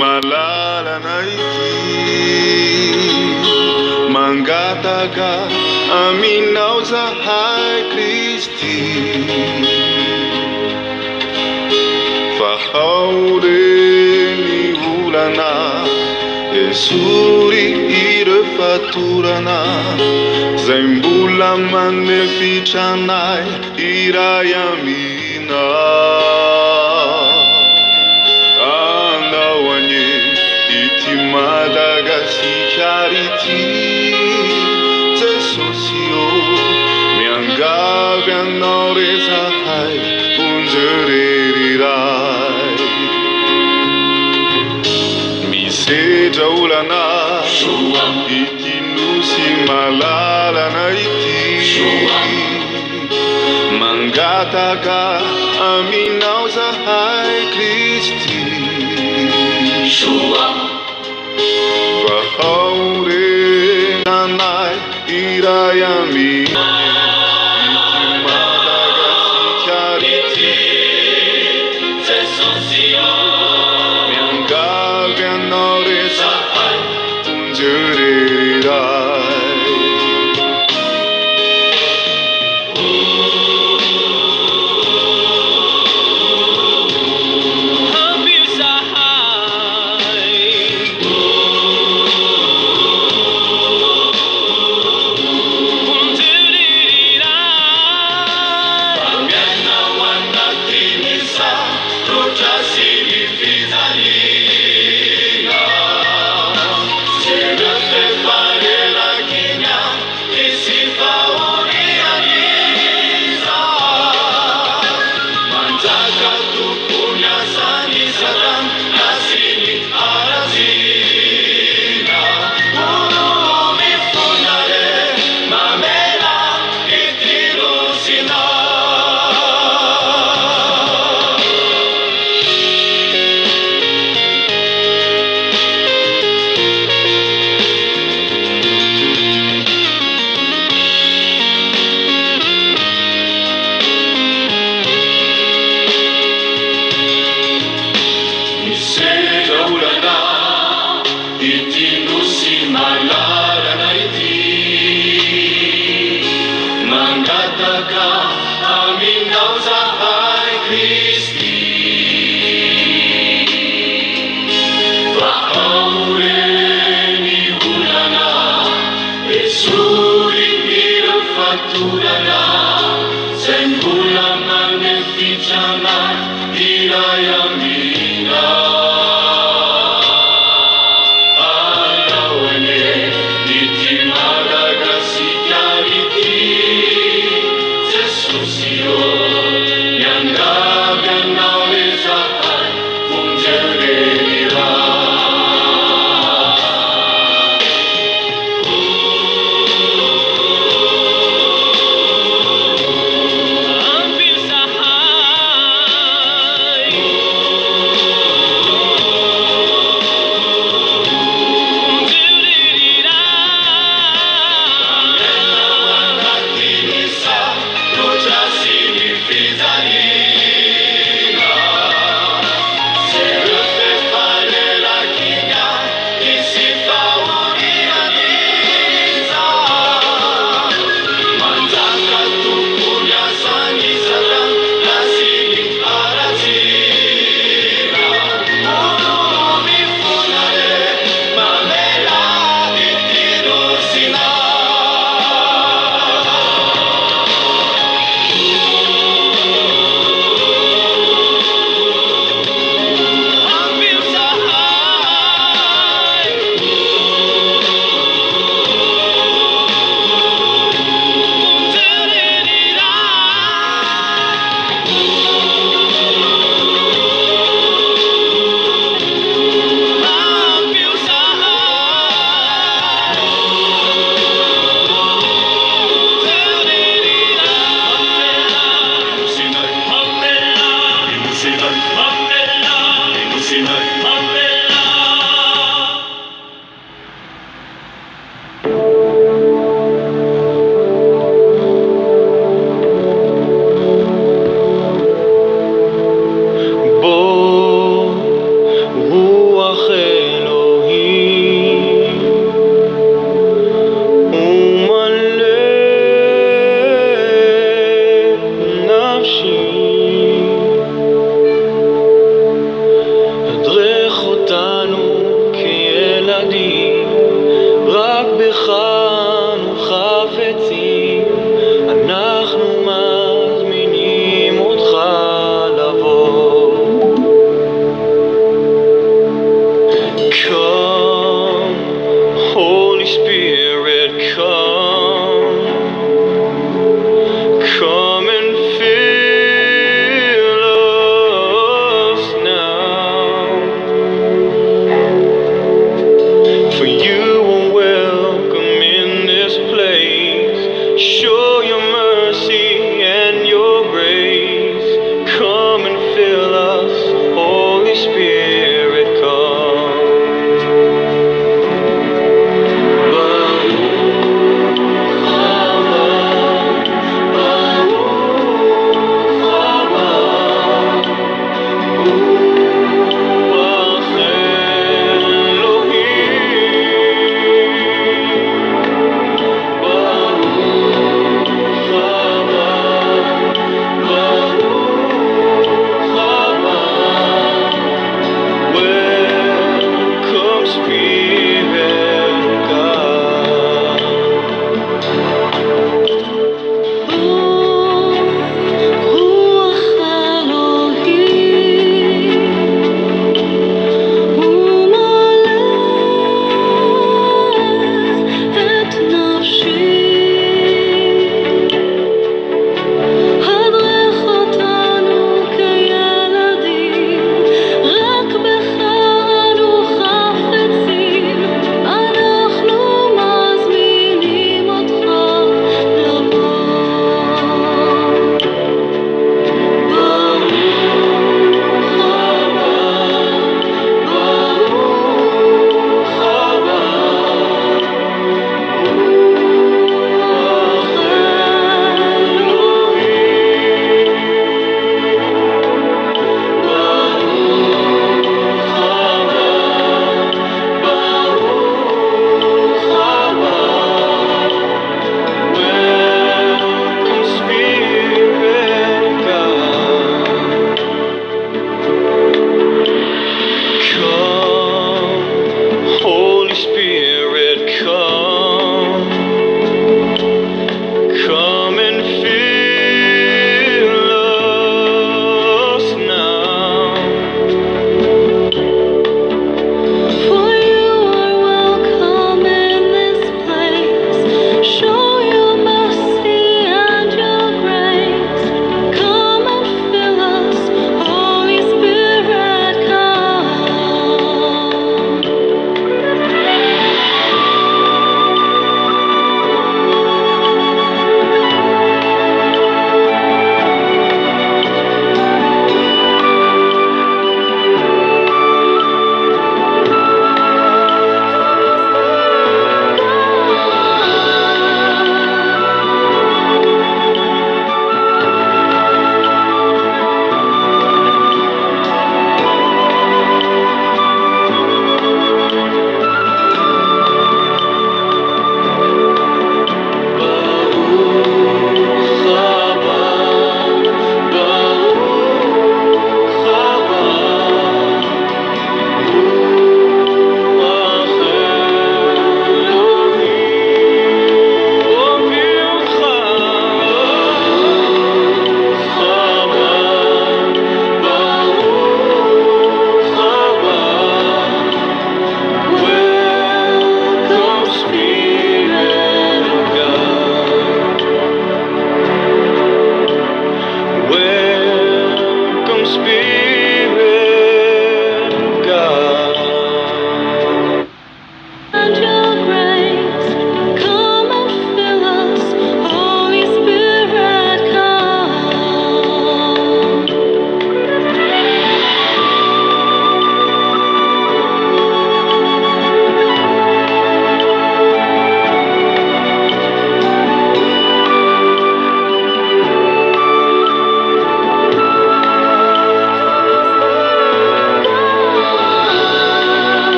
malala ity mangataka aminao zahay Kristy fa ao reny olana esory ireo fatorana zay mbola manefitra anay iray amina andao anye ity Madagasikara ity Jesosy o miangavy anao rezahay onjeriray misedra olana ity nosy malalana ity mangataka aminao zahay Kristy fa ao renanay iray amina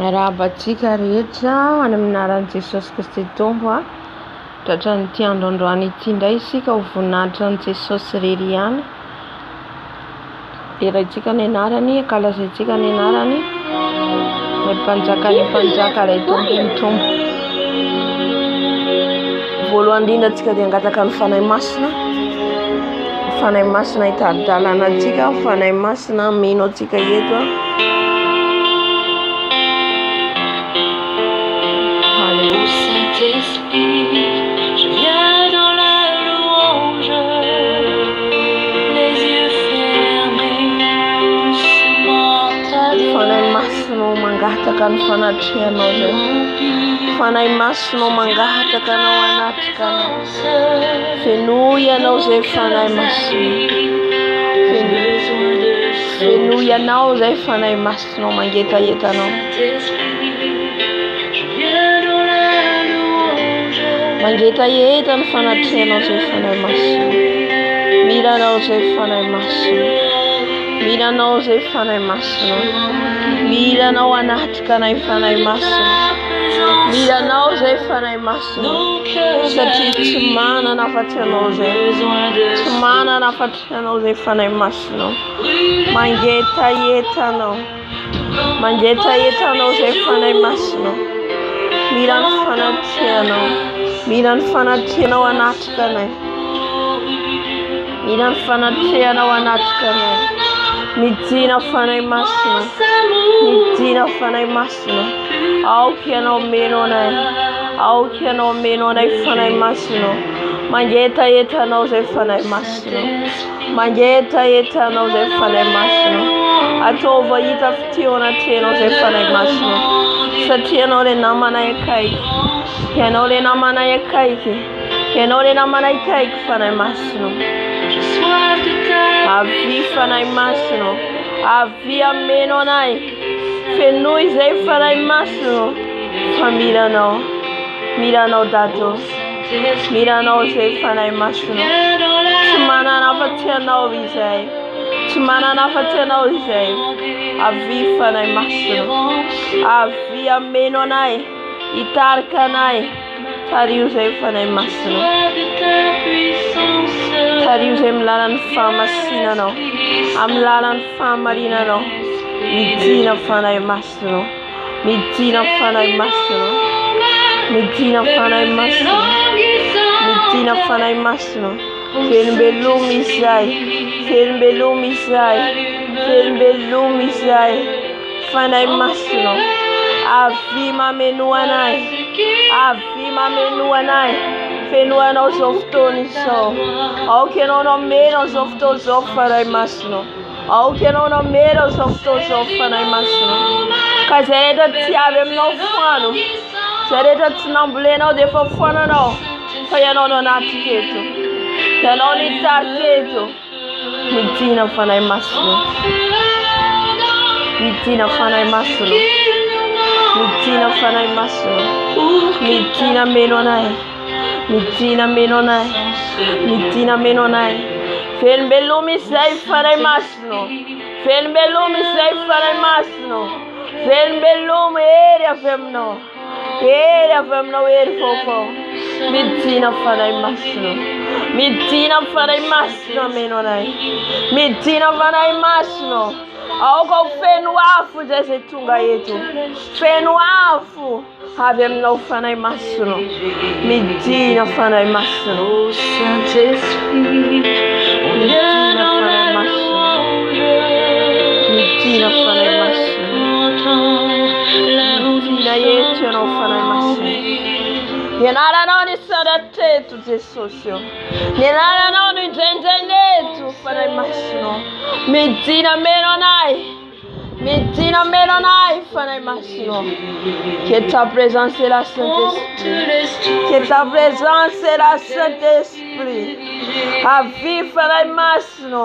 Arahabantsika rehetra any amin'ny anaran'i Jesosy Kristy Tompo tratra nyity androandroany ity indray isika ho voninahitra an'i Jesosy irery ihany. Eraitsika ny anarany, ankalazaitsika ny anarany, ny mpanjaka iray tompony Tompo. Voalohany indrindra antsika dia angataka ny fanahy masina. Fanahy masina hitady-dalana antsika, fanahy masina mino antsika eto. Je viens dans la louange, les yeux fermés, doucement t'adorer. Fanahy masinao mangataka ny fanatrihanao zay. Fanahy masinao mangataka anao anatrika anao. Fenoy anao zay fanahy masina. Fenoy anao zay fanahy masinao mangetagetanao. Mangetaeta ny fanatrihanao zay fanahy masina. Miranao zay fanahy masina. Miranao zay fanahy masina. Miranao anatrika anay fanahy masina. Miranao zay fanahy masina. Satria tsy manana afa-tsy anao zay. Tsy manana afa-tsy anao zay fanahy masina. Mangetaetanao. Mangetaetanao zay fanahy masina. Mirany fanatrihanao. Mirany fanatrihanao anatrika anay. Mirany fanatrihanao anatrika anay. Midina fanahy masina. Midina fanahy masina. Aoky anao meno anay. Aoky anao meno anay fanahy masina. Mangetaetanao zay fanahy masina. Mangetaetanao zay fanahy masina. Ataova hita fiteo anatrenao zay fanahy masina. Satria anao le namanay akaiky. Ianao le namanay akaiky. Ianao le namanay akaiky fanahy masina. Avy fanahy masina. Avy ameno anay. Fenoy zay fanahy masina. Fa miranao. Miranao dato. Miranao zay fanahy masina. Tsy manana afa-tsy anao izay. Tsy manana afa-tsy anao izay. Avy fanahy masina. Avy ameno anay. Itarika anay. Tario zay fanahy masina. Tario zay amin'ny lalan'ny fahamasinanao. Amin'ny lalan'ny fahamarinanao. Midina fanahy masina. Midina fanahy masina. Midina fanahy masina. Midina fanahy masina. Felim-belomy izay. Felim-belomy izay. Felim-belomy izay. Fanahy masina. Avy mameno anay. Avy mameno anay. Fenoanao zao fotoana izao. Aoky anao nameno zao fotoana izao fanahy masina. Aoky anao nameno zao fotoana izao fanahy masina. Ka zay rehetra tsy avy aminao foano. Zay rehetra tsy nambolenao dia efa foananao. Fa ianao no anatrika eto. Ianao no hitarika eto. Midina fanahy masina. Midina fanahy masina. Midina fanahy masina. Midina meno anay. Midina meno anay. Midina meno anay. Felim-belomy izay fanahy masina. Felim-belomy izay fanahy masina. Felim-belomy ery avy aminao. Ery avy aminao ery vaovao. Midina fanahy masina. Midina fanahy masina meno anay. Midina fanahy masina. Aoka ho feno afo zay tonga eto. Feno afo avy aminao fanahy masina. Midina fanahy masina. Midina fanahy masina. Midina fanahy masina. Midina eto ianao fanahy masina. Nianaranao ny sandatreto Jesosy. Nianaranao ny indrendraineto fanahy masina. Midina meno anay. Midina meno anay fanahy masina. Que ta présence est la Saint-Esprit. Que ta présence est la Saint-Esprit. Avy fanahy masina.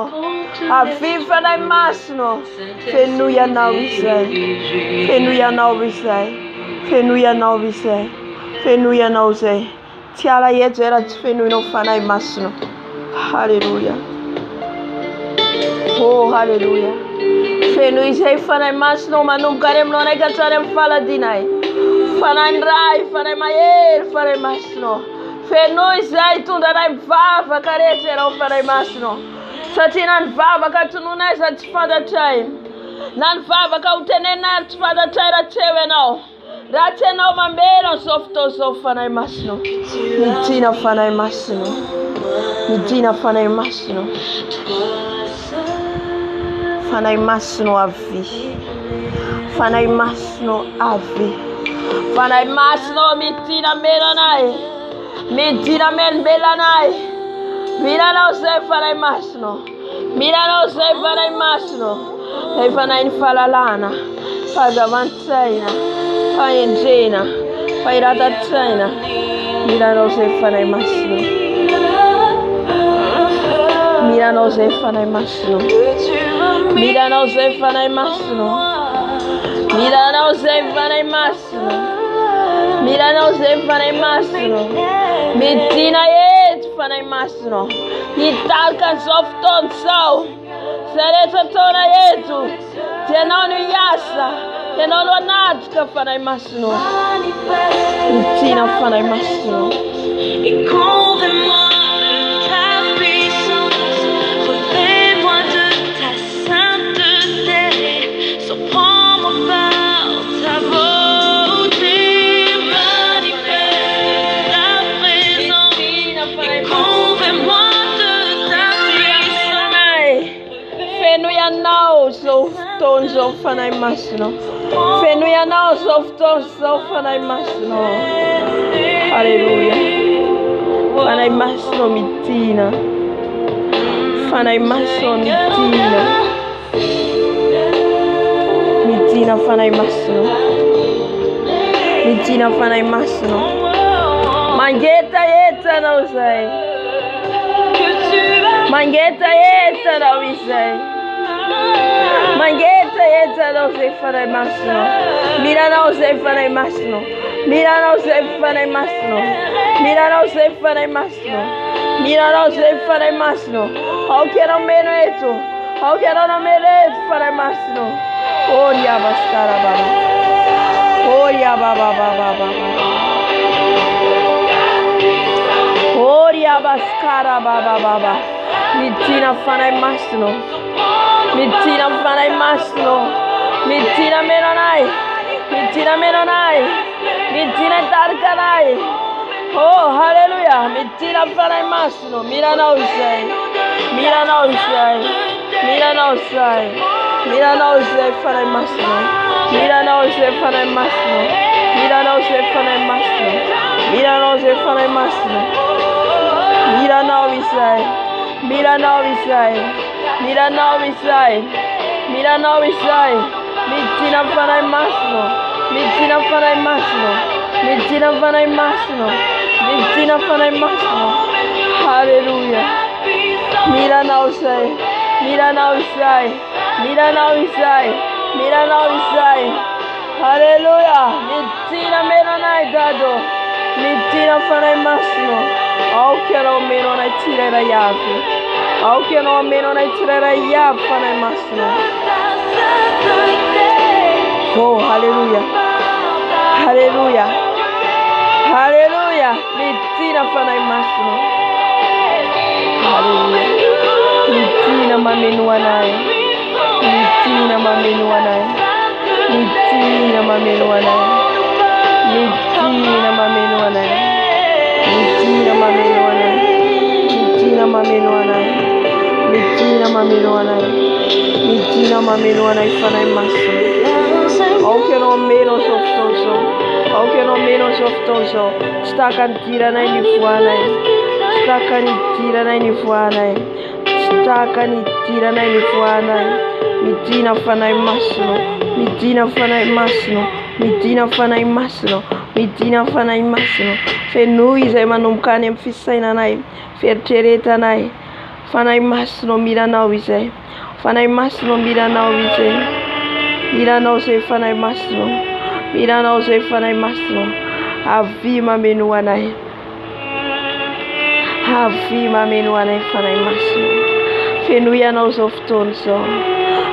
Avy fanahy masina. Fenoy anao izay. Fenoy anao izay. Fenoy anao izay. Fenoy anao zay. Tsy alahelo zay raha tsy fenoinao fanahy masina. Halleluja. Oh, halleluja. Feno izay fanay masonao manomboka any aminao anay ka hatrany amin'ny faladinay. Fanay ny ray, fanay mahery, fanay masonao. Feno izay tondra anay mivavaka rehetra ianao fanay masonao. Satria na nivavaka tononay za tsy fantatray. Na nivavaka ho tenenay ary tsy fantatray raha tsy eo ianao. Raha tsy ianao mamelo an'izao fotoana izao fanay masonao. Midina fanay masonao. Midina fanay masonao. Fanay masonao avy. Fanay masonao avy. Fanay masonao midina melo anay. Midina melombelo anay. Milanao zay fanay masonao. Milanao zay fanay masonao. Zay fanay ny fahalalana, fahazavantsaina, fahendrena, fahiratatsaina. Milanao zay fanay masonao. Milanao zay fanay masonao. Milanao zay fanay masonao. Milanao zay fanay masonao. Milanao zay fanay masonao. Midina eto fanay masonao. Hitarika an'izao fotoana izao. Zay rehetra taona eto. Tianao no hiasa. Tianao no hanatrika fanay masonao. Midina fanay masonao. Et convainc-moi de ta puissance, revêt-moi de ta sainteté, surprends-moi par ta beauté, manifeste ta présence, et convainc-moi de ta puissance. Feno ianao zao fotoana zao fanay masonao. Feno ianao zao fotoana zao fanay masonao. Alléluia. Fanay masonao midina. Fanay masonao midina. Midina fanay masonao. Midina fanay masonao. Mangeta anao zay. Mangeta anao izay. Mangeta anao zay fanay masonao. Milanao zay fanay masonao. Milanao zay fanay masonao. Milanao zay fanay masonao. Milanao zay fanay masonao. Ao que não meno eto. Ao que não meno eto fanay masonao. Oria baskara baba. Oria baba baba baba. Oria baskara baba baba. Midina fanay masonao. Midina fanay masonao. Midina menonai. Midina menonai. Midina tarkanai. Oh, hallelujah. Midina fanay masonao. Milanao zay. Milanao zay. Milanao zay. Milanao zay fanay masonao. Milanao zay fanay masonao. Milanao zay fanay masonao. Milanao zay fanay masonao. Milanao zay. Milanao zay. Milanao zay. Milanao zay. Midina fanay masonao. Midina fanay masonao. Midina fanay masonao. Midina fanay masonao. Hallelujah. Milanao zay. Milanao zay. Milanao zay. Milanao zay. Hallelujah. Midina menonai dado. Midina fanay masonao. Ao que não menonai tirera yave. Ao que não menonai tirera yave fanay masonao. Oh, hallelujah. Hallelujah. Hallelujah. Midina fanay masonao. Hallelujah. Midina mamenuanai. Midina mamenuanai. Midina mamenuanai. Midina mamenuanai. Midina mamenuanai. Midina mamenuanai. Midina mamenuanai. Midina mamenuanai fanay masonao. Ao que não menos oftoso. Ao que não menos oftoso. Está cantiranai ni voanai. Está cantiranai ni voanai. Está cantiranai ni voanai. Midina fanay masonao. Midina fanay masonao. Midina fanay masonao. Midina fanay masonao. Feno izay manomboka any amin'ny fisainanay. Fieritreretanay. Fanay masonao milanao izay. Fanay masonao milanao izay. Milanao zay fanay masonao. Milanao zay fanay masonao. Avy mameno anay. Avy mameno anay fanay masonao. Feno ianao zao fotoana zao.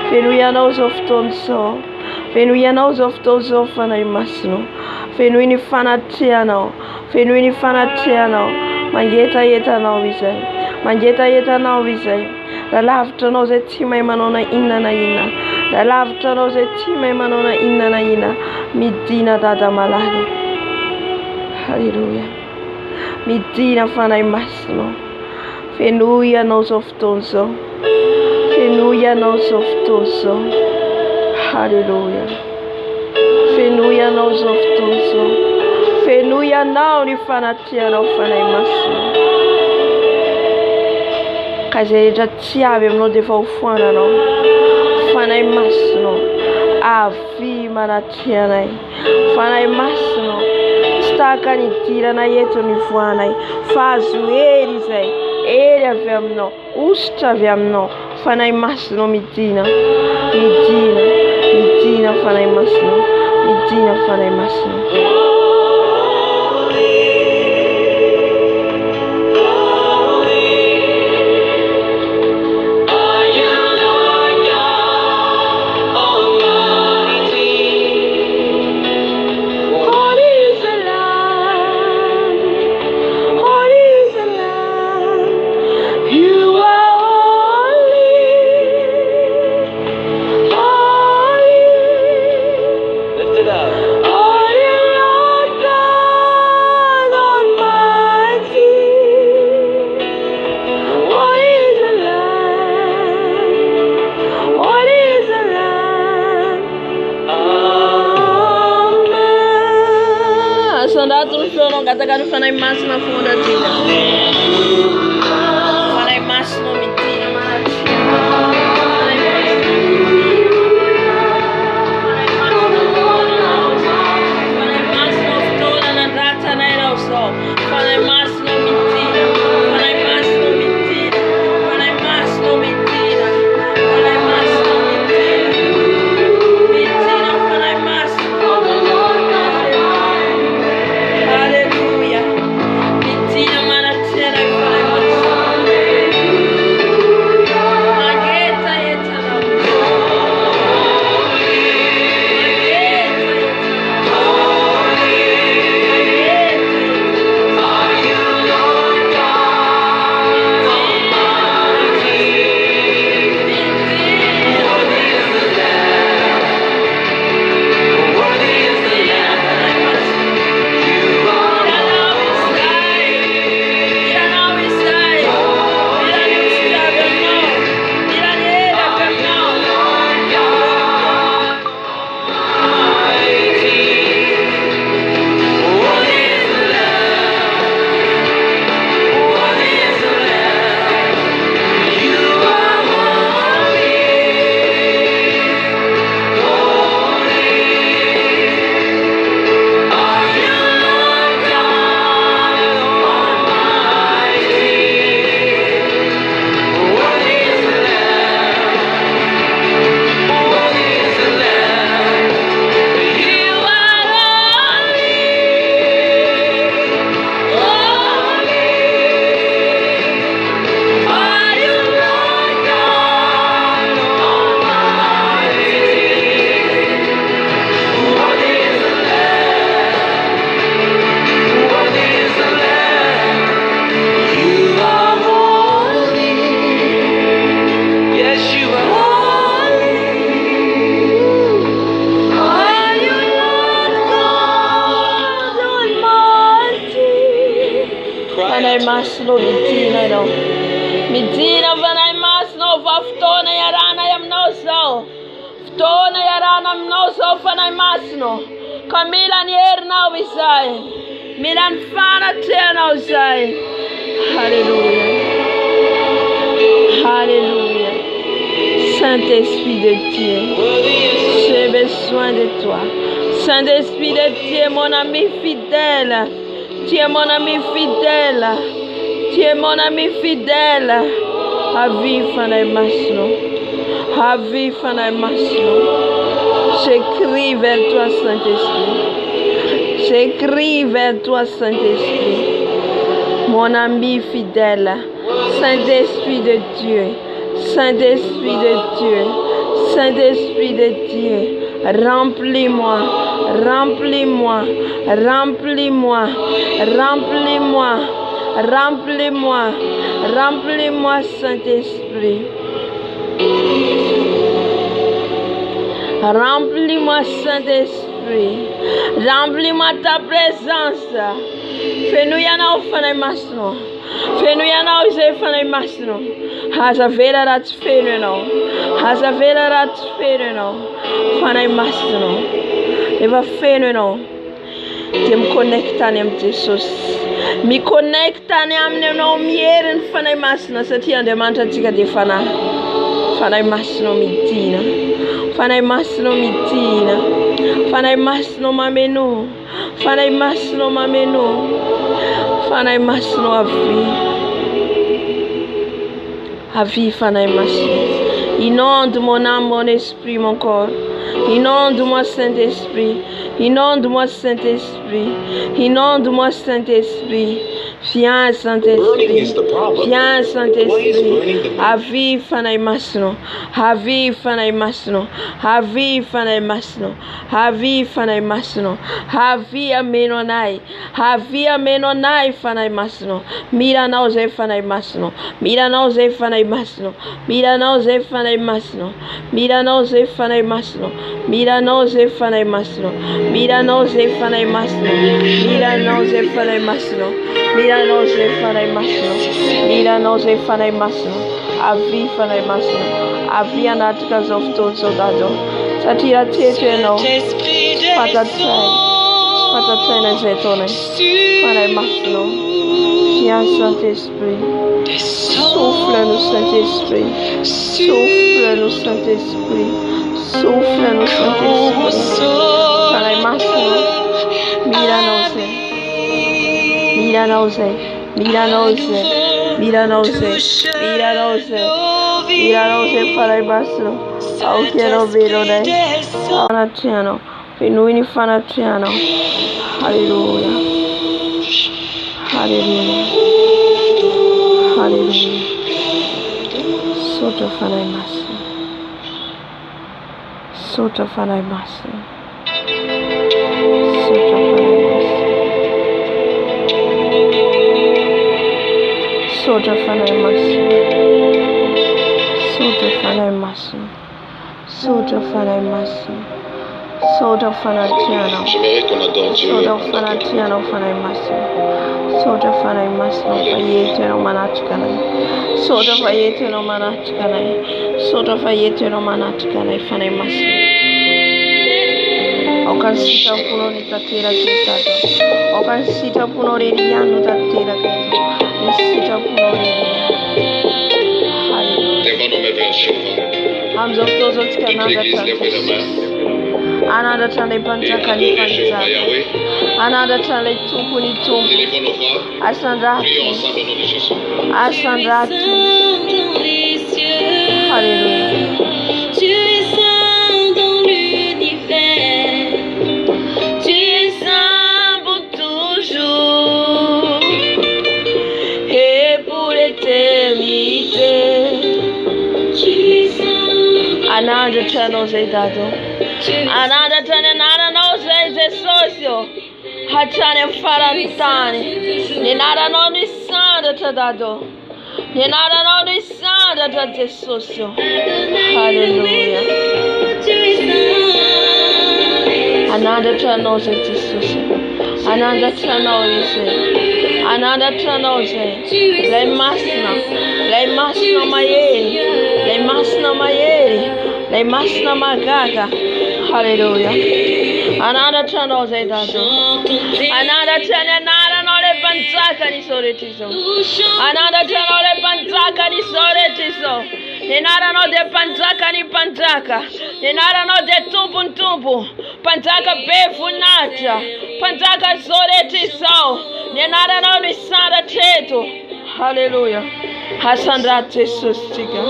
Fenuiana of Tonso. Fenuiana of Tozo Fanaimasno. Fenuini Fanatiano. Fenuini Fanatiano. Mangeta yeta now we say. Mangeta yeta now we say. The laughter knows a team manona inna na ina. The laughter knows a team manona inna na ina. Midina dada malado. Hallelujah. Midina Fanaimasno. Fenuia knows of Tonso. Fenuia knows of Tonso. Hallelujah. Fenuia knows of Tonso. Fenuia now ni Fanatiano Fanaimasno. Kazeja tiave no devo fana no. Fanaimasno. Avi manatianai. Fanaimasno. Staka ni tira na yeto ni fuanai. Fazu erizai. Ele aviamno. Usta aviamno. Fanaimasno midina. Midina. Midina Fanaimasno. Midina Fanaimasno. Katakan Fanaimasno funda tila. Fanaimasno mitina manachia. Fanaimasno tola na rata na eroso. Fanaimasno mitina. Fanaimasno mitina. Fanaimasno mitina. Fanaimasno mitina. Mitina Fanaimasno. Hallelujah. Mitina manachera Fanaimasno. Mageta yeta na. Fanaimasno mitina no. Mitina Fanaimasno vaftona yarana yamnoso. Ftona yarana mnoso Fanaimasno. Camila nierna visai. Milan fana tena visai. Alléluia. Alléluia. Saint-Esprit de Dieu, j'ai besoin de toi. Saint-Esprit de Dieu, mon ami fidèle. Tu es mon ami fidèle. Tu es mon ami fidèle. Avi Fanaimasno. Avi Fanaimasno. J'écris vers toi, Saint-Esprit. J'écris vers toi, Saint-Esprit. Mon ami fidèle. Saint-Esprit de Dieu. Saint-Esprit de Dieu. Saint-Esprit de Dieu, remplis-moi, remplis-moi, remplis-moi, remplis-moi, remplis-moi, remplis-moi, Saint-Esprit. Remplis-moi, Saint-Esprit. Remplis-moi ta présence. Fais-nous yana ufana masno. Fais-nous yana ufana masno. Hazavela rat fenu. Hazavela rat fenu. Fana masno. Eva fenu. Tem connecta nem Jesus. Mi connecta nem no mieren fana masno. Satia de manta tika de fana. Fana masno mitina. Fana masno mitina. Fana masno mamenu. Fana masno mamenu. Fana masno avi. Avi fana masno. Inonde mon âme, mon esprit, mon corps. Inonde-moi, Saint-Esprit. Inonde-moi, Saint-Esprit. Inonde-moi, Saint-Esprit. Viens, Saint-Esprit. Viens, Saint-Esprit. Aviv fanai masno. Aviv fanai masno. Aviv fanai masno. Aviv fanai masno. Aviv amenonai. Aviv amenonai fanai masno. Mira nauze fanai masno. Mira nauze fanai masno. Mira nauze fanai masno. Mira nauze fanai masno. Mira nauze fanai masno. Mira nauze fanai masno. Mira nauze fanai masno. Mira nauze fanai masno. Mira nauze fanai masno. Avi fanai masno. Avi anaticas of todos soldado. Satira tieteno. Patatai. Patatai na zetone. Fanai masno. Viens Saint-Esprit. Souffle nous Saint-Esprit. Souffle nous Saint-Esprit. Souffle nous Saint-Esprit. Fanai masno. Mira nauze. Mira nauze. Mira nauze. Mira nauze. Mira nauze. Mira nauze fanai masno. Au quiero ver ne. Fanatiano. Genuini fanatiano. Hallelujah. Hallelujah. Hallelujah. Soto fanai masno. Soto fanai masno. Soto fanai masno. Soto fanai masno. Soto fanai masno. Soto fanai masno. Soto fanatiano. J'aimerais qu'on adore Dieu. Soto fanatiano fanai masno. Soto fanai masno fayete no manachkana. Soto fayete no manachkana. Soto fayete no manachkana fanai masno. Okansita puno ni tatera kitata. Okansita puno ririano tatera kitata. Nisita puno ririano. Hallelujah. Lève nos mains vers Jéhovah. Hands of those that Toute cannot l'église, lève les mains. Another time Et panzakani adorez Jéhovah panza. Yahweh. Another time tumpuni tumpu. Élevons nos voix. Prions Asandratu. ensemble au nom de Jésus. Asandratu. Dans les cieux, Hallelujah. tu es saint dans l'univers, tu es saint pour toujours Et pour l'éternité. tu es saint, Another time ozedado. tu es Another time nada nozeze socio. Hachane farantani. Ni nada no ni sanda tadado. Ni nada no ni sanda tadade socio. Hallelujah. tu es saint, Another time ozeze socio. Another time ozeze. Another time ozeze. Lei masna. Lei masna mayeri. Lei masna mayeri. Lei masna magaga. Hallelujah. Another time ozedado. chantons tes Another time nada no le panzaka ni soretizo. nous chantons Another time no le panzaka ni soretizo. Ni nada no de panzaka ni panzaka. Ni nada no de tumpu. Panzaka befunata. Panzaka soretizo. Ni nada no ni sanda teto. Hallelujah. Hasandratu sustiga.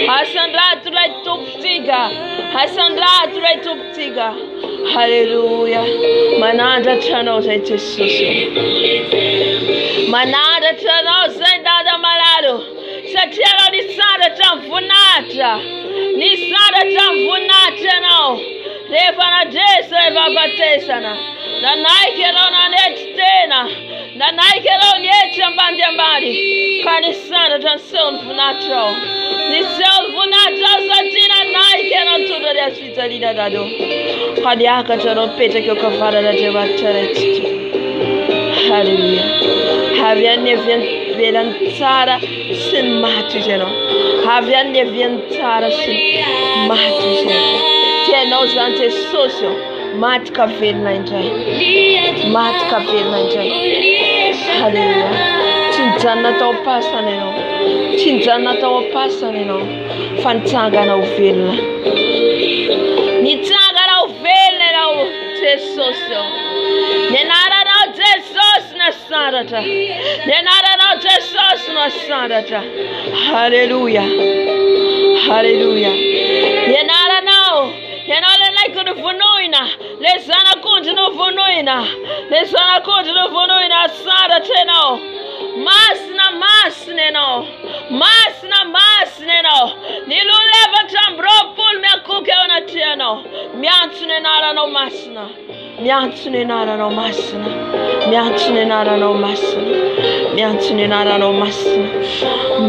Hasandratu lai tuptiga. Hasandratu lai tuptiga. Hallelujah. Manada chano zai tesusu. Manada chano zai dada malado. Satiano di sanda tamfunata. Ni sanata vunateno. Levana Jesu eva batesana. Na naikelo na netena. Na naikelo niecha mbandi. Kani sanata son vunatro. Ni sel vunatro satina naikelo tudo de hospitalidad dado. Hadi akatero pete kyo kafara da jeba chareti. Hallelujah. Havia nevientara sin matujeno. Havia nevientara sin matujeno. Teno zante socio. Mat kafir na njai. Mat kafir na njai. Hallelujah. Chinjana tau pasa neno. Chinjana tau pasa neno. Fantanga na uvela. Nitanga na uvela na u te socio. Nenara na Jesus na sanata. Nenara na Jesus na sanata. Hallelujah. Hallelujah. Nenara na. Nenara na ikudu vunuina. Lesana kunjinu vunuina. Lesana kunjinu vunuina sanata no. Mas neno. Mas neno. Niluleva tambro pul me kuke ona tieno. Miantune nara no masna. Miantune nara no masna. Miantune nara no masna. Miantune nara no masna.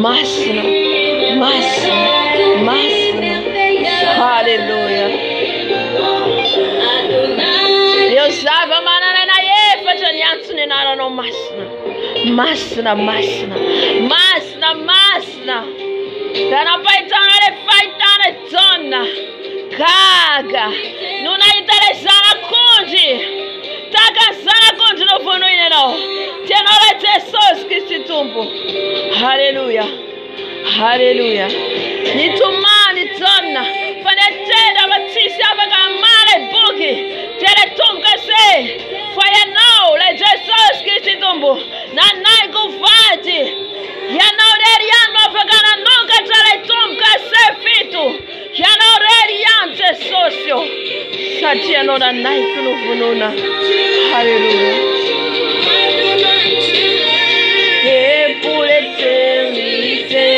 Masna. Hallelujah. Deus salva manana na yefa chanyantune nara no masna. Masna. Dana paitana le faitana zona. Kaga. Nuna interessana kunji. Taka sana kunji no funo ineno. Tenora Jesus Christi tumpo. Hallelujah. Hallelujah. Nitumani zona. Fanetenda batisi abaka male buki. Tere tumka se. Fire now. Le Jesus Christi tumpo. Nanai kufati. Yanaureriano vagana nunca teletum kase fitu. Yanaureriante socio. Satiano da naiku no fununa. Hallelujah. E pour l'éternité,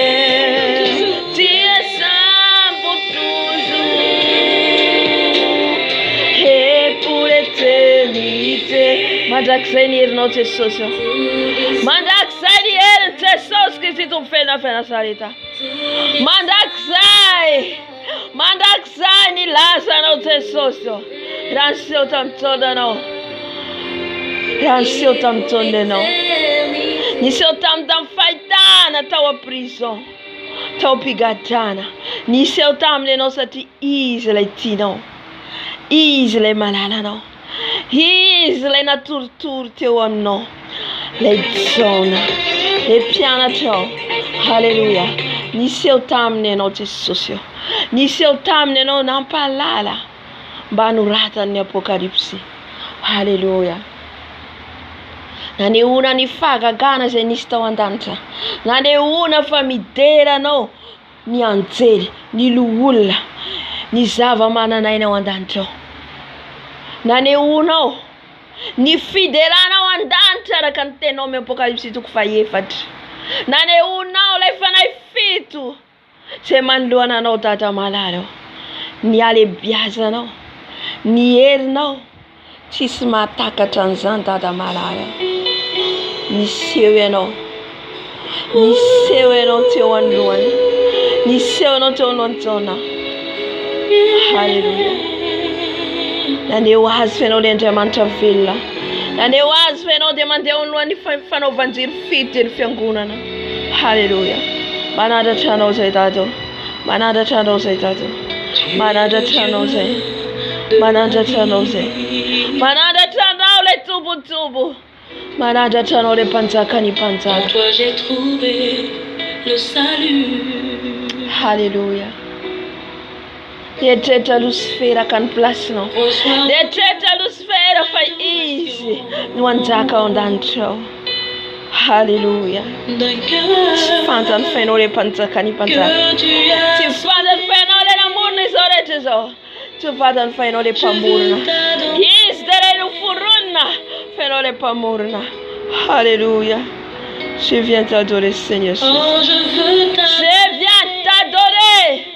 tu es saint pour toujours. Et pour l'éternité, Mandaxenir notre socio. Mandaxenir te sos que si tu fais na salita. Mandaxai ni lasa no te socio. Ransio tam toda no. Ransio tam tonde no. Ni seu tam faitana tawa prison. Tau pigatana. Ni seu tam le nossa ti isle tino. Isle malala no. Isle na tortur te no. Le zona. Le piana ciao. Hallelujah. Ni seu tam ne no te socio. Ni seu tam ne no nampalala. Banurata ni apocalipsi. Hallelujah. Na ne una ni faga gana se ni sta andanta. Na ne una famidera no. Ni anzeli, ni luula. Ni zava mana na ina andanta. Na ne una ni fiderana andanta ra kante nome apocalipsi tu kufayefat. Na ne una le fanai fitu. Se manduana no tata malalo. Ni ale biaza no. Ni no. Cisma ataka transanta da malalo. Ni sewe no te wanduan. Ni sewe no te wanduana. Hallelujah. And they was when they demanta villa. And they was when they demanta only fan of Vanzir feet in Fianguna. Hallelujah. Manada channel say that. Manada channel say that. Manada channel say. Manada channel say. Manada channel le tubu. Manada channel le pantaka ni pantaka. En toi j'ai trouvé le salut. Hallelujah. Deteta Lucifera can plus no. Deteta Lucifera for easy. No one taka on dancho. Hallelujah. Fantan fenole pantakani pantaka. Ti fantan fenole na murni soretezo. Ti fantan fenole pamurna. Yes, there no furuna. Fenole pamurna. Hallelujah. Je viens t'adorer, Seigneur. Oh, je veux t'adorer. Je viens t'adorer.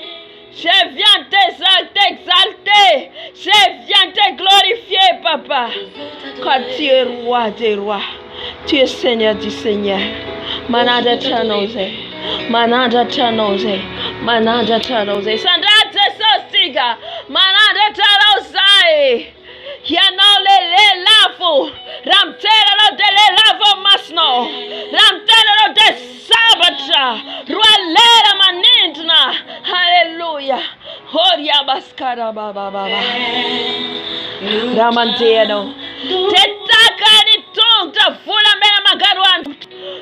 Je viens t'exalter. Je viens te glorifier, Papa. Car tu es roi des rois. Tu es Seigneur du Seigneur. Manada Tanose. Manada Tanose. Manada Tanose. Sandate Sosiga. Manada Tanose. Yanole le lavo. Ramtero de le lavo masno. Ramtero de sabata. Rualera manintna. Hallelujah. Horia baskara baba baba. Ramantero. Tetaka ni tonta fula mena magaruan.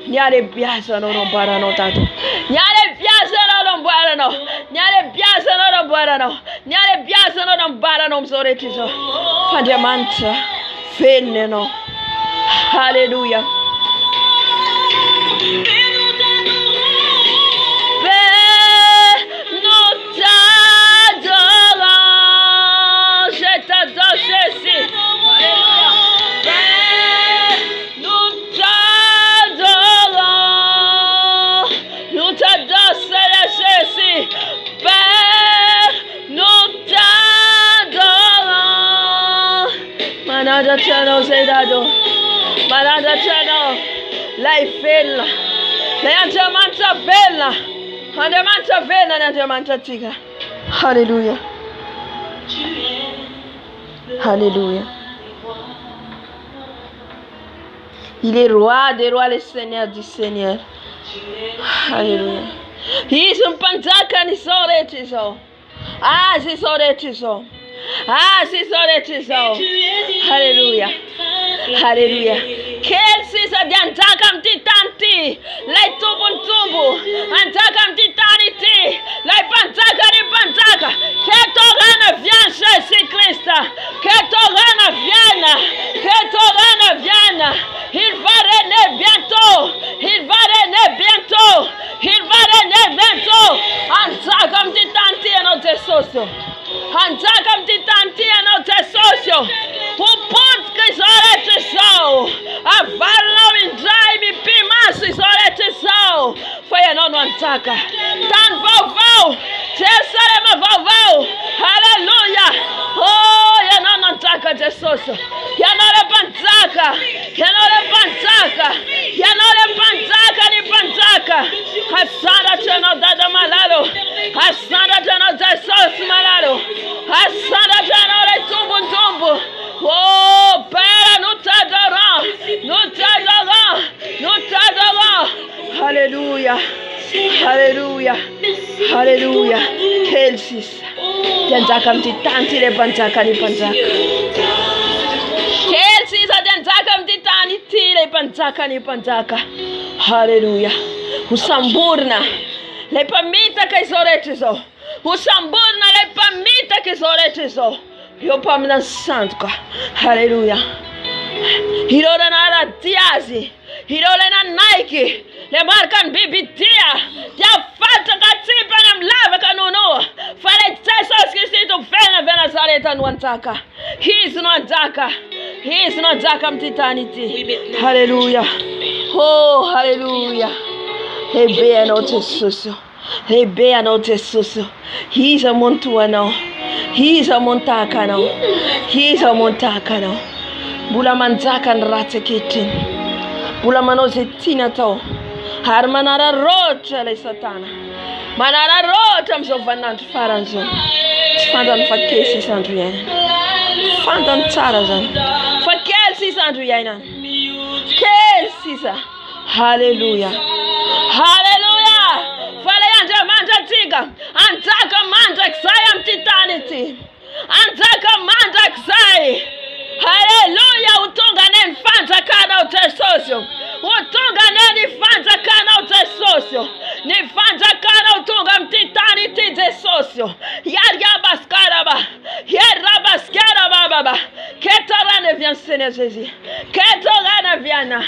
Nyare biasa no rombara no tato. Nyare biasa no rombara no. Nyare biasa no rombara no. Nyare biasa no rombara no msoretizo. Fandamanta veneno. Hallelujah. Manada channel sedado. Manada channel. Life bella. Leanta manta bella. Ande manta bella nante manta tiga. Hallelujah. Hallelujah. Il est roi des rois, le Seigneur du Seigneur. Hallelujah. He's un pantaka ni soretizo. Ah, si soretizo. Ah, si soretizo. Hallelujah. Hallelujah. Quel si sa diantakam titanti. Lai tubun tubu. Antakam titaniti. Lai pantaka ni pantaka. Que ton règne vienne, Jésus Christ. Que ton règne vienne. Que ton règne vienne. Il va régner bientôt. Il va régner bientôt. Il va régner bientôt. Antakam titanti e non te socio. Antakam titanti e non te socio. O ponto que sorete sou. A vala in dry mi pimasi sorete sou. Foi a não antaka. Tan vovô. Tesarema vovô. Hallelujah. Oh, ya não antaka Jesus. Ya não le pantaka. Ya não le pantaka. Ya não le pantaka ni pantaka. Hasara teno dada malalo. Hasara teno Jesus malalo. Hasara teno le tumbu tumbu. Oh, Père, nous t'adorons. Nous t'adorons. Nous t'adorons. Alléluia. Alléluia. Alléluia. Quel fils. Dentaka mtitanti le pantaka ni pantaka. Quel fils a dentaka mtitanti le pantaka ni pantaka. Alléluia. Usamburna. Le pamita che soretizo. Usamburna le pamita che soretizo. Yo pamna santo. Hallelujah. Hirora na Diazi. Hirora na Nike. Le marcan bibitia. Ya fata katipa na mlava kanuno. Fale Jesus Kristo vena vena saleta nwantaka. He's nwantaka. He's nwantaka mtitaniti. Hallelujah. Oh, hallelujah. Hebea no te suso. Hebea no te suso. He's a montuano. He's a montakano. He's a montakano. Bula manzakan ratekitin. Bula manozetina to. Harmanara rocha le satana. Manara rocha mzovanant faranzo. Fandan fakesi sandriyan. Fandan tarazan. Fakesi sandriyan. Kesisa. Hallelujah. Hallelujah. Fale manja tiga. Antaka manja ksayam titanity. Antaka manja ksay. Hallelujah. Utunga nen fanta kana utesosio. Utunga nen fanta kana utesosio. Ni fanta kana utunga mtitanity desosio. Yarga baskaraba. Yerra baskaraba baba. Ketorane vient Seigneur Jésus. Ketorane viana.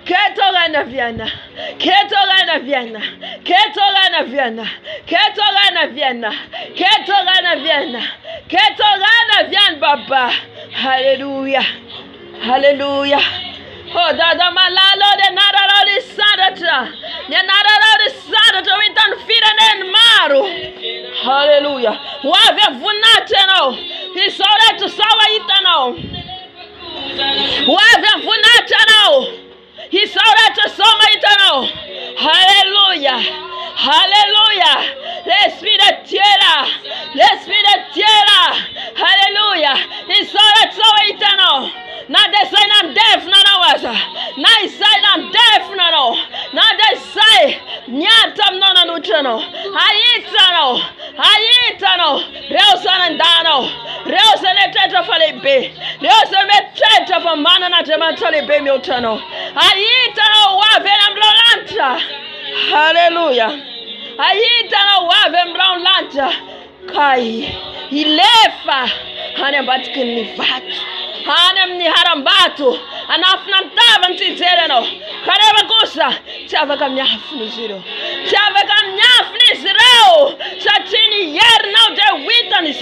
Ketorane viana. Ketorane viana. Ketorane viana. Ketorane viana. Ketorane viana. Ketorane viana baba. Hallelujah. Hallelujah. Oh, dada malalo de nararo de sandata. De nararo de vonata tawita nfira nen maru. Hallelujah. Wave vunate no. Isore to sawa itano. Wave vunate no. Isore to soma itano. Hallelujah. Hallelujah. L'esprit tierra. L'esprit tierra. Hallelujah. Isore to sawa itano. Not they say I'm deaf, no was. Not they say I'm deaf, no. Not they say nyatam no nutrano. Ayitano. Reusan and Dano. Reusan a tetra falibe. Reusan a tetra for mana na tematali be mutano. Ayitano wavem lanta. Hallelujah. Ayitano wavem brown lanta. Kai. Ilefa. Hanebatkin livat. Hanem ni harambatu anafna mtava ntitereno kareba kosa chava kamnyafni zero chava kamnyafni zero chatini yer now de wita ni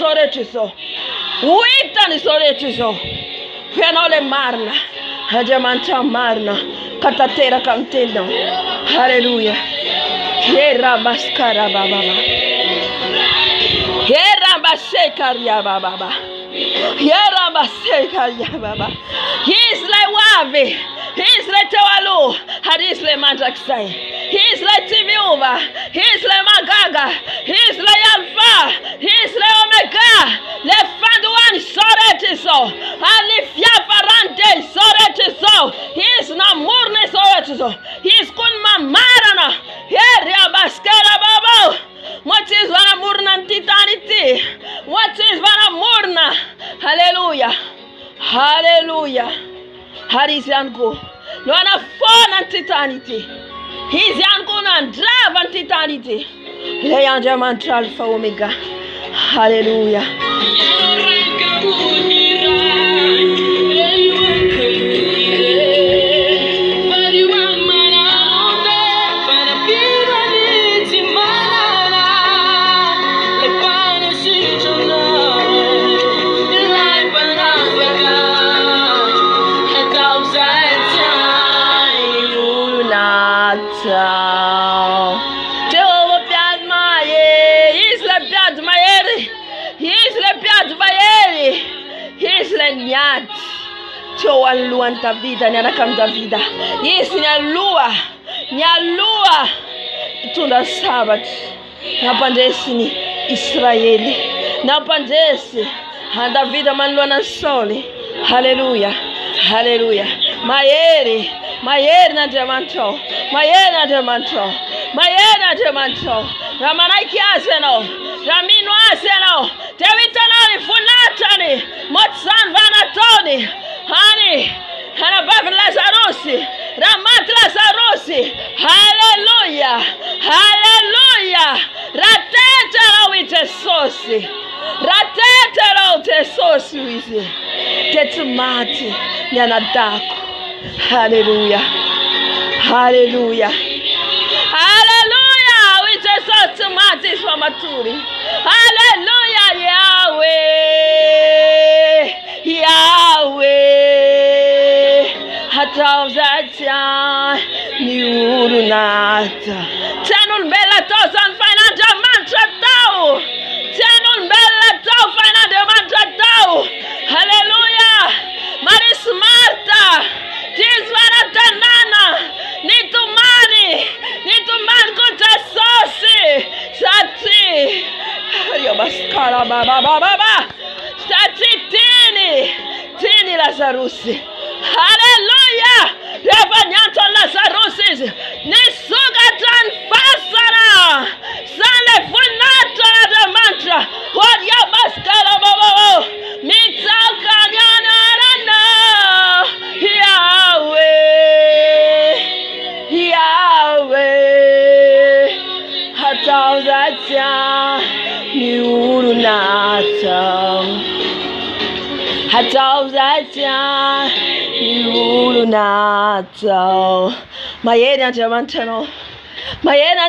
sorechiso penole marna hajamanta marna katatera kamtendo. Hallelujah. Yera baskara baba yera basekaria baba. He's like Wave. He's like Tawalo. He's like Manjaksai. He's like Timiova. He's like Magaga. He's like Alpha. He's like Omega. Le Fanduan Soretiso. Alifia Farante Soretiso. He's Namurne Soretiso. He's Kunma Marana. Here Baskara Babo. What is Vanamurna Titanity? What is Vanamurna? Hallelujah. Hallelujah. Haris Yanko. No one phone and titanity. He's Yanko and drive and titanity. Leandra Mantra Alpha Omega. Hallelujah. Jehovah piad maye, Isla piad maere, Isla piad maere, Isla nyat. Chowa luanta vida, nyana kamda vida. Yes, nyalua, tunda sabat. Napandesi ni Israeli, napandesi. Handa vida manluana soli. Hallelujah, hallelujah. Maere na demanto. Ramanaiki aseno. Ramino aseno. Tevitanali funatani. Motsan vanatoni. Hani. Hanabav Lazarosi. Ramat Lazarosi. Hallelujah. Hallelujah. Ratetero wite sosi. Ratetero te sosi wite. Tetumati. Nyanadako. Hallelujah. Hallelujah. Hallelujah. We just saw tomatoes from Maturi. Hallelujah. Yahweh. Hatavzatia. Niurunata. Tenul bella tosan financial mantra tau. Tenul bella tau financial mantra tau. Hallelujah. Maris Marta. Tisvara tanana. Nitumani kuta sosi. Sati. Yobaskara baba. Sati tini Lazarusi. Hallelujah. Revanyanto Lazarusis. Nisugatan fasara. Sale funata the mantra. What yobaskara baba. Mitaka nyana. Yahweh, Hatauzatia, Niurunata, Mayena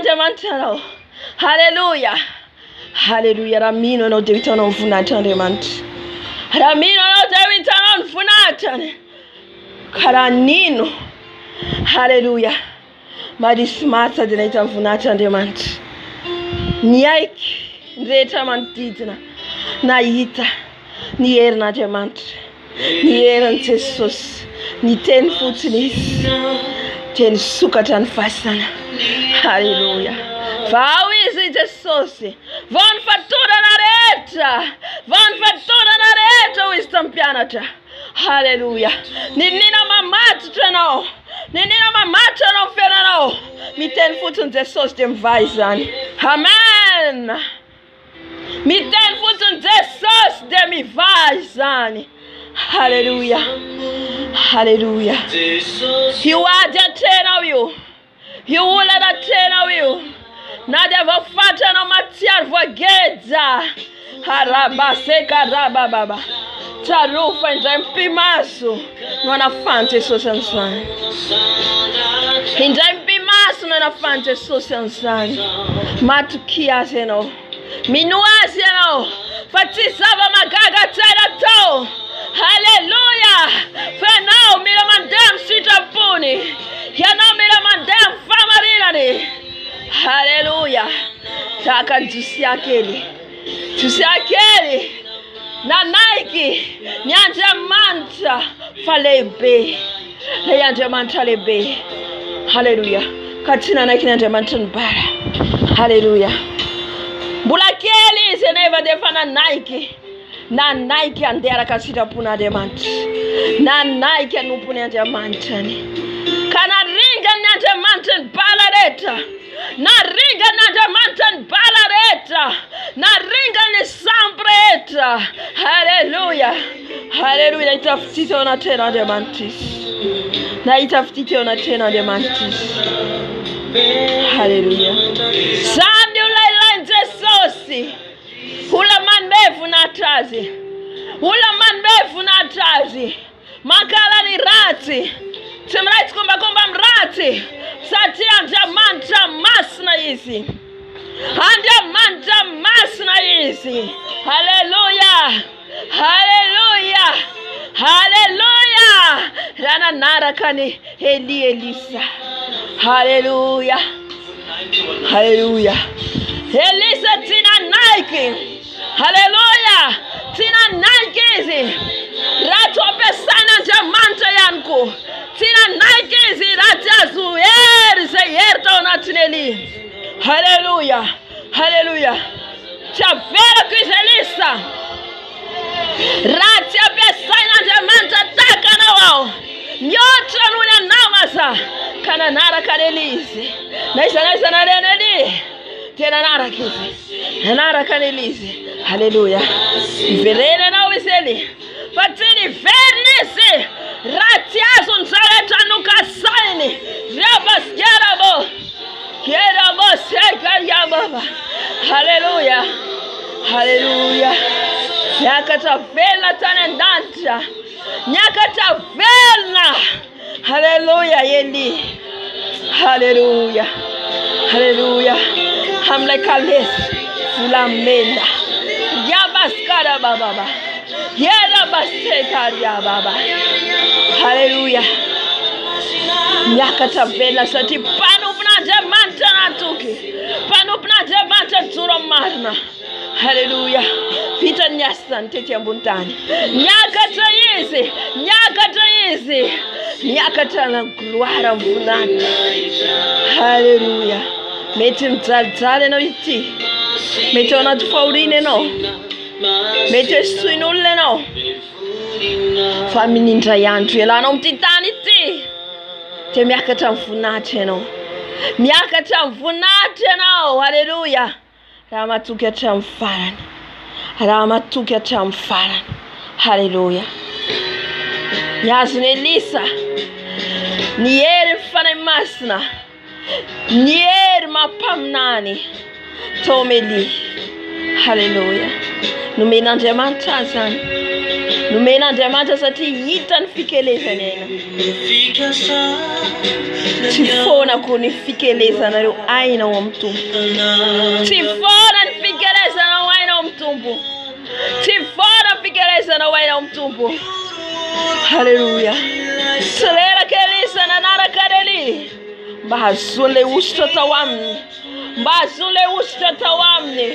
Jamantano, Hallelujah, Hallelujah, Ramino no Devitono Funatan, Ramino no Devitono Funatan, Karanino, Hallelujah. Marisy matsa dia nahita voninahitra Andriamanitra. Ny aiky ny rehetra manodidina nahita ny herin'Andriamanitra, ny herin'i Jesosy, ny teny fotsiny izy dia nisokatra ny fasana. Halleluja. Vao izy Jesosy, vao ny fatorana rehetra, vao ny fatorana rehetra ho izy tampianatra. Halleluja. Ninina mamatotra anao, ninina mamatotra anao fiainanao, miteny fotsiny Jesosy dia mivaha izany. Amen. Miteny fotsiny Jesosy dia mivaha izany. Halleluja. Halleluja. Io ady atrenao io olana atrenao io, na dia voafatra anao matsiaro voageza. Harabaseka rabababa. Tsarofa indray mipimaso no anafan'ny Jesosy an'izany. Indray mipimaso no anafan'ny Jesosy an'izany. Matoky azy ianao, mino azy ianao, fa tsy zava-magaga tsaina atao. Halleluja. Fa ianao mila mandeha amin'ny sitrapony, ianao mila mandeha amin'ny famarinany. Halleluja. Tahaka ny Josia kely, Josia kely nanaiky ny Andriamanitra fa lehibe, ilay Andriamanitra lehibe. Halleluja. Ka tsy nanaiky ny Andriamanitra ny bara. Halleluja. Mbola kely izy nefa dia efa nanaiky andeha araka ny sitrapon'Andriamanitra, nanaiky anompony Andriamanitrany. Ka naringa ny Andriamanitra ny bala rehetra, naringa ny Andriamanitra ny bala rehetra, naringa ny sambo rehetra. Halleluja. Halleluja. Nahita fitity ao anatrena Andriamanitra izy, nahita fitity ao anatrena Andriamanitra izy. Halleluja. Zany olona ilainy Jesosy, olona manome voninahitra azy, olona manome voninahitra azy, mankala ny ratsy, tsy miraitsy kombakomba amin'ny ratsy, satria Andriamanitra masina izy, Andriamanitra masina izy. Halleluja. Halleluja. Halleluja. Raha nanaraka ny Elisa. Halleluja. Halleluja. Elisa tsy nanaiky. Halleluja. Tsy nanaiky izy raha tsy ampiasaina Andriamanitra ihany koa. Tsy nanaiky izy raha tsy azo hery izay hery tao anatiny Eli. Halleluja. Halleluja. Tsy averako izy Elisa raha tsy ampiasaina Andriamanitra tahaka anao ao, mihoatra noho ny anao aza. Ka nanaraka ny Eli izy, na iza nareny Eli dia nanaraka izy, nanaraka ny Eli izy. Halleluja. Iverena anao izy Eli, fa tsy niverina izy raha tsy azo ny zarehetra nokasainy. Rabaskerabo, kerabo sekariababa. Halleluja. Halleluja. Niakatra velona tany an-danitra, niakatra velona. Halleluja Eli. Halleluja. Halleluja. Amin'ilay kalesy volamena, yabaskarabababa, yerabasekariababa. Halleluja. Niakatra velona satria mpanompon'Andriamanitra natoky, mpanompon'Andriamanitra joro marina. Halleluja. Vita ny asany tety ambony tany, niakatra izy, niakatra izy, niakatra na gloire amin'ny voninahitra. Halleluja. Mety mijalijaly ianao ity, mety ao anaty fahoriana ianao, mety esoin'olona ianao, fa minindray andro ialanao amin'ity tany ity dia miakatra amin'ny voninahitra ianao, miakatra amin'ny voninahitra ianao. Halleluja. Raha matoky hatramin'ny farany, raha matoky hatramin'ny farany. Halleluja. Ny azon'ny Elisa, ny hery ny fanahy masina, ny hery mampaminany tao Eli. Halleluja. Nomen'Andriamanitra azy zany, nomen'Andriamanitra satria hita ny fikelezany aina. Tsy fonako ny fikelezanareo aina ao amin'ny tompo, tsy fona ny fikelezanao aina ao amin'ny tompo, tsy fona ny fikelezanao aina ao amin'ny tompo. Halleluja. Tsy reraka Elisa nanaraka Eli, mba hazony le ositra tao aminy, mba hazony le ositra tao aminy.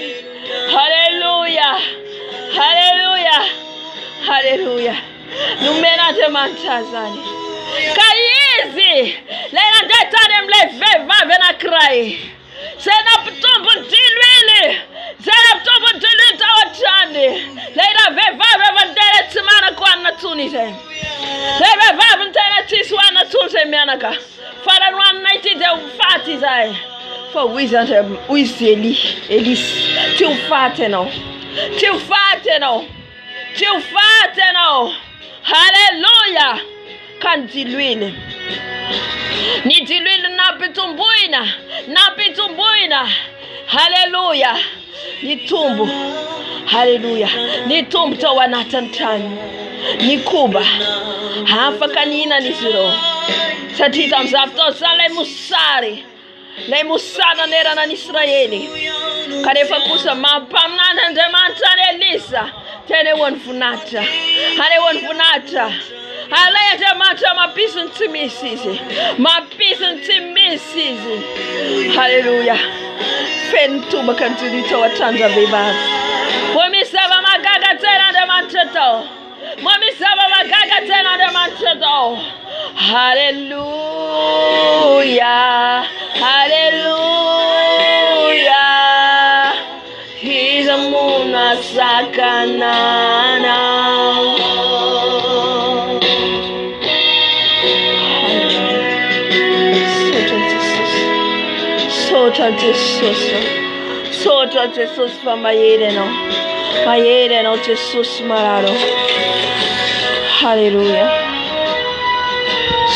Haleluya, haleluya, haleluya. Nomen'Andriamanitra zany ka izy le nandeha tany amin'ilay vehivavy anankiray zay nampitombony diloily, zay nampitombony diloily tao an-trany. Lay vehivavy avy niteny tsy manako hanina tsony izay, lay vehivavy niteny tsisy hohanina tsony izay mianaka, fa raha nohanina ity dia ho faty izay. Fa hoy izy Elisy, tsy ho faty ianao, tsy ho faty ianao, tsy ho faty ianao. Haleluya. Ka ny diloily nampitomboina. Haleluya. Nitombo, haleluya, nitombo tao anatin'ny trano, nikoba afaka nihinana izy ireo satria tamin'izany fotoana izany lay mosary nanerana any Israely. Kanefa kosa mampaminana Andriamanitra any Elisa teny eo any voninahitra. Alay Andriamanitra mampisy ny tsy misy izy, mampisy ny tsy misy izy. Haleluya. Feno tobaka ny Diloily tao an-trano vehivavy. Moa misy zava-mahagaga tsen'Andriamanitra tao, moa misy zava-mahagaga tsen'Andriamanitra tao. Haleluya, haleluya. Iza muna sakanana. Sotra Jesus fa mahery ianao Jesus mararo. Haleluya.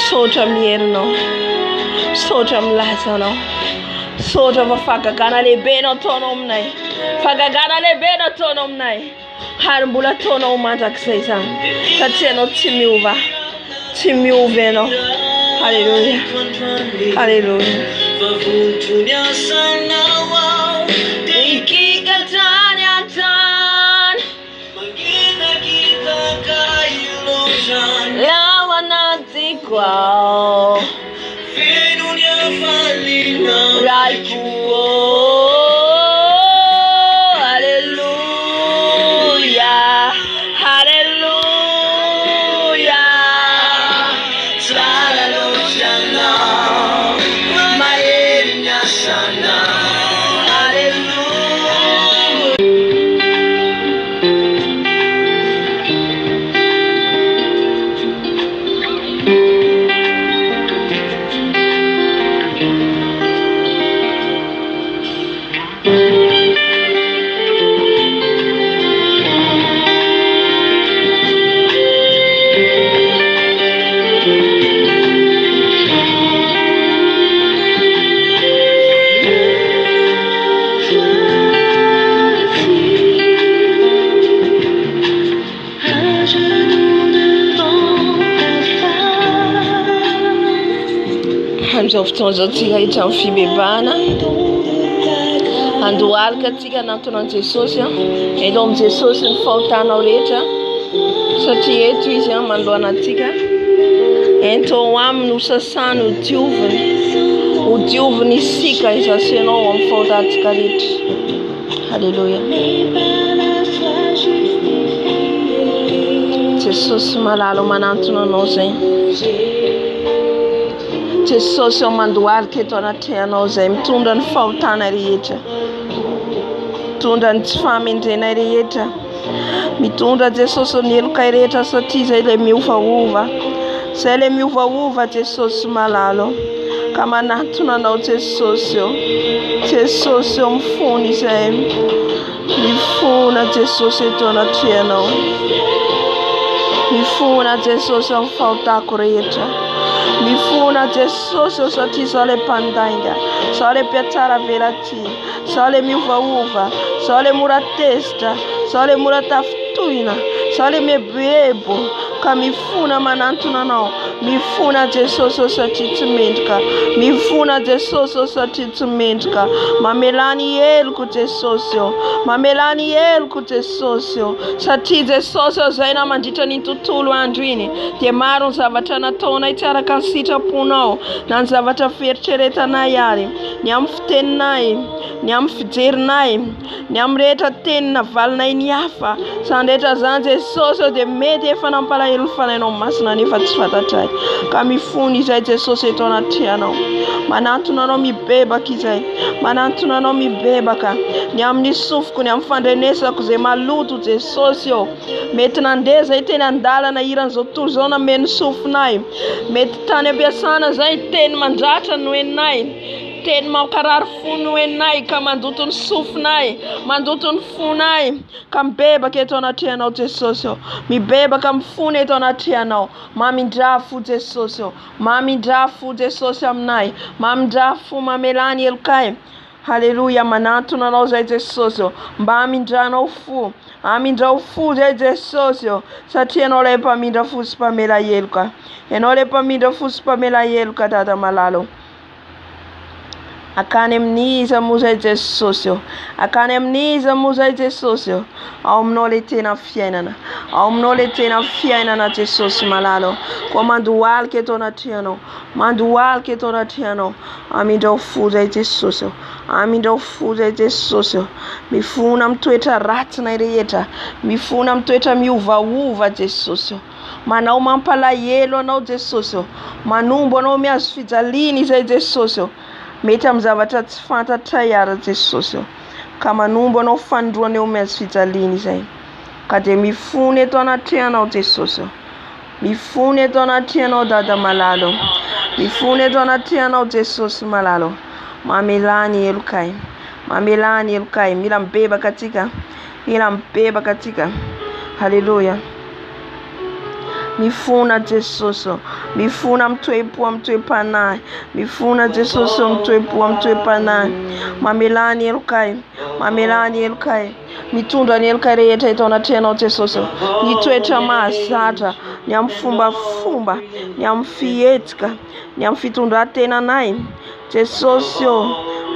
Sotra miherinao, sotra milaza anao, sotra fa fagagana lehibe anao ataonao aminay, fagagana lehibe anao ataonao aminay, ary mbola ataonao mandrakizay zany satria anao tsy miova ianao. Haleluya, haleluya. Ikikatany atany lawanati kwao raikuo. Haleluya, haleluya. Salaloshana maenya sana. Amin'izao fotoana izao tsika hiditra amin'ny fibebahana, andohalika tsika anatonan'i Jesosy. Elo amin'i Jesosy ny fahotanao rehetra satria eto izy manoloana antsika. Ento ao aminy ho sasany, ho dioviny isika izy asianao amin'ny fahotantsika rehetra. Haleluya. Jesosy malalo manantona anao zay. Jesosy ao mandohalika eto anatrehanao zay, mitondra ny fahotana rehetra, mitondra ny tsy fahamendrena rehetra, mitondra Jesosy ny elokay rehetra satria zay le miovaova, Jesosy malalo. Ka manantona anao Jesosy eo, Jesosy eo mifony izay, mifona Jesosy eto anatrehanao, mifona Jesosy amin'ny fahotako rehetra, mifona Jesosy eo satria zao le mpandainga, zao le mpiatsara velaty, zao le miovaova, zao le mora tezitra, zao le mora tafitohina, zao le mebebo. Ka mifona manantona anao, mifona Jesosy satria tsy mendrika, mifona Jesosy satria tsy mendrika, mamelany heloko Jesosy, mamelany heloko Jesosy, satria Jesosy zay na mandritra ny tontolo andro iny dia maro ny zavatra nataonay tsy araka ny sitraponao, na ny zavatra fieritreretanay ary, ny amin'ny fiteninay, ny amin'ny fijerinay, ny amin'ny rehetra teny navalinay ny hafa, sandrehetra zany Jesosy dia mety efa nampalahelo ny fanahinao masina nefa tsy fantatray, ka mifony izay Jesosy eto anatrianao, manantona anao mibebaka izay, manantona anao mibebaka ny amin'ny sofiko, ny amin'ny fandrenesako zay maloto Jesosy, mety nandeha zay teny andalana iran'izao tontolo zao nameny sofinay, mety tany ampiasana zay teny mandratra no enay, teny mankarary fo no enay, ka mandoto ny sofinay, mandoto ny fonay, ka mibebaka eto anatrianao Jesosy, mibebaka mifony eto anatrianao, mamindra fo Jesosy, mamindra fo Jesosy aminay, mamindra fo mamelany elokay. Haleluya, manantona anao zay Jesosy, mba amindranao fo, amindrao fo zay Jesosy, satria anao lay mpamindra fo sy mpamela heloka, ianao lay mpamindra fo sy mpamela heloka dada malalo. Akany amin'iza moa zay Jesosy, akany amin'iza moa zay Jesosy, ao aminao lay tena fiainana, ao aminao lay tena fiainana Jesosy malalo, koa mandohalika eto anatrianao, mandohalika eto anatrianao, amindrao fo zay Jesosy, amindrao fo zay Jesosy, mifona amin'ny toetra ratsinay rehetra, mifona amin'ny toetra miovaova Jesosy, manao mampalahelo anao Jesosy, manombo anao miazo fijaliana izay Jesosy, mety amin'ny zavatra tsy fantatray ary Jesosy, ka manombo anao fanindroana eo miazo fijaliana izay, ka dia mifony eto anatrianao Jesosy, mifony eto anatrianao dada malalo, mifony eto anatrianao Jesosy malalo, mamelany elokay, mamelany elokay, mila mibebaka atsika, mila mibebaka atsika. Haleluya. Mifona Jesosy, mifona amin'ny toe-po amin'ny toe-panahy, mifona Jesosy amin'ny toe-po amin'ny toe-panahy, mamelany elokay, mamelany elokay, mitondra ny elokay rehetra eto anatrianao Jesosy, ny toetra mahazatra, ny amin'ny fombafomba, ny amin'ny fihetsika, ny amin'ny fitondran-tenanay Jesosy,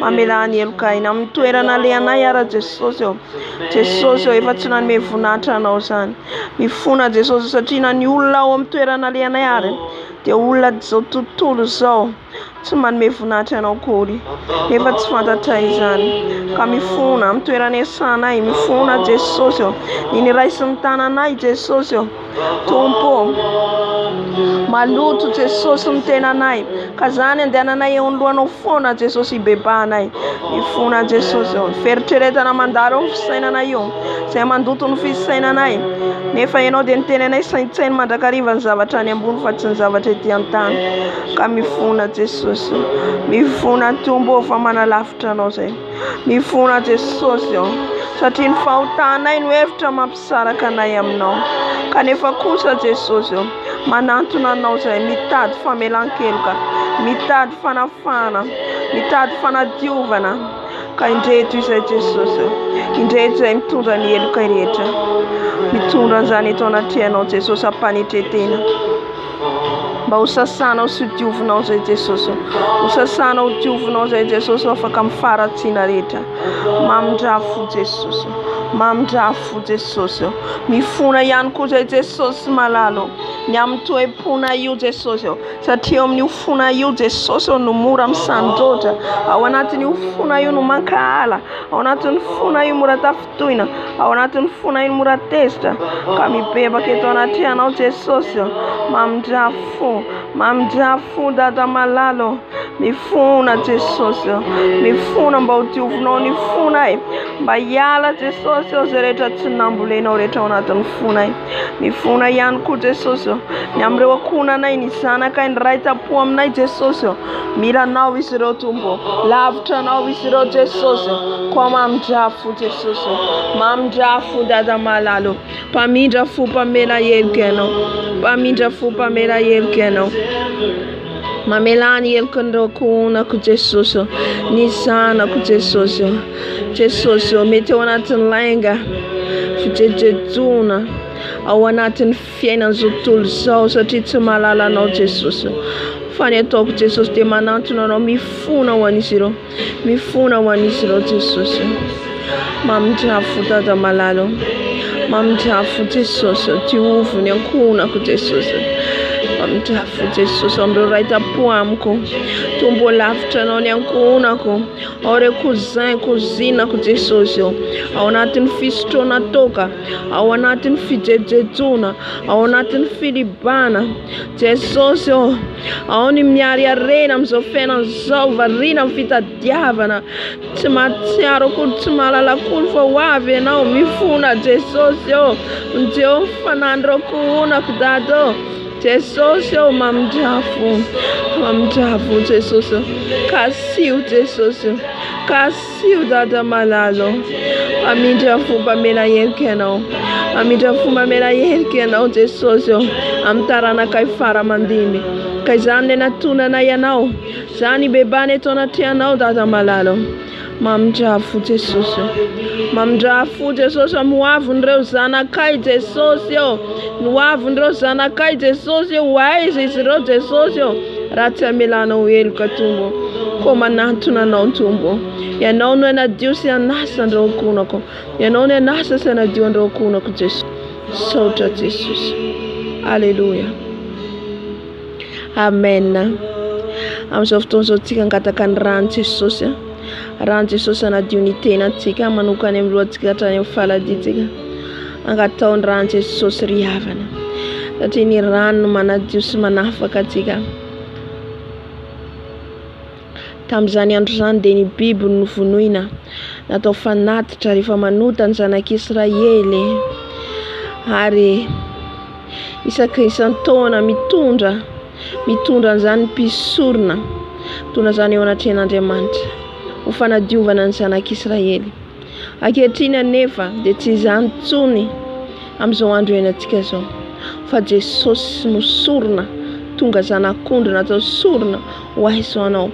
mamelany elokay, na amin'ny toerana lehanay ara Jesosy, Jesosy efa tsy nanome voninahitra anao zany, mifona Jesosy satria na ny olona ao amin'ny toerana lehanay ary dia olona zao tontolo zao tsy manome voninahitra anao kory, nefa tsy fantatray izany, ka mifona amin'ny toerana iasanay, mifona Jesosy, ny ray sy ny tananay Jesosy, Tompo maloto Jesosy ny tenanay, ka zany andehananay eo alohanao foana Jesosy hibebahanay, mifona Jesosy, fieritreretana mandalo amin'ny fisainanay io zay mandoto ny fisainanay, nefa ianao dia nitenanay saintsainy mandrakariva ny zavatra any ambony fa tsy ny zavatra ety an-tany, ka mifona Jesosy, mifona Tompo fa manalavitra anao zay, mifona Jesosy, satria ny fahotanay no hevitra mampisaraka anay aminao, kanefa kosa Jesosy manantona anao zay, mitady famelan-keloka, mitady fanafana, mitady fanadiovana, ka indreto izay Jesosy, indreto izay mitondra ny heloka rehetra, mitondra an'izany eto anatrianao Jesosy ampanetretena, mba ho sasanao sy ho diovinao zay Jesosy, ho sasanao ho diovinao zay Jesosy, afaka mifaratsiana rehetra, mamindrafo Jesosy, mamindrafo Jesosy, mifona ihany koa zay Jesosy malalo, ny amin'ny toe-pona io Jesosy, satria amin'io fona io Jesosy no mora misandrotra, ao anatin'io fona io no mankahala, ao anatin'ny fona io mora tafitoina, ao anatin'ny fona io mora tezitra, ka mibebaka eto anatrianao Jesosy, mamindrafo, mamindrafo dada malalo, mifona Jesosy, mifona mba ho diovinao ny fonay, mba hiala Jesosy zay rehetra tsy nambolenao rehetra ao anatin'ny fonay, mifona ihany koa Jesosy ny amin'ireo akonanay, ny zanakay, ny raitapo aminay Jesosy, mila anao izy ireo Tompo, lavitra anao izy ireo Jesosy, koa mamindrafo Jesosy, mamindrafo dada malalo, mpamindra fo mpamela heloka ianao, mpamindra fo mpamela heloka ianao, mamelany heloka ny rakonako Jesosy, ny zanako Jesosy, Jesosy mety ao anatin'ny lainga fijejejona, ao anatin'ny fiainan'izao tontolo izao satria tsy mahalala anao Jesosy. Fa ny ataoko Jesosy dia manantona anao mifona ho an'izy ireo, mifona ho an'izy ireo Jesosy. Mamindrafo Dada malala, mamindrafo Jesosy, diovy ny ankonako Jesosy. Mamindrafo Jesosy amin'ireo raita-po amiko, tombo lavitra anao ny ankonako, ao ireo kozinako Jesosy, ao anatin'ny fisotroana toka, ao anatin'ny fijejejona, ao anatin'ny filibana Jesosy, ao ny miariarena amin'izao fiainan'izao, variana amin'ny fitadiavana, tsy mahatsiaro akory, tsy mahalala akory fa ho avy ianao mifona Jesosy, ndeo mifanandro ankonako Dada Jesosy, mamindrafo Jesosy, kasio Jesosy, kasio Dada malala, mamindrafo mpamela helika ianao, mamindrafo mpamela helika ianao Jesosy, amin'ny taranaka faramandimy, ka izany natonana ianao, izany bebany eto anaty ianao Dada malala. Mamindrafo Jesosy, mamindrafo Jesosy, moavon'ireo zanakay Jesosy, moavon'ireo zanakay Jesosy, ho aiza izy ireo Jesosy, raha tsy hamelanao heloka tombo, ko manantona anao tombo. Ianao no hanadio sy hanasa an'ireo ankonako, ianao no hanasa sy hanadio an'ireo ankonako Jesosy. Saotra Jesosy. Alleluia. Amen. Amin'izao fotoan'izao tsika angataka ny rano Jesosy, rano Jesosy hanadio ny tenantsika, manokany amin'ny lohantsika hatrany amin'ny faladitsika. Angatao ny rano Jesosy ry havana, satria ny rano no manadio sy manafaka atsika. Tamin'izany andro izany dia ny Biby no vonoina, natao fanatitra rehefa manota ny zanak'Israely, ary isan-taona mitondra an'izany mpisorona, mitondra izany eo anatrehan'Andriamanitra ho fanadiovana ny zanak'Israely. Ankehitriny anefa dia tsy izany intsony amin'izao andro iainantsika izao, fa Jesosy no sorona, tonga zanak'ondry natao sorona ho aiza anao,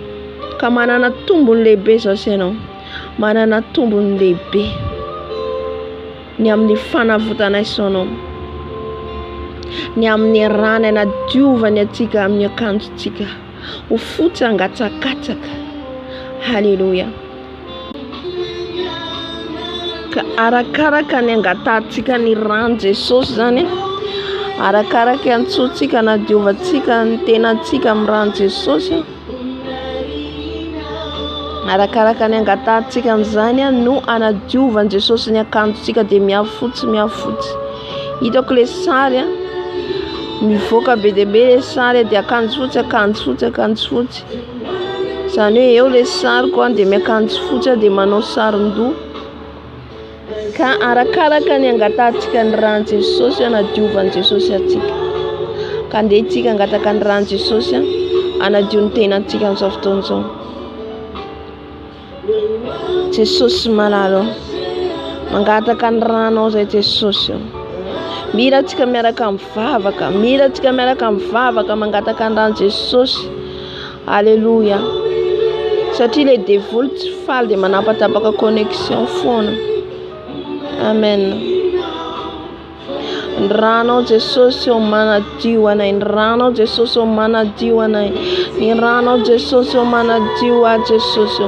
ka manana tombony lehibe izao sy ianao, manana tombony lehibe ny amin'ny fanavotana izao anao, ny amin'ny rana nadiovany atsika amin'ny akanjontsika, ho fotsy hangatsakatsaka. Halleluja. Ka arakaraka ny angatantsika ny rano Jesosy zany, arakaraka antsotsika nadiovantsika ny tenantsika amin'ny rano Jesosy, arakaraka ny angatantsika amin'izany no anadiovan'i Jesosy ny akanjontsika dia miavofotsy. Hitako le sary mivoaka be dia be le sary dia akanjo fotsy. Izany hoe eo le sary koa dia miakanjo fotsy dia manao saron-doha. Ka arakaraka ny angatantsika ny rano Jesosy anadiovan'i Jesosy atsika. Ka andeha itsika angataka ny rano Jesosy anadio ny tenantsika amin'izao fotoan'izao. Jesosy malala, mangataka ny rano izay Jesosy. Mila antsika miaraka mivavaka, mangataka ny rano Jesosy. Alleluia. Satria le devoly tsy faly dia manapatapaka connexion foana. Amen. Ny rano Jesosy manadio anay, ny rano Jesosy manadio anay, ny rano Jesosy manadio a Jesosy.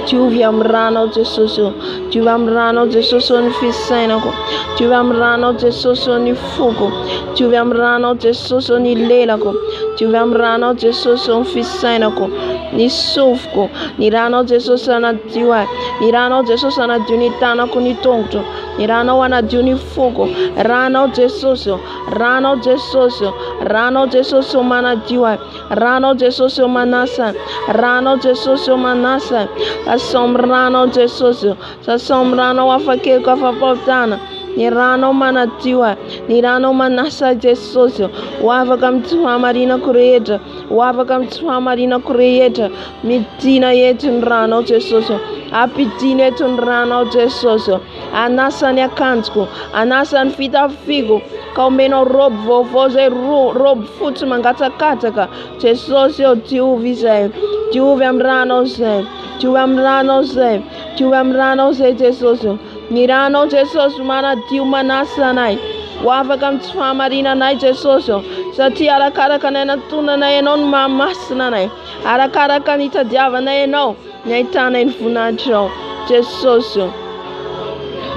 Diovy amin'ny rano Jesosy, diovy amin'ny rano Jesosy ny fisainako, diovy amin'ny rano Jesosy ny foko, diovy amin'ny rano Jesosy ny lelako, diovy amin'ny rano Jesosy ny fisainako, ny sofiko, ny rano Jesosy anadio ahy, ny rano Jesosy anadio ny tanako, ny tongotro, ny rano anadio ny foko, rano Jesosy, rano Jesosy, rano Jesosy manadio ahy, rano Jesosy manasa, rano Jesosy manasa. Sasao rano Jesosy, sasao rano afakeko afapautana, ny rano manadio ahy, ny rano manasa Jesosy, ho afaka mitsohamarinako rehetra, ho afaka mitsohamarinako rehetra, midina eto ny rano Jesosy, ampidina eto ny rano Jesosy, anasa ny akanjoko, anasa ny fitafiko, ka omenao robe vaovao zay, robe fotsy mangatsakatsaka Jesosy, diovy izay, diovy amin'ny rano izay, diovy amin'ny rano izay, diovy amin'ny rano izay Jesosy. Ny rano Jesosy manadio manasa anay, ho afaka amin'ny tsy fahamarinanay Jesosy satria arakaraka ny anatonanay ianao no mahamasina anay, arakaraka ny tadiavanay ianao ny ahitanay ny voninahitranao Jesosy.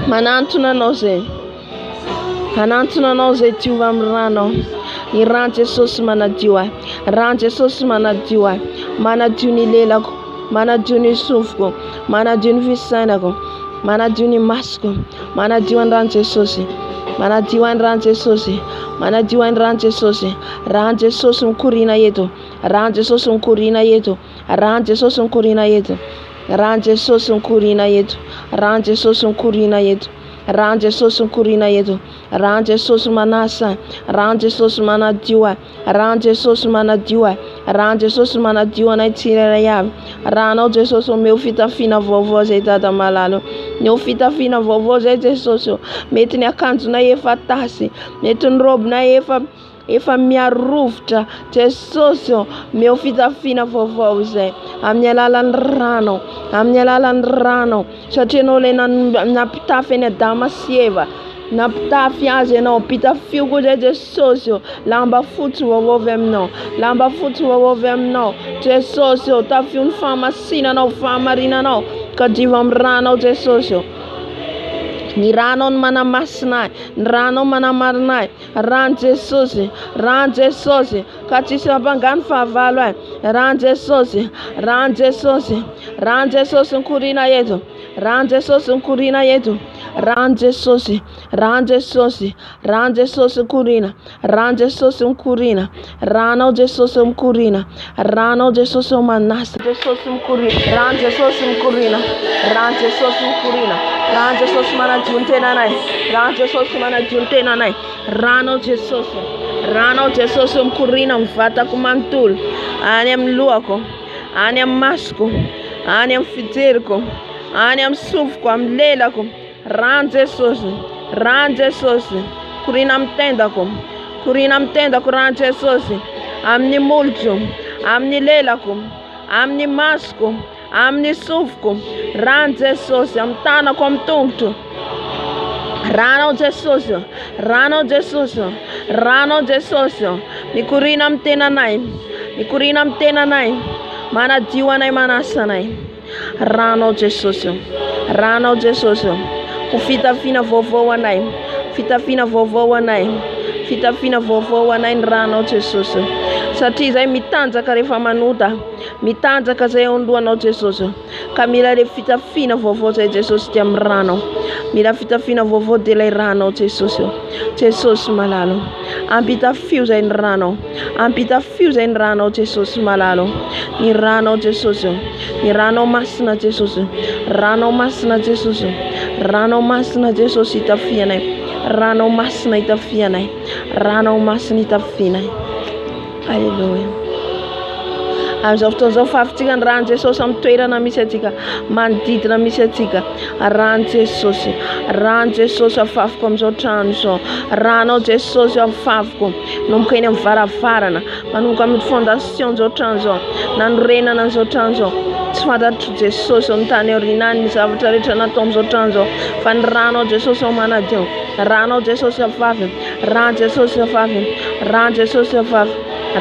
Manantona anao zay, manantona anao zay Diova amin'ny ranao, ny ran Jesosy manadio ahy, ran Jesosy manadio ahy, manadio ny lelako, manadio ny sofiko, manadio ny fisainako, manadio ny masoko, manadio ny ran Jesosy, manadio ny ran Jesosy, manadio ny ran Jesosy, ran Jesosy mikorina eto, ran Jesosy mikorina eto, ran Jesosy mikorina eto, ran Jesosy mikorina eto, ran Jesosy mikorina eto, ran Jesosy mikorina eto, ran Jesosy manasa, ran Jesosy manadio ahy, ran Jesosy manadio ahy, ran Jesosy manadio anay tsirairay avy, ranao Jesosy omeo fitafiana vaovao zay dada malalo, ny fitafiana vaovao zay Jesosy, mety ny akanjonay efa tasy, mety ny robinay efa miaro rovitra Jesosy, meo fitafiana vaovao zay amin'ny alalan'ny rano, amin'ny alalan'ny rano, satria anao ilay nampitafy any Adama sy Eva, nampitafy azy ianao, pitafio koa zay Jesosy, lamba fotsy vaovao avy aminao, lamba fotsy vaovao avy aminao Jesosy, tafio ny fahamasinanao, fahamarinanao ka diva amin'ny ranao Jesosy. Ny ranao no manamasina ahy, ny ranao manamarina ahy, ran Jesosy, ran Jesosy, ka tsisy hampangany fahavalo ahy, ran Jesosy, ran Jesosy, ran Jesosy mikorina eto, ran Jesosy mikorina eto, ran Jesosy, ran Jesosy, ran Jesosy mikorina, ran Jesosy mikorina, ranao Jesosy mikorina, ranao Jesosy manasa, Jesosy mikorina, ran Jesosy mikorina, ran Jesosy mikorina, ran Jesosy manadio ny tenanay, ran Jesosy manadio ny tenanay, ranao Jesosy, ranao Jesosy mikorina mivatako manontolo, any amin'ny lohako, any amin'ny masoko, any amin'ny fijeriko, any amin'ny sofiko, amin'ny lelako, ran Jesosy, ran Jesosy, korina amin'ny tendako, korina amin'ny tendako ran Jesosy, amin'ny molotro, amin'ny lelako, amin'ny masoko, amin'ny sofiko, ran Jesosy, amin'ny tanako, amin'ny tongotro, ranao Jesosy, ranao Jesosy, ranao Jesosy, mikorina amin'ny tenanay, mikorina amin'ny tenanay, manadio anay, manasa anay, ranao Jesosy, ranao Jesosy, ho fitafiana vaovao anay, fitafiana vaovao anay, fitafiana vaovao anay ny ranao Jesosy, satria zay mitanjaka rehefa manota, mitanjaka zay ondoanao Jesosy, ka mila le fitafiana vaovao zay Jesosy dia amin'ny ranao, mila fitafiana vaovao dia ilay ranao Jesosy, Jesosy malalo, ampitafio zay ny ranao, ampitafio zay ny ranao Jesosy malalo, ny ranao Jesosy, ny ranao masina Jesosy, ranao masina Jesosy, ranao masina Jesosy itafianay, ranao masina itafianay, ranao masina itafianay. Alleluia. Amin'izao fotoan'izao fahafintsika ny ran Jesosy amin'ny toerana misy atsika, manodidina misy atsika, ran Jesosy, ran Jesosy afafiko amin'izao trano izao, ranao Jesosy afafiko, manomboka eny amin'ny varavarana, manomboka amin'ny fondation izao trano izao, nanorenana an'izao trano izao, tsy fantatro Jesosy ny tany aorinany ny zavatra rehetra natao amin'izao trano izao, fa ny ranao Jesosy ao manadio, ranao Jesosy afafy, ran Jesosy afafy, ran Jesosy afafy,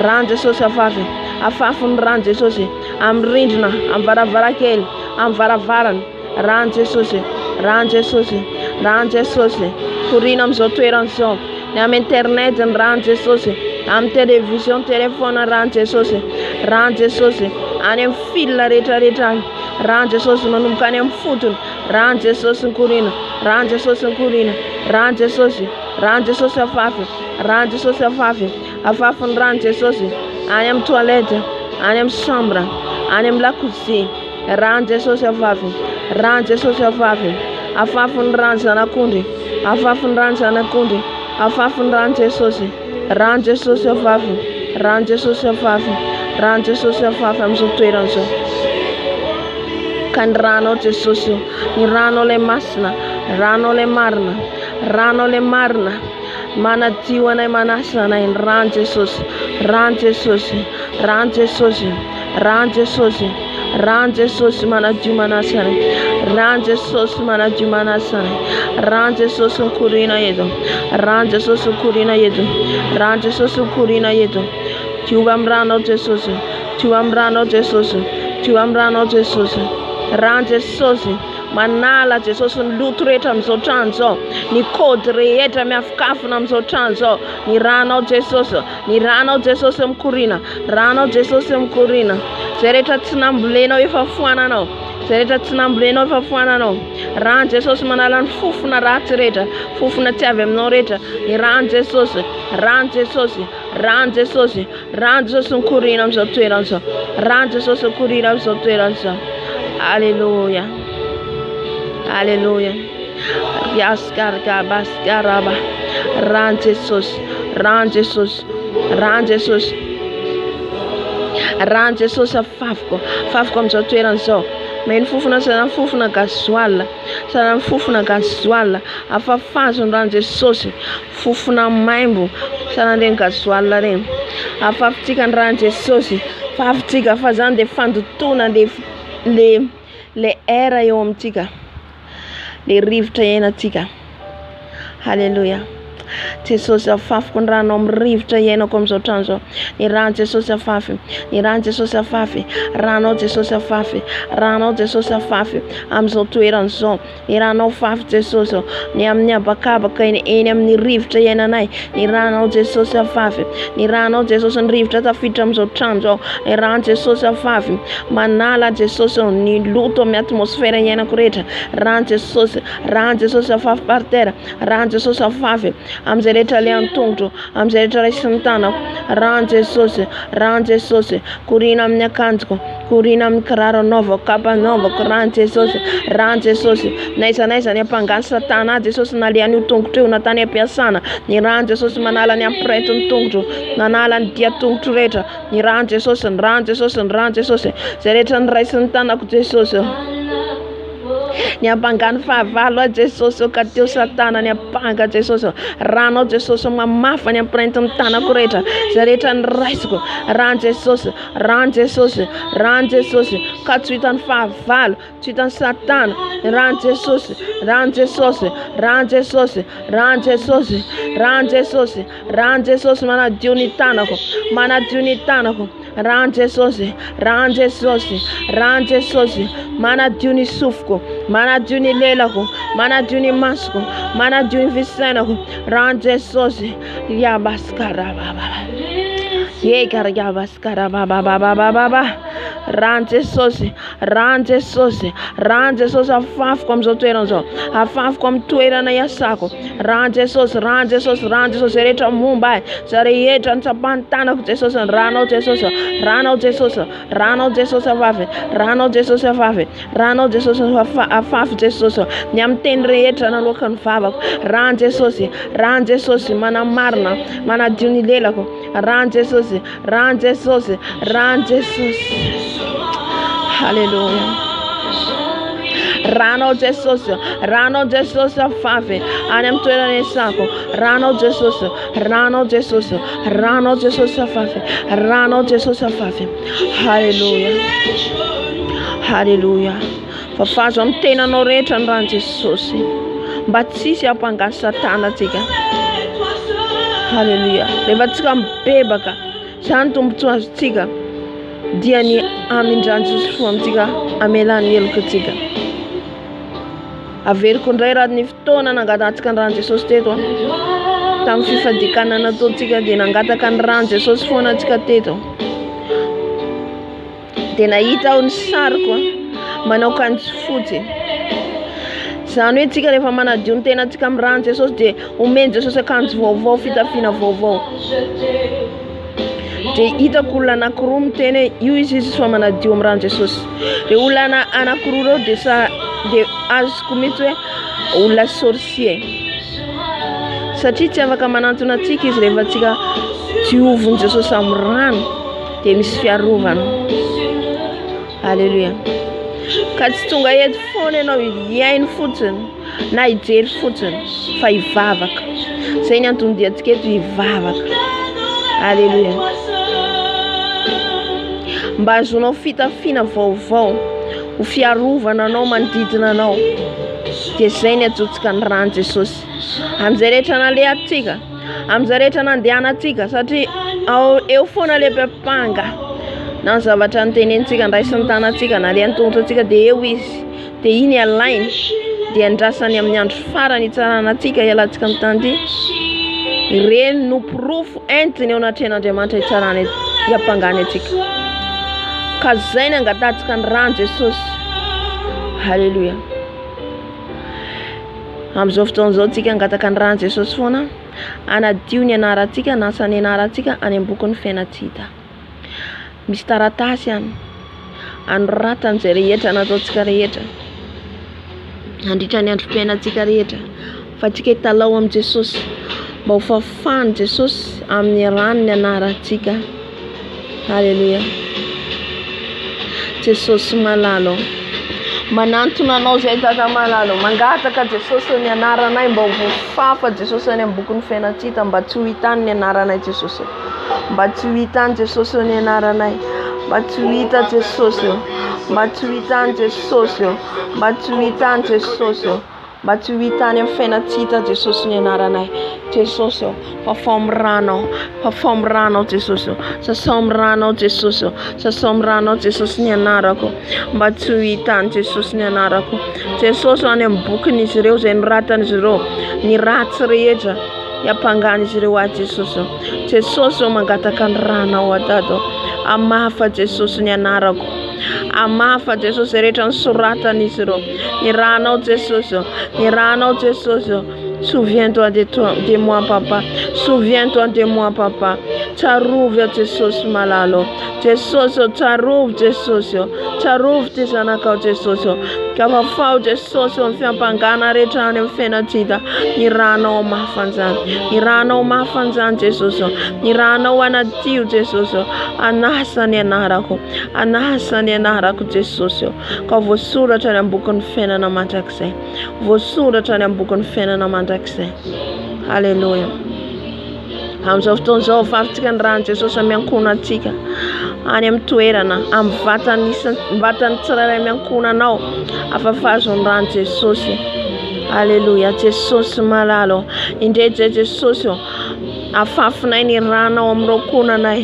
ran Jesosy afafy, afafy ny ran Jesosy amin'ny rindrina, amin'ny varavarakely, amin'ny varavarana, ran Jesosy, ran Jesosy, ran Jesosy, korina amin'izao toerana izao, ny amin'ny internet ny ran Jesosy, amin'ny télévision, téléphone ran Jesosy, ran Jesosy, any amin'ny fil rehetrarehetra, ran Jesosy manomboka any amin'ny fotony, ran Jesosy ny korina, ran Jesosy ny korina, ran Jesosy, ran Jesosy afafy, ran Jesosy afafy, afafy ny ran Jesosy, any amin'ny toilette, any amin'ny chambre, any amin'ny lakozia, ran Jesosy afafy, ran Jesosy afafy, afafy ny ran zanak'ondry, afafy ny ran zanak'ondry, afafy ny ran Jesosy, ran Jesosy afafy, ran Jesosy afafy, ran Jesosy afafy amin'izao toerana izao. Ka ny ranao Jesosy, ny ranao ilay masina, ranao ilay marina, ranao ilay marina, manadio anay, manasa anay, ny ran Jesosy, ran Jesosy, ran Jesosy, ran Jesosy, ran Jesosy manadio manasa anay, Rano Jesosy manadio manasany. Rano Jesosy mikoriana eto. Rano Jesosy mikoriana eto. Rano Jesosy mikoriana eto. Diova amin'ny ranao Jesosy. Diova amin'ny ranao Jesosy. Diova amin'ny ranao Jesosy. Rano Jesosy manala Jesosy ny loto rehetra amin'izao trano izao. Ny kody rehetra miafokafona amin'izao trano izao. Ny ranao Jesosy. Ny ranao Jesosy mikoriana. Ranao Jesosy mikoriana. Zay rehetra tsy nambolenao efa foananao. Zay rehetra tsy nambolenao efa foananao. Rano Jesosy manala ny fofona ratsy rehetra. Fofona tsy avy aminao rehetra. Ny rano Jesosy. Rano Jesosy. Rano Jesosy. Rano Jesosy mikoriana amin'izao toerana izao. Rano Jesosy mikoriana amin'izao toerana izao. Alléluia. Alléluia. Yaskarga baskaraba. Rano Jesosy. Rano Jesosy. Rano Jesosy. Rano Jesosy afafiko. Afafiko amin'izao toerana izao. Meny fofona sana fofona gasoil. Sana fofona gasoil. Afafazo ny rano Jesosy. Fofona maimbo. Sana reny gasoil reny. Afafitika ny rano Jesosy. Afafitika fa zany dia fandotona le era eo amintsika. Le rivotra iainantsika. Halleluja. Jesosy afafiko ny rano amin'ny rivotra iainako amin'izao trano izao. Ny rano Jesosy afafy. Ny rano Jesosy afafy. Ranao Jesosy afafy. Ranao Jesosy afafy amin'izao toerana izao. Ny ranao afafy Jesosy. Ny amin'ny abakabaka eny amin'ny rivotra iainanay. Ny ranao Jesosy afafy. Ny ranao Jesosy ny rivotra tafiditra amin'izao trano izao. Ny rano Jesosy afafy. Manala Jesosy ny loto amin'ny atmosfera iainako rehetra. Rano Jesosy. Rano Jesosy afafy par terre. Rano Jesosy afafy. Amizay rehetra le an-tongotro, amizay rehetra raisy ny tanako. Rano Jesosy, rano Jesosy, korina amin'ny akanjoko, korina amin'ny kiraro anaovako, kapa anaovako. Rano Jesosy, rano Jesosy. Naiza ny ampangany Satana Jesosy naleany io tongotro io natany ampiasana. Ny rano Jesosy manala ny amprety ny tongotro, manala ny dia tongotro rehetra. Ny rano Jesosy, ny rano Jesosy, ny rano Jesosy. Zay rehetra ny raisy ny tanako Jesosy. Ny ampangany fahavalo a Jesosy ka teo Satana ny ampanga Jesosy. Ranao Jesosy mamafa ny amprety ny tanako rehetra. Zay rehetra ny raisiko. Rano Jesosy, rano Jesosy, rano Jesosy. Ka tsy hitany fahavalo, tsy hitany Satana. Rano Jesosy, rano Jesosy, rano Jesosy, rano Jesosy, rano Jesosy, rano Jesosy manadio ny tanako, manadio ny tanako. Rano Jesosy, rano Jesosy, rano Jesosy, manadio ny sofiko, manadio ny lelako, manadio ny masoko, manadio ny fisainako. Rano Jesosy, yabaskarababa. Yekarabaskarababa. Rano Jesosy, rano Jesosy, rano Jesosy afafiko amin'izao toerana izao. Afafiko amin'ny toerana iasako. Rano Jesosy, rano Jesosy, rano Jesosy rehetra momba ahy. Zay rehetra ny tsapany tanako Jesosy. Ranao Jesosy, ranao Jesosy, ranao Jesosy afafy, ranao Jesosy afafy, ranao Jesosy afafy Jesosy. Ny amin'ny teny rehetra naloaka ny vavako. Rano Jesosy, rano Jesosy manamarina, manadio ny lelako. Rano Jesosy, rano Jesosy, rano Jesosy. Hallelujah. Ranao Jesosy, ranao Jesosy afafy any amin'ny toerana iasako. Ranao Jesosy, ranao Jesosy, ranao Jesosy afafy, ranao Jesosy afafy. Hallelujah. Hallelujah. Fafazo amin'ny tenanao rehetra ny rano Jesosy. Mba tsisy ampangany Satana tsika. Hallelujah. Rehefa tsika mibebaka, zany tombotsoa azotsika dia ny amindrano Jesosy fo amintsika amelany heloka tsika. Averiko indray raha ny fotoana nangatantsika ny rano Jesosy teto. Tamin'ny fifadikana nataontsika dia nangataka ny rano Jesosy foana antsika teto. Dia nahita aho ny sariko manao kanjo fotsy. Zany hoe tsika rehefa manadio ny tenantsika amin'ny rano Jesosy dia omeny Jesosy akanjo vaovao, fitafiana vaovao. Dia hitako olona anankiroa miteny io izy fa manadio amin'ny rano Jesosy. Dia olona anankiroa ireo dia azoko mihitsy hoe olona sorcier. Satria tsy afaka manantona antsika izy rehefa tsika dioviny Jesosy amin'ny rano dia misy fiarovana. Halleluja. Ka tsy tonga eto foana ianao hiainy fotsiny na hijery fotsiny fa hivavaka. Zay ny antony dia antsika eto hivavaka. Halleluja. Mba azonao fitafiana vaovao ho fiarovana anao manodidina anao. Dia zay ny ajotsika ny rano Jesosy amin'izay rehetra nalehantsika, amin'izay rehetra nandehanantsika, satria eo foana le mpampanga na ny zavatra nitenentsika ndraisy ny tanantsika na le ntongotra antsika dia eo izy, dia iny alainy dia andrasany amin'ny andro farany itsaranatsika ialantsika amin'ny tany ity. Ireny no pirofo entiny eo anatrehan'Andriamanitra itsarany hiampangany atsika. Ka zay ny angatantsika ny rano Jesosy. Halleluja. Amin'izao fotoan'izao tsika angataka ny rano Jesosy foana, anadio ny anarantsika, nasa ny anarantsika any am-boky ny fiainantsika. Misy taratasy any anoratany izay rehetra nataontsika rehetra andritra ny androm-piainantsika rehetra, fa tsika hitalao amin'i Jesosy mba ho fafany Jesosy amin'ny rano ny anarantsika. Halleluja. Jesosy malalo, manantona anao zay tata malalo, mangataka Jesosy ny anaranay mba ho voafafa Jesosy any amin'ny boky ny fiainantsika, mba tsy ho hitany ny anaranay Jesosy, mba tsy ho hitany Jesosy ny anaranay, mba tsy ho hita Jesosy, mba tsy ho hitany Jesosy, mba tsy ho hitany Jesosy, mba tsy ho hitany amin'ny fiainantsika Jesosy ny anaranay. Jesosy fafao amin'ny rano, fafao amin'ny rano Jesosy, sasao amin'ny rano Jesosy, sasao amin'ny rano Jesosy ny anarako, mba tsy ho hitany Jesosy ny anarako. Jesosy any amin'ny bokin'izy ireo izay noratan'izy ireo, ny ratsy rehetra hiampangan'izy ireo ahy Jesosy. Jesosy mangataka ny rano ao atado, amafa Jesosy ny anarako, amafa Jesosy rehetra nisoratan'izy ireo, ny rano Jesosy, ny rano Jesosy. Souviens-toi de moi papa, souviens-toi de moi papa. Tsarovy Jesosy malalo, Jesosy tsarovy Jesosy, tsarovy ty zanakao Jesosy, ka fafao Jesosy amin'ny fiampangana rehetra any amin'ny fiainantsika. Ny ranao mafanjany, ny ranao mafanjany Jesosy, ny ranao anadio Jesosy, anasa ny anarako, anasa ny anarako Jesosy, ka voasoratra any amin'ny bokin'ny fiainana mandrakizay, voasoratra any amin'ny bokin'ny fiainana mandrakizay. Halleluja. Amin'izao fotoan'izao fafitsika ny rano Jesosy miankonantsika any amin'ny toerana, amin'ny vatany tsirairay miankonanao, afafazo ny rano Jesosy. Halleluja. Jesosy malalo, indrejy Jesosy afafinay ny rano amin'ireo konanay,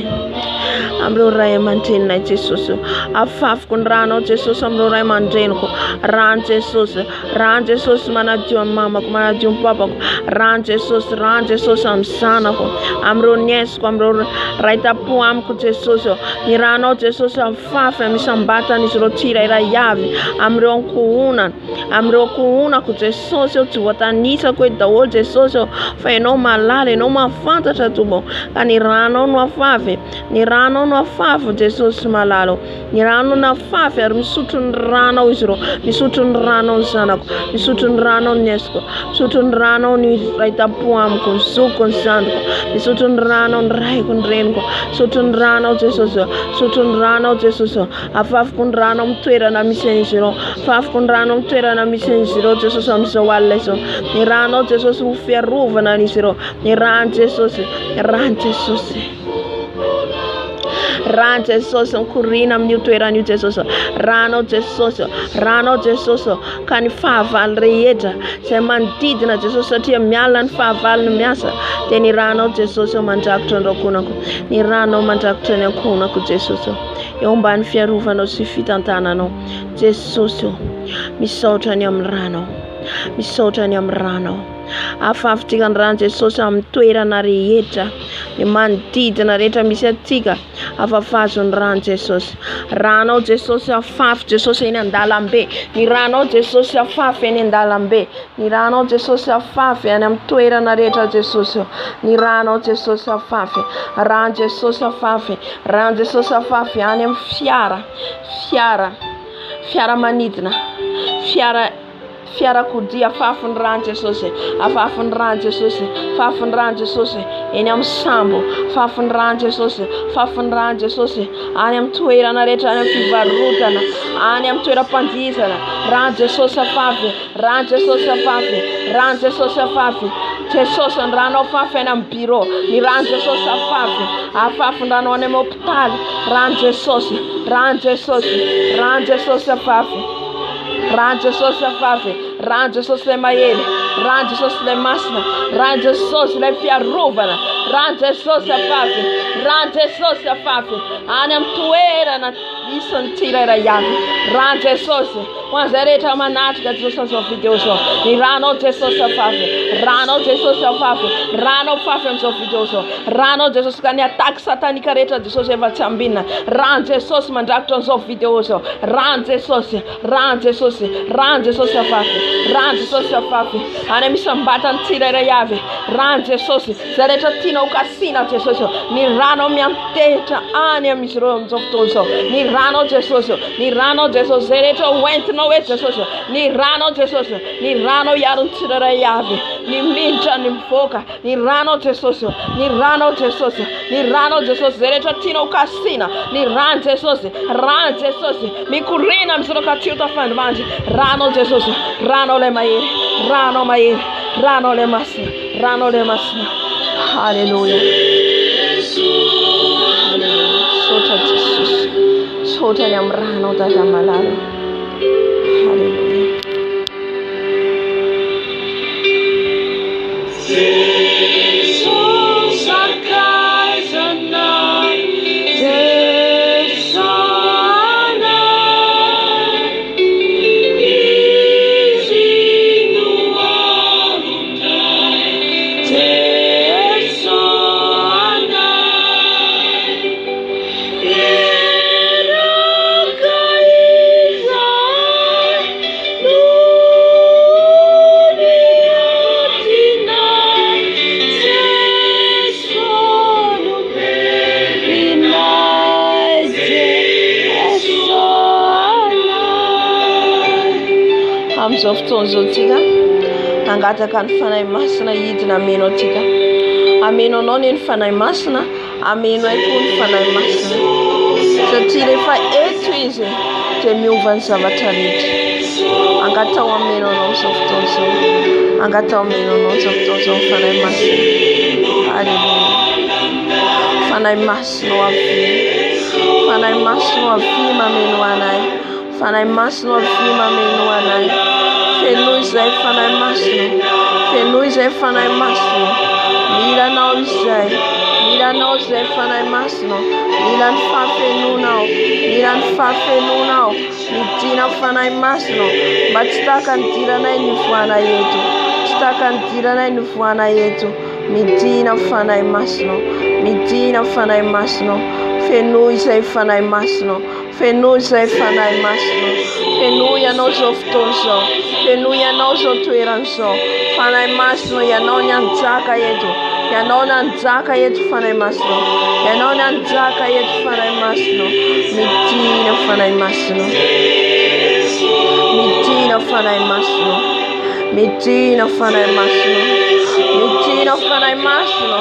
amin'ireo ray aman-dreninay Jesosy, afafiko ny rano Jesosy amin'ireo ray aman-dreniko, rano Jesosy, rano Jesosy manadio amin'ny mamako, manadio amin'ny papako, rano Jesosy amin'ny zanako, amin'ireo niesiko, amin'ireo ray tapo amiko Jesosy, ny rano Jesosy afafy misambatan'izy ireo tsirairay avy, amin'ireo kohonako Jesosy, tsy voatanisako edy daholo Jesosy, fa ianao malala, ianao mafantatra tompoko, ka ny rano no afafy, ny rano no afafy Jesosy malalo, ny rano no afafy ary misotro ny rano izy ireo, misotro ny rano ny zanako, misotro ny rano ny niesiko, misotro ny rano ny ray tapo amiko, ny zokiko, ny zandriko, misotro ny rano ny raiko, ny reniko, misotro ny rano Jesosy, misotro ny rano Jesosy, afafiko ny rano amin'ny toerana misy an'izy ireo, afafiko ny rano amin'ny toerana misy an'izy ireo Jesosy amin'izao alina izao, ny rano Jesosy ho fiarovana an'izy ireo, ny rano Jesosy, rano Jesosy, rano Jesosy mikorina amin'io toerana io Jesosy, rano Jesosy, rano Jesosy, ka ny fahavalo rehetra izay manodidina Jesosy, satria miala ny fahavalo ny miasa, dia ny rano Jesosy mandrakotra ny rakonako, ny rano mandrakotra ny ankonako Jesosy, eo ambany fiarovanao sy fitantananao Jesosy, misaotra ny amin'ny rano, misaotra ny amin'ny rano, afafitsika ny rano Jesosy amin'ny toerana rehetra, ny manodidina rehetra misy atsika, afafazo ny rano Jesosy, rano Jesosy afafy Jesosy eny an-dalambe, ny rano Jesosy afafy eny an-dalambe, ny rano Jesosy afafy any amin'ny toerana rehetra Jesosy, ny rano Jesosy afafy, rano Jesosy afafy, rano Jesosy afafy any amin'ny fiara manidina, fiarakodia afafy ny rano Jesosy, afafy ny rano Jesosy, afafy ny rano Jesosy eny amin'ny sambo, afafy ny rano Jesosy, afafy ny rano Jesosy any amin'ny toerana rehetra, any amin'ny fivarotana, any amin'ny toeram-pandihizana, rano Jesosy afafy, rano Jesosy afafy, rano Jesosy afafy, Jesosy ny ranao fafy any amin'ny bureau, ny rano Jesosy afafy ny ranao any amin'ny hôpitaly, rano Jesosy, rano Jesosy, rano Jesosy afafy, rano Jesosy afafy, rano Jesosy ilay mahely, rano Jesosy ilay masina, rano Jesosy ilay fiarovana, rano Jesosy afafy, rano Jesosy afafy, any amin'ny toerana isan'ny tsirairay avy, rano Jesosy, ho an'izay rehetra manatrika Jesosy amin'izao video zao, ny ranao Jesosy afafy, ranao Jesosy afafy, ranao fafy amin'izao video zao, ranao Jesosy ka ny ataka satanika rehetra Jesosy efa tsy ambinina, rano Jesosy mandrakotra amin'izao video zao, rano Jesosy, rano Jesosy, rano Jesosy afafy, rano Jesosy afafy, any amin'ny sambatany tsirairay avy, rano Jesosy, zay rehetra tianao kasina Jesosy, ny ranao miantehitra any amin'izy ireo amin'izao fotoana zao, ny ranao Jesosy, ny ranao Jesosy, zay rehetra hoentinao hoe Jesosy, ny ranao Jesosy, ny ranao iarony tsirairay avy, ny miditra ny mivoaka, ny ranao Jesosy, ny ranao Jesosy, ny ranao Jesosy, zay rehetra tianao kasina, ny rano Jesosy, rano Jesosy, mikorina amin'izy ireo ka tsy ho tafandimandry, ranao Jesosy, ranao ilay mahery, ranao mahery, ranao ilay masina, ranao ilay masina. Halleluja. Sotra Jesosy, sotra ny amin'ny ranao dada malala. Halleluja. Jesus akaizana, Jesus anay, izy no anondray, Jesus anay, eraka izay no niotinay, Jesus no perinay, Jesus anay. Amin'izao fotoana izao tsika angataka ny fanahy masina hidina ameno atsika, ameno anao ny fanahy masina, ameno ay koa ny fanahy masina, satria rehefa eto izy dia miova ny zavatra rehetra. Angatao ameno anao amin'izao fotoana izao, angatao ameno anao amin'izao fotoana izao ny fanahy masina. Halleluja. Fanahy masina ho avy, fanahy masina ho avy mameno anay, fanahy masina ho avy mameno anay, fenoy izay fanahy masina, fenoy izay fanahy masina, milanao izay, milanao izay fanahy masina, milan'ny fahafenonao, milan'ny fahafenonao, midina fanahy masina, mba tsy taka ny diranay ny voanay eto, tsy taka ny diranay ny voanay eto, midina fanahy masina, midina fanahy masina, fenoy izay fanahy masina, fenoy izay fanahy masina, fenoy ianao izao fotoana izao, fenoy ianao izao toerana izao, fanahy masina ianao ny anjaka eto, ianao ny anjaka eto fanahy masina, ianao ny anjaka eto fanahy masina, midina fanahy masina, midina fanahy masina, midina fanahy masina, midina fanahy masina,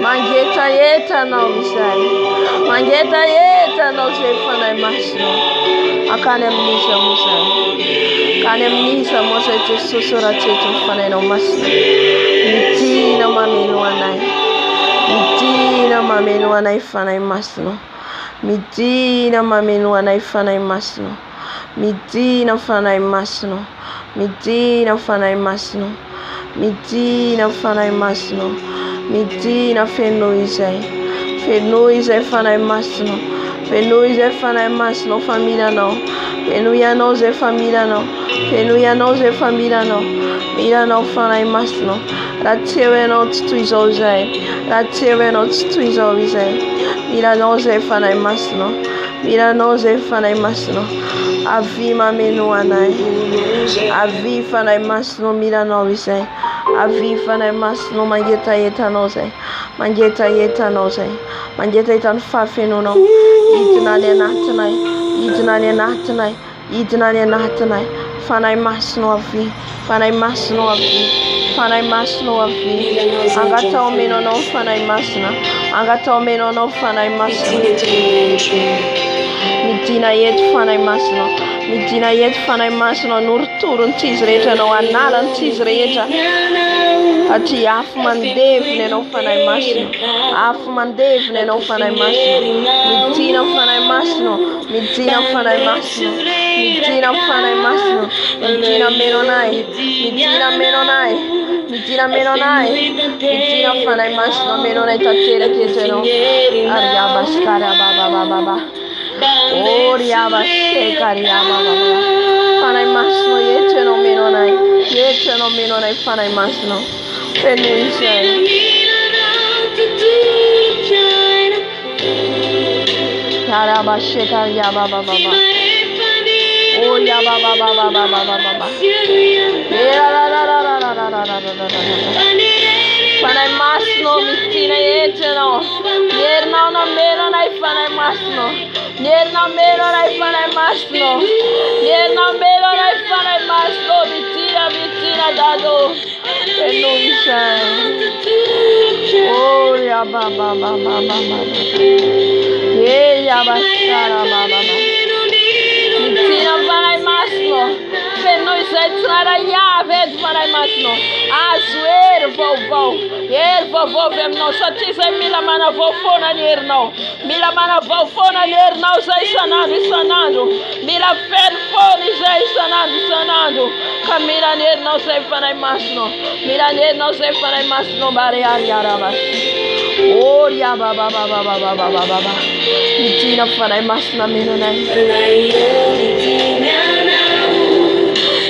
mangetaetanao izay, mangetaetanao izay fanahy masina, akany amin'iza moa izay, akany amin'iza moa izay Jesosy rahatseto ny fanahinao masina, midina mameno anay, midina mameno anay fanahy masina, midina mameno anay fanahy masina, midina fanahy masina, midina fanahy masina, midina fanahy masina, midina fenoy izay, fenoy izay fanahy masina, fenoy izay fanahy masina fa milanao, fenoy ianao izay fa milanao, fenoy ianao izay fa milanao, milanao fanahy masina, raha tsy eo ianao tsy toy izao izay, raha tsy eo ianao tsy toy izao izay, milanao izay fanahy masina, milanao izay fanahy masina, avy mameno anay, avy fanahy masina milanao izay, avy fanahy masina mangetaetanao izay, mangetaetanao izay, mangetaetan'ny fahafenonao, hidina any anatinay, hidina any anatinay, hidina any anatinay, fanahy masina avy, fanahy masina avy, fanahy masina avy, angatao ameno anao fanahy masina, angatao ameno anao fanahy masina, midina eto fanahy masina, midina eto fanahy masina, norotorony tsy izy rehetra anao, analany tsy izy rehetra. Ati afu mandevne no fanay masno. Afu mandevne no fanay masno. Mitina fanay masno. Mitina fanay masno. Mitina fanay masno. Mitina menonai. Mitina menonai. Mitina menonai. Mitina fanay masno. Menonai tatere keteno. Ariabashkara baba baba baba. Oriabashkara baba baba. Fanay masno yeteno menonai. Yeteno menonai fanay masno. Felice. Yarabashkara ya baba baba. Oh ya baba baba baba baba. Fanay masno mitina yeteno. Yerna na menonai fanay masno. Yerna menonai fanay masno. Yerna menonai fanay masno. Mitina dado. Felice. Oh ya baba baba baba. Yeah ya bashkara baba baba. Mitina fanay masno. Felice trara ya ved fanay masno. Azuer vovô. Vovô vem não só te sei mila mana vovô na ner não. Mila mana vovô na ner não sai sanando. Mila fel fone sai sanando. Camila ner não sai fanay masno. Mila ner não sai fanay masno bare araba. Oh ya baba baba baba baba baba. Mitina fanay masna menonai.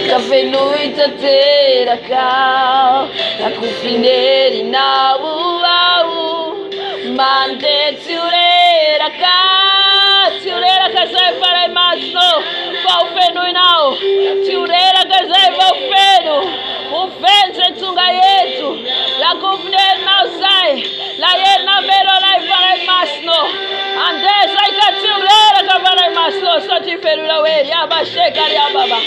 Café noite terá cal, a cufineri na uau, mande tiurera sai para mais no, vou feno não, tiurera sai vou feno, o feno tunga yetu, la cufineri não sai, la ele na melhora para mais no, ande sai que tiurera para mais no, só te fero lá ele, abaixei caria baba.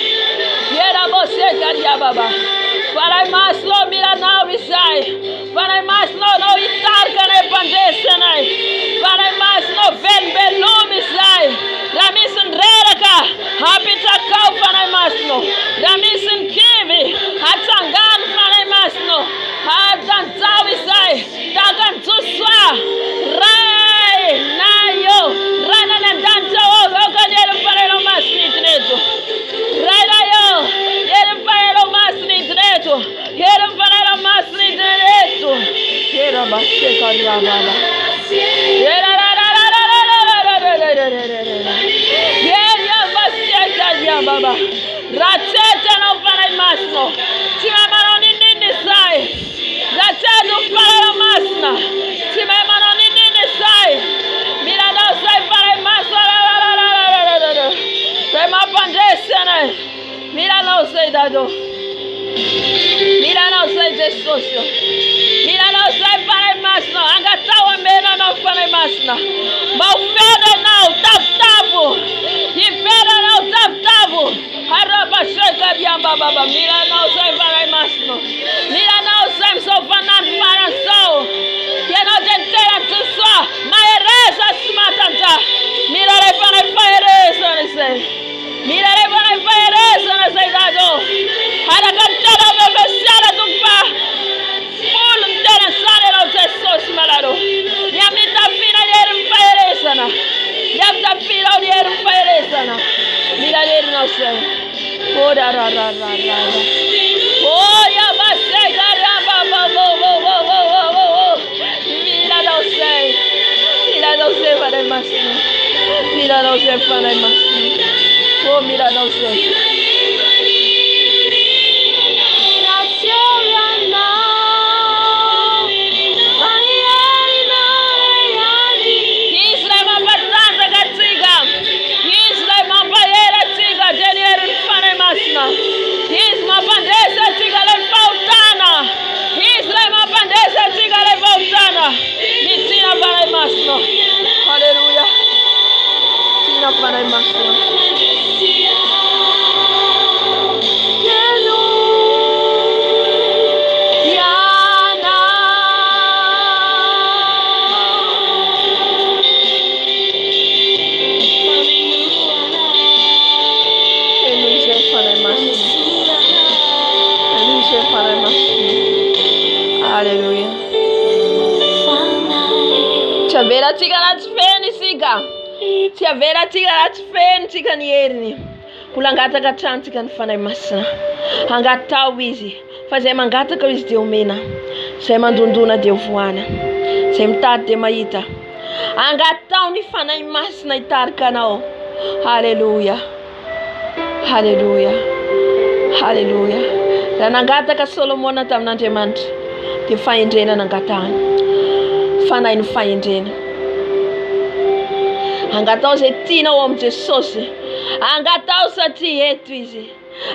Yera você caria baba. Farai maslo mira não sai. Farai maslo não itar cane pandesa nai. Farai maslo ven belume sai. Ramisen reraka. Habita kau farai maslo. Ramisen kivi. Hatangan farai maslo. Hatan tawi sai. Takan tuswa. Rai nayo. Rana na danza o ganero farai no masnitneto. Rai nayo. Quero fazer o máximo direito. Quero fazer o máximo direito. Quero baixar a baba. Quero baixar a baba. Rateta não faz máximo. Se me mano ninguém sai. Rateta não faz o máximo. Se me mano ninguém sai. Mira não sai faz máximo. Tem uma pandemia, né? Mira não sei dado. Mira não sei de socio. Mira não sei para mais não. Angatau a mena não para mais não. Malfeda não, tavo. E fera não, tavo. Araba chega de baba. Mira não sei para mais não. Mira não sei só fanan para só. Que não tentei tu só. Maereza se matanta. Mira para faereza, não sei. Mira le van a hacer eso en ese dado. Para cantar a bebesara tu pa. Full interesante los tesos malaro. Ya mi tafina yer faeresana. Ya tafina yer faeresana. Mira yer no sé. Oh ra. Oh ya va se caramba bo. Mira no sé. Mira no sé para el más. Mira no sé para el más. Oh, mira, não sei. Aleluia. Tina para a Tsy averatsika anaty feno isika. Tsy averatsika anaty feno tsika ny heriny. Mbola angataka trantsika ny fanahy masina. Angatao izy. Fa zay mangataka izy dia omena. Zay mandondona dia voana. Zay mitady dia mahita. Angatao ny fanahy masina hitarika anao. Halleluja. Halleluja. Halleluja. Raha nangataka Solomona tamin'Andriamanitra dia fahendrena nangatahany. Fanahy ny fahendrena. Angatao zay tianao amin'ny Jesosy. Angatao satria eto izy.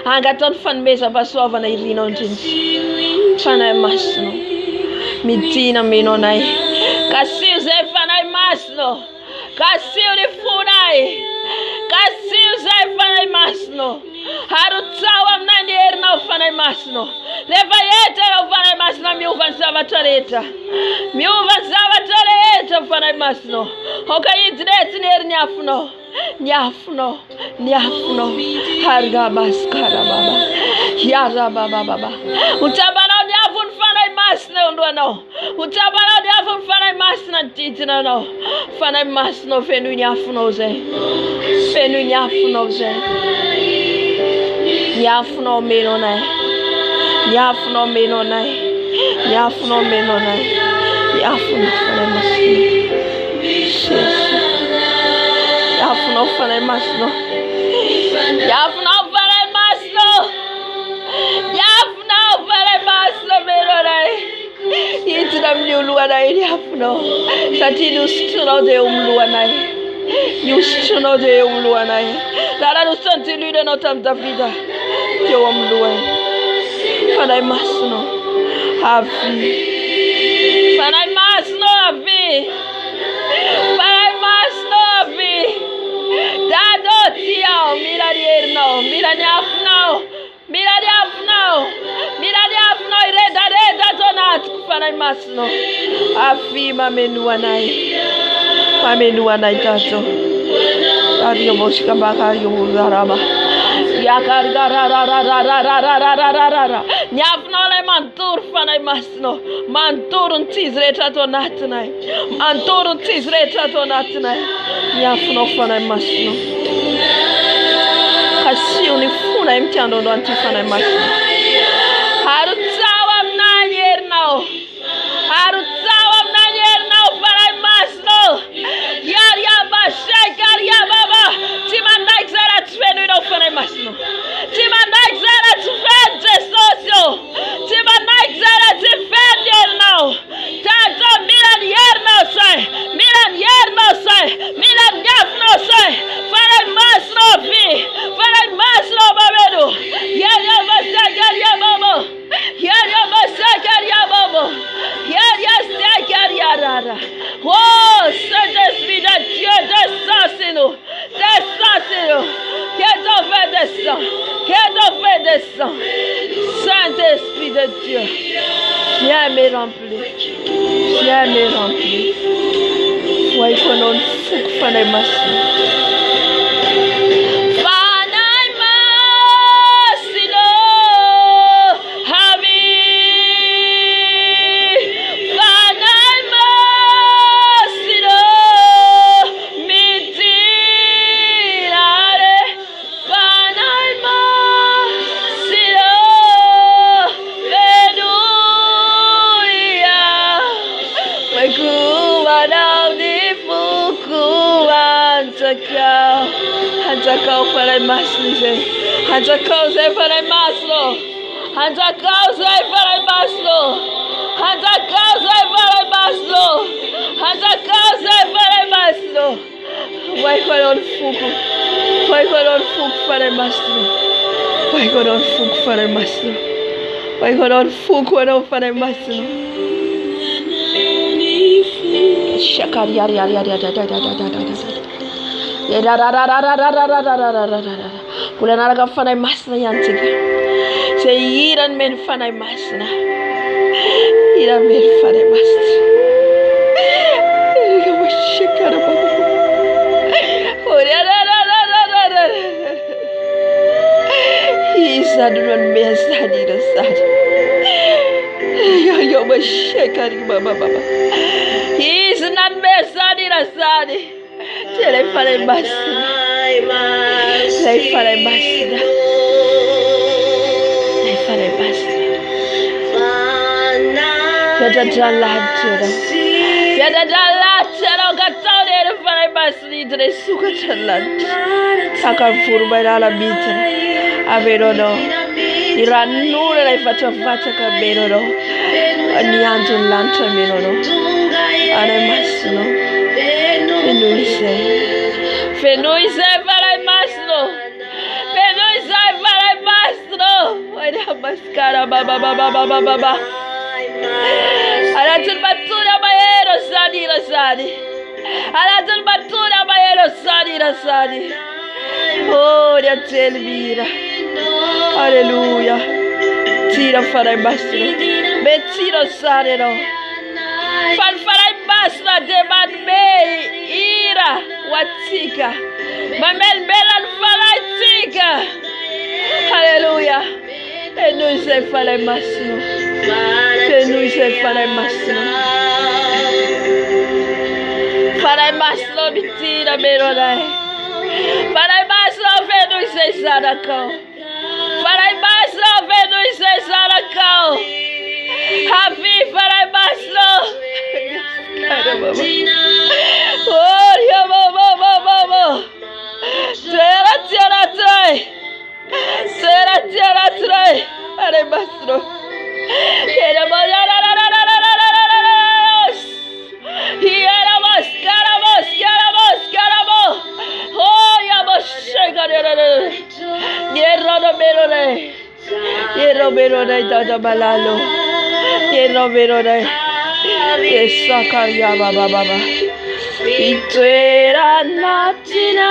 Angatao ny fanomezam-pahasoavana irianao indrindra. Fanahy masina. Midina meno anay. Kasio zay fanahy masina. Kasio ny fonay. Kasio zay fanahy masina. Harotsao aminay ny herinao fanahy masina. Rehefa eto ianao fanahy masina miova ny zavatra rehetra. Miova ny zavatra rehetra fanahy masina. Oka hidinety ny herin'ny afonao. Ny afonao. Ny afonao. Hargabaskara baba. Yara baba baba. Utabanao ny afon fanahy masina eo andohanao. Utabanao ny afon fanahy masina didinanao. Fanahy masina feno ny afonao zay. Feno ny afonao zay. Ny afonao meno anay. Ny afonao meno anay. Ny afonao meno anay. Ny afonao fanahy masina. Jesus. Yafunao fanahy masina. Yafunao fanahy masina. Yafunao fanahy masina meno anay. Hidina amin'ny oloanay ny afonao. Satria ny osotronao dia eo amin'ny lohanay. Ny osotronao dia eo amin'ny lohanay. Raha nosotro ny dilonanao tamin'ny Davida dia eo amin'ny lohany. Fanahy masina. Avy. Fanahy masina avy. Fanahy masina avy. Dado tiao, mira ny herinao, mira ny afonao, mira ny afonao, mira ny afonao, ireda atao anatiko fanahy masina. Avy mameno anay. Mameno anay tato. Ario mosika mbaka ario raraba. Ny afonao lay mantoro fanahy masina. Mantoro ny tsizy rehetra atao anatinay. Mantoro ny tsizy rehetra atao anatinay. Ny afonao fanahy masina. Kasio ny fonay mitiandro anty fanahy masina. Harotsao aminay ny herinao. Harotsao aminay ny herinao fanahy masina. Yariaba shekariababa. Tsy mandaiky zay raha tsy fenoinao fanahy masina. Tsy mandaiky zay raha tsy feno Jesosy. Tsy mandaiky zay raha tsy feno herinao. Tato mira ny herinao say. Mira ny herinao say. Mira ny afonao say. Fanahy masina vi. Fanahy masina mameno. Yariaba shekariababa. Yariaba shekariababa. Yariaba. Oh, Saint-Esprit de Dieu, descends sur nous. Descends sur nous. Que ton feu descend. Que ton feu descend. Saint-Esprit de Dieu, viens me remplir. Viens me remplir. Voyez qu'on a une fougue fanahy masina. Hanjakao fanahy masina zay. Hanjakao zay fanahy masina. Hanjakao zay fanahy masina. Hanjakao zay fanahy masina. Hanjakao zay fanahy masina. Vai ko anao ny foko. Vai ko anao ny foko fanahy masina. Vai ko anao ny foko fanahy masina. Vai ko anao ny foko anao fanahy masina. Shakari yari. Mbola naraka fanahy masina ihany tsika. Zay hirany meno fanahy masina. Hirany meno fanahy masina. Izany no nomezany irasany. Yo mashekari baba. Izy nanomezany Sadi. Ce lei fare basta. Lei fare basta. Lei fare basta. Piada giallacero. Piada giallacero. Cattone fare basta di tre su cacciallaccio. Sacar furba in alla vita. Avero no. Il rannure lei faccia cabero no. Ogni angelo lancia meno no. Are massimo. Fenui sei farai mastro. Fenui sei farai mastro. Voglio mascara baba baba baba baba. Alla turbatura baero sadi rasadi. Alla turbatura baero sadi rasadi. Oh, dia Elvira. Alleluia. Tira farai mastro. Bettino sarero. Farai basta de me ira watika. Mamel belan farai tika. Alleluia. E noi sei farai massimo. E noi sei farai massimo. Farai massimo bitira beronai. Farai massimo e noi sei saracao. Farai massimo e noi sei saracao. Happy farai massimo. Oh, io mo. Sera trai. Are bastro. Era Oh, ya shega. Hierro berone da balalo. Hierro berone. Essa caia baba. Itera natina.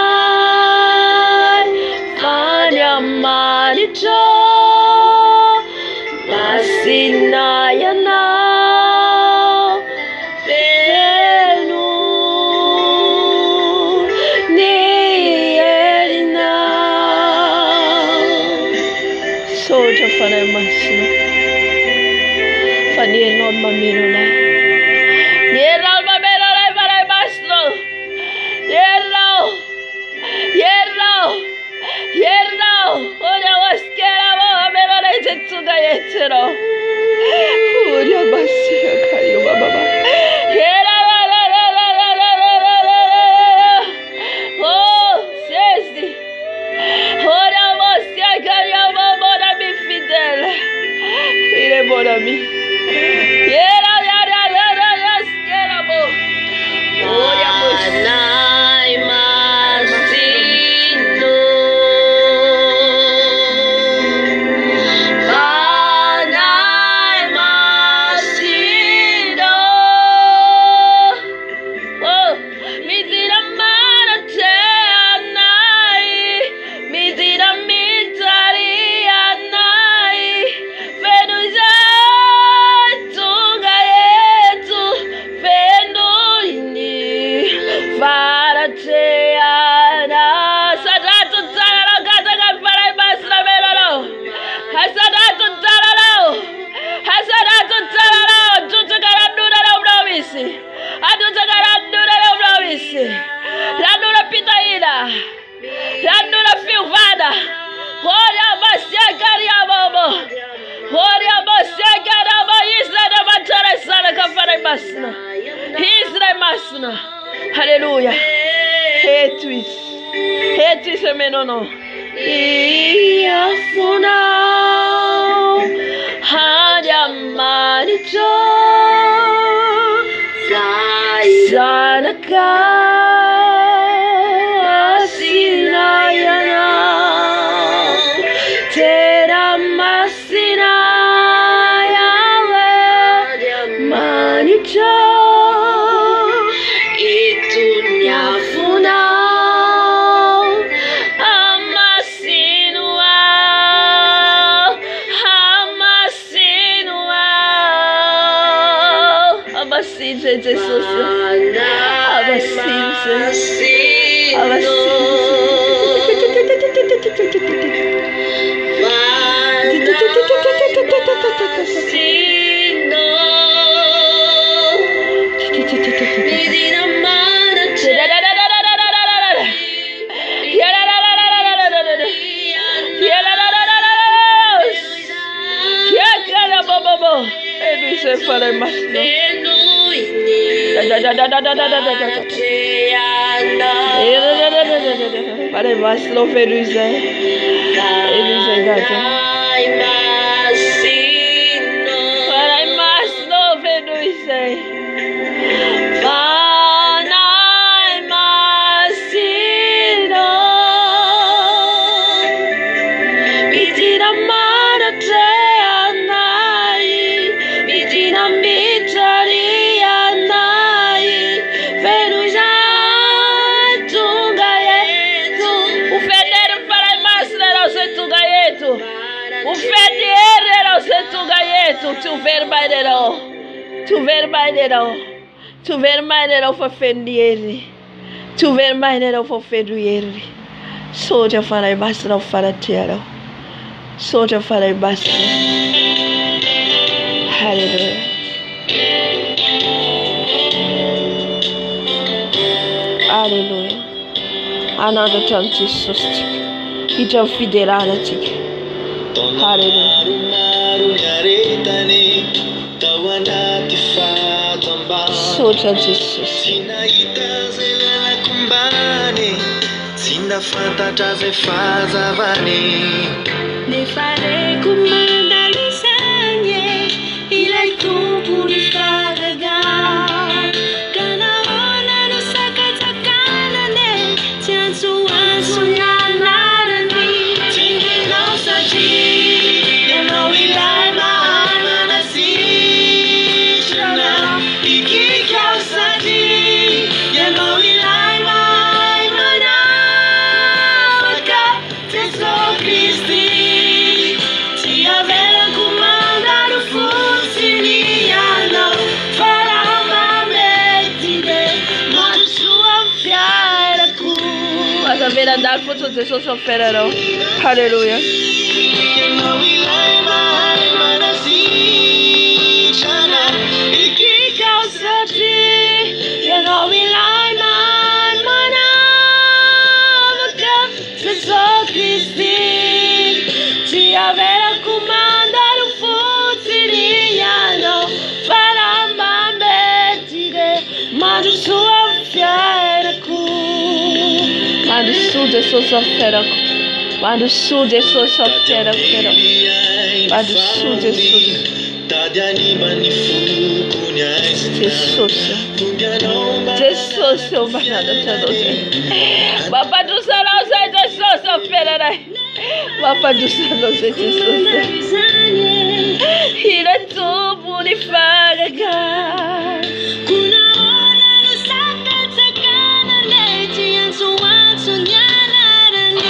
Fanya manicho. Masinaya now. Venu. Nierina. Soja farai massimo. Fani non mamino la. Hierro farai massimo. Hierro. Ora waskera mo mero le jetsuga yetero. Ora basia kayo baba. Hierro. Oh, sesti. Ora basia kayo baba na mi fidele. Ire bona mi. Hierro skera mo. Ora basia. Hallelujah. Hetwis semenono. Iafuna. Hadia maricho. Sanaka. Sinayana. Tera masina. Manicho. Jesus, Pare maslo feruze. Eluze gata. Pare maslo feruze. Panay masino. Mitina mana te anai. Mitina mitari anai. Feruze. Tu vermaidero for fendieri. Tu vermaidero for fedrieri. Soldier for a bastard of Faratero. Soldier for a bastard. Hallelujah. Hallelujah. Another time Jesus. It's a fidelity. Hallelujah. Soldier Jesus. Sina fantatra zay fahazavany. Ne farei comanda lisanye, ilay tompony fagaga. Kanaona no sakatsakanane, tsy antsoantso ny anarany. Tsinginao satria ianao ilay mahay manasitrana. Ikikao satria ianao ilay mahay manavaka. Jesús Cristi, ti aveva comandato futsiniano, farà mamettine, ma il suo fiare cu. As a vera andar futsu Jesus offererò. Hallelujah. Ianao ilay mahay manasitrana. Ikikao satria ianao ilay mahay manavaka. Jesus Cristi, ti aveva comandato futsiniano, farà mamettine, ma il suo fiare cu. Manda su Jesus offererò. Manda su Jesus offererò. Manda su Jesus. Jesus. Jesus, eu vou nada para você. Papa do céu, não sei Jesus, eu ferrará. Papa do céu, não sei Jesus. Ira tu purifaga. Kuna ona no sakatsakanane, tsy antsoantso ny anarany.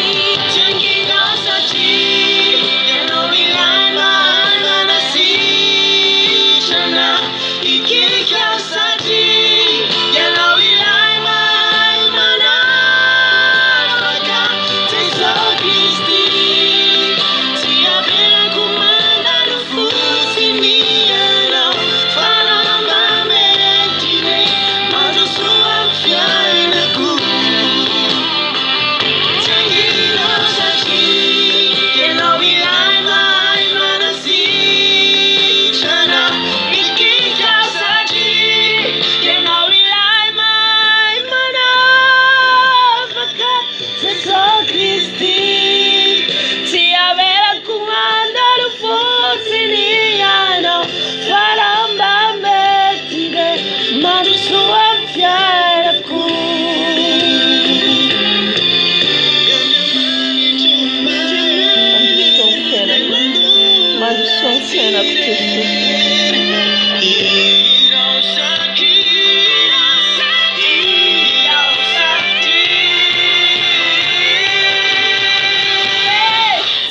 Tsinginao satria ianao ilay mahay manasitrana. Ikikao satria ianao ilay mahay manavaka. Jesús Cristi, ti aveva comandato futsiniano, farà mamettine, ma il suo fiare cu. Tsinginao satria ianao ilay mahay manasitrana. Ikikao satria ianao ilay mahay manavaka. Jesus Cristi, ti aveva comandato futsiniano, farà mamettine, ma il suo fiare cu. Manda sua cena com Jesus. Irão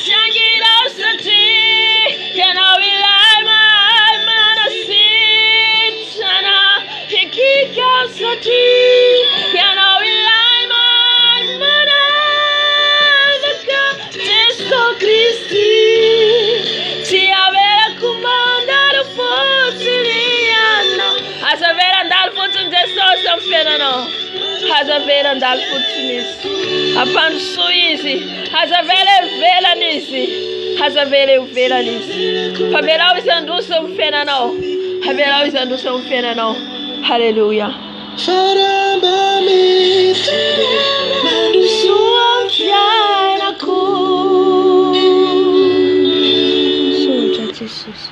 Tsinginao satria ianao ilay mahay manasitrana. Ikikao satria ianao ilay mahay manavaka. Jesus Cristi, ti aveva comandato futsiniano. As a vera andar futsin Jesus eu ferrano. As a vera andar futsinis. Apan suízi. As a vera vela nisi. As a vera vela nisi. Haverá os anduços ferrano. Haverá os anduços ferrano. Hallelujah. faramba mety Mandrosoa ny fiainako. Sotra Jesosy.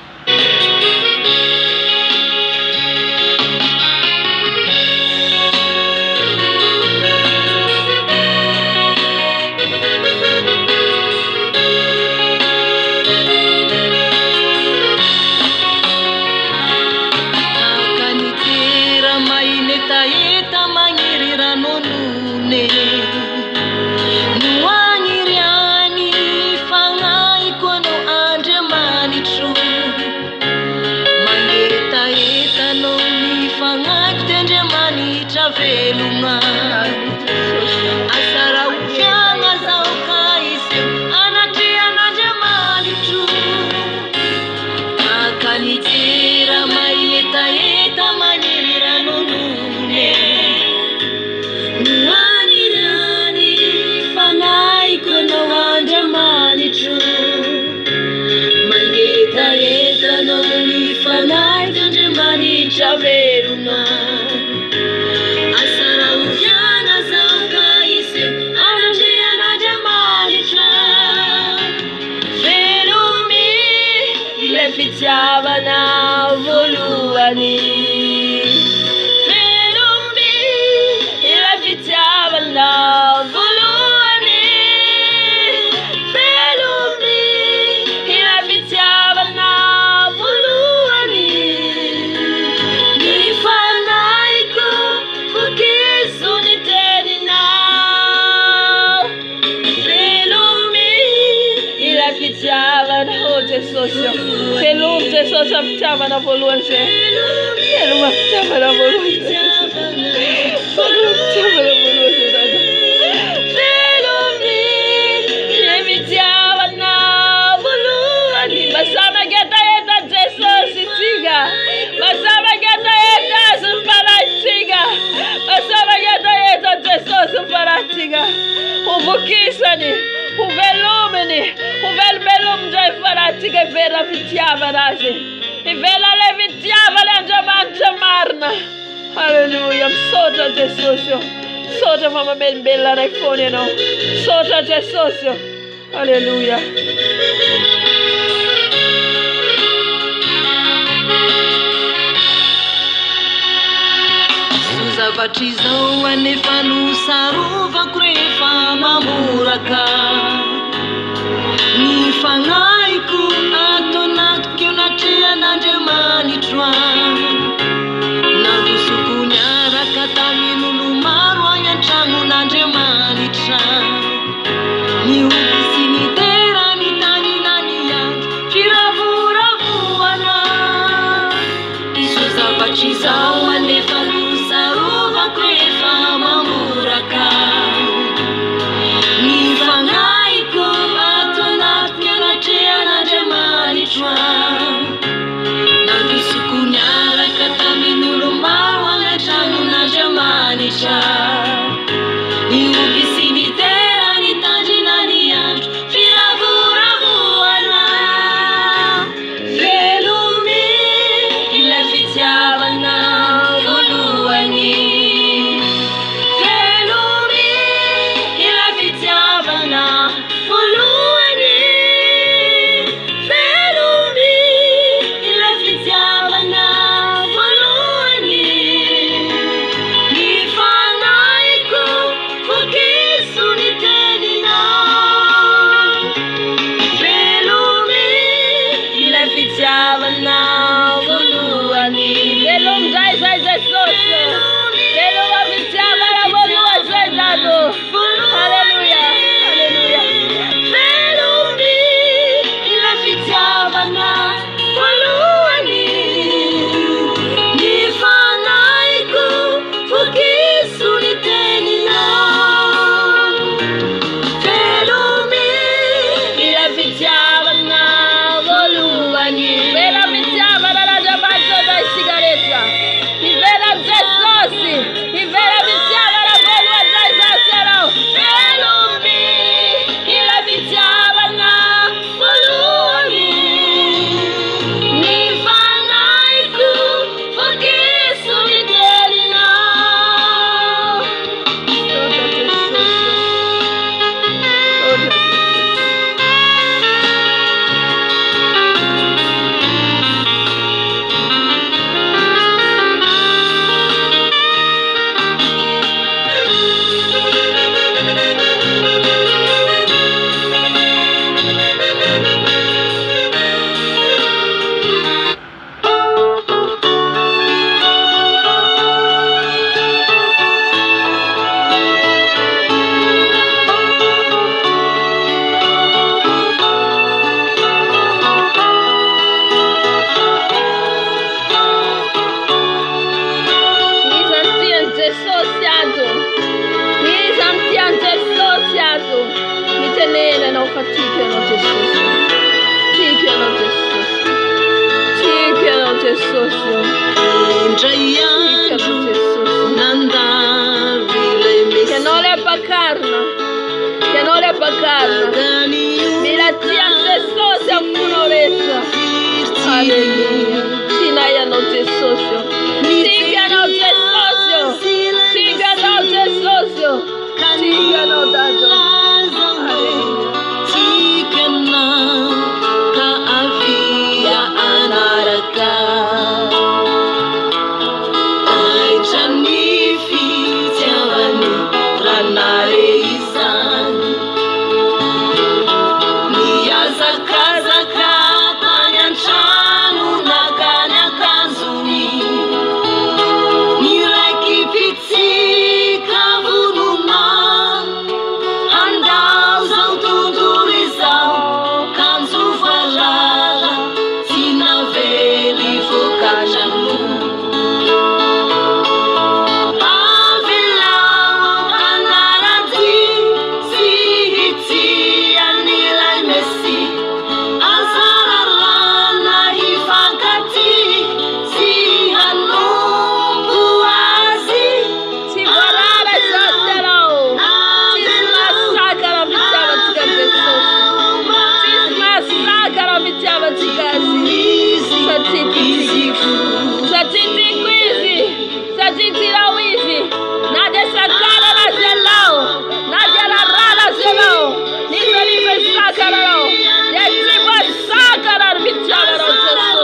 velona asara ufianga zao kaisi anatiananjamanitru akanitira mailetaeta maniriranonune nuanirani fanaikonoanjamanitru mailetaeta noni fanaikanjamanitra velona Fitiavana voluani Velumbi la fitiavana voluani Velumbi la fitiavana voluani Ni fanaiko fukisuni terina Velumbi la fitiavana Jesosio Felum Jesosio fitiavana voluanse Felum fitiavana voluanse Felum fitiavana voluanse Felum fitiavana voluani Basama geta eta Jesosi tiga Basama geta eta sumpalatiga Basama geta eta Jesosi sumpalatiga Uvukisani Uvelumeni Uvelbelum jai faratiga vera fitiavanaje Ivela le fitiavale anjamarna Hallelujah Sotra Jesosio Sotra mama ben bella na iPhone no Sotra Jesosio Hallelujah Zavatrizao anefa nosarovako rehefa mamoraka Ny fagnaiko atao anatiko eo natrehan'Andriamanitra Narosoko niaraka tamin'olo maro any an-tragnon'Andriamanitra Niomby sy nitera ny tanina niaky firavoravona Izo zavatrizao anefa nosarovako rehefa mamoraka Ny fagnaiko atao anatiko eo Jesúsio. indray Fica andro no Jesus. nandalo ilay Que não é para carne. Que não é para carne. mesidagany Milatia Jesus é funoreta. Aleluia. Tinayanao Jesúsio. Tinganao Jesúsio. Tinganao Jesúsio. Tinganao Dado. Aleluia. tikana ka avia anaraka aitrany fitiavany ranare izany miazakazaka tany an-trano nakany akanjony miraiky pitsika vonona handao zao tontolo izao kanjo voalala tsy navely vokatrano avelao anaraty sy hitian'ilay mesi azararana hifankaty sy hanompo azy Se guardare esagerao. Ci massacra vitiava de Jesus. Ci massacra vitiava de Jesus. Satiti quizi. Satiti la wizi. Nadia sacra la gelao. Nadia la rala gelao. Nipe nipe sacra. E ci massacra vitiava de Jesus.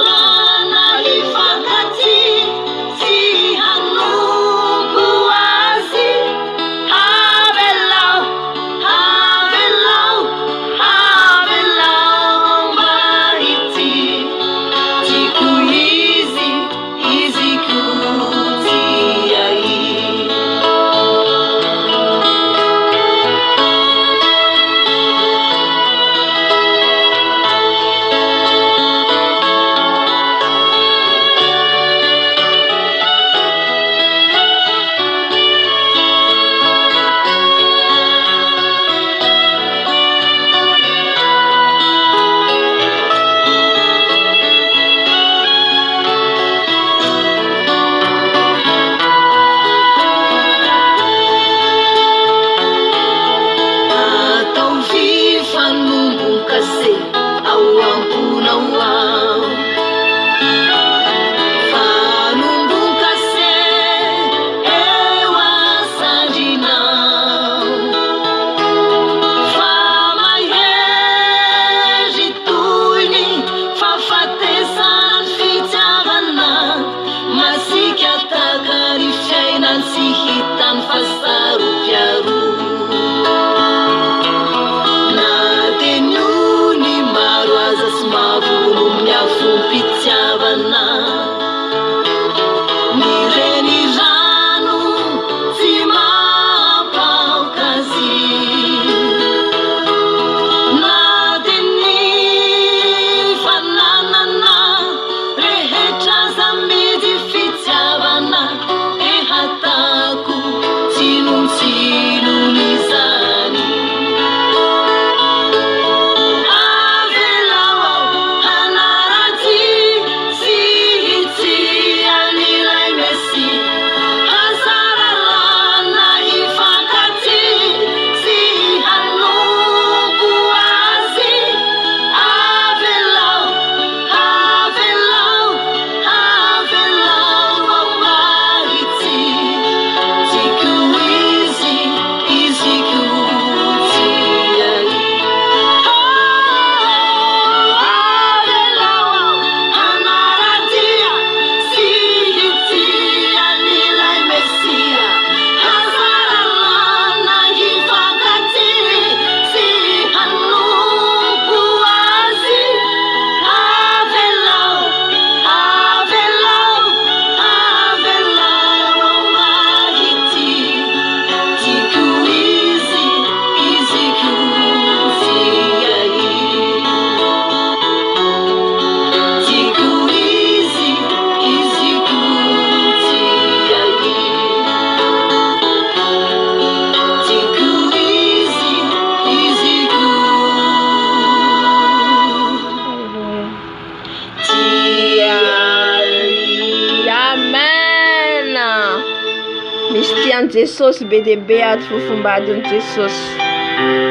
Jesus bede beat fufumbado em Jesus.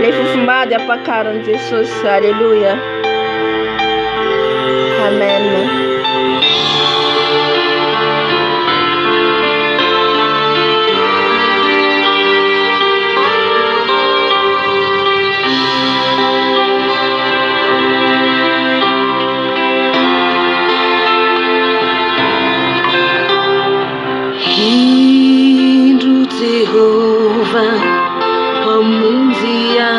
Le fufumbado é para cara em Jesus. Aleluia. Amém. Jehovah pamoja.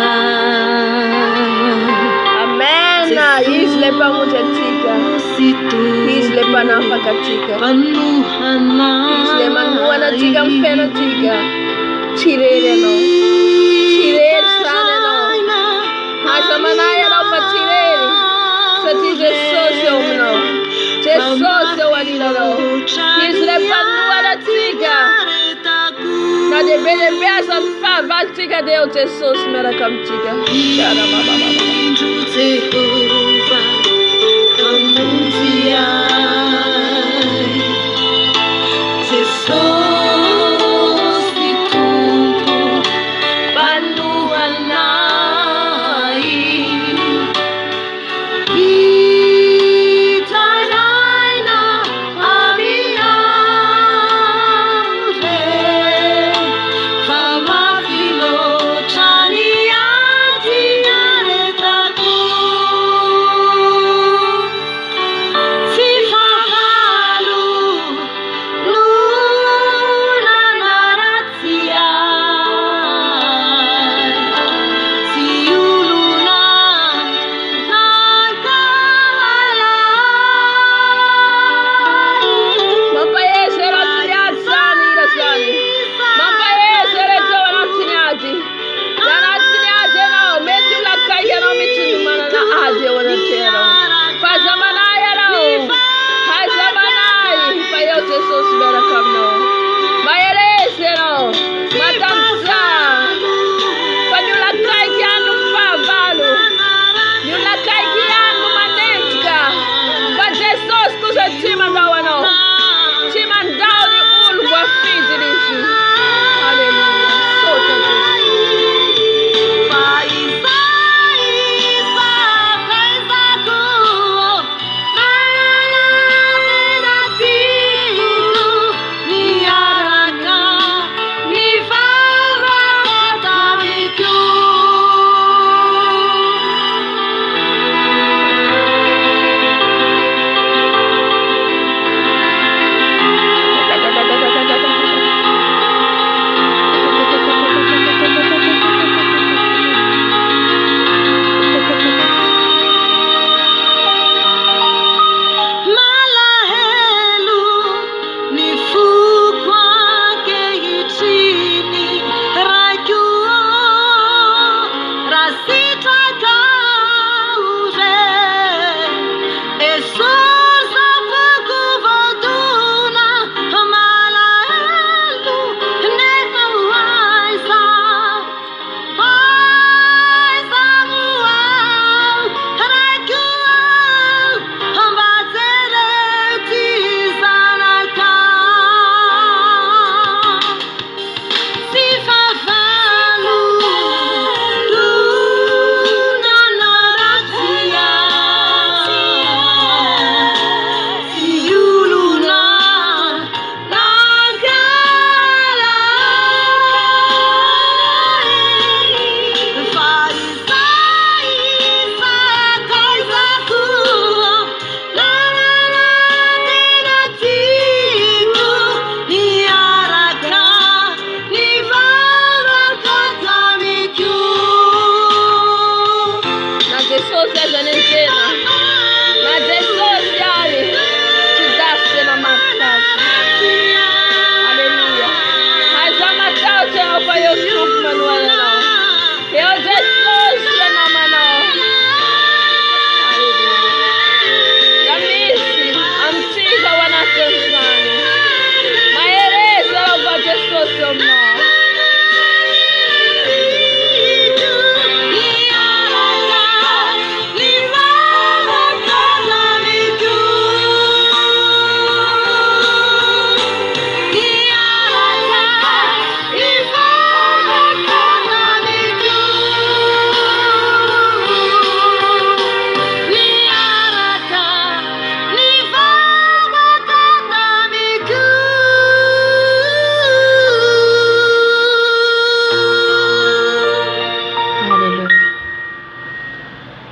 Amen. Isle pamoja tika. Isle panafa katika. Isle manuana tika mpena tika. Tirere no. Tirere sana no. Hasa manaya no pa tirere. Sati Jesus yo no. Jesus yo walila no. Isle panuana tika. Na de bele beasa fa valtika de o Jesus mera kamtika. Shara baba baba. Jehovah pamoja. Jesus vituntu panuanai. Itanaina amiante. Famafilo chaniati aretaku. Sifa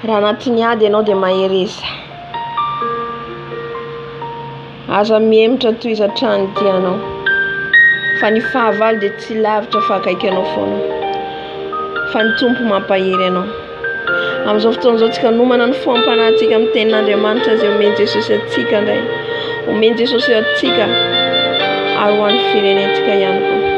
Raha anatin'ny ady ianao dia mahereza. Aza mihemitra toy izy hatrany ity ianao. Fa ny fahavalo dia tsy lavitra fa akaiky ianao foana. Fa ny Tompo mampahery ianao. Amin'izao fotoana izao tsika nomana ny foam-panahintsika amin'ny tenin'Andriamanitra izay omeny Jesosy atsika indray. Omeny Jesosy atsika ary ho an'ny firenentsika ihany koa.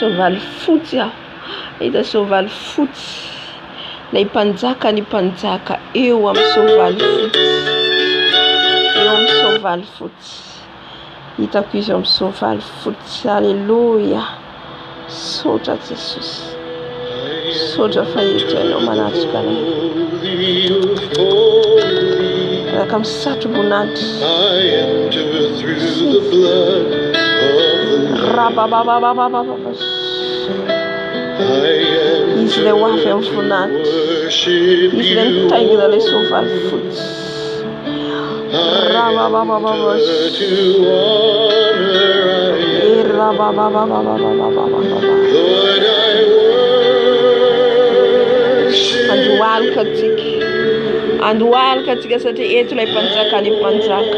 Sovaly fotsy aho, hita sovaly fotsy, ilay mpanjaka ny mpanjaka eo amin'ny sovaly fotsy, eo amin'ny sovaly fotsy, hitako izy amin'ny sovaly fotsy. Alleluia, sotra Jesosy, sotra fa hitanao manatrika anay araka amin'ny satroboninahitra. Izy ilay ho avy amin'ny voninahitra, izy ilay mitaingina ilay sovaly fotsy. Andohalika antsika satria eto ilay mpanjaka ny mpanjaka,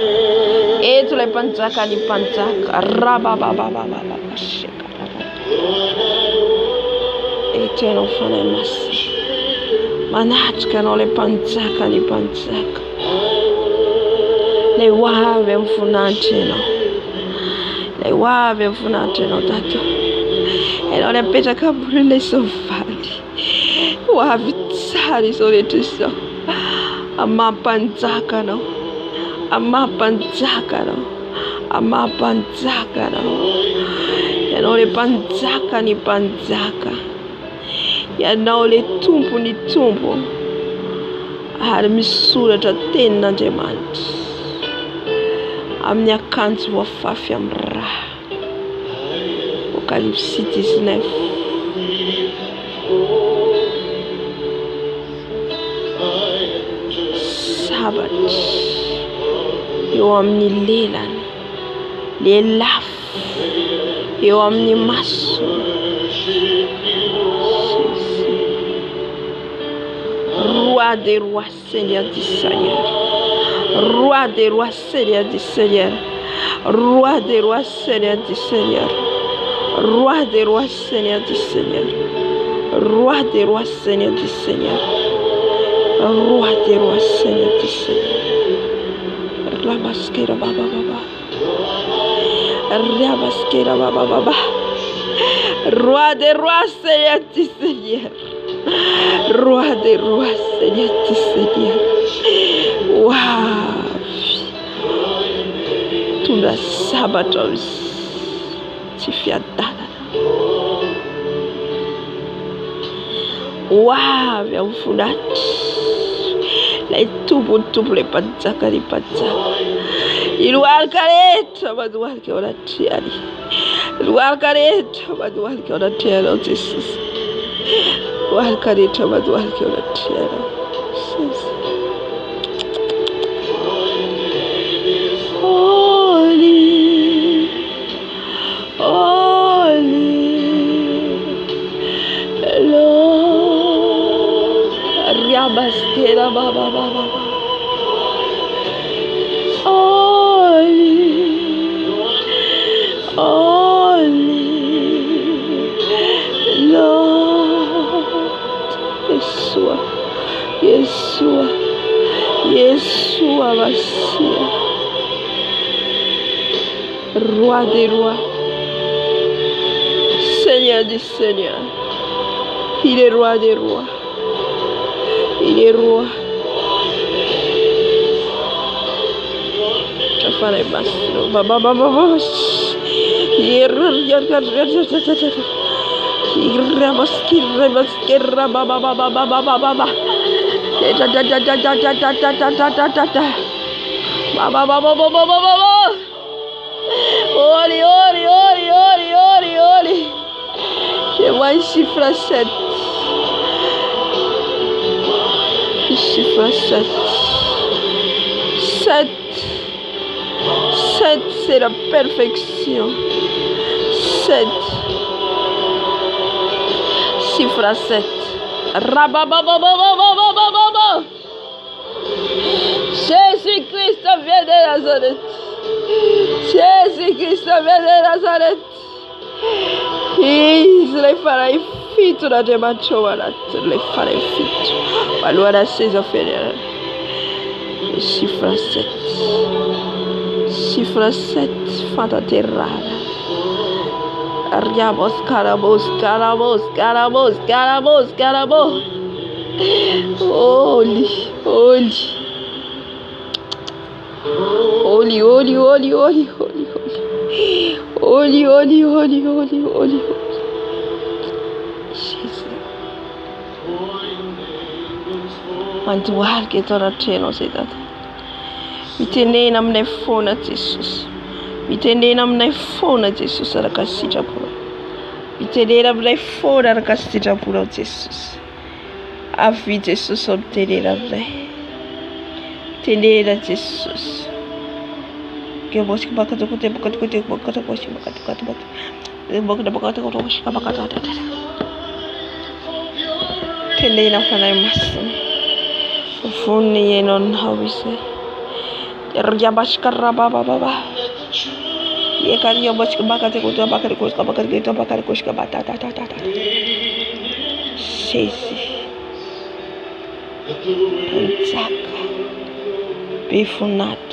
eto ilay mpanjaka ny mpanjaka. Eto ianao fanahy masina, manatrika anao ilay mpanjaka ny mpanjaka, ilay ho avy amin'ny voninahitra ianao, ilay ho avy amin'ny voninahitra ianao tato. Ianao ilay apetraka ambonin'ilay sovaly, ho avy tsara izao rehetra izao. Amampanjaka anao, amampanjaka anao, amampanjaka anao. Ianao ilay mpanjaka ny mpanjaka, ianao ilay tompo ny tompo, ary misoratra tenin'Andriamanitra amin'ny akanjo voafafy amin'ny rà. Apocalypse 19. Sabatra eo amin'ny lelany, lelafo eo amin'ny maso. Roi des rois, Seigneur du Seigneur, roi des rois, Seigneur du Seigneur, roi des rois, Seigneur du Seigneur, roi des rois, Seigneur du Seigneur, roi des rois, Seigneur du Seigneur, roi des rois, Seigneur du Seigneur. Rabaskera baba baba, rabaskera baba baba, roi des rois, Seigneur du Seigneur, roi des rois, Seigneur du Seigneur. Waouh, tout le sabbat tu fais dana. Waouh, viens vous foutre. Lay tubo le panjaka ni panjaka. Ilualka rehetra madohalika ao anaty trano. Ilualka rehetra madohalika ao anaty trano Jesosy. Ilualka rehetra madohalika ao anaty trano Jesosy. Holy, holy Lord, Riabaskera baba baba. Holy, holy Lord, Yeshua, Yeshua, Yeshua Mashiach, roi des rois, Seigneur du Seigneur. Il est roi des rois. Il est roi. Chafana basro baba baba baba. Oli. Je vois un chiffre 7. Chiffre 7. 7. 7, c'est la perfection. 7. Chiffre 7. Rabababababababababa. Jésus-Christ vient de Nazareth. Jésus-Christ vient de Nazareth. Le farei fito na demachowarat. Le farei fito. Valora César Ferreira. Chiffre 7. Chiffre 7. Fanta terrara. Arriamos, carabos. Oli. Jesus. Quanto arche torna cielo sei dato. Mi tenena amnai fona Jesus. Mi tenena amnai fona Jesus rakasija pura. Mi tenena amnai fona rakasija pura Jesus. Avi Jesus obtenera amnai. Tenera Jesus. Que você baka to kote baka boshi baka tenena fanai mas. Funni yenon hawise. Erja bashkara baba. Ye kariya baka te kote baka bata. Shesi. Panzaka. Bifunat.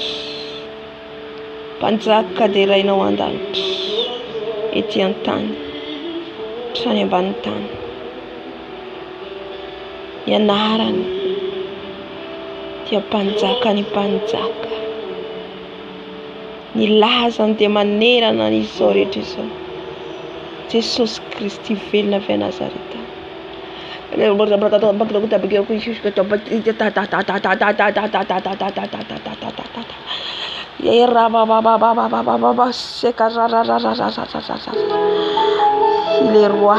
Panzaka de reino andant. Etiantan. Tranebantan. Yanaran. Tia panzaka ni panzaka. Nilazan de maneira na história de Jesus Cristo veio na Nazareta. Il est roi.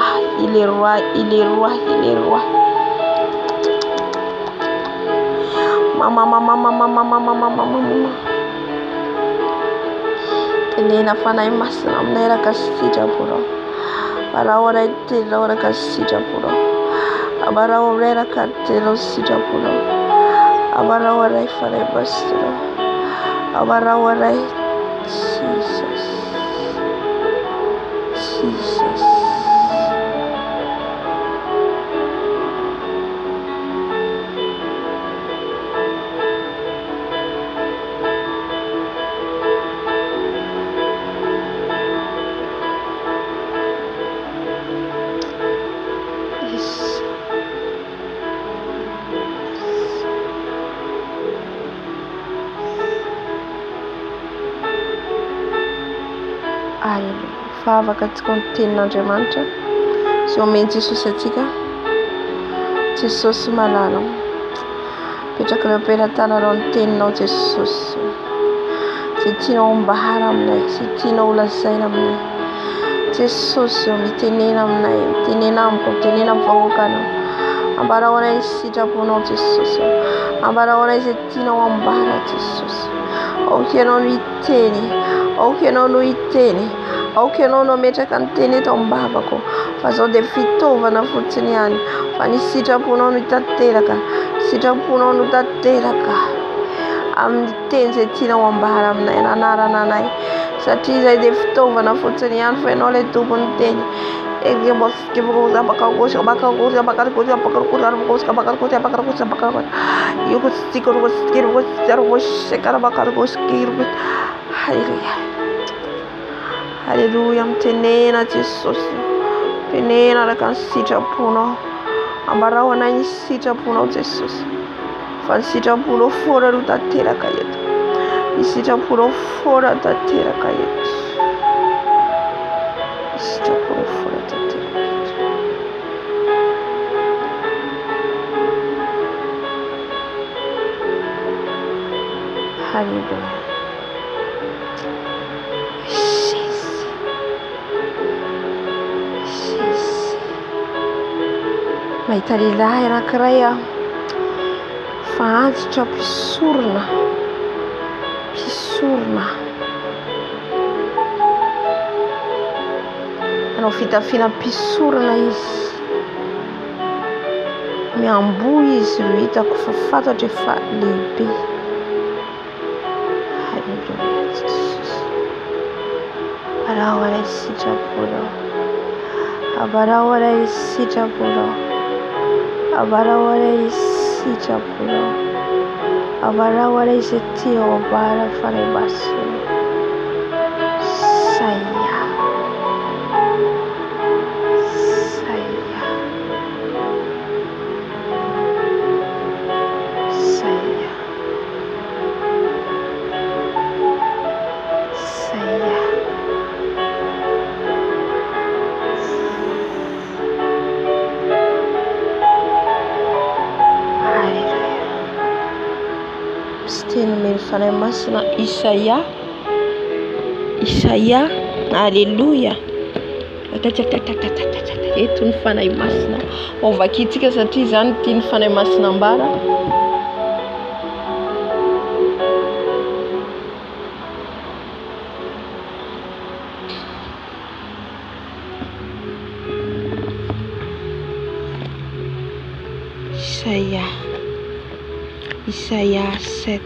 Mama. Nena fana imasna mnera kasija puro. Para ora itela ora kasija puro. Abara ora katelo sija puro. Abara ora ifare bastro. Abara ora Jesus. Fava katika Andriamanitra sy omeny Jesosy atsika Jesosy malala petraka leo ampelantanareo ny teninao Jesosy zay tianao ambahara aminay zay tianao holazaina aminay Jesosy mitenena aminay mitenena amiko mitenena amin'ny vahoakanao ambarao anay ny sitraponao Jesosy ambarao anay zay tianao ambara Jesosy aoka ianao no hiteny aoka ianao no hiteny aoka ianao no ametraka ny teny eto ambavako fa zao dia fitaovana fotsiny ihany fa ny sitraponao no hitanteraka sitraponao no tanteraka amin'ny teny zay tianao ambara aminay nanarana anay satria zay dia fitaovana fotsiny ihany fa ianao ilay tompony teny Haleluya, mtenena Jesosy tenena araka ny sitraponao ambarao anay ny sitraponao Jesosy fa ny sitraponao fora no tanteraka eto ny sitraponao fora tanteraka eto ny sitraponao fora tanteraka eto Hallelujah. Mahita lehilahy anankiray fa antitra mpisorona anao fitafiana mpisorona izy, miamboho izy ro hitako fa fantatra fa lehibe. Hallelujah Jesus. Barao alay sitrapolo, abarao alay sitrapolo, abarao alay sitrapolo, abarao alay izay tia ao abara fanay masina. Saya Teny fanay masina Isaia. Haleluya. Eto ny fanay masina ovakitsika satria zany tia ny fanay masina ambara. Isaia 7.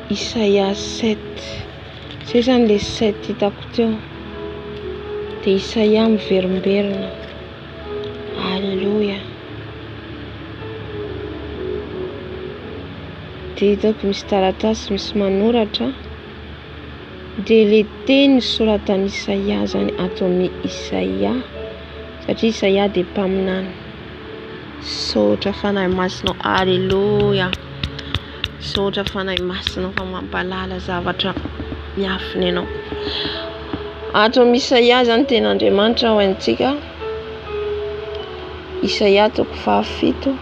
Isaia 7. Zay zany le 7 hitako teo. De Isaia miverimberina. Haleluya. De hitako misy taratasy misy manoratra. De le teny soratan'i Isaia zany ato amin'ny Isaia. Satria Isaia de mpaminany. Sotra fanahy masina. Haleluya. Sotra fanahy masina fa mampalala zavatra miafiny anao. Ato amin'ny Isaia zany ten'Andriamanitra ho antsika. Isaia 7.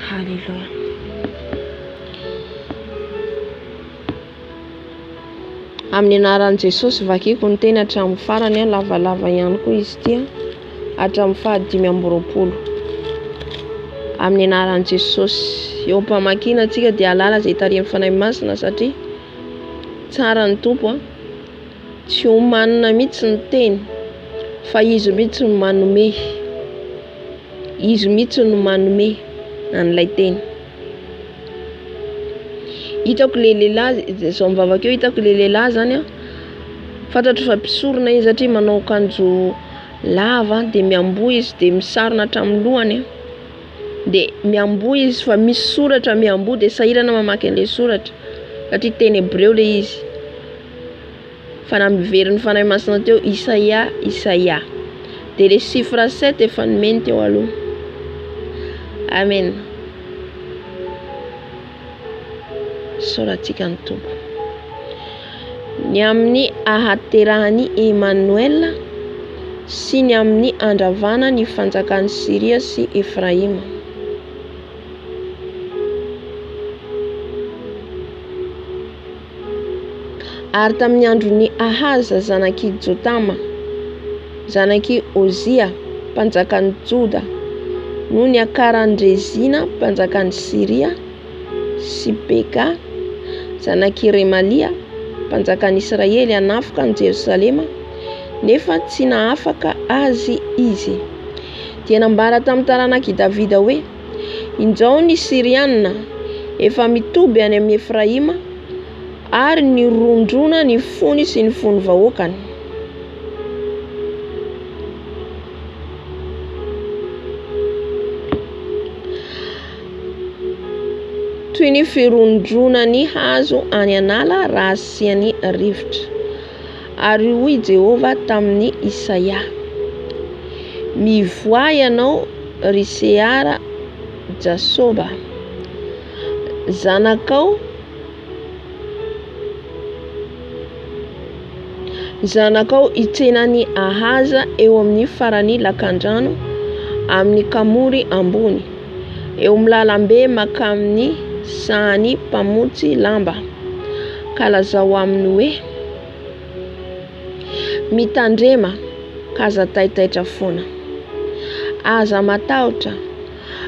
Haleluya. Amin'ny anaran'i Jesosy vakiko ny teny hatramin'ny farany, lavalava ihany koa izy tia, hatramin'ny 520. Amin'ny anaran'i Jesosy. Eo mpamakina antsika dia alala izay tarihan'ny fanahy masina satria tsara ny Tompo tsy homanina mihitsy ny teny fa izy mihitsy no manome. Izy mihitsy no manome an'ilay teny. Hitako le lehilahy zao mivavaka eo, hitako le lehilahy zany fantatro fa mpisorona izy satria manao akanjo lava de miamboho izy de misarona hatramin'ny lohany de miamboho izy fa misy soratra miamboho de sahirana mamaky an'ilay soratra satria teny Hebreo le izy. Fa namiverin'ny fanahy masina teo Isaia. De le chiffre 7 efa nomeny teo aloha. Amen. Soratsika ny Tompo. Ny amin'ny ahaterahany Emmanuel sy ny amin'ny andravana ny fanjakan'ny Siria sy Efraima. Ary tamin'ny andron'ny Ahaza zanaky Jotama, zanaky Ozia, mpanjakan'ny Joda, no ny akaran'ny Rezina, mpanjakan'ny Siria, sy Peka, zanaky Remalia, mpanjakan'ny Israely hanafaka ny Jerusalema, nefa tsy nahafaka azy izy. Dia nambara tamin'ny taranaky Davida hoe, injao ny Siriana efa mitoby any amin'ny Efraima, ary ny rondrona ny fony sy ny fony vahoakany. Toy ny firondrona ny hazo any anala raha asiany rivotra. Ary hoy Jehova tamin'ny Isaia: mivoay ianao ry Seara Jasoba, zanakao itsenan'ny Ahaza eo amin'ny farany lakan-drano, amin'ny kamory ambony, eo milalambe makamin'ny sahany mpamotsy lamba. Ka lazao aminy hoe: mitandrema ka aza taitaitra foana, aza matahotra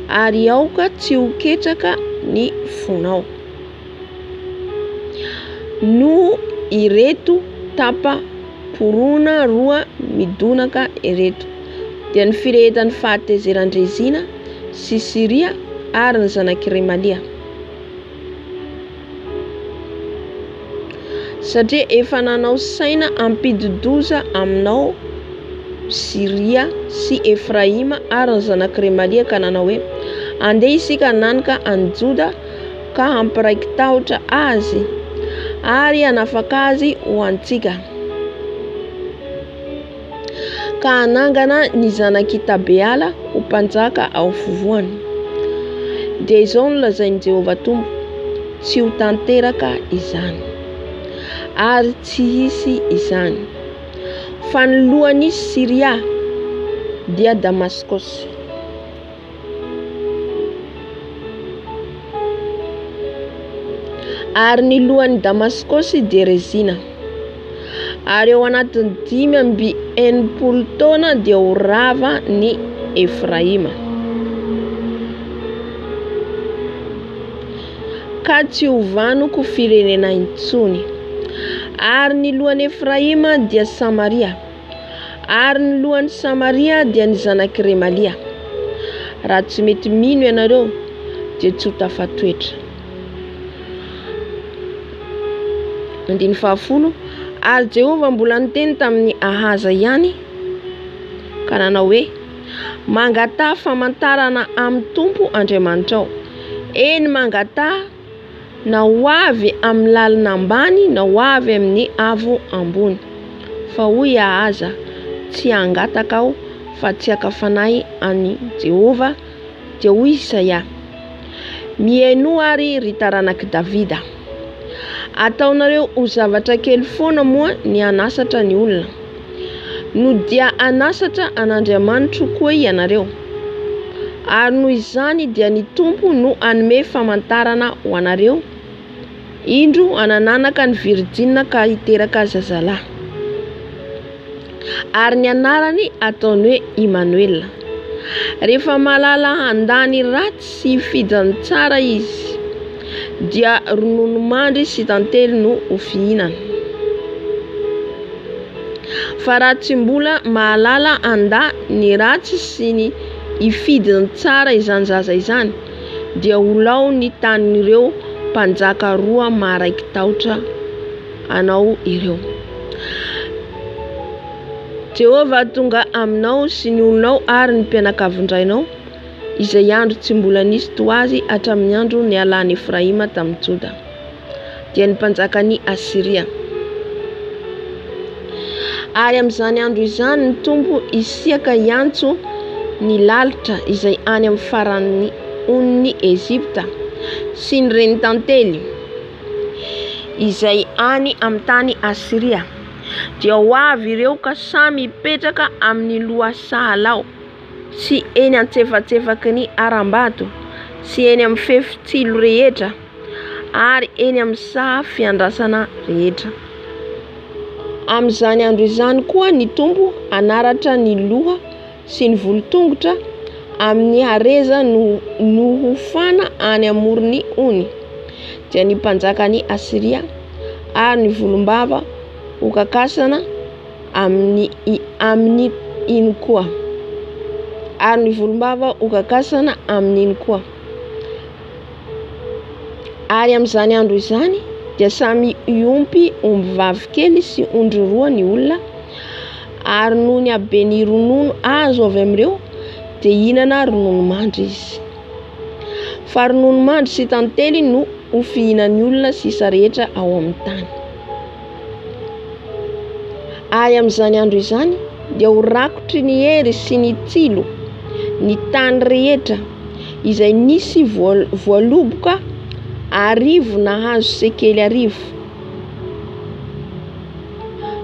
ary aoka tsy ho ketraka ny fonao. No ireto tapa porona roa midonaka ireto dia ny firehetan'ny fahatezeran-drezina sy Siria ary ny zanaky Remalia, satria efa nanao saina ampidodoza aminao Siria sy Efraima ary ny zanaky Remalia ka nanao hoe: andeha isika nanika any Joda ka hampiraiky tahotra azy ary hanafaka azy ho antsika, ka hanangana ny zanaky Tabeala ho mpanjaka ao fovoany. Dia izao no lazain'i Jehova Tompo: tsy ho tanteraka izany ary tsy hisy izany, fa ny lohan'ny Siria dia Damaskosy, ary ny lohan'ny Damaskosy dia Rezina, ary eo anatin'ny 580 taona dia ho rava ny Efraima, ka tsy ho vanoko firenena intsony. Ary ny lohan'ny Efraima dia Samaria, ary ny lohan'ny Samaria dia ny zanaky Remalia. Raha tsy mety mino ianareo dia tsy ho tafatoetra. 10. Ary Jehova mbola niteny tamin'ny Ahaza ihany ka nanao hoe: mangatà famantarana amin'ny Tompo Andriamanitrao. Eny mangatà, na ho avy amin'ny lalina ambany na ho avy amin'ny avo ambony. Fa hoy Ahaza: tsy hangataka aho fa tsy hakafanahy any Jehova. Dia hoy Isaia: mihaino ary ry taranaky Davida, ataonareo ho zavatra kely foana moa ny anasatra ny olona, no dia anasatra an'Andriamanitra koa ianareo. Ary noho izany dia ny Tompo no anome famantarana ho anareo. Indro anananaka ny Virjina ka hiteraka zazalahy, ary ny anarany ataony hoe Immanuel. Rehefa malala handany ratsy sy fidany tsara izy, dia ronono mandry sy tantely no ho fihinana. Fa raha tsy mbola mahalala handa ny ratsy sy ny ifidiny tsara izany zaza izany, dia ho lao ny tanin'ireo mpanjaka roa maraiky tahotra anao ireo. Jehova tonga aminao sy ny olonao ary ny mpianakaviandrainao, izay andro tsy mbola nisy toazy hatramin'ny andro ny alan'ny Efraima tamin'ny Joda, dia ny mpanjakan'ny Asiria. Ary amin'izany andro izany ny Tompo isiaka hiantso ny lalitra izay any amin'ny faran'ny on'ny Ezipta sy ny reny tantely izay any amin'ny tany Asiria. Dia ho avy ireo ka samy hipetraka amin'ny loha sahalao sy eny antsefatsefaky ny aram-bato sy eny amin'ny fefitsilo rehetra ary eny amin'ny saha fiandrasana rehetra. Amin'izany andro izany koa ny Tompo anaratra ny loha sy ny volotongotra amin'ny hareza no hofana any amoron'ny ony, dia ny mpanjakan'ny Asiria, ary ny volombava ho kakasana amin'ny iny koa, ary ny volombava ho kakasana amin'ny iny koa. Ary amin'izany andro izany dia samy iompy omby vavy kely sy ondry roa ny olona, ary noho ny habeny ronono azo avy amin'ireo dia hihinana ronono mandry izy. Fa ronono mandry sy tantely no ho fihinan'ny olona sisa rehetra ao amin'ny tany. Ary amin'izany andro izany dia ho rakotry ny hery sy ny tsilo ny tany rehetra izay nisy voaloboka 1000 na hazo sekely 1000.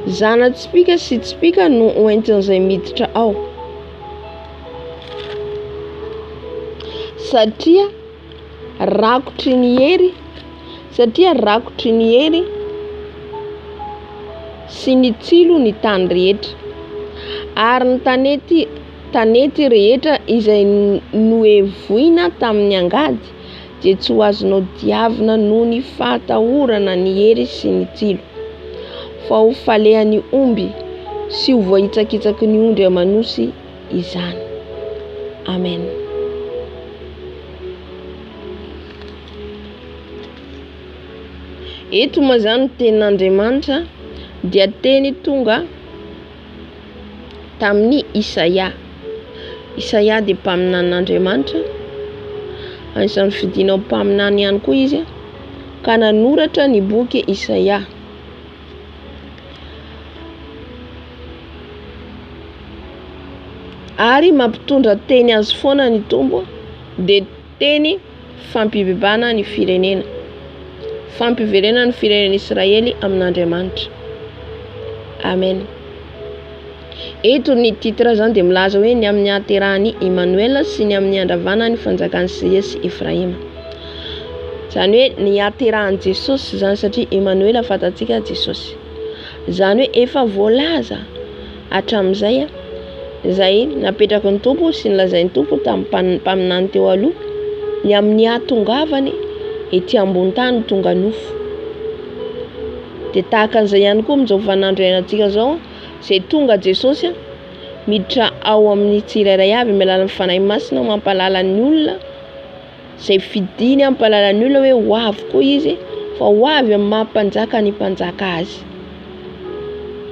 Zana-tsipika sy tsipika no oentin'izay miditra ao. Satria rakotry ny hery sy ny tsilo ny tany rehetra. Ary ny tanety rehetra izay noevoina tamin'ny angady dia tsy ho azonao diavina noho ny fahatahorana ny hery sy ny tsilo, fa ho falehan'ny omby sy ho voahitsakitsaky ny ondry amanosy izany. Amen. Eto moa zany tenin'Andriamanitra dia teny tonga tamin'ny Isaia dia mpaminan'Andriamanitra, anisan'ny fidinao mpaminany ihany koa izy, ka nanoratra ny boky Isaia. Ary mampitondra teny azy foana ny tombo dia teny fampibebana ny firenena, fampiverenana ny firenena Israely amin'Andriamanitra. Amen. Eto ny titre zany dia milaza hoe ny amin'ny haterahany Emmanuel sy ny amin'ny andravana ny fanjakan'i Sia sy Efraima. Zany hoe ny haterahan'i Jesosy zany, satria Emmanuel fatatsika Jesosy. Zany hoe efa voalaza hatramin'izay izay napetraky ny tompo sy nilazain'ny tompo tamin'ny mpaminany teo aloha, ny amin'ny hatongavany ety ambony tany tonga nofo. Dia tahaka an'izay ihany koa amin'izao vaninandro iainantsika zao, izay tonga Jesosy miditra ao amin'ny tsirairay avy amin'ny alalan'ny fanahy masina, mampalala ny olona, izay fidiny hampalala ny olona hoe ho avy koa izy, fa ho avy amin'ny mampanjaka ny mpanjaka azy.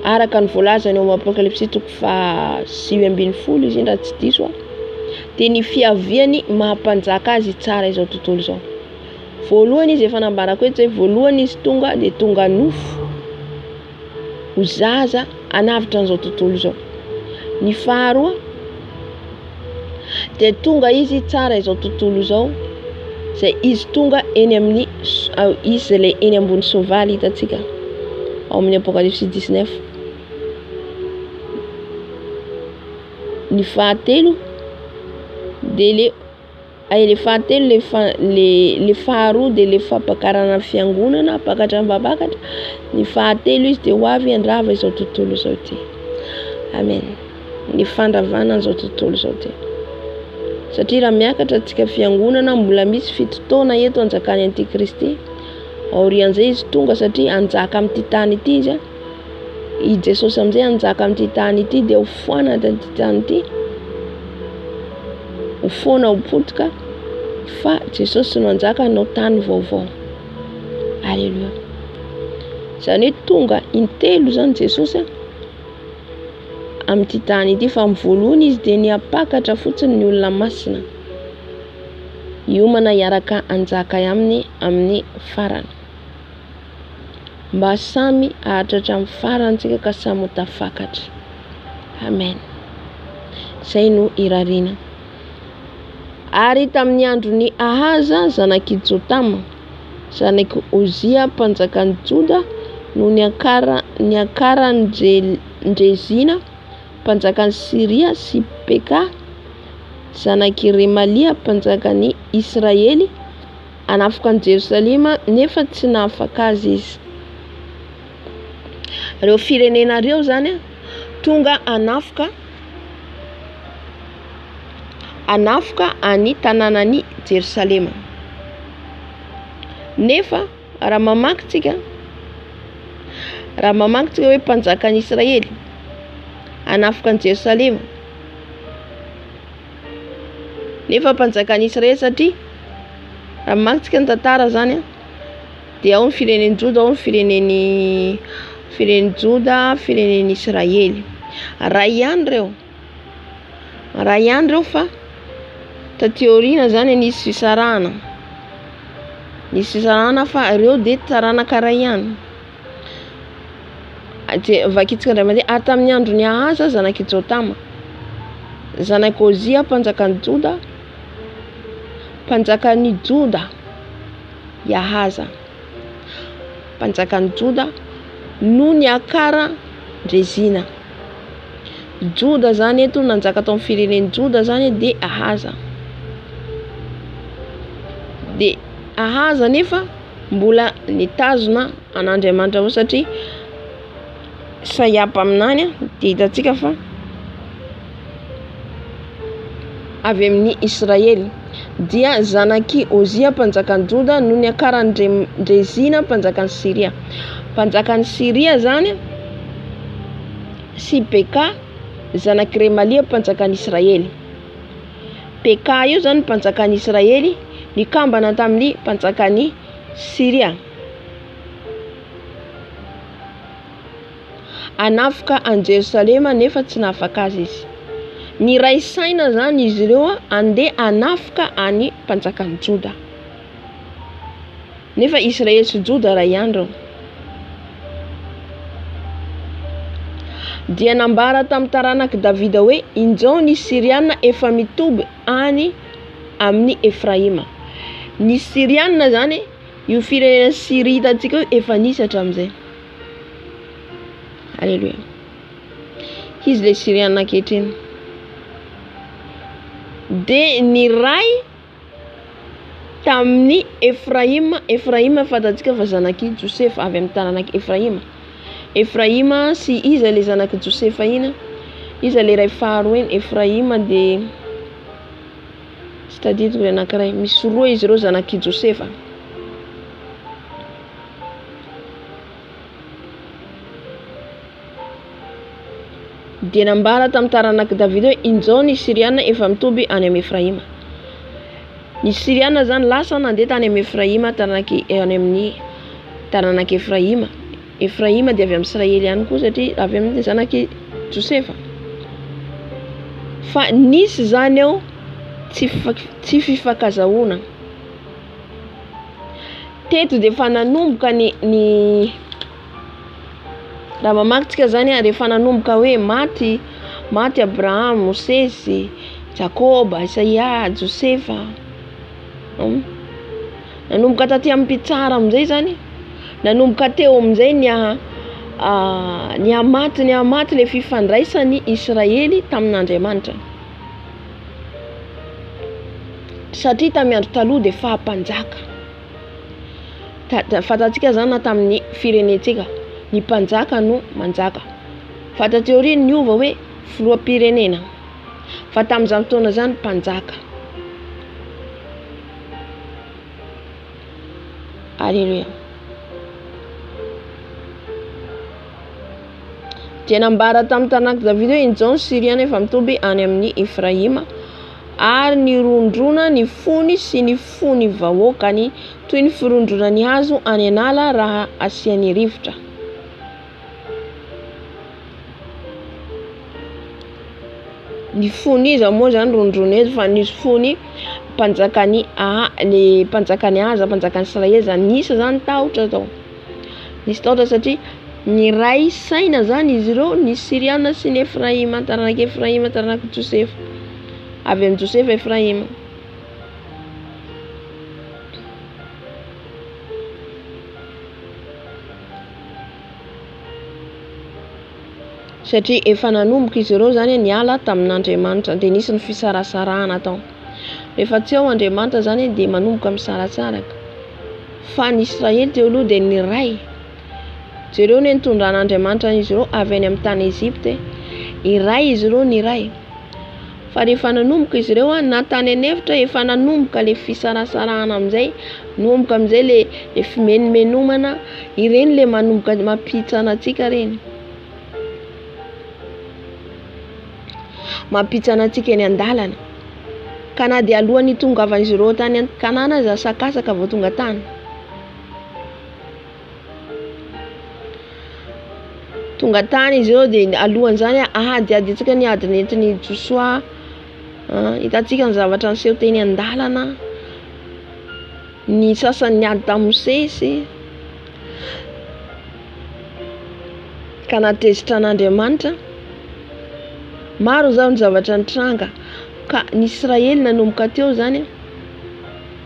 Araka ny voalazany ao amin'ny Apokalipsy 7:20 izy raha tsy diso, dia ny fiaviany mampanjaka azy tsara izao tontolo izao. Voalohany izy efa nambarako hoe voalohany izy tonga dia tonga nofo ho zaza hanavitra an'izao tontolo izao. Ny faharoa dia tonga izy tsara izao tontolo izao, izay izy tonga eny amin'ny izy ilay eny ambony soavaly hitantsika ao amin'ny Apokalipsy 19. Ny fahatelo dia le faharoa dia le fampakarana fiangonana bakatra mbabakatra. Ny fahatelo izy dia ho avy handrava izao tontolo izao ty. Amen. Ny fandravana izao tontolo izao ty. Satria raha miakatra antsika fiangonana mbola misy fitotoana eto anjakany Antikristy, aorian'izay izy tonga, satria anjaka amin'ity tany ity izy, i Jesosy amin'izay anjaka amin'ity tany ity dia ho foana an'ity tany ity, ho foana ho potika, fa Jesosy no anjaka hanao tany vaovao. Alleluia. Izany hoe tonga intelo zany Jesosy amin'ity tany ity, fa amin'ny voalohany izy dia niapakatra fotsiny ny olona masina, hiomana hiaraka anjaka amin'ny farany, mba samy ahatratra amin'ny farantsika ka samy ho tafakatra. Amen. Izay no irariana. Ary tamin'ny andron'ny Ahaza zanaky Jotama, zanaky Ozia mpanjakan'i Joda, no niakaran'ny Rezina mpanjakan'i Siria sy Peka zanaky Remalia mpanjakan'i Israely hanafika an'i Jerosalema, nefa tsy nahafaka azy izy. Reo firenena reo zany tonga hanafika any tanànan'i Jerosalema. Nefa raha mamaky hoe mpanjakan'i Israely hanafika an'i Jerosalema, nefa mpanjakan'i Israely, satria raha mamaky tsika ny tantara zany dia ao ny firenen'i Joda, ao ny firenen'i Joda, firenen'i Israely. Raha ihany reo fa taty aoriana zany nisy fisarahana fa reo dia taranaka ray ihany. vakitsika Andriamanitra ary tamin'ny andron'ny Ahaza zanaky Jotama, zanaky Ozia mpanjakan'ny Joda, mpanjakan'ny Joda i Ahaza, mpanjakan'ny Joda no niakara Rezina. Joda zany eto nanjaka tao amin'ny firenen'ny Joda zany de Ahaza. De Ahaza nefa mbola nitazona an'Andriamanitra avao satria saiapa aminany de hitantsika fa avy amin'ny Israely. Dia zanaky Ozia mpanjakan'ny Joda no niakaran'ny Rezina mpanjakan'ny Siria. Mpanjakan'ny Siria zany si Peka zanaky Remalia mpanjakan'ny Israely. Peka io zany mpanjakan'ny Israely nikambana tamin'ny mpanjakan'ny Siria. Anafaka an Jerusalema nefa tsy nafaka azy izy. Niray saina zany izy ireo andeha anafaka any mpanjakan'ny Joda. Nefa Israely sy Joda ray andro. Dia nambara tamin'ny taranaky Davida hoe injao ny Siriana efa mitoby any amin'ny Efraima. Ny Siriana zany io firenena Syria hitantsika hoe efa nisy hatramin'izay. Alléluia. Izy le Siriana ankehitriny. De ny ray tamin'ny Efraima. Efraima fatatsika fa zanaky Josefa avy amin'ny taranaky Efraima. Efraima sy iza le zanaky Josefa ina, iza le ray faharoa iny. Efraima de sy tadidiko le anankiray, misy roa izy ireo zanaky Josefa. De nambara tamin'ny taranaky Davida hoe injao ny Siriana efa mitoby any amin'ny Efraima. Ny Siriana zany lasa nandeha tany amin'ny Efraima taranaky any amin'ny taranaky Efraima. Efraima dia avy amin'ny Israely ihany koa satria avy amin'ny zanaky Josefa. Fa nisy zany ao tsy fifankazahoana. Teto de fa nanomboka ny raha mamakitsika zany rehefa nanomboka hoe maty Abraham, Mosesy, Jakoba, Isaia, Josefa. Nanomboka taty amin'ny mpitsara amin'izay zany. Nanomboka teo amin'izay ny hamaty le fifandraisany Israely tamin'Andriamanitra. Satria tamin'ny andro taloha de fahampanjaka. Fatatsika zany na tamin'ny firenetsika ny mpanjaka no manjaka. Fatateo ry niova hoe filoham-pirenena. Fa tamin'izany fotoana zany mpanjaka. Alléluia. Dia nambara tamin'ny taranaky Davida hoe injao ny Siriana efa mitoby any amin'ny Efraima ary nirondrona ny fony sy ny fony vahoakany toy ny firondrona ny hazo any anala raha asiany rivotra. Ny fony izy moa zany rondrona eto fa nisy fony mpanjakany le mpanjakany Ahaza, mpanjakany Israely zany nisy zany tahotra tao. Nisy tahotra satria ny ray saina zany izy ireo, ny Siriana sy ny Efraima, taranaky Efraima, taranaky Josefa. Avy amin'ny Josefa Efraima. Satria efa nanomboka izy ireo zany niala tamin'Andriamanitra de nisy ny fisarasarahana tao. Rehefa tsy ao Andriamanitra zany de manomboka misaratsaraka. Fa ny Israely teo aloha de ny ray. Jereo ny nitondran'Andriamanitra izy ireo avy any amin'ny tany Ezipte. Iray izy ireo ny ray. Fa rehefa nanomboka izy ireo na tany anefitra efa nanomboka le fisarasarahana amin'izay, nanomboka amin'izay le fimenomenomana, ireny le manomboka mampitsana antsika reny. Mampitsana antsika eny an-dalana. Ka na dia alohan'ny tongavan'izy ireo tany Kanana za sakasaka vao tonga tany. Tonga tany izy ireo de alohan'izany adiaditsika ny ady nentin'ny Josua, hitantsika ny zavatra niseho teny an-dalana, ny sasany niady tamin'i Mosesy. ka natezitra an'Andriamanitra. Maro zao ny zavatra nitranga ka ny Israely nanomboka teo zany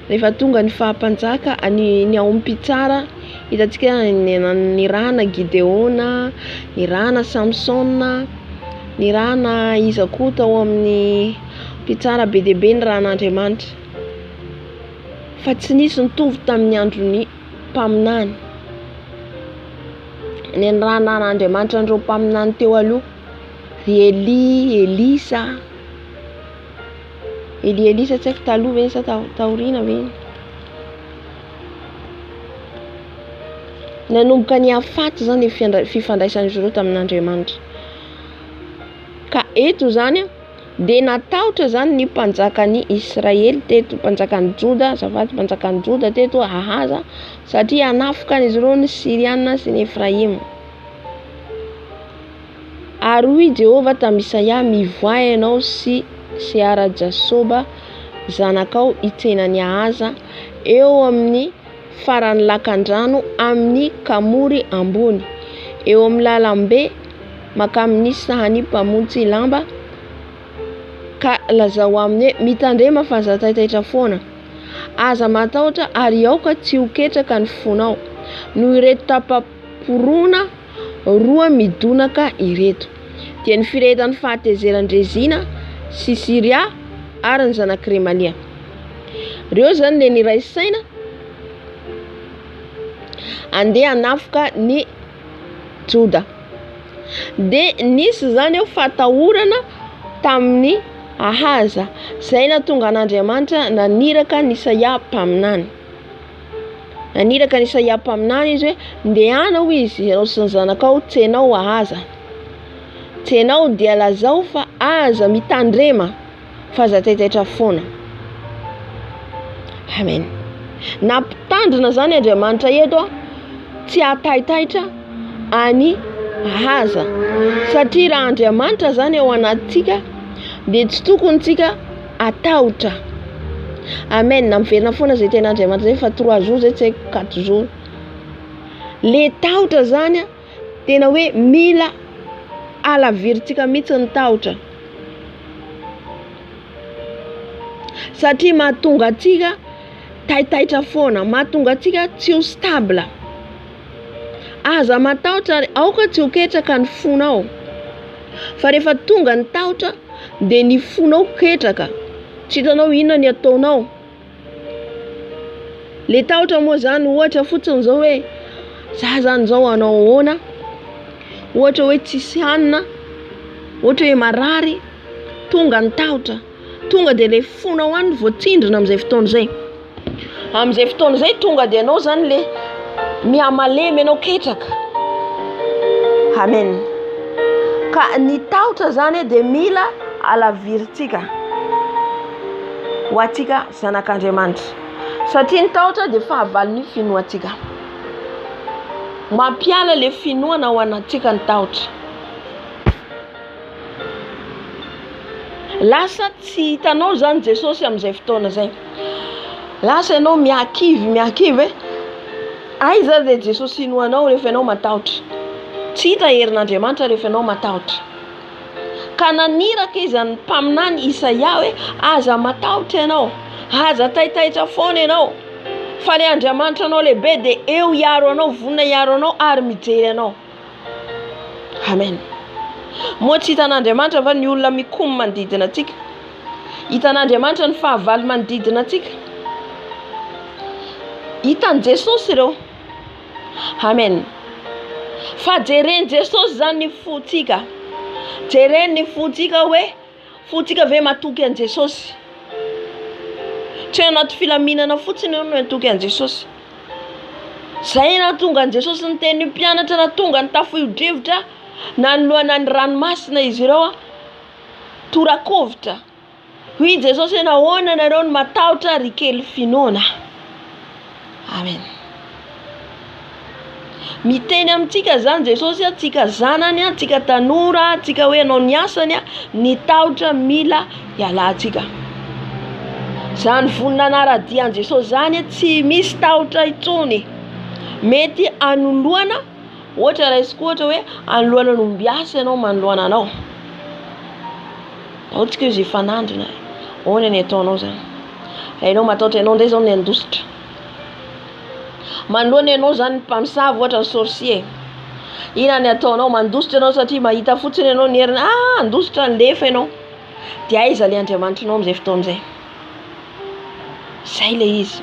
rehefa tonga ny fahampanjaka ny aompi tsara hitantsika ny rahana Gideona, ny rahana Samson, ny rahana Izako tao amin'ny mpitsara be dia be ny rahan'Andriamanitra. Fa tsy nisy nitovy tamin'ny andron'ny mpaminany. Ny rahan'Andriamanitra andreo mpaminany teo aloha ry Elisa tsy haiko taloha ve sa taorina ve. Nanomboka ny afaty zany fifandraisan'izy ireo tamin'Andriamanitra. Ka eto zany dia natahotra zany ny mpanjakan'ny Israely teto, mpanjakan'ny Joda, mpanjakan'ny Joda teto Ahaza, satria anafikany izy ireo ny Siriana sy ny Efraim. Ary hoy Jehova tamin'i Isaia, mivoay ianao sy Seara-Jasoba zanakao itsenan'ny Ahaza eo amin'ny farany lakan-drano amin'ny kamory ambony, eo amin'ny lalambe makamin'ny sahany mpamontsy lamba, ka lazao aminy hoe mitandrema fa aza taitaitra foana, aza matahotra ary aoka tsy ho ketraka ny fonao, noho ireto tapaporona roa midonaka ireto, dia ny firehetan'ny fahatezeran'ny Rezina sy Siria ary ny zanak' Remalia. Reo zany le niraisaina andeha hanafoka ny Joda. Dia nisy zany eo fatahorana tamin'ny Ahaza, zay nahatonga an'Andriamanitra naniraka ny Isaia mpaminany. Naniraka ny Isaia mpaminany izy hoe ndehana hoy izy, ianao sy ny zanakao tsenao Ahaza, tsenao dia lazao fa aza mitandrema fa aza taitaitra foana. Amen. Nampitandrina zany Andriamanitra eto tsy hataitaitra any Ahaza, satria raha Andriamanitra zany ao anatintsika dia tsy tokony tsika atahotra. Amen. Namiverina foana zay ten'Andriamanitra zay fa 3 jours zay tsy haiko 4 jours. Le tahotra zany tena hoe mila alavirintsika mihitsy ny tahotra, satria mahatonga atsika taitaitra foana, mahatonga atsika tsy ho stable. Aza matahotra ary aoka tsy ho ketraka ny fonao, fa rehefa tonga ny tahotra dia ny fonao ketraka, tsy hitanao inona ny ataonao. Le tahotra moa zany ohatra fotsiny zao hoe za zany zao anao ahoana, ohatra hoe tsisy hanina, ohatra hoe marary, tonga ny tahotra, tonga dia le fonao any voatsindrina amin'izay fotoana zay. Amin'izay fotoana zay tonga dia anao zany le mihamalemy, anao ketraka. Amen. Ka ny tahotra zany dia mila alavirintsika ho atsika zanak'Andriamanitra, satria ny tahotra dia fahavalon'ny finoantsika. Mampiala le finoana ao anatsika ny tahotra. Lasa tsy hitanao zany Jesosy amin'izay fotoana zay. Lasa ianao miakivy aiza dia Jesosy inoanao rehefa ianao matahotra. Tsy hita herin'Andriamanitra rehefa ianao matahotra. Ka naniraka izy ny mpaminany Isaia hoe aza matahotra ianao, aza taitaitra foana ianao, fa le Andriamanitra anao lehibe dia eo hiaro anao, vonina hiaro anao ary mijery anao. Amen. Moa tsy hitan'Andriamanitra va ny olona mikomy manodidina atsika? Hitan'Andriamanitra ny fahavalo manodidina atsika? Hitan'i Jesosy ireo. Amen. Fa jereny Jesosy zany ny fontsika. Jereny ny fontsika hoe fontsika ve matoky an' Jesosy? Tsy anaty filaminana fotsiny no matoky an' Jesosy. Zay nahatonga an' Jesosy ny teny mpianatra, nahatonga ny tafio-drivotra nanoloana ny ranomasina izy ireo torakovitra. Hoy Jesosy nahoana nareo ny matahotra ry kely finoana. Amen. Miteny amintsika zany Jesosy, atsika zanany, atsika tanora, atsika hoe anao ny asany, ny tahotra mila hialantsika. Zany vonina anaradian Jesosy zany tsy misy tahotra intsony. Mety anoloana ohatra raisy koa ohatra hoe anoloana no mbiasa ianao manoloana anao ohatsika izy fanandrina ahoana ny ataonao zany ianao mataotra ianao ndray zao ny andositra manoloana ianao zany mpamosavy ohatra ny sorcier ina ny ataonao mandositra ianao satria mahita fotsiny ianao ny herina andositra ny lefa ianao dia aiza le Andriamanitra anao amin'izay fotoana izay zay le izy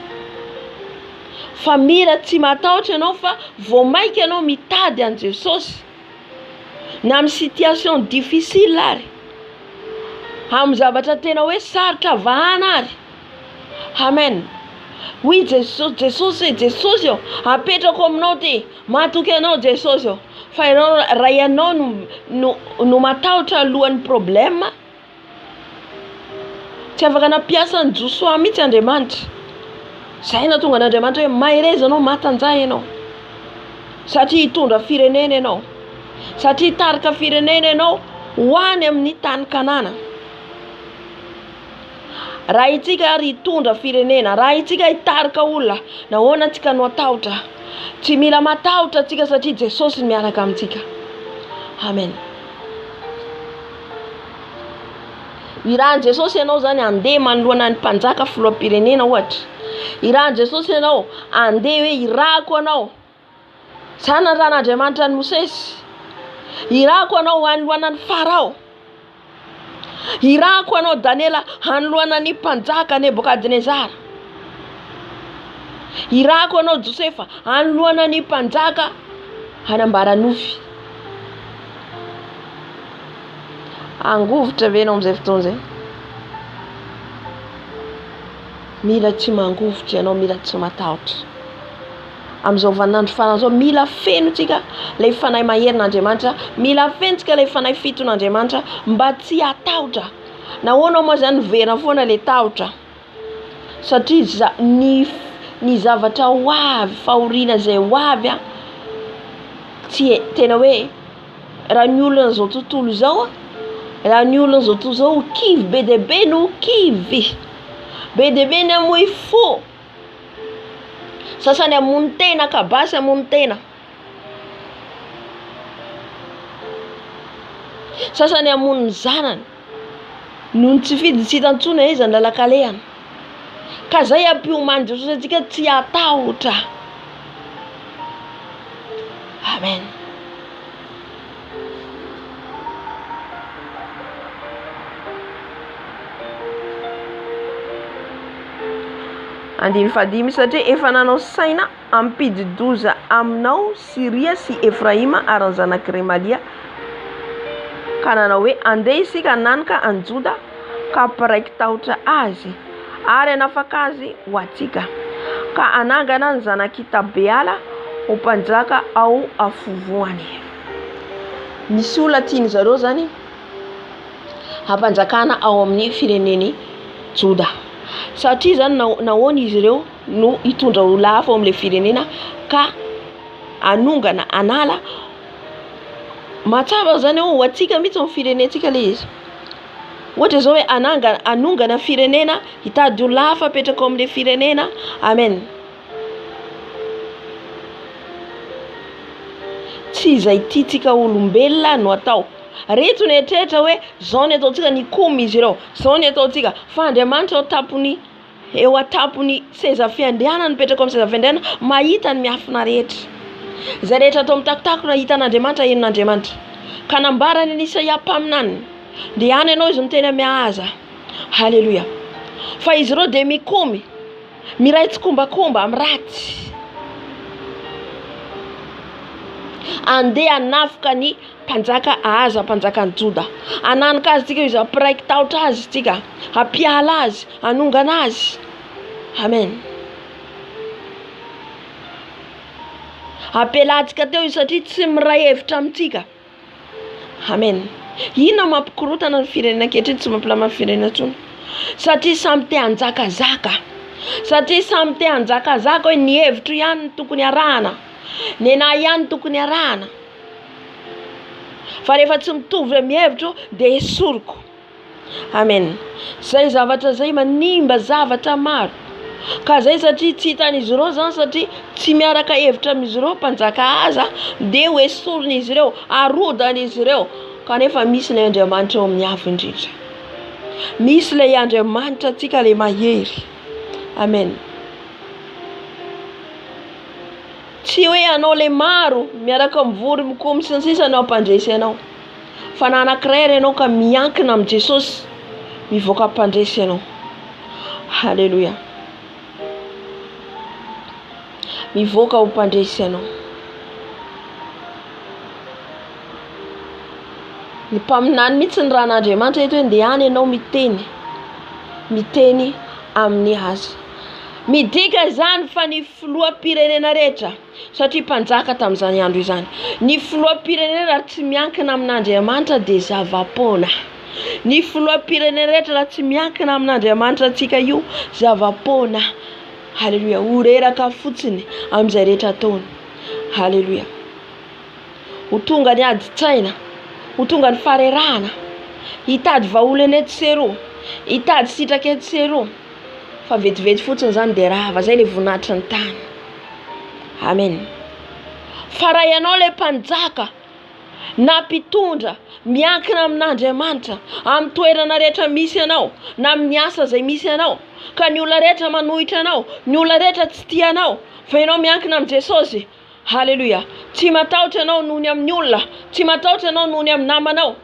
fa mira tsy matahotra ianao fa vao maika ianao mitady an Jesosy na amin'ny situation difficile ary amin'ny zavatra tena hoe sarotra vahana ary amen oui Jesosy io apetrako aminao ty matoky anao Jesosy io fa ianao raha ianao no matahotra alohan'ny problème tsy afaka nampiasa ny Josoa mihitsy Andriamanitra zay na tonga n'Andriamanitra hoe mahireza anao matanjay ianao satria hitondra firenena ianao satria hitarika firenena ianao ho any amin'ny tany Kanana raha itsika ary hitondra firenena raha itsika hitarika olona nahoana antsika no atahotra tsy mila matahotra atsika satria Jesosy miaraka amintsika amen irahan Jesosy ianao zany andeha manoloana ny mpanjaka filoham-pirenena ohatra irahan Jesosy ianao andeha hoe irako anao zany ny ran'Andriamanitra ny Mosesy irako anao hanoloana ny Farao irako anao Daniela hanoloana ny mpanjaka Nebukadnezara irako anao Josefa hanoloana ny mpanjaka hanambara nofy angovotra ve ianao amin'izay fotoana zay mila tsy mangovotra ianao mila tsy matahotra amin'izao vaninandro farany zao mila fenotsika ilay fanahy maherin'Andriamanitra mila fenotsika ilay fanahy fiton'Andriamanitra mba tsy hatahotra nahoana moa zany vera foana le tahotra satria ny zavatra ho avy fahoriana zay ho avy tsy tena hoe raha ny olona zao tontolo zao raha ny olona zao tontolo zao kivy be dia be no kivy be dia be ny amoy fo sasany amony tena kabasy amony tena sasany amony zanany noho tsy fidy tsy hitantsona izy ny lalakalehana ka zay ampiomany Jesosy atsika tsy hatahotra amen Andimy satria efa nanao saina ampididoza aminao Siria sy Efraima ary ny zanak' Remalia ka nanao hoe andeha isika nanika any Joda ka ampiraiky tahotra azy ary anafaka azy ho atsika ka anangana ny zanaky Tabeala ho mpanjaka ao afovoany misy olona tiany zareo zany hampanjakana ao amin'ny fireneny Joda satria zany nahoana izy ireo no hitondra olona hafa ao amin'ilay firenena ka anongana anala matsava zany ho atsika mihitsy amin'ny firenentsika le izy ohatra zao hoe anongana firenena hitady olona hafa apetraka ao amin'ilay firenena amen tsy izay tiatsika olombelona no atao reto ny eritreretra hoe zao ny ataontsika ny komy izy ireo zao ny ataontsika fa Andriamanitra eo atapony seza fiandriana nipetraka amin'ny seza fiandriana mahita ny miafina rehetra izay rehetra atao mitakotako na hitan'Andriamanitra henon'Andriamanitra ka nambarany ny Isaia mpaminany dia any ianao izy no tena mihaza haleluya fa izy ireo dia mikomy miraitsy kombakomba amin'ny ratsy andeha anafika ny mpanjaka Ahaza mpanjaka ny Joda ananika azy tsika izy ampiraiky tahotra azy tsika ampiala azy anongana azy amen ampelantsika teo izy satria tsy miray hevitra amintsika amen ina mampikorotana ny firenena ankehitriny tsy mampilama ny firenena intsony satria samy te hanjakazaka satria samy te hanjakazaka hoe ny hevitro ihany tokony arahana ny anahy ihany tokony arahana fa rehefa tsy mitovy re mihevitro dia esoriko amen zay zavatra zay manimba zavatra maro Ka zay satria tsy hitan'izy ireo zany satria tsy miaraka hevitra amin'izy ireo mpanjaka aza dia hoe soron'izy ireo, arodan'izy ireo. Kanefa misy ilay Andriamanitra eo amin'ny avo indrindra. Misy ilay Andriamanitra antsika ilay mahery. Amen. Tsy hoe anao ilay maro miaraka mivory mikomy sy ny sisa anao mpandresy anao. Fa na anankiray ianao ka miankina amin'ny Jesosy, mivoaka mpandresy anao. Halleluja. Mivoaka ho mpandresy anao. Ny mpaminany mihitsy ny ran'Andriamanitra eto hoe ndehany ianao miteny amin'ny azy. Midika izany fa ny filoham-pirenena rehetra, satria mpanjaka tamin'izany andro izany. Ny filoham-pirenena raha tsy miankina amin'Andriamanitra dia zava-pona. Ny filoham-pirenena rehetra raha tsy miankina amin'Andriamanitra antsika io, zava-pona. Halleluja. Ho reraka fotsiny amin'izay rehetra ataony. Halleluja. Ho tonga ny adi-tsaina, ho tonga ny farerahana, hitady vahaolana ety seroa, hitady sitraka ety seroa. Fa vetivety fotsiny zany dia rava, zay le voninahitry ny tany. Amen. Fa raha ianao le mpanjaka na mpitondra miankina amin'Andriamanitra amin'ny toerana rehetra misy ianao, na amin'ny asa izay misy ianao, ka ny olona rehetra manohitra anao, ny olona rehetra tsy tia anao, fa ianao miankina amin'ny Jesosy. Halleluja. Tsy matahotra ianao noho ny amin'ny olona, tsy matahotra ianao noho ny amin'ny namanao.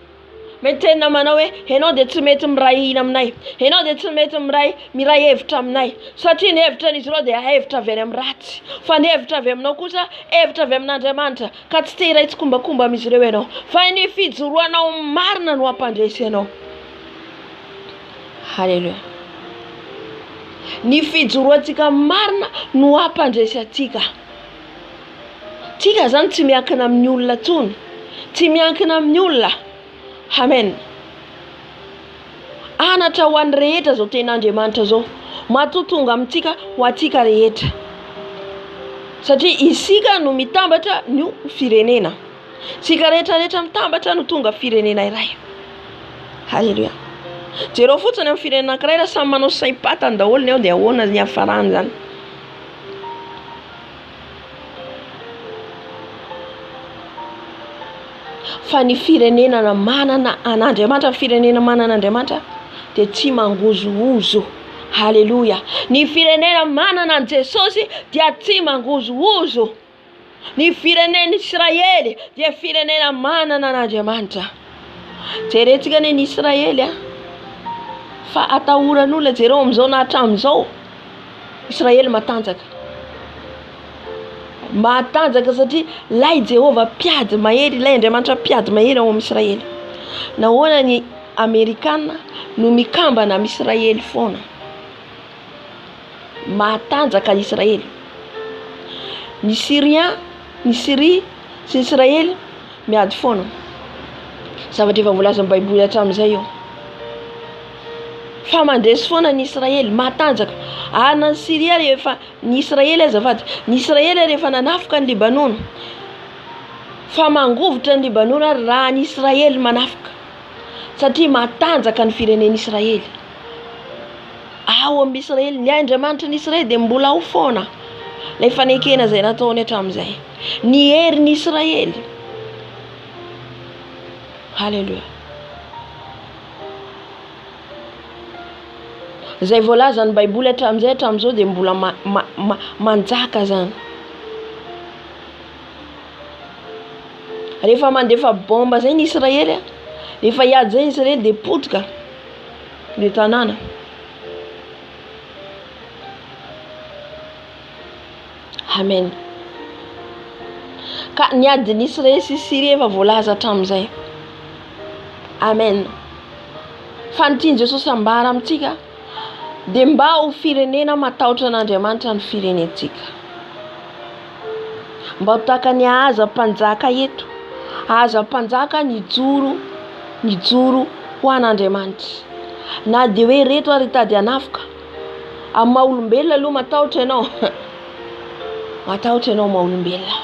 Mety teny namanao hoe ianao dia tsy mety miray ina aminay, ianao dia tsy mety miray hevitra aminay, satria ny hevitra an'izy ireo dia hevitra avy any amin'ny ratsy, fa ny hevitra avy aminao kosa hevitra avy amin'Andriamanitra, ka tsy te hiray tsikombakomba amin'izy ireo ianao, fa ny fijoroanao marina no hampandresy ianao. Halleluja. Ny fijoroantsika marina no hampandresy atsika. Tsika zany tsy miankina amin'ny olona tsony, tsy miankina amin'ny olona. Amen. Anatra ho an'ny rehetra zao ten'Andriamanitra zao, matotonga amintsika ho atsika rehetra. Satria isika no mitambatra ny firenena. Sika rehetra mitambatra no tonga firenena iray. Halleluja. Jereo fotsiny amin'ny firenena anankiray raha samy manao saim-patany daholo ny ao dia ahoana ny hafarany zany. Fa ny firenena manana an'Andriamanitra, firenena manana Andriamanitra dia tsy mangozohozo. Halleluja. Ny firenena manana an Jesosy dia tsy mangozohozo. Ny firenena Israely dia firenena manana an'Andriamanitra. Jerentsika ny Israely fa atahoran'olona jereo amin'izao na hatramin'izao. Israely matanjaka satria lay Jehova mpiady mahery, lay Andriamanitra mpiady mahery ao amin'Israely. Nahoana ny Amerikana no mikambana amin'Israely foana. Matanjaka Israely. Ny Syria sy Israely miady foana. Zavatra efa voalaza amin'ny Baiboly hatramin'izay io. Fa mandresy foana ny Israely matanjaka. Ana ny Syria rehefa ny Israely azafady, ny Israely rehefa nanafoka ny Libanona, fa mangovotra ny Libanona raha ny Israely manafoka, satria matanjaka ny fireneny Israely. Ao amin'ny Israely, ny Andriamanitra ny Israely dia mbola ao foana. Ilay fanekena izay nataony hatramin'izay, ny herin'ny Israely. Halleluja. Zay voalaza ny Baiboly hatramin'izao dia mbola manjaka zany. Rehefa mandefa bomba zay ny Israely, rehefa hiady zay ny Israely dia potika ny tanàna. Amen. Ka ny adin'ny Israely sy Syria efa voalaza hatramin'izay. Amen. Fa ny tiany Jesosy ambara amintsika dia mba ho firenena matahotra an'Andriamanitra ny firenentsika. Mba ho tahaka ny aza mpanjaka eto, aza mpanjaka ny joro ho an'Andriamanitra. Na dia hoe reto ary hitady hanafoka, amin'ny maha-olombelona aloha matahotra ianao. Matahotra ianao maha-olombelona.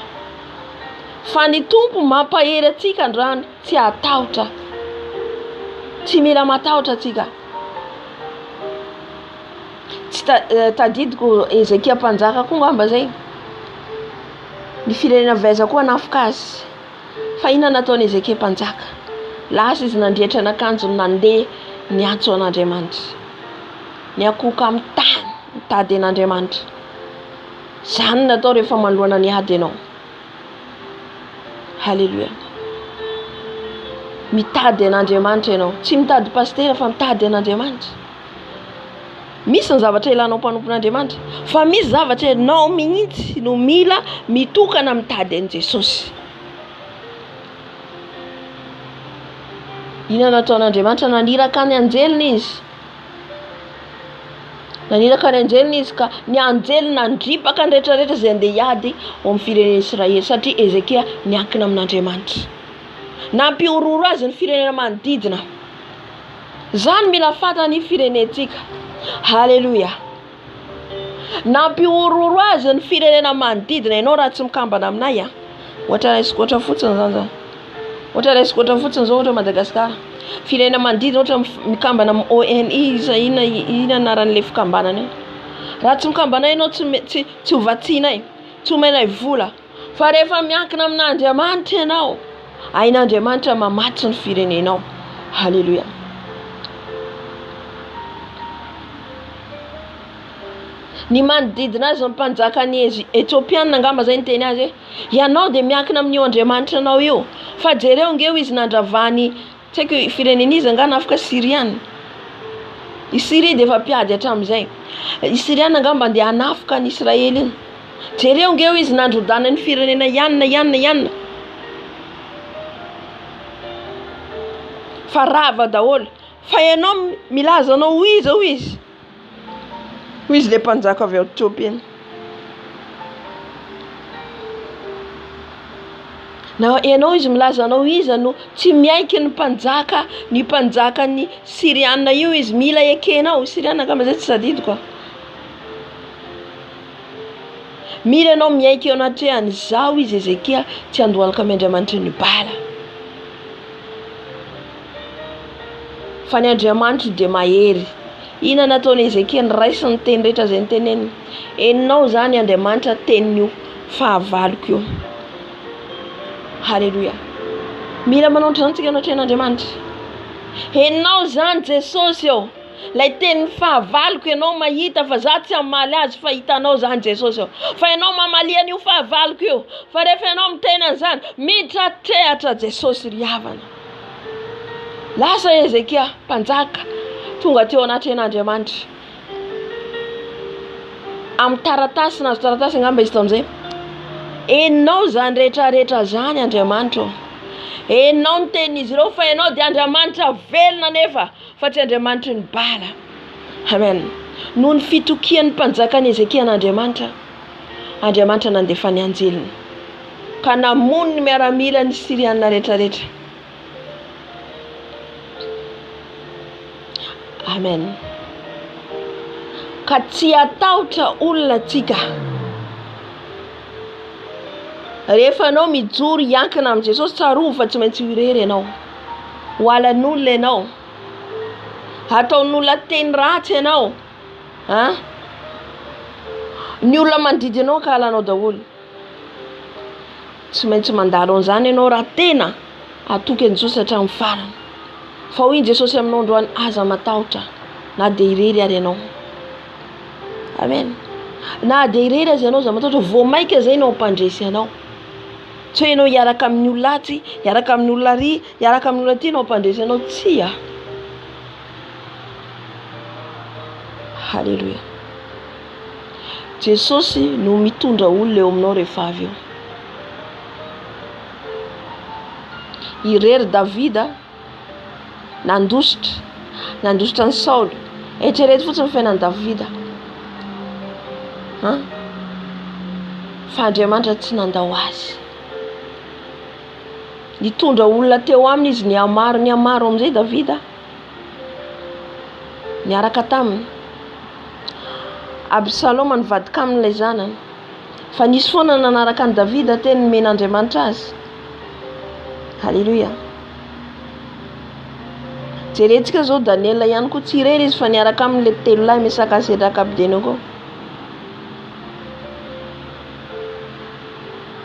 Fa ny Tompo mampahery atsika androany tsy hatahotra. Tsy mila matahotra atsika. tsy tadidiko Ezekia mpanjaka koa ngamba zay. Ny firenena veza koa nafika azy. Fa inona nataony Ezekia mpanjaka? Lasa izy nandrehitra n'akanjo nandeha niantso an'Andriamanitra. Niakoka amin'ny tany mitady an'Andriamanitra. Zany natao rehefa manoloana ny ady ianao. Halleluja. Mitady an'Andriamanitra ianao, tsy mitady pastera fa mitady an'Andriamanitra. Misy ny zavatra ilanao mpanompon'Andriamanitra, fa misy zavatra ianao mihitsy no mila mitokana mitady an' Jesosy. Inona nataon'Andriamanitra? Naniraka ny anjeliny izy. Naniraka ny anjeliny izy ka ny anjely nandripaka ny rehetrarehetra izay andeha hiady ao amin'ny firenena Israely satria Ezekia niankina amin'Andriamanitra. Nampiororo azy ny firenena manodidina. Zany mila fantany firenentsika. Halleluja. Nampiororo azy ny firenena manodidina. Ianao raha tsy mikambana aminay ohatra raisiko ohatra fotsiny zany. Ohatra raisiko ohatra fotsiny zao ohatra Madagasikara. Firenena manodidina ohatra mikambana amin'ny ONI ina anaran'ilay fikambanana io. Raha tsy mikambana ianao tsy hovatsiana tsy omenay vola. Fa rehefa miankina amin'Andriamanitra ianao, ain'Andriamanitra mamatsy ny firenenao. Halleluja. Ny manodidina azy mpanjaka ny Etiopiana ngamba zay nyteny azy. Ianao dia miankina amin'io Andriamanitra anao io. Fa jereo ngeo izy nandravany tsy haiko firenena izy ngana afaka Siriana. I Siria dia efa mpiady hatramin'izay. I Siriana ngamba andeha hanafika ny Israely iny. Jereo ngeo izy nandrodana ny firenena ianona. Fa rava daholo. Fa ianao milaza anao ho izy le mpanjaka avy ao Ethiopia. Na ianao izy milaza anao izy no tsy miaiky ny mpanjaka ny Siriana io izy mila ekenao. Siriana ngamba zay tsy sadidiko. Mila ianao miaiky eo anatrehany zao izy Ezekia tsy andohalaka amin'Andriamanitra ny bala. Fa ny Andriamanitra dia mahery. Ina nataony Ezekia niraisy ny teny rehetra izay nyteneniny. Eninao zany Andriamanitra tenin'io fahavaloko io. Halleluja. Mila manao antsika anatrehan'Andriamanitra. Eninao zany Jesosy eo. Lay teny fahavaloko ianao mahita fa za tsy hamaly azy fa hitanao zany Jesosy eo. Fa ianao mamalia an'io fahavaloko io. Fa rehefa ianao miteny an'izany mitratrehatra Jesosy ry havana. Lasa Ezekia mpanjaka tonga teo anatrehan'Andriamanitra. Amin'ny taratasy nazo taratasy ngamba izy tamin'izay. Eninao zany rehetrarehetra zany Andriamanitra. Eninao ny tenin'izy ireo fa ianao dia Andriamanitra velona nefa fa tsy Andriamanitra ny bala. Amen. Noho ny fitokian'ny mpanjakan'i Ezekia n'Andriamanitra, Andriamanitra nandefa ny anjeliny ka namono ny miaramila ny Siriana rehetrarehetra. Amen. Ka tsy atahotra olona tsika. Rehefa anao mijoro hiankina amin'i Jesosy tsaroa fa tsy maintsy irery ianao. Hoalan'olona ianao. Ataon'olona teny ratsy ianao. Ny olona manodidy ianao ka halanao daholo. Tsy maintsy mandalo an'izany ianao raha tena atoky an'i Jesosy hatramin'ny farany. Fa hoy Jesosy aminao androany aza matahotra na dia irery ary ianao. Amen. Na dia irery azy ianao aza matahotra vao maika zay no ampandresy ianao. Tsy ianao hiaraka amin'ny olona latsy, hiaraka amin'ny olona ry, hiaraka amin'ny olona ty no ampandresy ianao. Tsia. Halleluja. Jesosy no mitondra olona eo aminao rehefa avy eo. Irery Davida nandositra ny Saul. Eritrereto fotsiny fiainan'i Davida. Fa Andriamanitra tsy nandao azy. Nitondra olona teo aminy izy niamaro amin'izay Davida. Niaraka taminy. Absaloma nivadika amin'ilay zanany. Fa nisy foana nanaraka an'i Davida teny nomen'Andriamanitra azy. Halleluja. jerentsika zao Daniel ihany koa tsy irery izy fa niaraka amin'le telo lahy Mesaka sy Sadraka Abednego.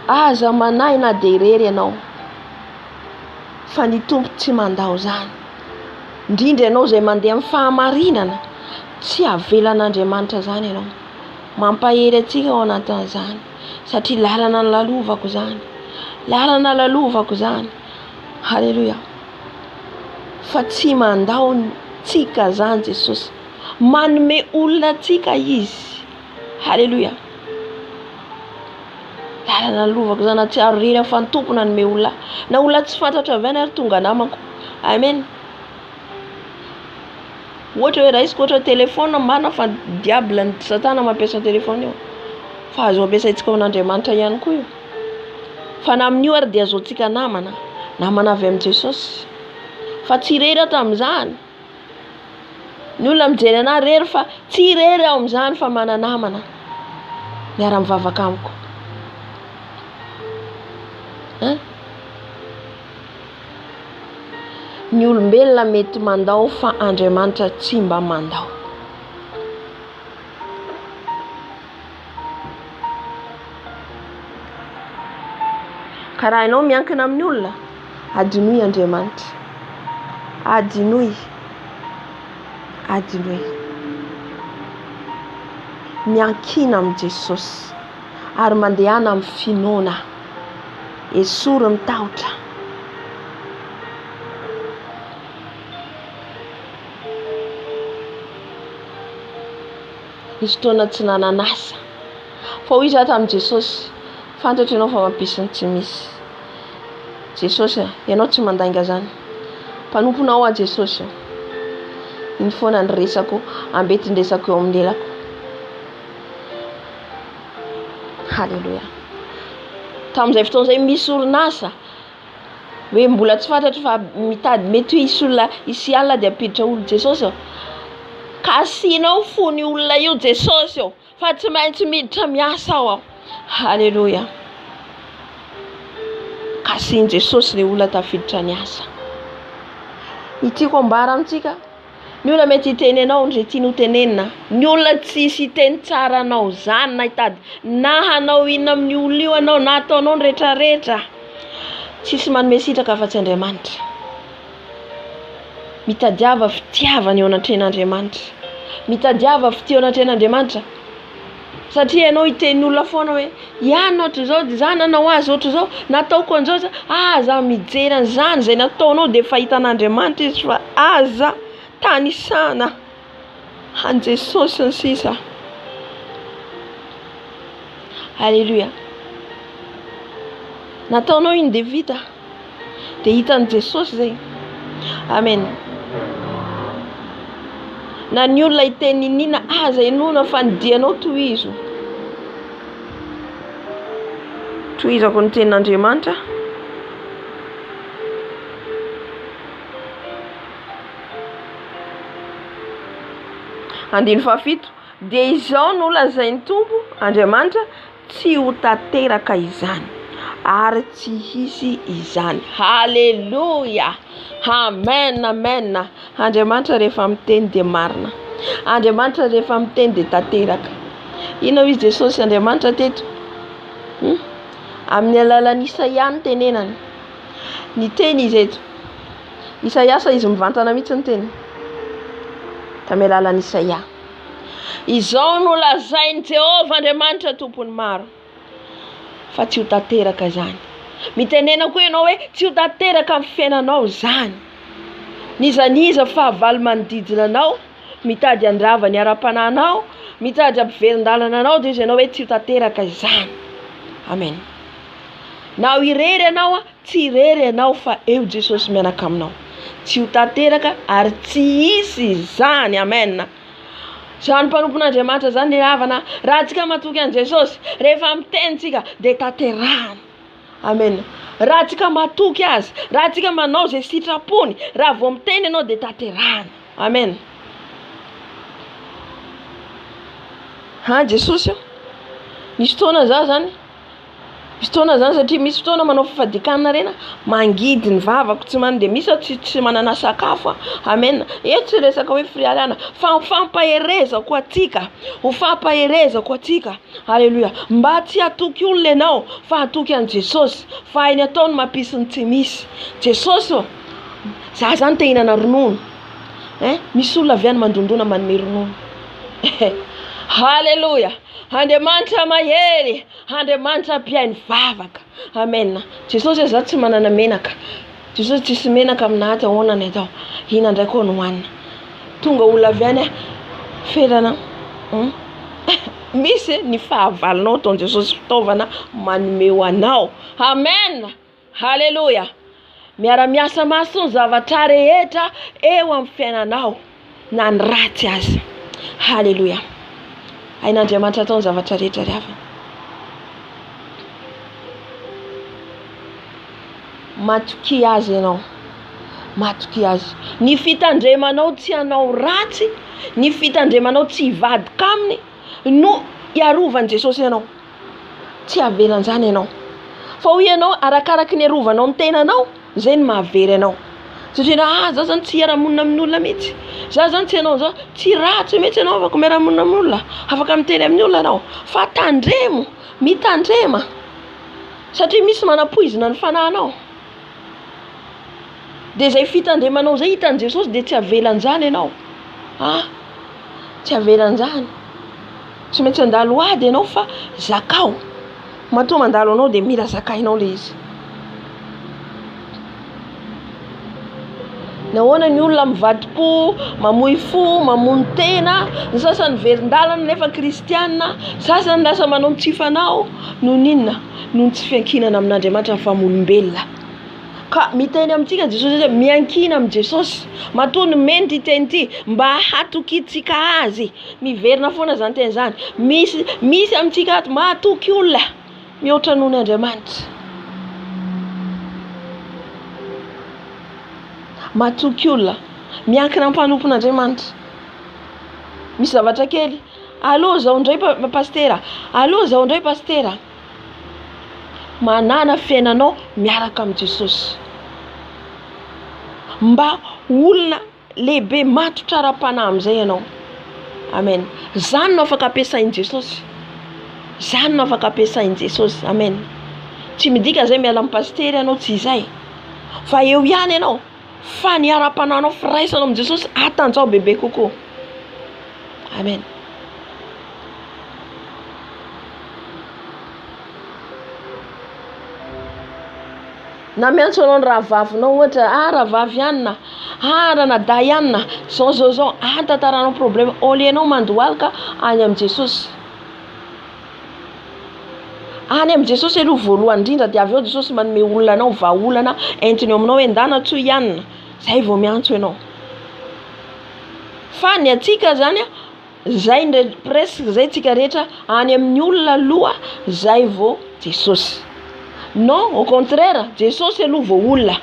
Aza manahy na de irery ianao fa ny tompo tsy mandao zany. Indrindra ianao zay mandeha amin'ny fahamarinana tsy avelan'Andriamanitra zany ianao. Mampahery atsika ao anatin'izany satria lalana ny lalovako zany. Lalana lalovako zany. Halleluja. Fa tsy mandao tsika zany Jesosy. Manome olona tsika izy. Halleluja. Lalana lalovako zany tsy arira fa ny tompo nanome olona. Na olona tsy fantatra avy ary tonga namako. Amen. Ohatra hoe raisiko ohatra telefona marina fa diable ny satana mampiasa telefona io. Fa azo ampiasaitsika amin'Andriamanitra ihany koa io. Fa na amin'io ary dia azotsika namana avy amin'ny Jesosy. Fa tsy irery tamin'izany. Ny olona mijery anahy rery fa tsy irery ao amin'izany fa mananamana. Miara-mivavaka amiko. Ny olombelona mety mandao fa Andriamanitra tsy mba mandao. Ka raha ianao miankina amin'ny olona, adinoy Andriamanitra. Adinoy. Miankina amin'ny Jesosy ary mandehana amin'ny finoana. Esory mitahotra. Nisy fotoana tsy nananasa. Fa hoy izaho tamin'i Jesosy, fantatra ianao fa mampisy ny tsy misy. Jesosy, ianao tsy mandainga zany. Mpanomponao a Jesosy. Iny foana ny resako, ambetindresako eo amin'ny lelako. Halleluja. Tamin'izay fotoana izay misy orinasa hoe mbola tsy fantatra fa mitady mety hisy olona hisy alina dia ampiditra olo Jesosy. Kasinao fony olona io Jesosy fa tsy maintsy miditra miasa ao. Halleluja. Kasin Jesosy le olona tafiditra ny asa. Itiako ambara amintsika. Ny olona mety hitenenao ndre tianao tenenina. Ny olona tsisy hiteny tsara anao zany na hitady na hanao inona amin'ny olona io anao na ataonao ny rehetrarehetra. Tsisy manome sitraka fa tsy Andriamanitra. Mitadiava fitiavana eo anatren'Andriamanitra. Mitadiava fitio anatren'Andriamanitra. Satria ianao hiteny olona foana hoe ihany ohatry zao zany anao azy ohatry zao nataoko an'izao aza mijery an'izany zay nataonao dia efa hitan'Andriamanitra izy fa aza tanisana an Jesosy ny sisa. Halleluja. Nataonao iny dia vita dia hitan'i Jesosy zay. Amen. Na ny olona hiteny inina aza enona fa nidianao tohizo. Tohizako ny tenin'Andriamanitra. Andiny fafito. Dia izao no lazain'ny Tompo Andriamanitra tsy ho tanteraka izany ary tsy hisy izany. Halleluja. Amen, amen. Andriamanitra rehefa miteny dia marina. Andriamanitra rehefa miteny dia tanteraka. Inona izy Jesosy Andriamanitra teto? Amin'ny alalan'i Isaia ny tenenany. Ny teny izy eto. Isaia izy mivantana mihitsy ny teny. Tamin'ny alalan'i Isaia. Izao no lazain'i Jehovah Andriamanitra tompony maro. Fa tsy ho tanteraka zany. Mitenena koa ianao hoe tsy ho tanteraka amin'ny fiainanao zany. Nizaniza fahavalo manodidina anao, mitady andrava ny ara-pananao, mitady ampiverin-dalana anao dia ianao hoe tsy ho tanteraka izany. Amen. Na ho irery ianao, tsy irery ianao fa eo Jesosy mianaka aminao. Tsy ho tanteraka ary tsy hisy izany. Amen. Zany mpanompon'Andriamanitra zany ny havana. Raha tsika matoky an Jesosy, rehefa miteny tsika dia tanterahana. Amen. Raha tsika matoky azy, raha tsika manao zay sitrapony, raha vao miteny ianao dia tanterahana. Amen. Jesosy nisy fotoana za zany Fotoana zany satria misy fotoana manao fifadikana rena mangidy ny vavako tsy mandeha misy tsy manana sakafo. Amen. Eto tsy resaka hoe firialana fa fampaherezako atsika. Ho fampaherezako atsika. Haleluya. Mba tsy hatoky olona ianao fa hatoky an Jesosy. Fa hainy ataony mampisy ny tsy misy. Jesosy za zany te hinana ronono. Misy olona avy any mandondona manome ronono. Haleluya. Andriamanitra mahery, Andriamanitra mpiainy vavaka. Amen. Jesosy za tsy manana menaka. Jesosy tsisy menaka aminahity ahoana ny atao. Hina ndraiky ho nohanina. Tonga olona avy any ferana. Misy ny fahavalonao ton Jesosy fitaovana manome ho anao. Amen. Haleluya. Miara-miasa maso zavatra rehetra eo amin'ny fiainanao na ny ratsy aza. Haleluya. Ain'Andriamanitra ataony zavatra rehetra rehefa. Matoky azy ianao. Matoky azy. Ny fitandremanao tsy hanao ratsy, ny fitandremanao tsy hivadika aminy no hiarovan'i Jesosy ianao. Tsy avelan'izany ianao. Fa hoy ianao arakaraky ny arovanao amin'ny tenanao, zay ny mahavery ianao. Satria za zany tsy hiara-monina amin'olona mihitsy. Za zany tsy ianao zao tsy ratsy mihitsy ianao afaka miara-monina amin'olona. Afaka miteny amin'ny olona ianao. Fa tandremo, mitandrema. Satria misy manam-poizina ny fanahinao. Dia zay fitandremanao zay hitan'i Jesosy dia tsy avelan'izany ianao. Tsy avelan'izany. Tsy maintsy andalo ady ianao fa zakao. Matoa mandalo anao dia mila zakainao le izy. Nahoana ny olona mivadi-po, mamoy fo, mamono tena, ny sasany verin-dalana nefa kristianina, sasany lasa manao mitsifanao, no ninona, no tsy fiankinana amin'Andriamanitra fa olombelona. Ka miteny amintsika Jesosy miankina amin'ny Jesosy. Matoa ny meny ty teny ty mba hatokitsika azy. Miverina foana zany teny zany. Misy amintsika ato mahatoky olona mihoatra noho ny Andriamanitra. Matoky olona miankina amin'ny mpanompon'Andriamanitra. Misy zavatra kely. Allo zao indray pastera. Allo zao indray pastera. Manana fiainanao miaraka amin'ny Jesosy. Mba olona lehibe matotra ara-panahy amin'izay ianao. Amen. Zany no afaka ampiasain'i Jesosy. Zany no afaka ampiasain'i Jesosy. Amen. Tsy midika zay miala amin'ny pastera ianao tsy izay. Fa eo ihany ianao. Fa ny ara-panahinao firaisanao amin'ny Jesosy atanjao bebe kokoa. Amen. Na miantso anao ny rahavavinao ohatra, rahavavy ihany na, ranadahy ihany na, zao, tantaranao problème, oleanao mandohalika any amin'ny Jesosy. Any amin'ny Jesosy aloha voalohany indrindra dia avy eo Jesosy manome olona anao vahaolana entiny aminao endana tsoa ihany. Zay vao miantso ianao. Fa ny atsika zany zay presque zay tsika rehetra any amin'ny olona aloha zay vao Jesosy. Non, au contraire, Jesosy aloha vao olona.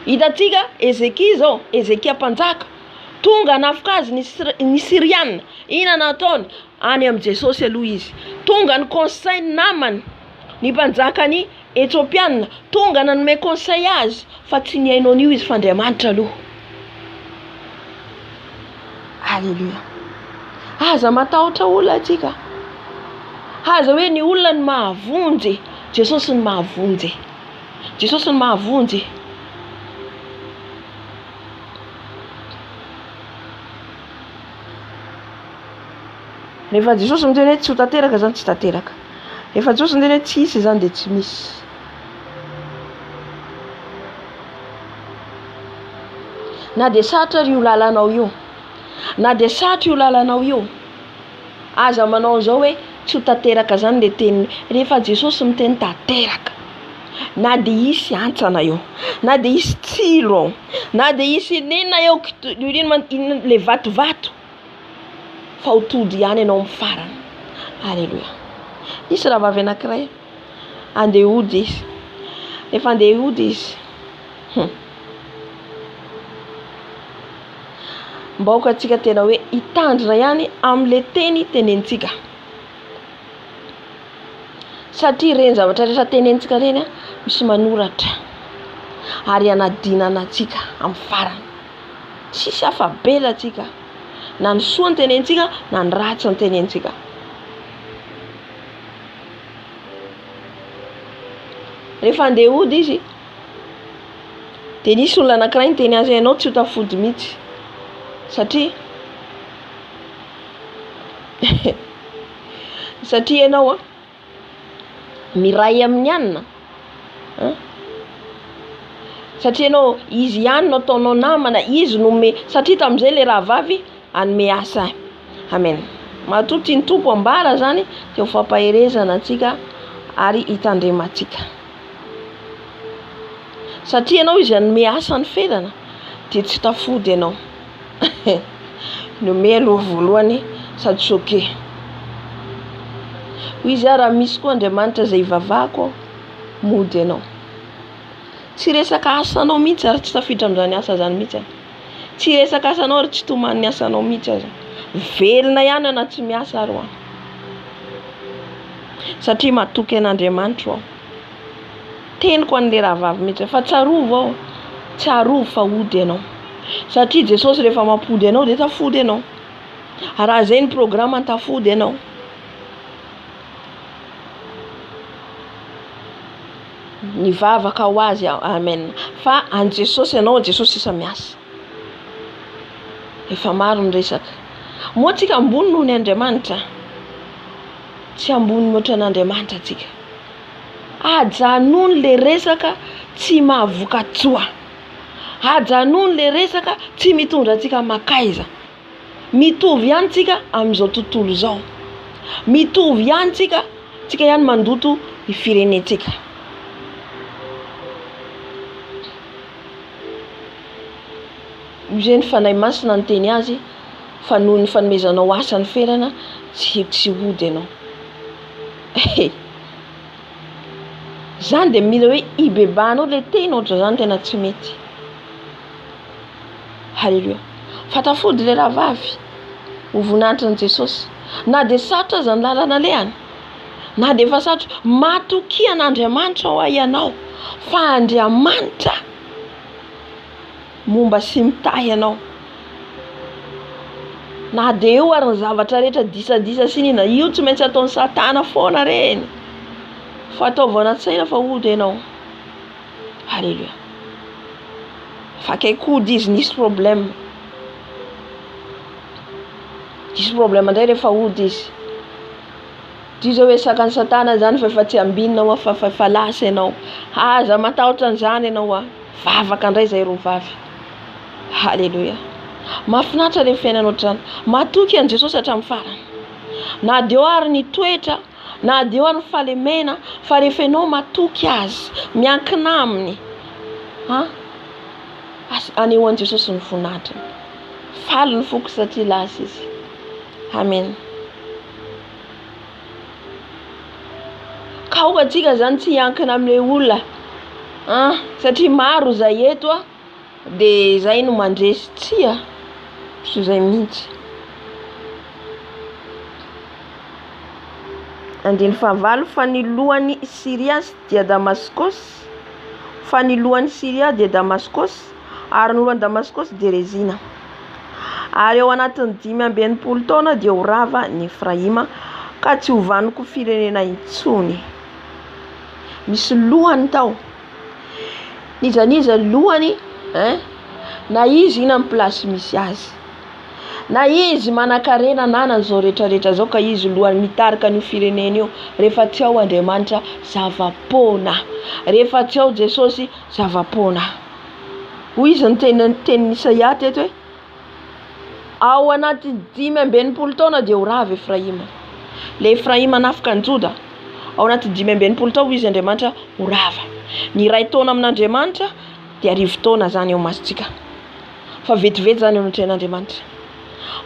Hitatsika Ezekia zao, Ezekia mpanjaka, tonga nafika azy ny Siriana, ina nataony any amin'ny Jesosy aloha izy. Tonga ny conseil namany ny mpanjakany Etiopiana, tonga nanome conseil azy fa tsy ny hainao an'io izy fa Andriamanitra aloha. Alléluia. Aza matahotra olona atsika. Aza hoe ny olona ny mahavonjy, Jesosy ny mahavonjy. Jesosy ny mahavonjy. Rehefa Jesosy miteny hoe tsy ho tanteraka zany tsy tanteraka. Rehefa Jesosy miteny hoe tsy hisy zany dia tsy misy. Na dia sarotra io lalanao io. Na dia sarotra io lalanao io. Aza manao zao hoe tsy ho tanteraka zany le teny. Rehefa Jesosy miteny tanteraka. Na dia hisy antsana eo. Na dia hisy tsilo. Na dia hisy ninona eo le vatovato. Fa ho tody ihany ianao amin'ny farany. Alléluia. Nisy rahavavy anankiray. Andeha hody izy. Rehefa andeha hody izy. Mbaoka atsika tena hoe hitandrina ihany amin'ile teny tenentsika. satria reny zavatra rehetra tenentsika reny misy manoratra ary anadinana atsika amin'ny farany. Tsisy afabela atsika, na ny soa ny tenentsika na ny ratsy ny tenentsika. Rehefa andeha hody izy dia nisy olona anankiray niteny azy ianao tsy ho tafody mihitsy satria satria ianao miray amin'ny anina, satria ianao izy ihany no ataonao namana, izy nome, satria tamin'izay le rahavavy anome asa. Amen. Matoa tia ny tompo ambara zany dia ho fampaherezana antsika ary hitandrematsika. Satria ianao izy anome asa ny felana dia tsy tafody ianao. Nome aloha voalohany sady choqué. Izy raha misy koa Andriamanitra izay ivavahako mody ianao. Tsy resaka asanao mihitsy ary tsy tafiditra amin'izany asa zany mihitsy. Tsy resaka asanao ary tsy toman'ny asanao mihitsy aza. Velona ihany ana tsy miasa ary ho. Satria matoky an'Andriamanitra aho. Teniko an'ilay rahavavy mihitsy fa tsarovo aho. Tsarovo fa hody ianao. Satria Jesosy rehefa mampody ianao dia tafody ianao. Raha izay ny programa tafody ianao. Nivavaka ho azy, amen. Fa an Jesosy ianao, Jesosy sisa miasa. Efa maro ny resaka. Moa tsika ambony noho ny Andriamanitra. Tsy ambony mihoatra n'Andriamanitra tsika. Ajanony le resaka tsy mahavokatsoa. Ajanony le resaka tsy mitondra antsika makaiza. Mitovy ihany tsika amin'izao tontolo izao. Mitovy ihany tsika ihany mandoto ny firenentsika. Izay ny fanahy masina ny teny azy fa noho ny fanomezanao asa ny felana tsy hody ianao. Zany dia mila hoe ibebanao le teny ohatran' izany tena tsy mety. Halleluja. Fa tafody le rahavavy ho voninahitry ny Jesosy. Na dia sarotra aza ny lalana alehany, na dia efa sarotra, matokia an'Andriamanitra ho ianao fa Andriamanitra momba sy mitahy ianao. Na dia eo ary ny zavatra rehetra disadisa sy nina, io tsy maintsy ataon'ny Satana foana reny. Fa ataovao anaty saina fa hody ianao. Halleluja. Fa kaikody izy nisy problème. Nisy problème indray rehefa hody izy. Dy zao hoe sakan'ny Satana zany fa efa tsy ambinina fa lasa ianao. Aza matahotra an'izany ianao vavaka indray izay roavavy. Halleluja. Mahafinaritra le fiainana ohatrany. Matoky an Jesosy hatramin'ny farany. Na dia eo ary ny toetra, na dia eo ary ny fahalemena, fa rehefa ianao matoky azy, miankina aminy, aneo an Jesosy ny voninahitra. Faly ny foko satria lasa izy. Amen. Ka hokatsika zany tsy hiankina amin'ilay olona, satria maro izay eto dia izay no mandresy tsia. Tsy izay mihitsy. Andiny fahavalo, fa ny lohan'ny Siria dia Damaskosy. Fa ny lohan'ny Siria dia Damaskosy, ary ny lohan'ny Damaskosy dia Rezina. Ary ao anatin'ny 5 taona dia ho rava ny Efraima, ka tsy hovaniko firenena intsony. Misy lohany tao. Nizaniza lohany, na izy ina amin'ny plasy misy azy. Na izy manan-karena nanan'izao rehetrarehetra zao ka izy lohany mitarika ny firenena io. Rehefa tsy ao Andriamanitra, zava-pona. Rehefa tsy ao Jesosy, zava-pona. Hoy izy ny tenin'ny Isaia teto hoe ao anaty 5 taona dia ho rava Efraima. Le Efraima nafika ny Joda, ao anaty 5 taona izy Andriamanitra ho rava. Ny ray taona amin'Andriamanitra dia 10 taona zany eo masitsika. Fa vetivety zany eo anatren'Andriamanitra.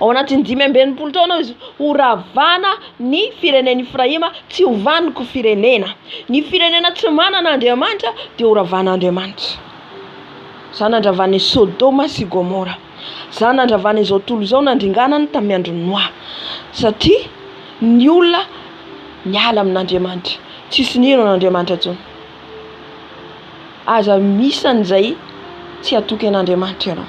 Ao anatin'ny 5 taona izy ho ravana ny firenena Efraima, tsy hovaniko firenena. Ny firenena tsy manana Andriamanitra dia ho ravana Andriamanitra. Zany nandravana Sodoma sy Gomora. Zany nandravana izao tolo izao nandringanany tamin'ny andro Noa. Satria ny olona niala amin'Andriamanitra. tsisy nino n'Andriamanitra tsony. Aza misy an'izay tsy atoky an'Andriamanitra ianao.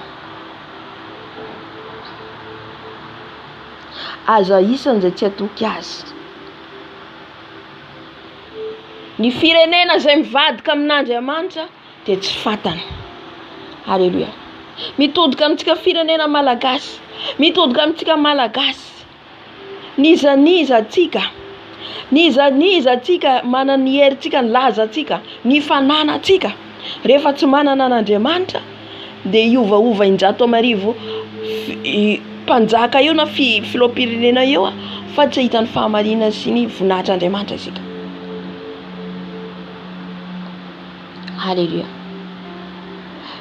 Aza isan'izay tsy atoky azy. Ny firenena izay mivadika amin'Andriamanitra dia tsy fantany. Halleluja. Mitodika amintsika firenena malagasy, mitodika amintsika malagasy. Nizaniza atsika, mana ny herintsika, ny lazantsika, ny fananantsika. Rehefa tsy manana an'Andriamanitra dia iovaova injato amarivo mpanjaka eo na filoham-pirenena eo fa tsy hitan'ny fahamarinana sy ny voninahitr'Andriamanitra isika. Halleluja.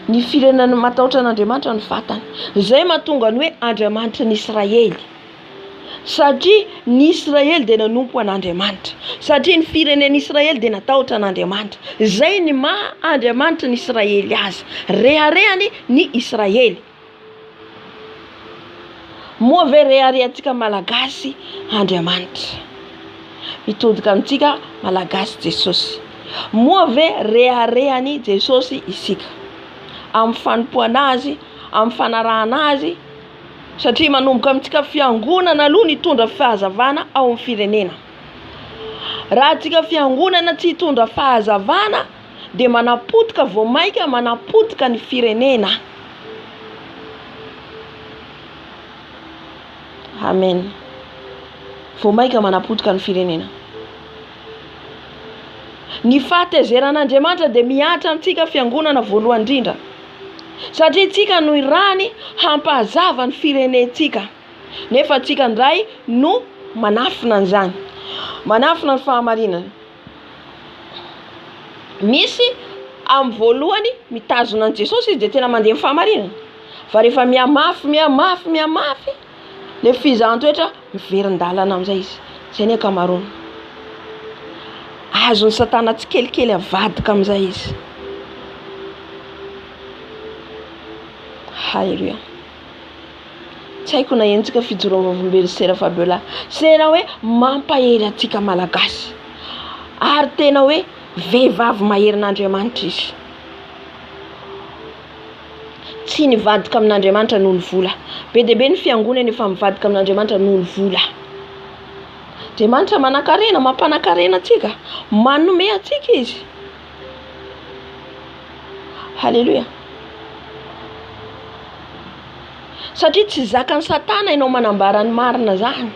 Ny firenena matahotra an'Andriamanitra ny vatany. Izay mahatonga ny hoe Andriamanitra ny Israely. Satria ny Israely dia nanompo an'Andriamanitra. Satria ny firenena Israely dia natahotra an'Andriamanitra. Izay ny maha Andriamanitra ny Israely azy. Reharehany ny Israely. Moa ve reharehantsika malagasy Andriamanitra. Mitodika amintsika malagasy Jesosy. Moa ve reharehany Jesosy isika. Amin'ny fanompoana azy, amin'ny fanarahana azy. Satria manomboka amintsika fiangonana aloha nitondra fahazavana ao amin'ny firenena. Raha tsika fiangonana tsy hitondra fahazavana dia manapotika voamaika, manapotika ny firenena. Amen. Voamaika manapotika ny firenena. Ny fahatezeran'Andriamanitra dia miatra amintsika fiangonana voalohany indrindra. Satria tsika no irany hampahazava ny firenentsika. Nefa tsika ndray no manafina an'izany. Manafina ny fahamarinana. Misy amin'ny voalohany mitazona an' Jesosy izy dia tena mandeha amin'ny fahamarinana. Fa rehefa miamafy le fizahan-toetra miverin-dalana amin'izay izy. Izay ny ankamaroany. Azony Satana tsikelikely avadika amin'izay izy. Halleluja. Tsy haiko na entsika fijoroana volombely sera Fabiola. Sera hoe mampahery atsika malagasy. Ary tena hoe vehivavy maherin'Andriamanitra izy. Tsy nivadika amin'Andriamanitra noho ny vola. Be dia be ny fiangonana efa mivadika amin'Andriamanitra noho ny vola. Andriamanitra manan-karena, mampanan-karena atsika. Manome atsika izy. Halleluja. Satria tsy zakan'ny Satana ianao manambara ny marina zany.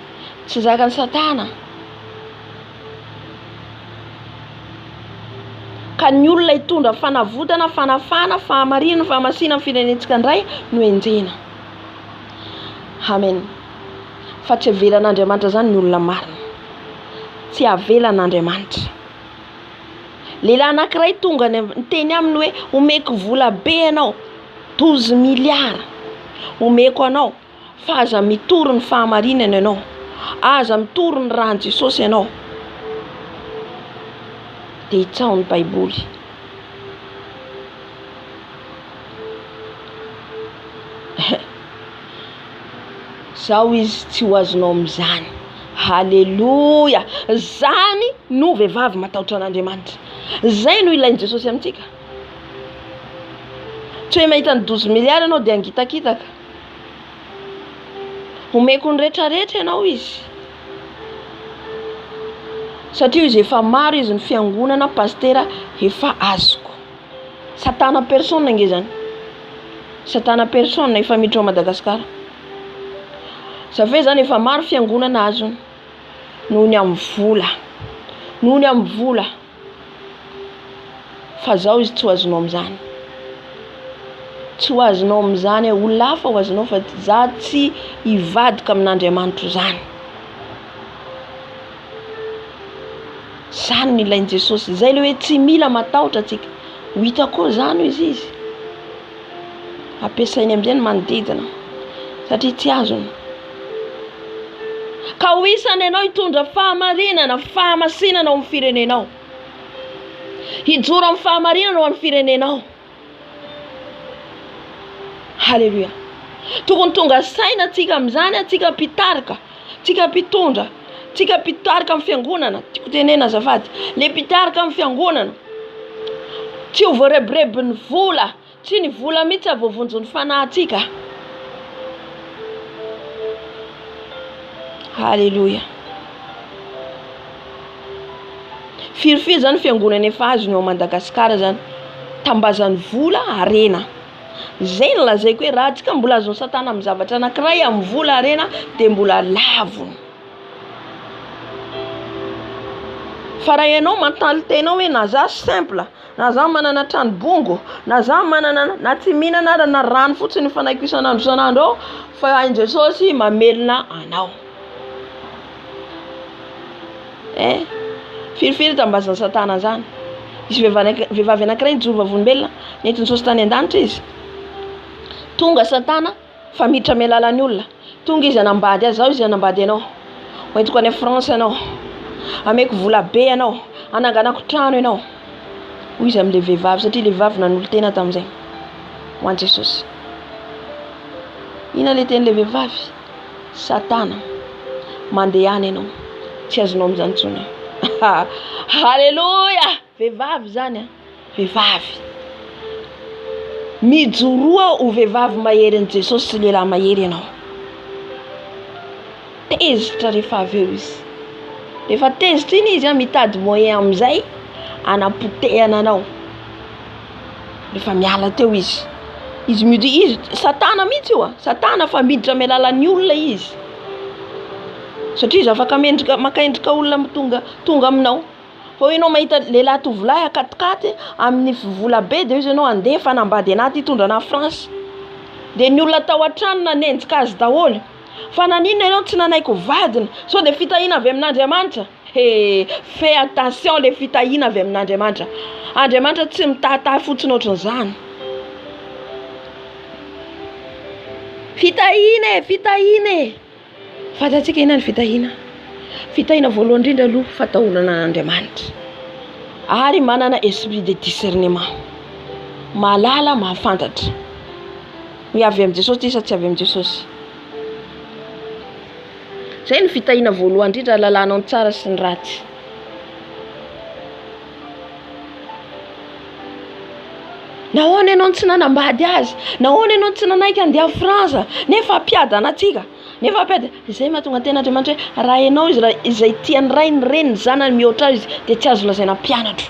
Tsy zakan'ny Satana. Ka ny olona hitondra fanavotana, fanafana, fahamarinana, fahamasina amin'ny firenentsika indray no enjena. Amen. Fa tsy avelan'Andriamanitra zany ny olona marina. Tsy avelan'Andriamanitra. Lehilahy anankiray tonga niteny aminy hoe omeko vola be ianao 12 miliara. Omeko anao fa aza mitoro ny fahamarinana ianao. Aza mitoro ny rahan'i Jesosy ianao. Dia hitsao ny Baiboly. Zao izy tsy ho azonao amin'izany. Halleluja. Zany no vehivavy matahotra an'Andriamanitra. Zay no ilain'i Jesosy amintsika. Tsy hoe mahita ny 12 miliara ianao dia angitakitaka. Omeko ny rehetrarehetra ianao izy. Satria izy efa maro izy ny fiangonana pastera efa azoko. Satana personne nge zany. Satana personne efa miditra ao Madagasikara. Safe zany efa maro fiangonana azony. Noho ny amin'ny vola. Noho ny amin'ny vola. Fa zao izy tsy ho azonao amin'izany. Tsy ho azonao amin'izany olona hafa ho azonao fa za tsy hivadika amin'Andriamanitra zany. Zany ny ilain'i Jesosy. Zay le hoe tsy mila matahotra atsika. Ho hita koa zany izy. Ampiasainy amin'izay ny manodidina. Satria tsy azony. Ka ho isany ianao hitondra fahamarinana, fahamasinana ao amin'ny firenenao. Hijoro amin'ny fahamarinana ao amin'ny firenenao. Halleluja. Tokony tonga saina atsika amin'izany, atsika mpitarika, atsika mpitondra. tsika pitarika amin'ny fiangonana, tiako tenena azafady, le pitarika amin'ny fiangonana tsy ho voarebireby ny vola, tsy ny vola mihitsy avoavonjo ny fanahintsika. Halleluja. Firy zany fiangonana efa azony ao Madagasikara zany, tambazany vola arena. Zay ny lazaiko hoe raha antsika mbola azon'ny Satana amin'ny zavatra anankiray amin'ny vola arena dia mbola lavo. Fa raha ianao mentalité-nao hoe na za simple, na za manana trano bongo, na za manana na tsy mihinana na rano fotsiny fanaiko isan'andro isan'andro fa hain Jesosy mamelona anao. Firy tambazan'ny Satana zany. Izy vehivavy anankiray nijoro vavolombelona nentin'ny Jesosy tany an-danitra izy. Tonga Satana fa miditra amin'ny alalan'ny olona. Tonga izy anambady azy, zao izy anambady anao. Hoentiko any France anao. Ameko vola be anao, ananganako trano ianao. Hoy izy amin'ilay vehivavy satria le vehivavy nanolo tena tamin'izay. Ho an'i Jesosy. Ina le ten'ilay vehivavy? Satana. Mandeha any ianao. Tsy azonao amin'izany intsony. Halleluja! Vehivavy zany vehivavy. Mijoroa ho vehivavy mahery an'i Jesosy sy lehilahy mahery ianao. Tezitra rehefa avy eo izy. Rehefa tezitra iny izy mitady moyen amin'izay anapotehana anao. Rehefa miala teo izy. Izy Satana mihitsy io Satana fa miditra amin'ny alalan'ny olona izy. Satria izy afaka maka endrika olona tonga aminao. Fa ianao mahita lehilahy tovolahy akatikaty amin'ny vola be dia izy ianao andefa anambady anaty hitondra na France. Dia ny olona tao an-trano nanenjika azy daholo. Fa naninona ianao tsy nanaiko vadina, sao dia fitahiana avy amin'Andriamanitra. Fais attention le fitahiana avy amin'Andriamanitra. Andriamanitra tsy mitahatahy fotsiny ohatran'izany. Fitahiana. Fantatsika ina ny fitahiana. Fitahiana voalohany indrindra aloha fatahorana an'Andriamanitra. Ary manana esprit de discernement. Mahalala, mahafantatra. Hoe avy amin'i Jesosy sa tsy avy amin'i Jesosy. Zay ny fitahiana voalohany indrindra lalanao ny tsara sy ny ratsy. Nahoana ianao tsy nanambady azy? Nahoana ianao tsy nanaiky andeha Frantsa? Nefa piada anatsika. Nefa piada. Izay mahatonga tena Andriamanitra hoe raha ianao izay tiany ray ny reniny zanany mihoatra azy dia tsy azo lazaina mpianatra.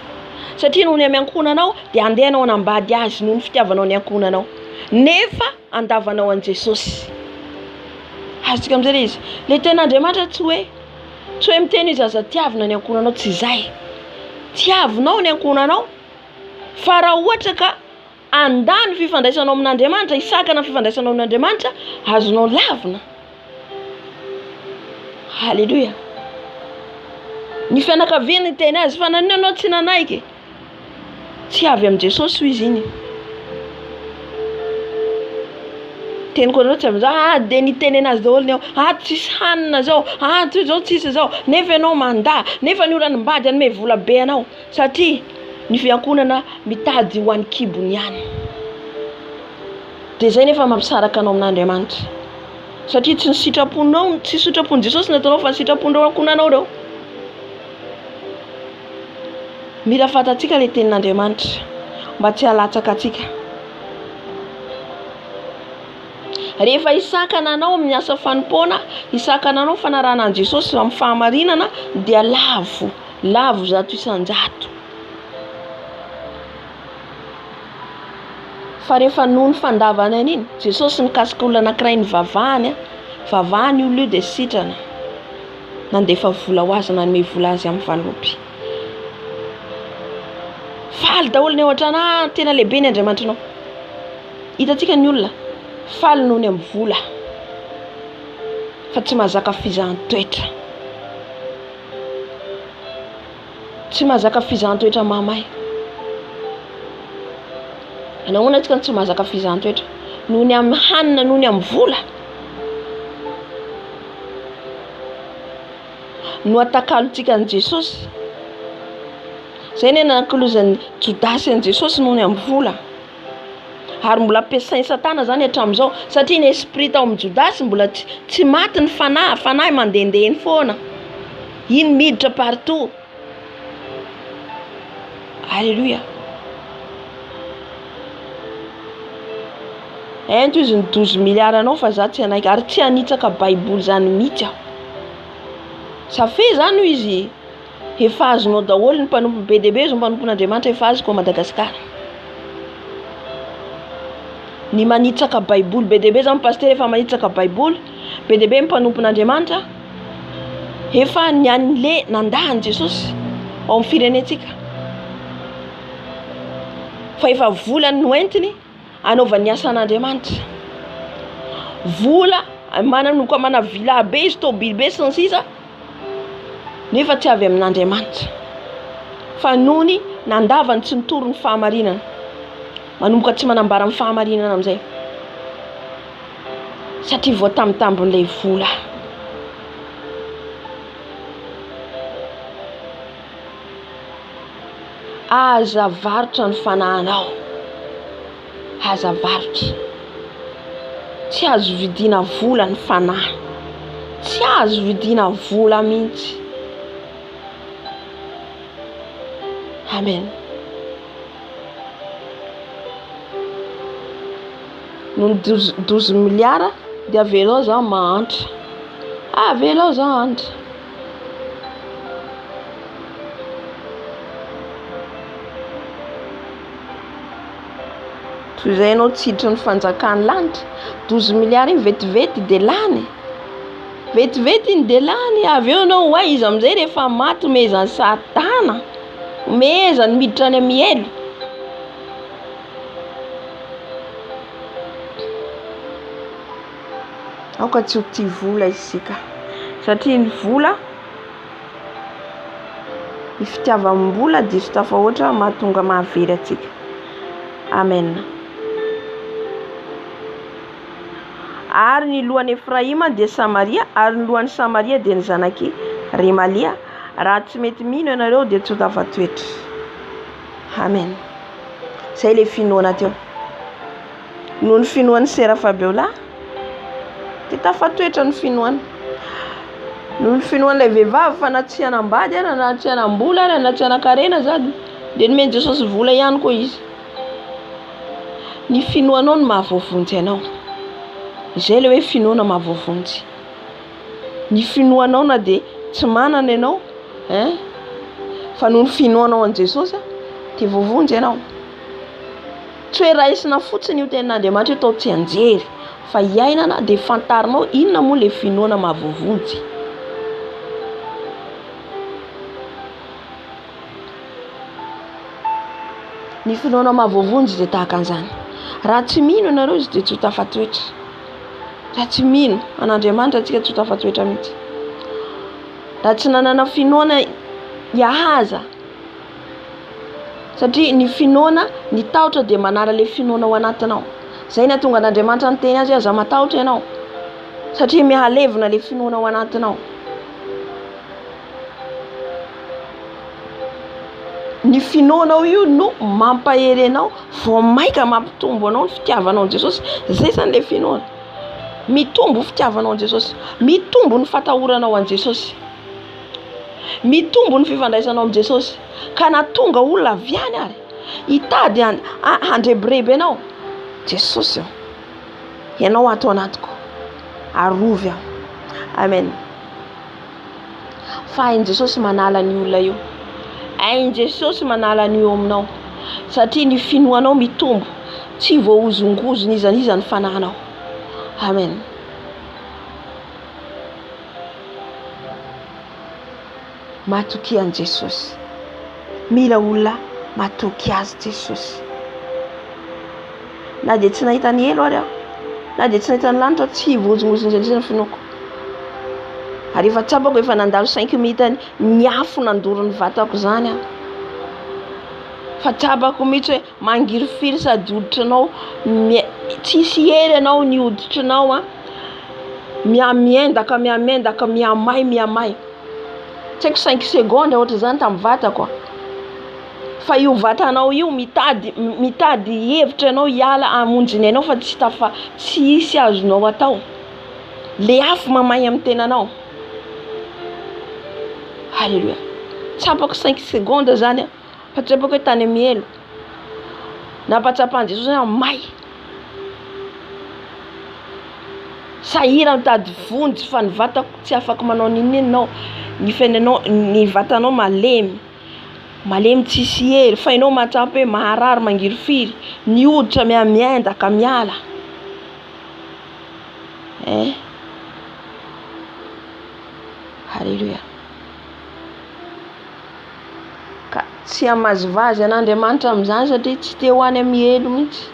Satria noho ny amiankonanao dia andehanao anambady azy noho ny fitiavanao ny ankonanao. Nefa andavanao an Jesosy. Azontsika amin'izay izy. Le ten'Andriamanitra tsy hoe miteny izy aza tiavina ny ankonanao, tsy izay. Tiavinao ny ankonanao. Fa raha ohatra ka andany fifandraisanao amin'Andriamanitra, isakana ny fifandraisanao amin'Andriamanitra, azonao lavina. Halleluja. Ny fianakaviany teny azy fa nanina anao tsy nanaiky. Tsy avy amin'i Jesosy izy iny. Teny koa tsy avy zao, dia niteny azy daholo ny ao, tsisy hanina zao, zao tsisy zao, nefa ianao manda, nefa ny olana mbady anome vola be anao, satria ny fiankonana mitady ho an'ny kibony ihany. Dia zay nefa mampisaraka anao amin'Andriamanitra. Satria tsy ny sitraponao, tsy sitrapon'i Jesosy nataonao fa ny sitraponao ankonanao reo. Mila fantatsika le tenin'Andriamanitra mba tsy halatsaka atsika. Rehefa isakana anao amin'ny asa fanompoana, isakana anao fanarahana an Jesosy amin'ny fahamarinana dia lavo zato isan-jato. Fa rehefa noho ny fandavana an'iny, Jesosy nikasika olona anankiray ny vavahany olo io dia sitrana. Nandefa vola ho azy, nanome vola azy amin'ny valopy. Faly daholo ny ao an-trano, tena lehibe ny Andriamanitranao. Hitantsika ny olona faly noho ny amin'ny vola, fa tsy mahazaka fizahan-toetra. Tsy mahazaka fizahan-toetra mamay. Nahoana antsika tsy mahazaka fizahan-toetra? Noho ny amin'ny hanina, noho ny amin'ny vola. No atakalontsika an Jesosy. Zay ny nankalozan'ny Jodasy an Jesosy noho ny amin'ny vola. Ary mbola ampiasainy Satana zany hatramin'izao, satria ny esprit tao amin'ny Jodasy mbola tsy maty ny fanahy mandehandeha foana. iny miditra partout. Alléluia. Ento izy ny 12 milliards anao fa za tsy anaiky ary tsy anitsaka baiboly zany mihitsy aho. Safe zany ho izy efa azonao daholo ny mpanompo be dia be izy mpanompon'Andriamanitra efa azoko Madagasikara. Ny manitsaka baiboly be dia be zany pasteur efa manitsaka baiboly be dia be mpanompon'Andriamanitra efa nian'le nandahany Jesosy ao amin'ny firenetsika. Fa efa vola noentiny anaovany asa an'Andriamanitra. Vola manomboka mana villa be izy tôbily be sy ny sisa nefa tsy avy amin'Andriamanitra. Fa nony nandavany tsy nitoro ny fahamarinana. Manomboka tsy manambara ny fahamarinana amin'izay. Satria voatambatambin'ilay vola. Aza varotra ny fanahinao. Aza varotra. Tsy azo vidiana vola ny fanahy. Tsy azo vidiana vola mihitsy. Amen. Noho 12 milliards dia avelao zaho mahantra. Avelao zaho hantra. Toy izay ianao tsiditra ny fanjakany lanitra. 12 milliards iny vetivety dia lany. Vetivety iny dia lany. Avy eo ianao hoay izy amin'izay rehefa maty mezany Satana. Mezany miditra any amin'ny elo. Aoka tsy ho tia vola isika. Satria ny vola ny fitiavam-bola diso tafa ohatra mahatonga mahavery atsika. Amen. Ary ny lohan'ny Efraima dia Samaria, ary ny lohan'ny Samaria dia ny zanaky Remalia. Raha tsy mety mino ianareo dia tsy ho tafatoetra. Amen. Zay le finoana teo. Noho ny finoan'ny Serafabeola dia tafatoetra ny finoana. Noho ny finoan'ilay vehivavy fanatsiana ambady ary anatsiana ambola ary anatsiana karena zady dia nomeny Jesosy vola ihany koa izy. Ny finoanao no mahavoavonjy ianao. Izay le hoe finoana mahavoavonjy. Ny finoanao na dia tsy manana ianao fa noho ny finoanao an Jesosy dia voavonjy ianao. Tsy hoe raisina fotsiny io tenin'Andriamanitra tao tsy anjery fa iainana dia fantarinao inona moa le finoana mahavoavonjy. Ny finoana mahavoavonjy dia tahaka an'izany. Raha tsy mino ianareo izy dia tsy ho tafatoetra. Raha tsy mino an'Andriamanitra antsika tsy ho tafatoetra mihitsy. Raha tsy nanana finoana iahaza. Satria ny finoana ny tahotra dia manara le finoana ao anatinao. Zay no tonga an'Andriamanitra ny teny azy aza matahotra ianao. Satria mihalevina le finoana ao anatinao. Ny finoanao io no mampahery anao, vao maika mampitombo anao ny fitiavanao an Jesosy. Zay zany le finoana. Mitombo fitiavanao an Jesosy. Mitombo ny fatahoranao an Jesosy. Mitombo ny fifandraisanao am Jesosy. Ka natonga olona avy any ary hitady handrebireby anao. Jesosy io. Ianao ato anatiko. Arovy aho. Amen. Fa hain Jesosy manala ny olona io. Hain Jesosy manala ny io aminao. Satria ny finoanao mitombo. Tsy voahozongozona izaniza ny fanahinao. Amen. Matoky an Jesosy. Mila olona matoky azy Jesosy. Na dia tsy nahita ny elo ary aho. Na dia tsy nahita ny lanitra tsy voahozongozona izaniza ny finoako. Ary efa tsapako efa nandalo 5 mitany miafo nandoro ny vatako zany aho. Fa tsapako mihitsy hoe mangirifiry sady hoditranao tsisy hery ianao ny hoditranao miamendaka miamay. Tsy haiko 5 secondes ohatra zany tamin'ny vatako. Fa io vatanao io mitady hevitra ianao hiala hamonjy ianao fa tsy hisy azonao atao. Le afo mamay amin'ny tenanao. Alléluia. Tsapako 5 secondes zany patrapako hoe tany mielo napatrapan Jesosy may sahira mitady vonjy fa ny vatako tsy afaka manao ninao ny fenanao ny vatanao malemy tsisy hery fa ianao mahatrapy hoe maharary mangirifiry ny hoditra miendaka miala Alléluia. Ka tsy amazivazy an'Andriamanitra amin'izany satria tsy te ho any amin'ny elo mihitsy.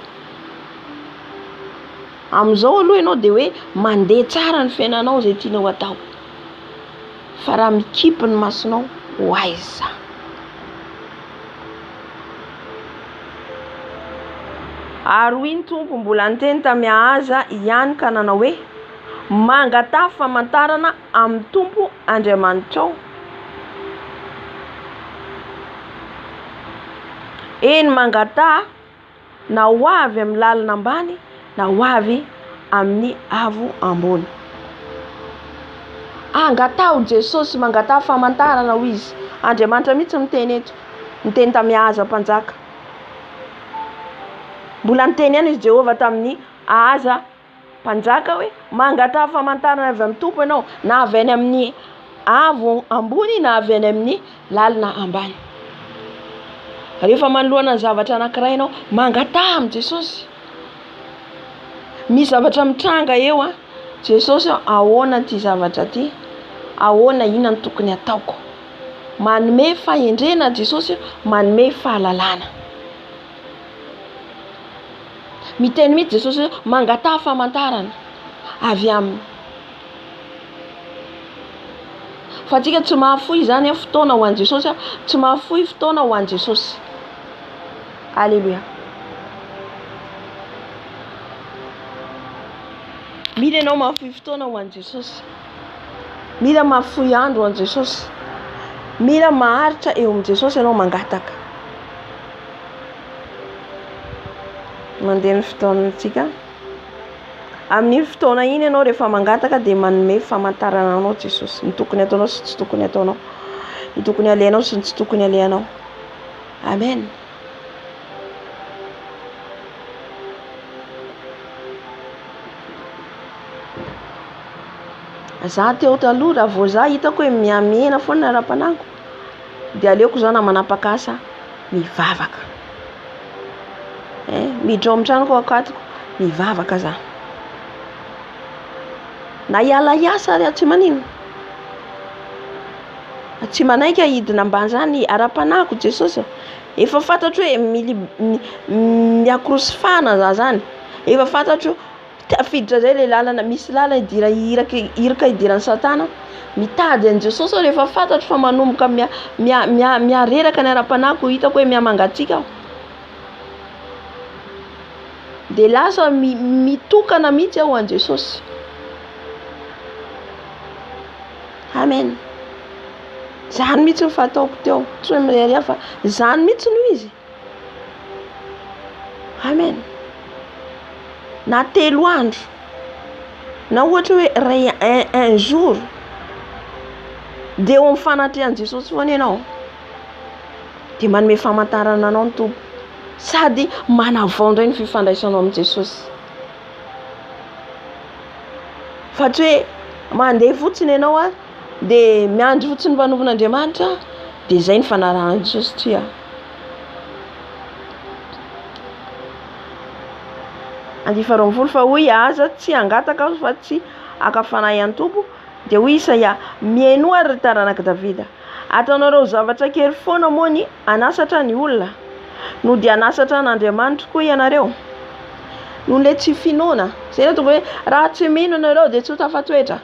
Amin'izao aloha ianao dia hoe mandeha tsara ny fiainanao izay tianao atao. Fa raha mikipy ny masonao, ho aiza? Ary ny Tompo mbola niteny tamin'ny Ahaza ihany ka nanao hoe mangataha famantarana amin'ny Tompo Andriamanitrao. Eny mangataha na ho avy amin'ny lalana ambany na ho avy amin'ny avo ambony. Angataha Jesosy mangataha famantarana ho izy. Andriamanitra mihitsy miteny eto, niteny tamin'ny Ahaza mpanjaka. Mbola niteny ihany izy Jehovah tamin'ny Ahaza mpanjaka hoe mangataha famantarana avy amin'ny Tompo ianao, na avy any amin'ny avo ambony na avy any amin'ny lalana ambany. Rehefa manoloana ny zavatra anankiray ianao mangataha amin'ny Jesosy. Misy zavatra mitranga eo Jesosy ahoana ty zavatra ty, ahoana inona ny tokony ataoko. Manome fahendrena Jesosy, manome fahalalana. Miteny mihitsy Jesosy mangataha famantarana avy aminy. Fa antsika tsy mahafoy zany fotoana ho an'i Jesosy, tsy mahafoy fotoana ho an'i Jesosy. Alléluia. Mila ianao mahafoy fotoana ho an'i Jesosy. Mila mahafoy andro ho an'i Jesosy. Mila maharitra eo amin'ny Jesosy ianao mangataka. Mandeha ny fotoanantsika. Amin'ny fotoana iny ianao rehefa mangataka dia manome famantarana anao Jesosy. Ny tokony ataonao sy tsy tokony ataonao. Ny tokony alehanao sy ny tsy tokony alehanao. Amen. Za teo taloha raha vao za hitako hoe miamena foana ara-panako dia aleoko zao na manapakasa mivavaka. Miditra ao amin'ny tranoko akatoko mivavaka za. Na hiala hiasa ary tsy manino. Tsy manaika hidina ambany zany ara-panako Jesosy. Efa fantatro hoe miakrosifana za zany. Efa fantatro tafiditra zay le lalana, misy lalana iraka idiran'ny Satana. Mitady an Jesosy rehefa fantatro fa manomboka miareraka ny ara-panako hitako hoe miamangatsika aho. Dia lasa mitokana mihitsy aho an Jesosy. Amen. Zany mihitsy ny fataoko teo. Tsy hoe mirehariha fa zany mihitsy no izy. Amen. Na 3 andro. Na ohatra hoe un jour. Dia eo amin'ny fanatrehan Jesosy foana ianao. Dia manome famantarana anao ny Tompo. Sady manavaondra ny fifandraisanao amin'ny Jesosy. Fa tsy hoe mandeha fotsiny ianao dia miandry fotsiny mpanompon'Andriamanitra dia izay ny fanarahana Jesosy tsia. Andifaroamfolo fa hoy Ahaza tsy angataka fa tsy akafanahy an'ny Tompo dia hoy Isaia miainoa ary taranaka Davida. Ataonareo zavatra kely foana moa ny anasatra ny olona no dia anasatra n'Andriamanitra koa ianareo. No le tsy finoana. Zay no tonga hoe raha tsy mino ianareo dia tsy ho tafatoetra.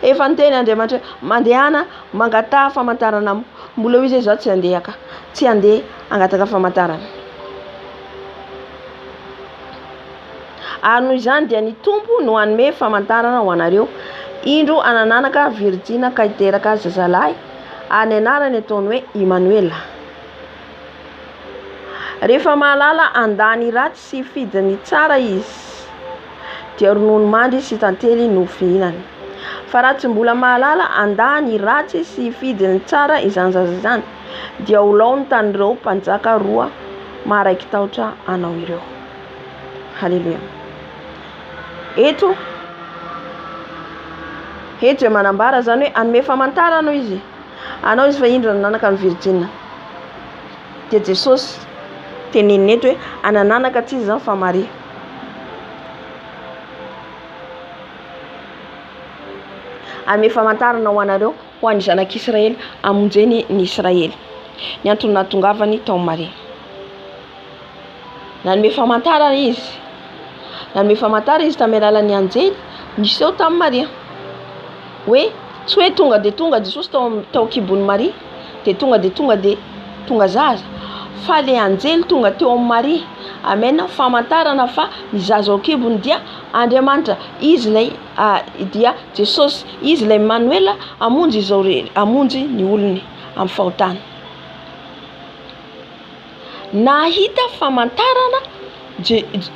Efa niteny Andriamanitra mandehana mangataha famantarana mbola hoy izay za tsy handehaka. Tsy handeha angataka famantarana. Ary noho izany dia ny Tompo no hanome famantarana ho anareo. Indro anananaka Virjina ka hiteraka zazalahy any anarany ataony hoe Emmanuel. Rehefa mahalala andany ratsy sy fidiny tsara izy dia ronono mandry sy tantely no fihinany. Fa raha tsy mbola mahalala andà ny ratsy sy hifidy ny tsara izany zaza izany, dia ho lao ny tan'ireo mpanjaka roa maraiky tahotra anao ireo. Halleluja. Eto dia manambara zany hoe anome famantara anao izy fa indra nananaka ny Virgine. Dia Jesosy teneniny eto hoe anananaka tsy izy zany fa Maria. Anome famantarana ho anareo, ho an'ny zanak'Israely, amonjeny ny Israely. Ny antony nahatongavany tao Maria. Nanome famantara izy. Nanome famantara izy tamin'ny alalan'ny anjely niseho tamin'ny Maria. Hoe tsy hoe tonga de tonga Jesosy tao kibon'ny Maria, de tonga zaza. Fa le anjely tonga teo amin'ny Maria. Amen. Famantarana fa ny zaza ao kibony dia Andriamanitra. Izy lay dia Jesosy, izy lay Emmanuel, amonjy ny olony amin'ny fahotana. Nahita famantarana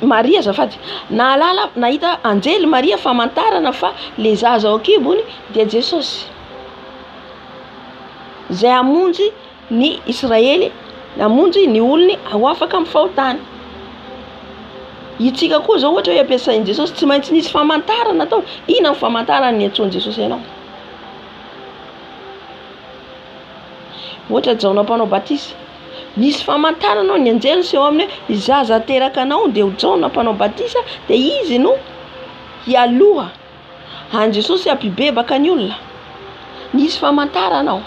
Maria azafady. Nahita anjely Maria famantarana fa le zaza ao kibony dia Jesosy. Zay amonjy ny Israely, amonjy ny olony ao afaka amin'ny fahotana. Itsika koa zao ohatra hoe ampiasain'i Jesosy tsy maintsy nisy famantarana tao. Ina ny famantarana ny antsoin'i Jesosy ianao? Ohatra zaona mpanao batisa, nisy famantarana ny anjely seho aminy hoe zaza teraka anao dia ho jaona mpanao batisa, dia izy no hialoha an Jesosy hampibebaka ny olona. Nisy famantarana ao.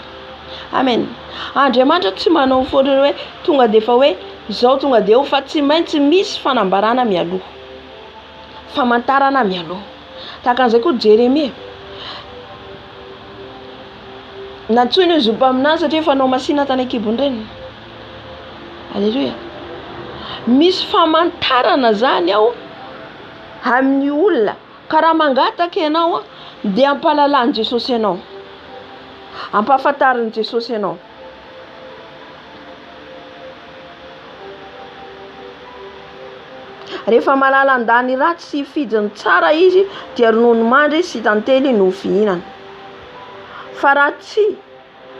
Amen. Andriamanitra tsy manao foana hoe tonga de fa hoe zao tonga de eo, fa tsy maintsy misy fanambarana mialoha, famantarana mialoha. Takan'izay koa Jeremia natsoina hoe zopa aminazy satria fanao masina tany an-kibony reny. Alleluia. Misy famantarana zany ao amin'ny olona, ka raha mangataka ianao dia ampahalalany Jesosy ianao, ampahafantariny Jesosy ianao. Rehefa malala andany ratsy sy hifidiny tsara izy dia ronono mandry sy tantely no fihinana. Fa raha tsy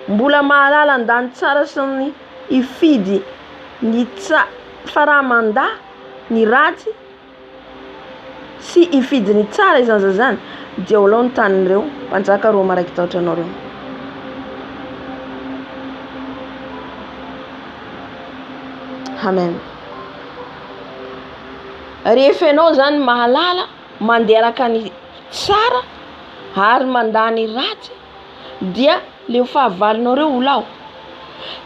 mbola mahalala andany tsara sy ny hifidy ny fa raha mandà ny ratsy sy hifidy ny tsara izany zazany, dia ho lao ny tanin'ireo mpanjaka roa maraiky tahotra anao reo. Amen. Rehefa ianao zany mahalala mandeha araka ny tsara ary mandà ny ratsy, dia leo fahavalinao reo ho lao,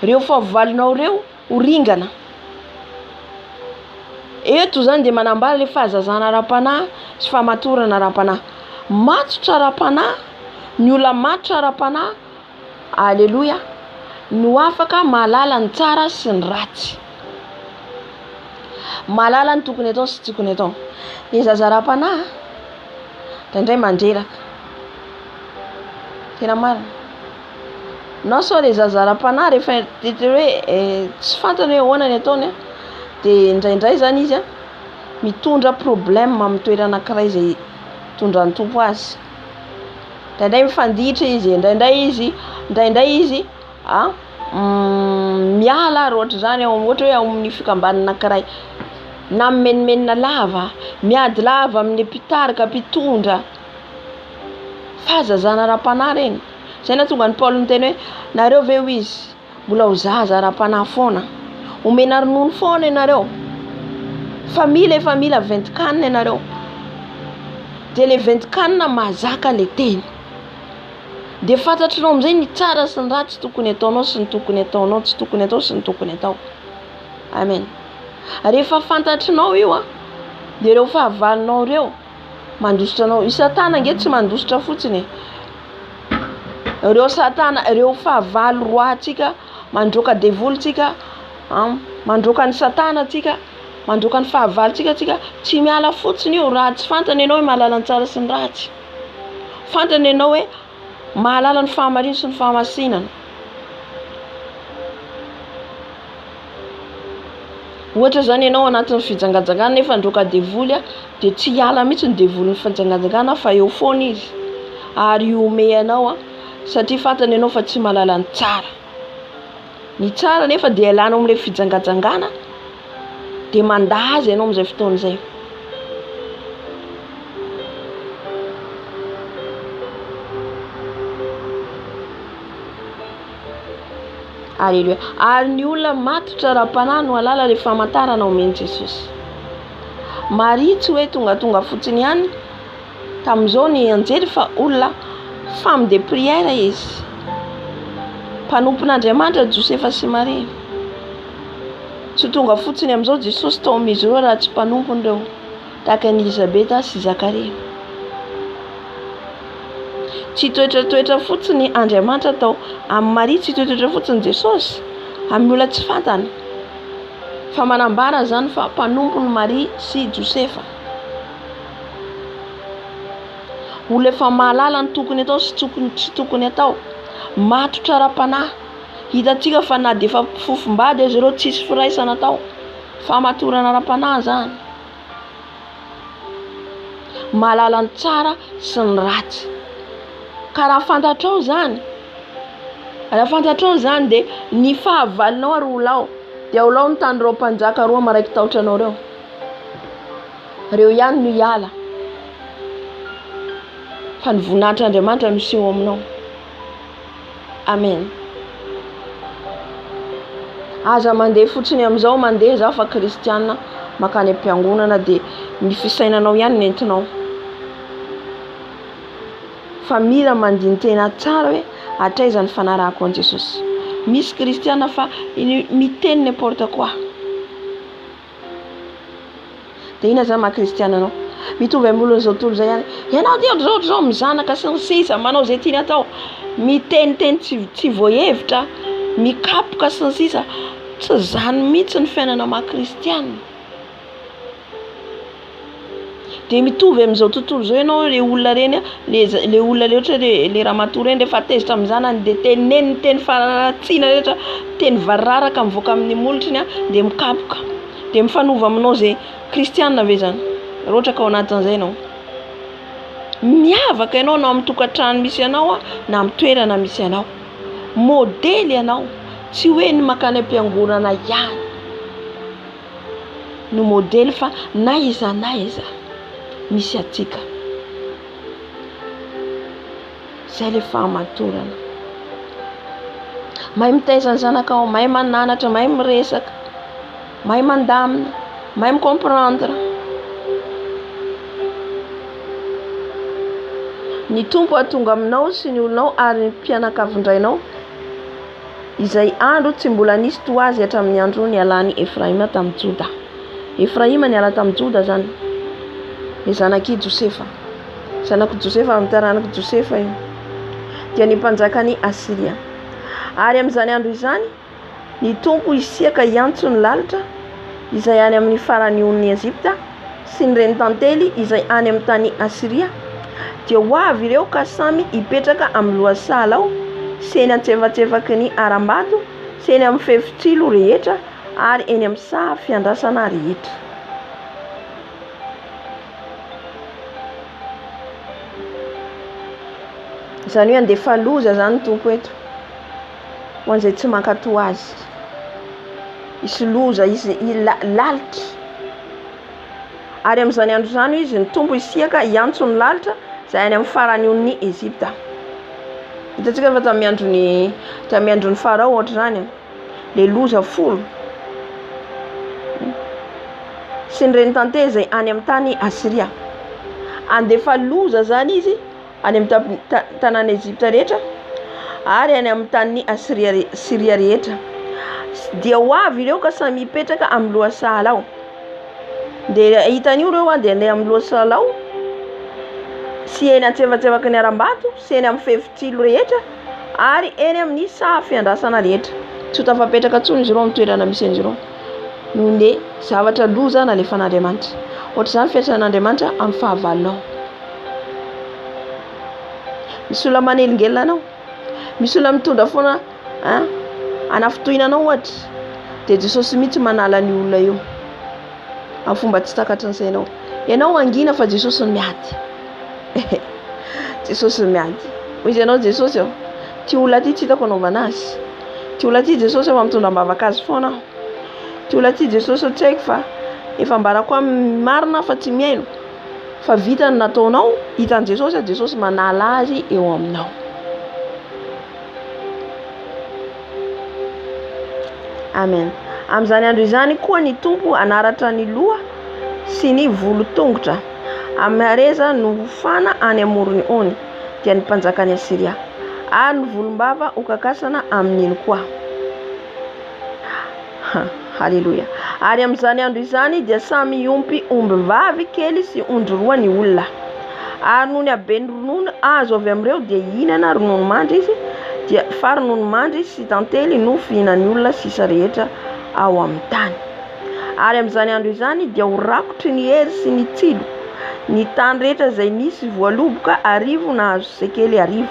reo fahavalinao reo ho ringana. Eto zany dia manambara le fahazazana ara-panahy sy fahamatorana ara-panahy. Matotra ara-panahy, ny olona matotra ara-panahy, alleluia, no afaka mahalala ny tsara sy ny ratsy, mahalala ny tokony atao sy tokony atao. Ny zaza ara-panahy indray mandreraka, tena marina. Non so le zaza ara-panahy rehefa hoe tsy fantany hoe ahoana ny ataony, dia indraindray zany izy mitondra problème amin'ny toerana anankiray izay tondran'ny tompo azy. Indraindray mifanditra izy, indraindray izy miala roatra zany, ohatra hoe ao amin'ny fikambanana anankiray, na mimenimenina lava, miady lava amin'ny mpitarika, mpitondra. Fahazazana ara-panahy reny. Zay na tonga ny Paoly niteny hoe nareo ve ho izy mbola ho zaza ara-panahy foana, omena ronono foana ianareo, fa mila 20 canne ianareo, dia le 20 canne mahazaka le teny, dia fantatrinao amin'izay ny tsara sy ny ratsy tokony ataonao sy ny tokony ataonao tsy tokony atao sy ny tokony atao. Amen. Rehefa fantatrinao io dia ireo fahavalinao ireo mandositra anao. I Satana nge tsy mandositra fotsiny, ireo Satana, ireo fahavalo roatsika mandroaka devolontsika, mandroaka ny Satana atsika, mandroaka ny fahavalontsika tsika, tsy miala fotsiny io raha tsy fantany ianao hoe mahalala ny tsara sy ny ratsy, fantany ianao hoe mahalala ny fahamarina sy ny fahamasinana. Ohatra zany ianao anatin'ny fijangajanganana nefa ndroaka devoly dia tsy hiala mihitsy ny devolin'ny fijangajanganana fa eo foana izy, ary ome anao satria fantany ianao fa tsy malala ny tsara. Ny tsara nefa dia alana amin'ilay fijangajangana dia mandazy ianao amin'izay fotoana izay. Alleluia. Ary ny olona matotra ra-panahy no alala ilay famantarana omen'i Jesosy. Maria tsy hoe tonga fotsiny ihany tamin'izao ny anjely fa olona femme de prière izy. Mpanompon'Andriamanitra Josefa sy Maria. Tsy tonga fotsiny amin'izao Jesosy tao amin'izy ireo raha tsy mpanompony ireo tahaka ny Elisabeta sy Zakaria. Tsy toetratoetra fotsiny Andriamanitra tao amin'ny Maria, tsy toetratoetra fotsiny Jesosy amin'ny olona tsy fantany, fa manambara zany fa mpanompony Maria sy Josefa. Olona efa mahalala ny tokony atao sy tsy tokony atao, matotra ra-panahy. Hitantsika fa na dia efa fofombady azy ireo tsisy firaisana tao, fa matorana ra-panahy zany. Mahalala ny tsara sy ny ratsy. Ka raha fantatrao zany dia ny fahavalinao ary olao dia olao ny tany ireo mpanjaka roa maraiky tahotra anao reo ihany no hiala, fa ny voninahitran'Andriamanitra miseho aminao. Amen. Aza mandeha fotsiny amin'izao mandeha za fa kristiana makany am-piangonana dia ny fisainanao ihany nentinao. Fa mira mandiny tena tsara hoe hatraiza ny fanarahako an Jesosy. Misy kristiana fa miteny n'importe quoi. Dia ina zany maha-kristiana anao? Mitovy amin'ny olona zao tontolo zay ihany. Ianao dia zao mizanaka sy ny sisa, manao izay tiany atao, miteniteny tsy voahevitra, mikapoka sy ny sisa. Tsy zany mihitsy ny fiainana maha-kristiana. Dia mitovy amin'izao tontolo izao ianao le olona reny, le olona le ohatra le ramatoa reny rehefa tezitra amin'ny zanany dia teneniny teny faratsiana rehetra, teny vararaka mivoaka amin'ny molotriny dia mikapoka, dia mifanova aminao izay kristiana ve zany? Raha ohatra ka ao anatin'izay ianao, miavaka ianao na amin'ny tokantrano misy ianao na amin'ny toerana misy ianao. Modely ianao, tsy hoe ny makany am-piangonana ihany no modely fa na iza misy atsika. Zay le fahamatorana. Mahay mitaiza ny zanakao, mahay mananatra, mahay miresaka, mahay mandamina, mahay micomprendre. Ny tompo atonga aminao sy ny olonao ary ny mpianakavindrainao izay andro tsy mbola nisy toazy hatramin'ny andro nialany Efraima tamin'ny Joda. Efraima niala tamin'ny Joda zany. Ny zanak'i Josefa. Zanak'i Josefa amin'ny taranak'i Josefa io. Dia ny mpanjakany Asiria. Ary amin'izany andro izany ny tompo isiaka hiantso ny lalitra izay any amin'ny farany on'ny Ezipta sy ny renitantely izay any amin'ny tany Asiria. Dia ho avy ireo ka samy hipetraka amin'ny lohasalao sy eny antsefatsefaky ny aram-bato sy eny amin'ny fefitrilo rehetra ary eny amin'ny saha fiandrasana rehetra. Izany hoe andefa loza zany tompo eto ho an'izay tsy mankatoa azy. Isy loza, izy lalitra. Ary amin'izany andro izany izy ny tompo isiaka hiantso ny lalitra izay any amin'ny farany on'ny Ezipta. Hitantsika fa tamin'ny andron'ny Farao ohatra zany le loza folo sy ny renitantely izay any amin'ny tany Asiria. Andefa loza zany izy any amin'ny tanàna Ezipta rehetra ary any amin'ny tany Asiria rehetra. Dia ho avy ireo ka samy hipetraka amin'ny lohasalao. Dia hitan'io ireo dia andeha amin'ny lohasalao sy eny antsefatsefaky ny aram-bato sy eny amin'ny fefitrilo rehetra ary eny amin'ny saha fiandrasana rehetra. Tsy ho tafapetraka intsony izy ireo amin'ny toerana misy an'izy ireo noho ny zavatra loza nalefan'Andriamanitra. Ohatra izany fiatran'Andriamanitra amin'ny fahavalonao. Misy olona manelingelina anao, misy olona mitondra foana anafitohinanao ohatra, dia Jesosy mihitsy manala ny olona io amin'ny fomba tsy takatry ny sainao. Ianao angina fa Jesosy no miady. Jesosy miady. Hoy izy ianao Jesosy eo. Ty olona ty tsy hitako anaovana azy. Ty olona ty Jesosy eo mitondra ambavaka azy foana aho. Ty olona ty Jesosy eo tsy haiko fa efa mbarako marina fa tsy miaino. Fa vita ny nataonao, hitan' Jesosy Jesosy manala azy eo aminao. Amen. Amin'izany andro izany koa ny tompo anaratra ny loha sy ny volo tongotra. Amareza no hofana any amorony ony dia ny mpanjakany Asiria. Ary ny volombava hokakasana amin'iny koa. Halleluja. Ary amin'izany andro izany dia samy ompy omby-vavy kely sy ondry roa ny olona. Ary noho ny haben'ny ronono azo avy amin'ireo dia hihinana ronono mandry izy, dia fa ronono mandry sy tantely no fihinan'ny olona sisa rehetra ao amin'ny tany. Ary amin'izany andro izany dia ho rakotry ny hery sy ny tsilo ny tany rehetra izay nisy voaloboka arivo na azo sekely arivo.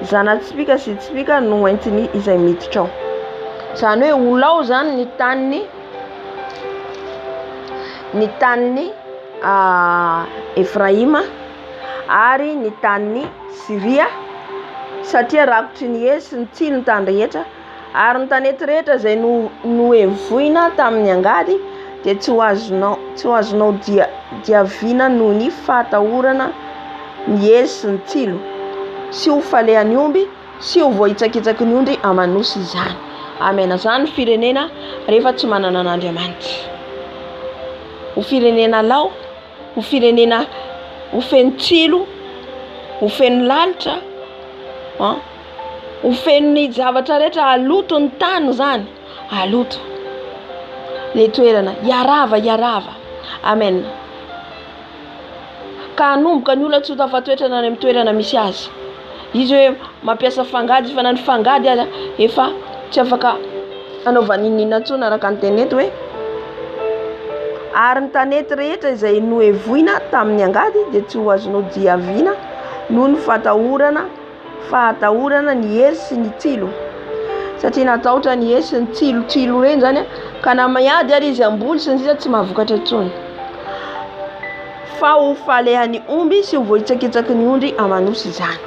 Zana-tsipika sy tsipika no entiny izay miditra ao. Izany hoe olao zany ny taniny Efraima ary ny taniny Siria, satria rakotry ny hery sy ny tsilo ny tany rehetra. Ary ny tanety rehetra izay no hevohina tamin'ny angady dia tsy ho azonao diaviana noho ny fahatahorana ny hery sy ny tsilo, sy ho falehan'ny omby, sy ho voahitsakitsaky ny ondry amanosy izany. Amen. Zany firenena rehefa tsy manana an'Andriamanitra. Ho firenena lao, ho firenena ho feno tsilo, ho feno lalitra, ho feno ny zavatra rehetra, aloto ny tany zany, aloto le toerana, iarava. Amen. Ka hanomboka ny olona tsy ho tafatoetrana any amin'ny toerana misy azy. Izy hoe mampiasa fangady, fa ny fangady aza efa tsy afaka anaovana inona intsony araka ny tenety hoe ary ny tanety rehetra izay no hevohina tamin'ny angady dia tsy ho azonao diaviana noho ny fahatahorana ny hery sy ny tsilo, satria natahotra ny hery sy ny tsilo reny zany ka na maiady ary izy amboly sy ny sisa tsy mahavokatra intsony, fa ho falehan'ny omby sy ho voahitsakitsaky ny ondry amanosy izany.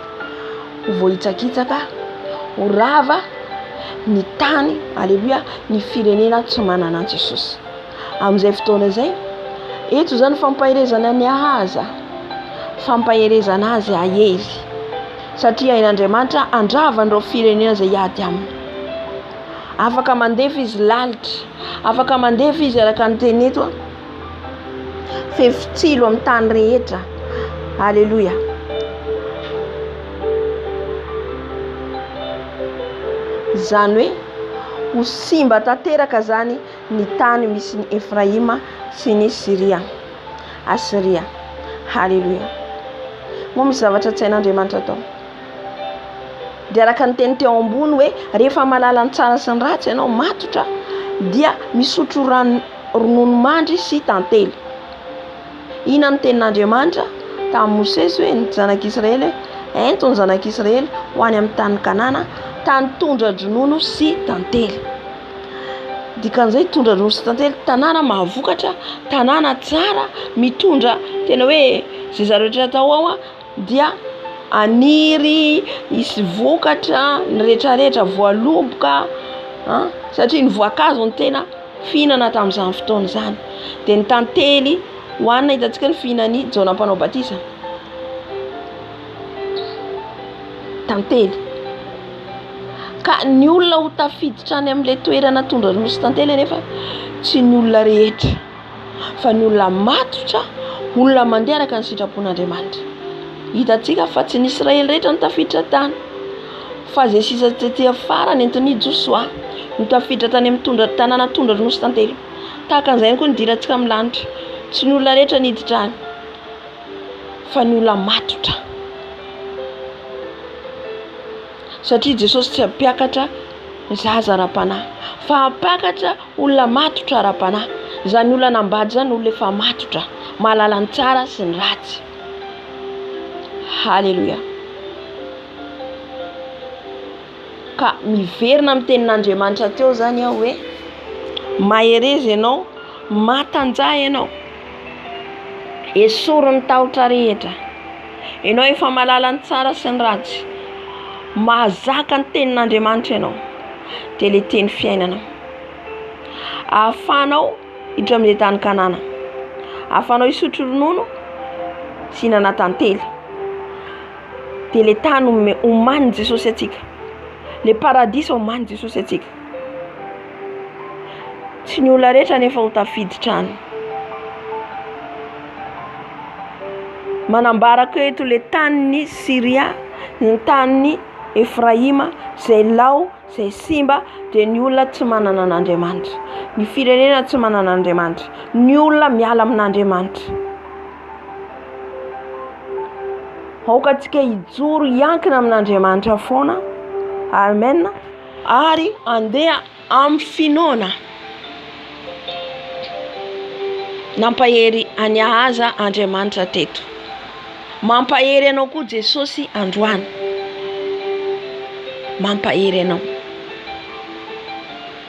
Ho voahitsakitsaka, ho rava ny tany, alleluia, ny firenena tsy manana an Jesosy. Amin'izay fotoana izay, eto zany fampaherezana ny ahaza, fampaherezana azy ahery, satria ain'Andriamanitra andravan'ireo firenena izay hiady aminy. Afaka mandefa izy lalitra, afaka mandefa izy araka ny teny eto, fefitsilo amin'ny tany rehetra. Alleluia. Zany hoe ho simba tanteraka zany ny tany misy ny Efraima sy ny Asiria. Halleluja. Moa misy zavatra tsy hain'Andriamanitra tao. Dia araka ny teny teo ambony hoe rehefa malala ny tsara sy ny ratsy ianao matotra dia misotro ronono mandry sy tantely. Ina ny tenin'Andriamanitra tamin'ny Mosesy hoe ny zanak'Israely, ento ny zanak'Israely ho any amin'ny tany Kanana, tany tondra ronono sy tantely. Dikan'izay tondra ronono sy tantely, tanàna mahavokatra, tanàna tsara, mitondra tena hoe zay zarehetra tao ao dia aniry, isy vokatra, ny rehetrarehetra voaloboka, satria ny voankazo ny tena fihinana tamin'izany fotoana izany. Dia ny tantely hoanina, hitantsika ny fihinan'ny Jona mpanao batisa. Tantely. Ka ny olona ho tafiditra any amin'ilay toerana tondra ronono sy tantely nefa tsy ny olona rehetra, fa ny olona matotra, olona mandeha araka ny sitrapon'Andriamanitra. Hitantsika fa tsy ny Israely rehetra no tafiditra tany, fa zay sisa tetỳ afara nentin'ny Josua no tafiditra tany amin'ny tanàna tondra ronono sy tantely. Tahaka an'izay koa ny dirantsika amin'ny lanitra, tsy ny olona rehetra niditra any, fa ny olona matotra. Satria Jesosy tsy hampiakatra zaza ara-panahy, fa hampiakatra olona matotra ara-panahy. Zany olona nambady zany olona efa matotra, mahalala ny tsara sy ny ratsy. Halleluja. Ka miverina amin'ny tenin'Andriamanitra teo zany aho hoe mahereza ianao, matanjaha ianao, esorony tahotra rehetra, Ianao efa mahalala ny tsara sy ny ratsy. Mahazaka ny tenin'Andriamanitra ianao. Dia le teny fiainana. Ahafahanao hiditra amin'ilay tany Kanana. Ahafahanao hisotro ronono sy hihinana tantely. Dia le tany oman'i Jesosy atsika. Le paradisa oman'i Jesosy atsika. Tsy ny olona rehetra nefa ho tafiditra any. Manambaraka eto le tanin'ny Siria, ny tanin'ny Efraima, izay lao, izay simba, dia ny olona tsy manana an'Andriamanitra. Ny firenena tsy manana an'Andriamanitra. Ny olona miala amin'Andriamanitra. Aoka antsika hijoro hiankina amin'Andriamanitra foana. Amen. Ary andeha amin'ny finoana. Nampahery aniahaza Andriamanitra teto. Mampahery anao koa Jesosy androany. Mampahery anao.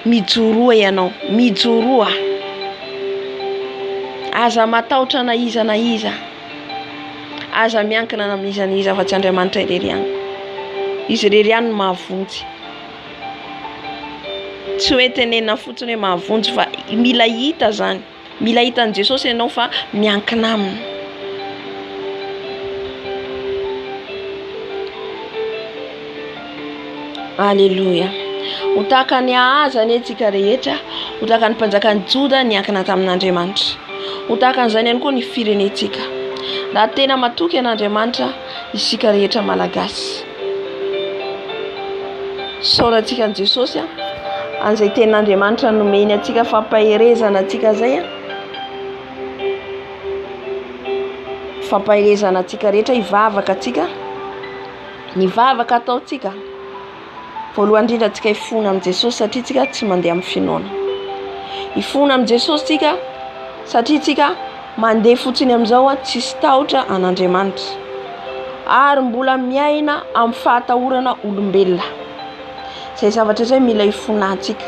Mijoroa ianao. Mijoroa. Aza matahotra na iza. Aza miankina amin'iza na iza fa tsy Andriamanitra irery ihany. Izy irery ihany no mahavonjy. Tsy hoe tenenina fotsiny hoe mahavonjy fa mila hita zany. Mila hitan'i Jesosy ianao fa miankina aminy. Alléluia. Ho tahaka ny ahaza ny antsika rehetra, ho tahaka ny mpanjakan'ny Joda niankina tamin'Andriamanitra. Ho tahaka an'izany ihany koa ny firenentsika. Raha tena matoky an'Andriamanitra isika rehetra malagasy. Saorantsika an' Jesosy an'izay tenin'Andriamanitra nomeny antsika fampaherezana antsika zay. Fampaherezana antsika rehetra hivavaka antsika. Ny vavaka ataontsika. Voalohany indrindra antsika hifona amin'i Jesosy satria tsika tsy mandeha amin'ny finoana. Hifona amin'i Jesosy tsika satria tsika mandeha fotsiny amin'izao tsisy tahotra an'Andriamanitra. Ary mbola miaina amin'ny fahatahorana olombelona. Zay zavatra zay mila hifonantsika.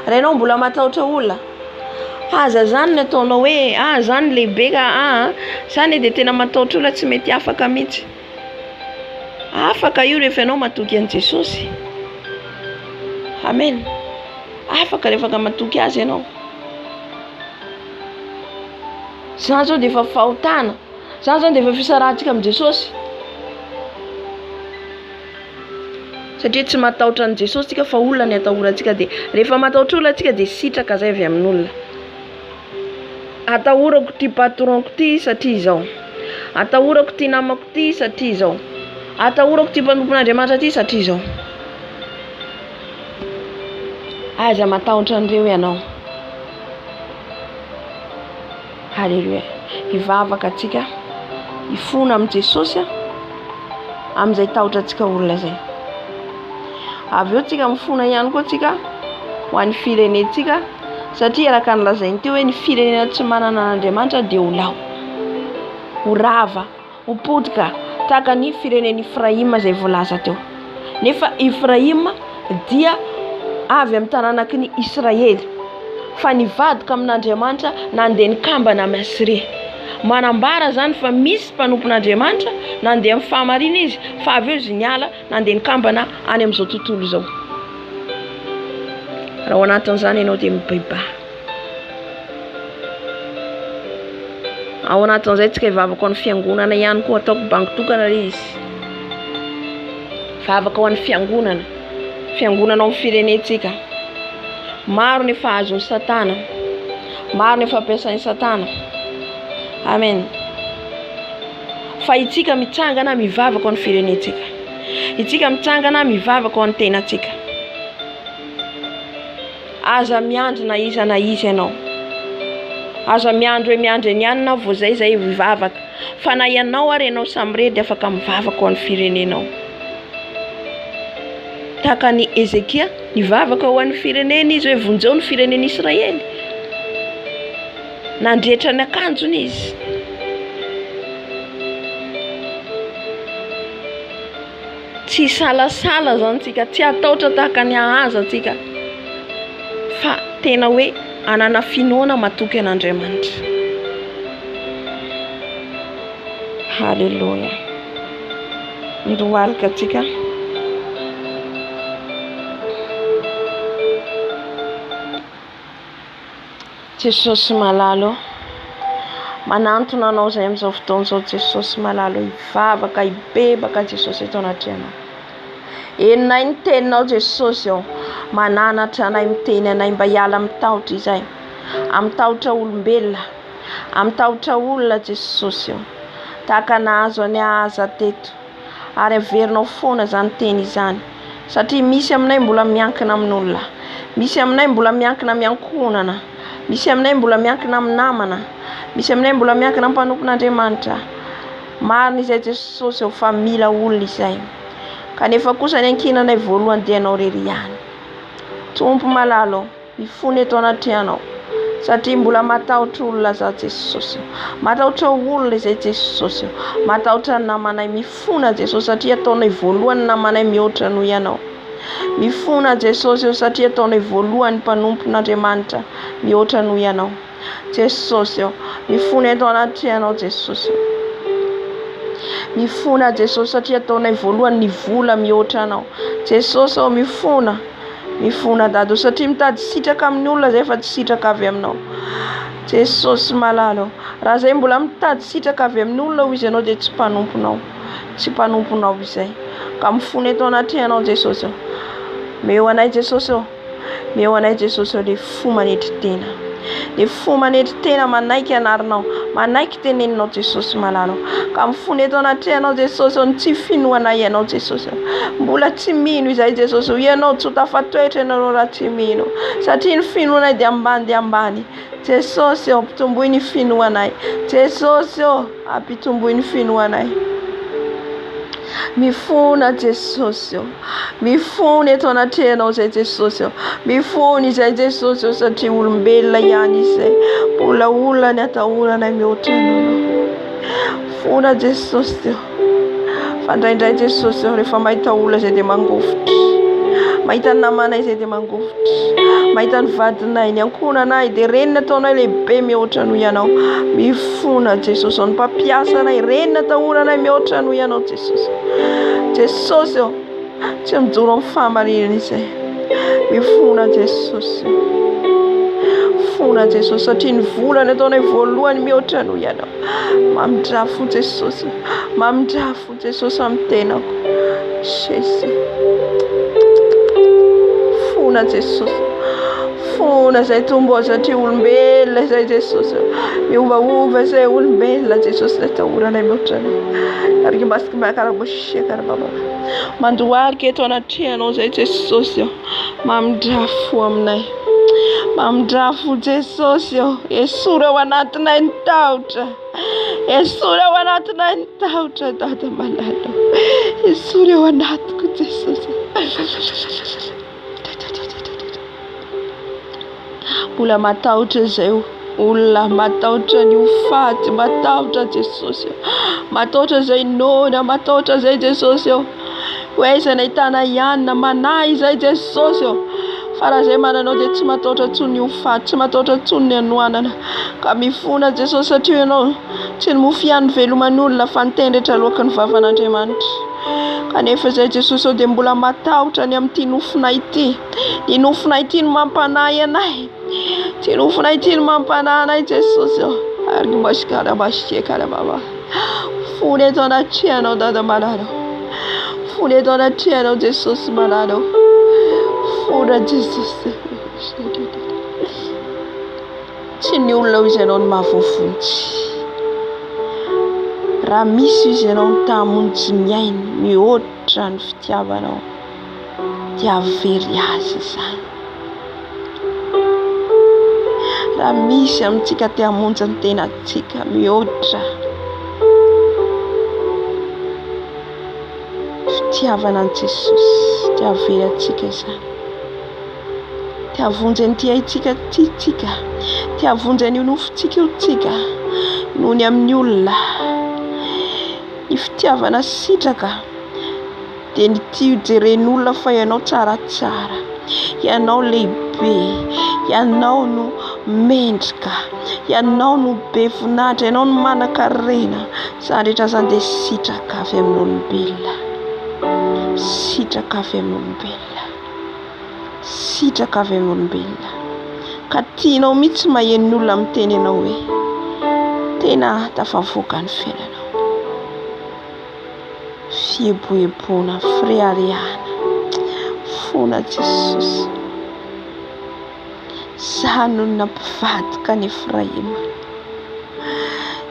Raha ianao mbola matahotra olona, aza zany ny ataonao hoe zany lehibe ka zany dia tena matahotra olona tsy mety afaka mihitsy. Afaka io rehefa ianao matoky an'i Jesosy. Amen. Afaka rehefa matoky azy ianao. Zany zao dia efa fahotana. Zany zao dia efa fisarahantsika amin'i Jesosy. Satria tsy matahotra an'i Jesosy tsika fa olona ny atahorantsika, dia rehefa matahotra olona tsika dia sitraka zay avy amin'olona. Atahorako ty patronko ty satria izao. Atahorako ty namako ty satria izao. Atahorako ty mpanompon'Andriamanitra ty satria izao. Aza matahotra an'ireo ianao. Halleluja. Hivavaka antsika, hifona amin'i Jesosy amin'izay tahotra antsika olona zay. Avy eo tsika mifona ihany koa tsika ho an'ny firenentsika, satria araka ny lazainy teo hoe ny firenena tsy manana an'Andriamanitra dia ho lao, ho rava, ho potika, tahaka ny firenen'i Efraima izay voalaza teo. Nefa Efraima dia avy amin'ny tanànaky ny Israely, fa nivadoka amin'Andriamanitra nandeha nikambana Masire. Manambara zany fa misy mpanompon'Andriamanitra nandeha amin'ny fahamarina izy, fa avy eo izy niala nandeha nikambana any amin'izao tontolo izao. Raha ao anatin'izany ianao dia mibaibay. Ao anatin'izay tsika hivavaka ao amin'ny fiangonana ihany koa, ataoko bangitokana izy. Vavaka ao amin'ny fiangonana. Fiangonana ao amin'ny firenentsika. Maro ny fahazon'ny Satana. Maro ny fampiasan'ny Satana. Amen. Fa itsika mitsangana mivavaka ao amin'ny firenentsika. Itsika mitsangana mivavaka ao amin'ny tenantsika. Aza miandry na iza ianao. Aza miandry ny anina vao zay mivavaka. Fa na ianao ary ianao samy redy afaka mivavaka ao amin'ny firenenao. Tahaka ny Ezekia nivavaka ao amin'ny firenena izy hoe vonjeo ny firenena Israely. Nandretra ny akanjony izy. Tsy salasala zany tsika, tsy ataotra tahaka ny ahaza tsika, fa tena hoe anana finoana matoky an'Andriamanitra. Halleluja. Ndohalika atsika. Jesosy malalo, manantona anao zay amin'izao fotoana izao Jesosy malalo, hivavaka hibebaka Jesosy eto anaty anao. Enonay ny teninao Jesosy eo, mananatra anay miteny anay mba hiala amin'ny tahotra izay, amin'ny tahotra olombelona, amin'ny tahotra olona Jesosy eo. Tahaka nahazo any aza teto, ary averinao foana zany teny izany, satria misy aminay mbola miankina amin'olona, misy aminay mbola miankina amin'ankonana, misy aminay mbola miankina amin'ny namana, misy aminay mbola miankina amin'ny mpanompon'Andriamanitra. Marina izay Jesosy eo fa mila olona izay. Kanefa kosa ny ankinanay voalohany dia anao rery ihany. Tompo malalo, mifony eto anaty anao, satria mbola matahotra olona za Jesosy, matahotra olona izay Jesosy, matahotra namanay. Mifona Jesosy satria ataonay voalohany namanay mihoatra noho ianao. Mifona Jesosy satria ataonay voalohany mpanompon'Andriamanitra mihoatra noho ianao. Jesosy, mifona eto anaty anao Jesosy. Mifona Jesosy satria ataonay voalohany ny vola mihoatra anao. Jesosy mifona, mifona dado satria mitady sitraka amin'ny olona zay fa tsy sitraka avy aminao. Jesosy malalo, raha zay mbola mitady sitraka avy amin'ny olona hoy izy ianao dia tsy mpanomponao, tsy mpanomponao izay. Ka mifona eto anaty anao Jesosy. Meo anay Jesosy, meo anay Jesosy le fo manetry tena. Le fo manetry tena manaiky anarinao, manaiky teneninao Jesosy malalo. Ka mifona eto anaty anao Jesosy, ny tsy finoanay ianao Jesosy. Mbola tsy mino izay Jesosy, ianao tsy tafatoetra ianao raha tsy mino, satria ny finoanay dia ambany dia ambany. Jesosy ampitomboy ny finoanay. Jesosy ampitomboy ny finoanay. Mifona Jesosy, mifona eto anaty anao zay Jesosy, mifona izay Jesosy satria olombelona ihany izay, mbola olona ny atahoranay mihoatra anao. Fona Jesosy, fandraindray Jesosy rehefa mahita olona izay dia mangovitra, mahita ny namanay izay dia mangovitra, mahita ny vadinay, ny ankonanay dia renina ataonay lehibe mihoatra noho ianao. Mifona Jesosy, ny mpampiasanay renina atahoranay mihoatra noho ianao Jesosy. Jesosy tsy mijoro amin'ny fahamarinana izay. Mifona Jesosy, fona Jesosy satria ny volana ataonay voalohany mihoatra noho ianao. Mamidrafo Jesosy, mamidrafo Jesosy amin'ny tenako Jesosy. Fona Jesosy, fona zay tombo satria olombelona zay Jesosy, miovaova zay olombelona Jesosy le tahoranay mihoatra anao. Ariky mbasika makaraboshia karababa, mandohalika eto anaty anao zay Jesosy, mamidrafo aminay, mamidrafo Jesosy, esora ao anatinay ny tahotra, esora ao anatinay ny tahotra dada malalo, esora ao anatiko Jesosy. Mbola matahotra zay olona, matahotra ny hofaty, matahotra Jesosy, matahotra zay nona, matahotra zay Jesosy. Hoe izay nahitana ihany na manahy izay Jesosy, fa raha zay mananao dia tsy matahotra tsony ny hofaty, tsy matahotra tsony ny anoanana. Ka mifona Jesosy satria ianao tsy mofy ihany veloman'olona fa nitendretra loaka ny vavan'Andriamanitra. Kanefa zay Jesosy dia mbola matahotra ny amin'ity nofinay ity, ny nofinay ity no mampanahy anay, ty nofinay ity no mampanahy anay Jesosy. Ary masikara masikara baba, fona eto anaty anao dada malalo, fona eto anaty anao Jesosy malalo, fona Jesosy. Tsy ny olona ho izy ianao ny mahavoafontsy, raha misy izy ianao ny tahamonjy miainy mihoatra ny fitiavanao dia avery azy izany. Raha misy amintsika te hamonjy ny tenatsika mihoatra fitiavana an Jesosy, te avery atsika izany, te havonjy ny tiaitsika tiatsika, te havonjy ny nofontsika io tsika noho ny amin'ny olona. Ny fitiavana sitraka dia ny tia jeren'olona fa ianao tsaratsara, ianao lehibe, ianao no mendrika, ianao no be voninahitra, ianao no manan-karena. Izany rehetra izany dia sitraka avy amin'olombelona. sitraka avy amin'olombelona, sitraka avy amin'olombelona, ka tianao mihitsy maheno olona miteny anao hoe tena tafavoaka ny fiainanao. Fieboebona, friariana, fona Jesosy. Zaho no nampivadika ny Efraima,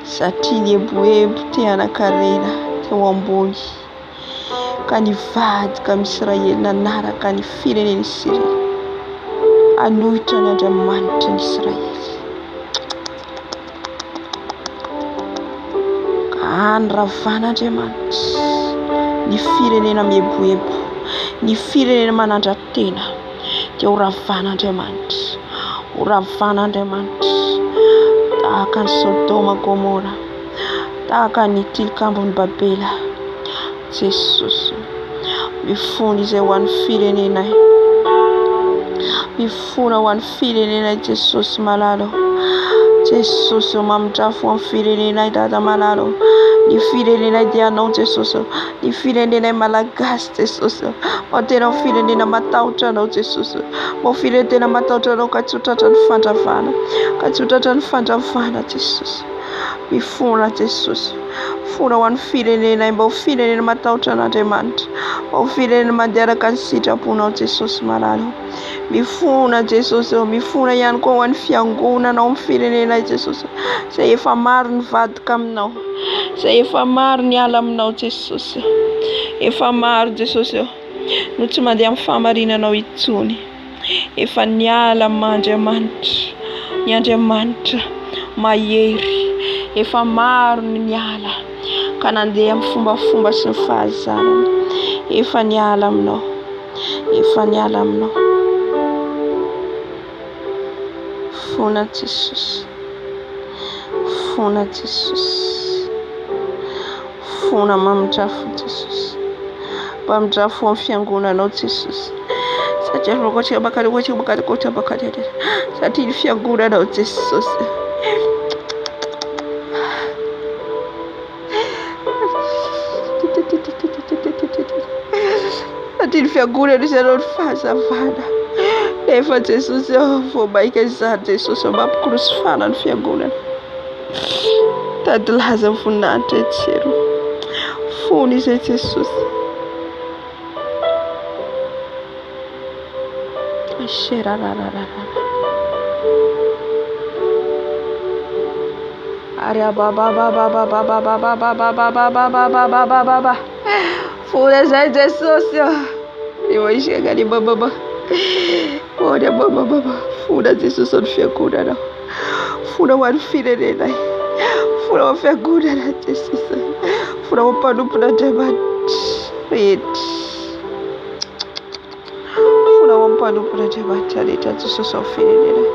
satria nieboebo te hanan-karena teo ambony, ka nivadika amin'Israely nanaraka ny firenen'i Siria, anohitra ny Andriamanitra ny Israely. Ka niravan'Andriamanitra ny firenena mieboebo, ny firenena manandra-tena, dia ho ravan'Andriamanitra, ho ravan'Andriamanitra tahaka ny Sodoma Gomora, tahaka ny tilikambo ny Babela. Jesosy, mifona izay ho an'ny firenenay, mifona ho an'ny firenenay Jesosy malalo. Jesosy mamindrafo amin'ny firenenay dada malalo, ny firenenay dia anao Jesosy, ny firenenay malagasy Jesosy, mo tena firenena matahotra anao Jesosy, mo firenena matahotra anao, ka tsotratra ny fandravana, ka tsotratra ny fandravana Jesosy. Mifona Jesosy, fona ho an'ny firenenay, mba ho firenena matahotra an'Andriamanitra, mba ho firenena manderaka ny sitraponao Jesosy malalo. Mifona Jesosy, mifona ihany koa ho an'ny fiangonanao amin'ny firenenay Jesosy, izay efa maro ny vadika aminao, izay efa maro ny ala aminao Jesosy, efa maro Jesosy, no tsy mandeha amin'ny fahamarinanao itsony, efa niala amin'Andriamanitra, ny Andriamanitra mahery, efa maro ny niala, ka nandeha amin'ny fombafomba sy ny fahazarana, efa niala aminao, efa niala aminao. Fona Jesosy, fona Jesosy, fona mamindrafo Jesosy, mamindrafo amin'ny fiangonanao Jesosy, satria ny fiangonanao Jesosy, satria ny fiangonana izay anao ny fahazavana. Nefa Jesosy vao maika izany Jesosy mampikorosofana ny fiangonana, tady laza ny voninahitra etsero, fony izay Jesosy. Fona izay Jesosy, eo ishega ny bababa. Olha bababa, fona Jesosy ny fiangonana, fona ho an'ny firenenay, fona ho an'ny fiangonana Jesosy, fona ho mpanompon'Andriamanitra rehetra, fona ho mpanompon'Andriamanitra rehetra Jesosy amin'ny firenenay.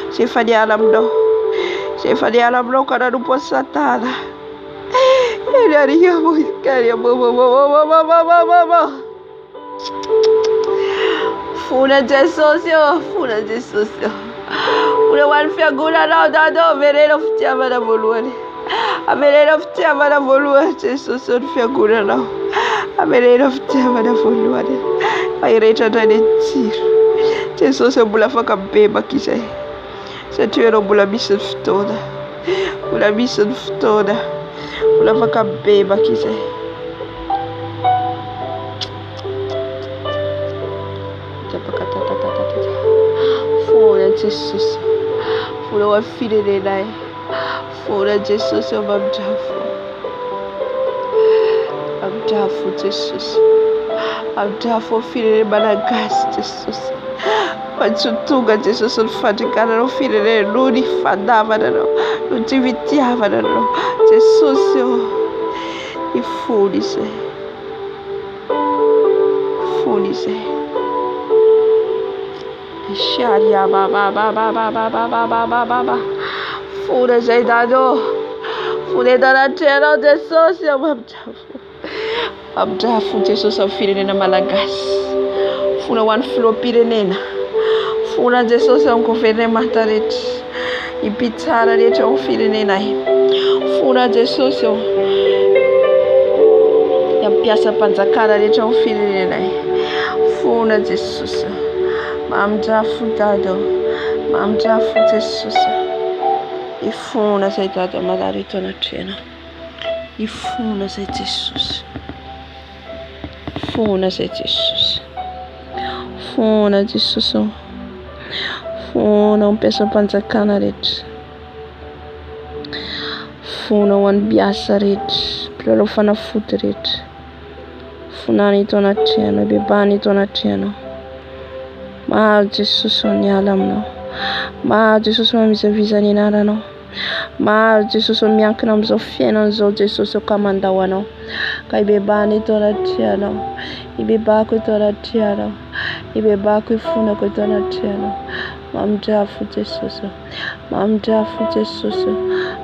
Izay efa niala aminao, izay efa niala aminao ka nanompo an'i Satana, eny ariga mosikary babababababababa. Fona Jesosy, fona Jesosy, fona ho an'ny fiangonanao dado, amerena fitiavana voalohany, amerena fitiavana voalohany Jesosy ny fiangonanao, amerena fitiavana voalohany, mahirehetra indray ny tsiro Jesosy, mbola afaka mibebaka izay, satria ianao mbola misy ny fotoana, mbola misy ny fotoana, mbola afaka mibebaka izay. Fona Jesosy, fona ho an'ny firenenay, fona Jesosy mamindrafo, mamindrafo Jesosy, mamindrafo amin'ny firenena malagasy Jesosy, matsontonga Jesosy ny fandrikananao firenena noho ny fandavana anao, noho ny fitiavana anao Jesosy, ny fony izay, fony izay. Sharia baba fona izay dado, fona entanatrehanao Jesosy, mamindrafo Jesosy amin'ny firenena malagasy, fona ho an'ny filoham-pirenena, fona Jesosy amin'ny gouvernemanta rehetra, impitsara rehetra amin'ny firenenay, fona Jesosy mpiasa-panjakana rehetra amin'ny firenenay. Fona Jesosy. Mamindrafo Dada. Mamindrafo Jesosy. Ifona zay Dada marary eto anatrehana. Ifona zay Jesosy. Fona zay Jesosy. Fona Jesosy. Fona mpiasa-panjakana rehetra. Fona ho an'ny mpiasa rehetra. Mpilalao fanafody rehetra. Fonany eto anatrehana. Bebany eto anatrehana. Maro Jesosy miala aminao. Maro Jesosy mamizaviza ny anaranao. Maro Jesosy miankina amin'izao fiainan'izao Jesosy ka mandao anao. Ka ibebany eto anatrehanao. Ibebako eto anatrehanao. Ibebako ifonako eto anatrehanao. Mamindrafo Jesosy. Mamindrafo Jesosy.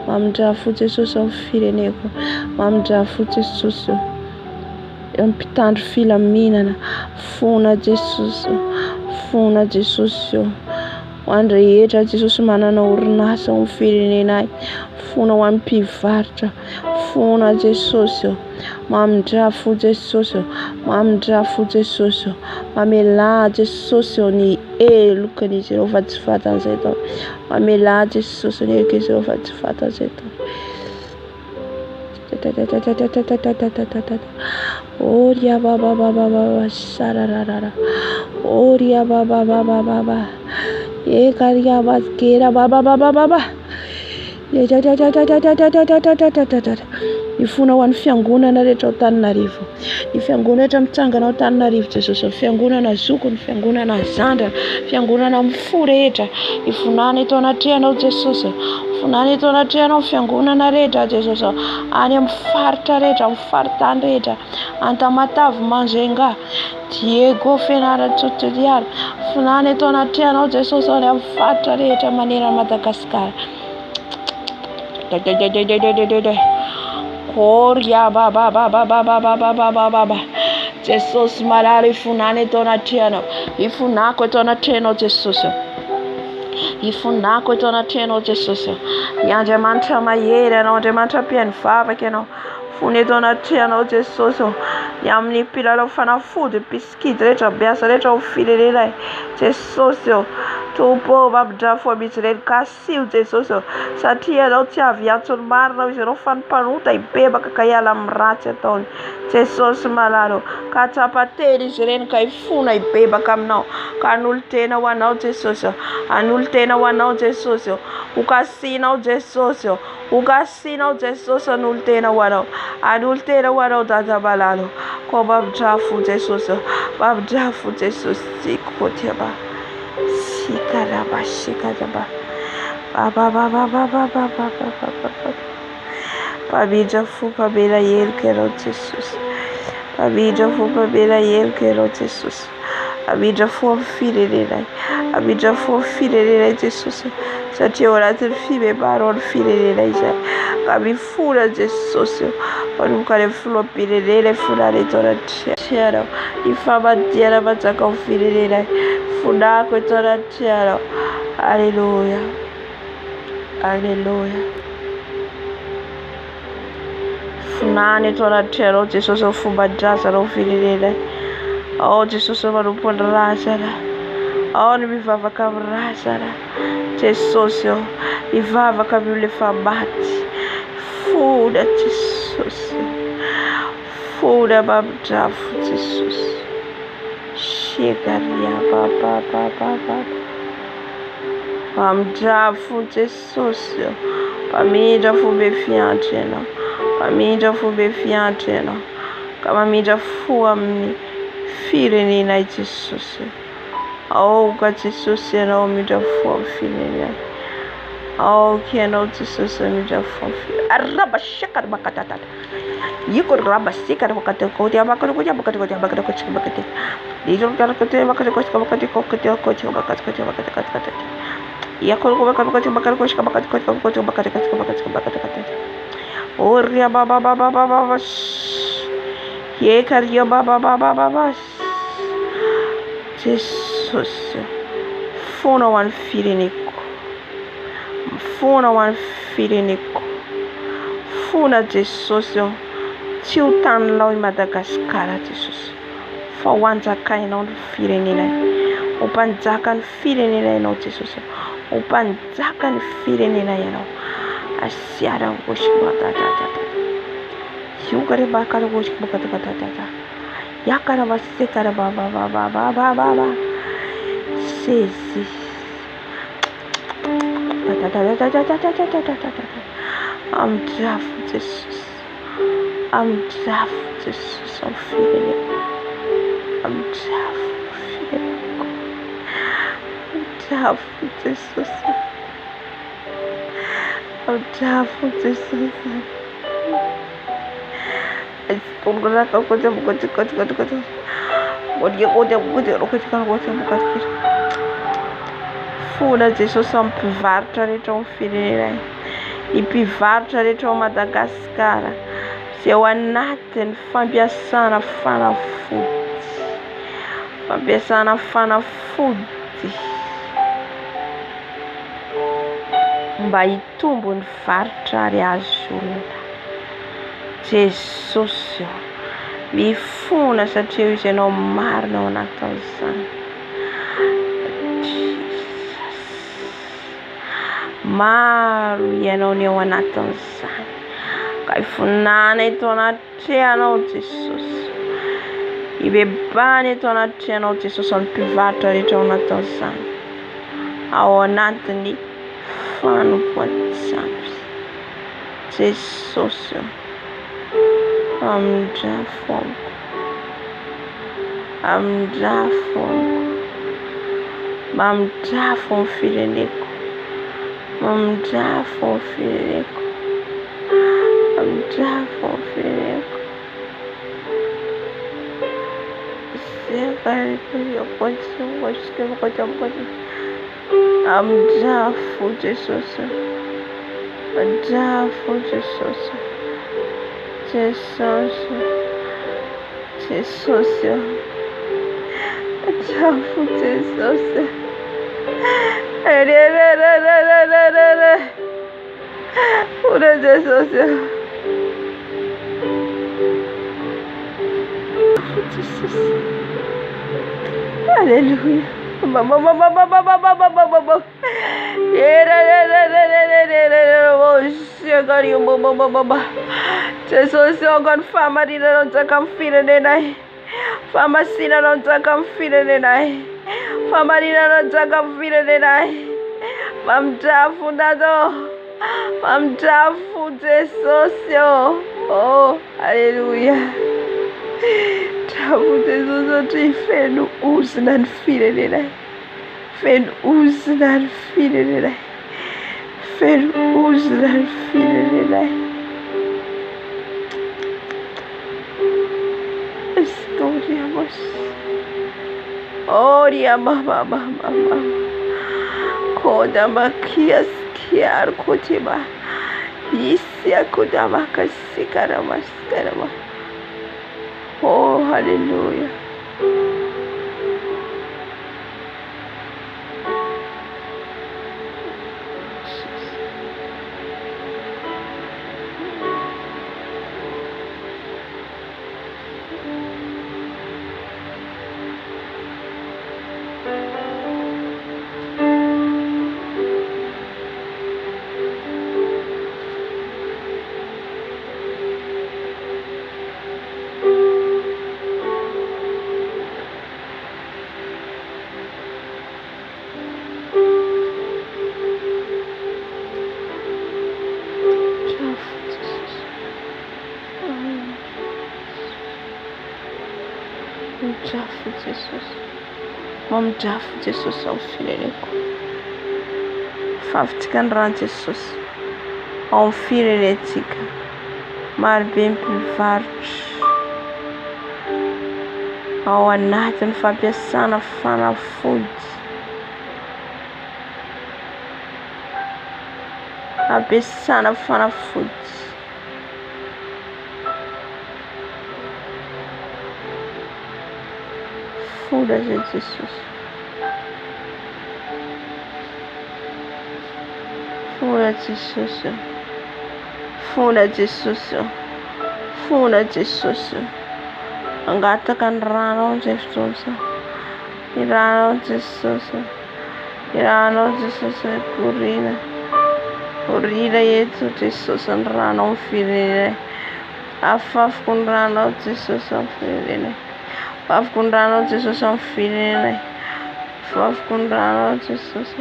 Mamindrafo Jesosy amin'ny fireneko. Mamindrafo Jesosy. Mpitandro filaminana. Fona Jesosy. Fona Jesosy. Ho an'ny rehetra Jesosy manana orinasa amin'ny firenenay. Fona ho an'ny mpivarotra. Fona Jesosy. Mamindrafo Jesosy. Mamindrafo Jesosy. Mamela Jesosy ny elokany izy ireo fa tsy fantan'izay tao. Mamela Jesosy ny elokany izy ireo fa tsy fantan'izay tao. Oria baba baba baba sararara. Oria baba baba baba. Ekaria baskera baba baba baba. Ifona ho an'ny fiangonana rehetra ao Antananarivo. Ny fiangonana rehetra mitsangana ao Antananarivo Jesosy. Fiangonana Zoko, ny fiangonana Zandra, fiangonana Mifo rehetra. Ifonany eto anatrehanao Jesosy. Ifonany eto anatrehanao fiangonana rehetra Jesosy. Any amin'ny faritra rehetra, amin'ny faritany rehetra. Antamatavy Manjenga, Diego Fianarantsotoriala. Ifonany eto anatrehanao Jesosy any amin'ny faritra rehetra manerana Madagasikara. Oria baba baba baba baba baba baba. Jesosy marary ifonany eto anatrehanao. Ifonako eto anatrehanao Jesosy. Ifonako eto anatrehanao Jesosy. Ny Andriamanitra mahery anao, Andriamanitra mpihaino vavaka ianao. Fona eto anatrehanao Jesosy. Ny amin'ny mpilalao fanafody, mpiskidy rehetra, mpiasa rehetra ao firenenay Jesosy. Tompo mamindrafo amin'izireny kasio Jesosy. Satria anao tsy avy antsony marina izy ireo fanimpanota ibebaka ka hiala amin'ny ratsy ataony. Jesosy malalo. Ka tsapateny izy ireny ka ifona ibebaka aminao. Ka an'olo tena ho anao Jesosy. An'olo tena ho anao Jesosy. Ho kasianao Jesosy. Ho kasianao Jesosy an'olo tena ho anao. An'olo tena ho anao Dada malalo. Ko mamindrafo Jesosy. Mamindrafo Jesosy. Sikotiaba. Sikaraba sikaraba. Baba baba baba baba baba. Pamindrafo pamela helika ianao Jesosy. Pamindrafo pamela helika ianao Jesosy. Pamindrafo amin'ny firenenay. Pamindrafo amin'ny firenenay Jesosy. Satria ao anatin'ny fimembaro amin'ny firenenay izay. Ka mifona Jesosy. Manomboka any amin'ny filoham-pirenena ifonany eto anatrehanao. Ny famadihana manjaka amin'ny firenenay. Fonako eto anatrehanao. Alleluia. Alleluia. Fonany eto anatrehanao Jesosy amin'ny fomban-drazana amin'ny firenenay. Ao Jesosy manompo ny razana. Ao ny mivavaka amin'ny razana. Jesosy mivavaka amin'ilay efa maty. Fona Jesosy. Fona mamindrafo Jesosy. Shekaria baba baba baba. Mamindrafo Jesosy. Pamindrafo be fiantry ianao. Pamindrafo be fiantry ianao. Ka mamindrafo amin'ny firenenay Jesosy. Ao ka Jesosy ianao mamindrafo amin'ny firenenay. Ao ka ianao Jesosy mamindrafo amin'ny firenenay. Araba shekara bakatata. Yiko raba shekara bakatata. Dia bakatata bakatata bakatata bakatata. Dia bakatata bakatata bakatata bakatata. Ya kalau bakatata bakatata. Oria baba baba baba. Ye karia baba baba baba. Jesus. Fona wan fireneko. Fona wan fireneko. Fona Jesus. tsy ho taninao i Madagasikara Jesosy fa ho anjakainao ny firenenay, ho mpanjaka ny firenenay ianao Jesosy, ho mpanjaka ny firenenay ianao. Asiara goshibadadadada yukare bakara goshibadadadada yakara vasekara baba sezi I'm draft Jesus. I'm draft Jesus. I'm feeling it. I'm draft. I'm draft Jesus. I'm draft Jesus. It's going to Fona Jesosy amin'ny mpivarotra rehetra ao amin'ny firenenay, ny mpivarotra rehetra ao Madagasikara, izay ao anatin'ny fampiasana fanafody mba hitombo ny varotra ary azo olona. Jesosy mifona satria izy ianao marina ao anatin'izany. Maro ianao ny ao anatin'izany, ka hifonana eto anatrehanao Jesosy, hibebany eto anatrehanao Jesosy amin'ny mpivarotra rehetra ao anatin'izany, ao anatin'ny fanompoan-tsampy. Jesosy amindrafo amin'ny fireneko, mamindrafo amin'ny fireneko, amindrafo amin'ny fireneko. Amindrafo Jesosy, amindrafo Jesosy, Jesosy, Jesosy, amindrafo Jesosy. Ora Jesosy. Hallelujah. Jesosy ogany famarina nanjaka amin'ny firenenay, famasina nanjaka amin'ny firenenay, famarina nanjaka amin'ny firenenay. Mamindrafo ndado, mamindrafo Jesosy. Oh, hallelujah. Drafo Jesosy satria feno ozina ny firenenay, feno ozina ny firenenay, feno ozina ny firenenay. Storia mas, oria mama. Koda makias kiar kotiba, isia koda makasikara maskarama. Oh, hallelujah. Mamindrafo Jesosy ao fireneko, fafitsika ny rano Jesosy ao amin'ny firenetsika. Marobe mpivarotra ao anatin'ny fampiasana fanafody, ampiasana fanafody. Fora Jesus, fora Jesus, fora Jesus, funda Jesus. Angataka ny ranao Jesus. Iranao Jesus. Iranao Jesus kurina. Orira yetu Jesus ny ranao firenenay. Afafoko ny ranao Jesus amin'ny firenenay. Afafoko ny ranao Jesus amin'ny firenenay. Afafoko ny ranao Jesus.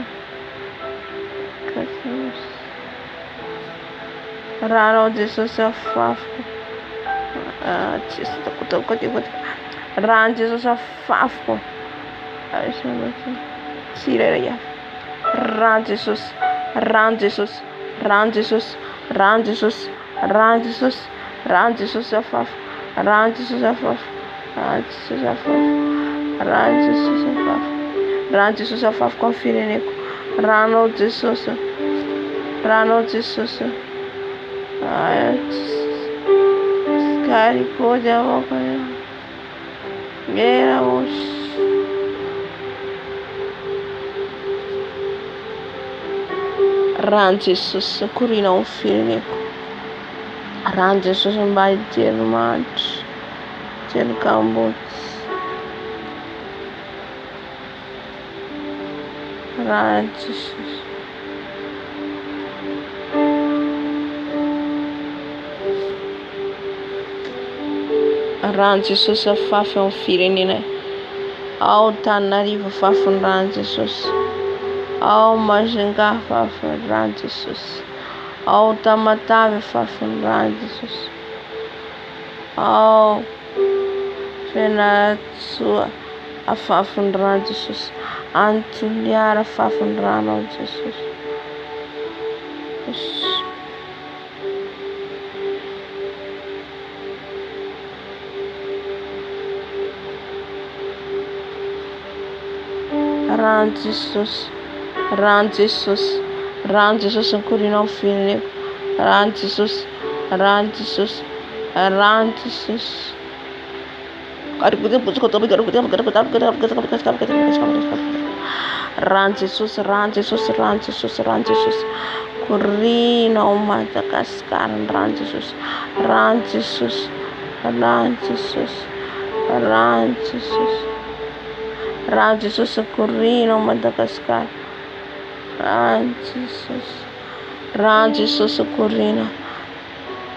Ranao Jesus afafoko. Jesus ran Jesus afafoko. Ran Jesus. Ran Jesus. Ran Jesus. Ran Jesus. Ran Jesus. Ran Jesus afafoko. Ran Jesus afafoko. Ran Jesus afafoko. Ran Jesus afafoko. Ran Jesus afafoko amin'ny fireneko. Ranao Jesus. Ranao Jesus. Misericórdia, ran Jesus kurinao fireneko. Ran Jesus mbai jermat. Jer kambot. Ran Jesus. Ran Jesus afafy amin'ny firenenay. Ao Tananarivo afafy ny ran Jesus. Ao Majunga afafy ny ran Jesus. Ao Tamatave afafy ny ran Jesus. Ao Fianarantsoa afafy ny ran Jesus. Antoliara afafy ny ranao Jesus. Ran Jesus. Ran Jesus. Ran Jesus ang kurinao fireneko. Ran Jesus. Ran Jesus. Ran Jesus. Ran Jesus. Ran Jesus. Ran Jesus. Ran Jesus. Kurinao Madagaskar ran Jesus. Ran Jesus. Ran Jesus. Ran Jesus. Ran Jesus kurino Madagascar. Ran Jesus. Ran Jesus kurino.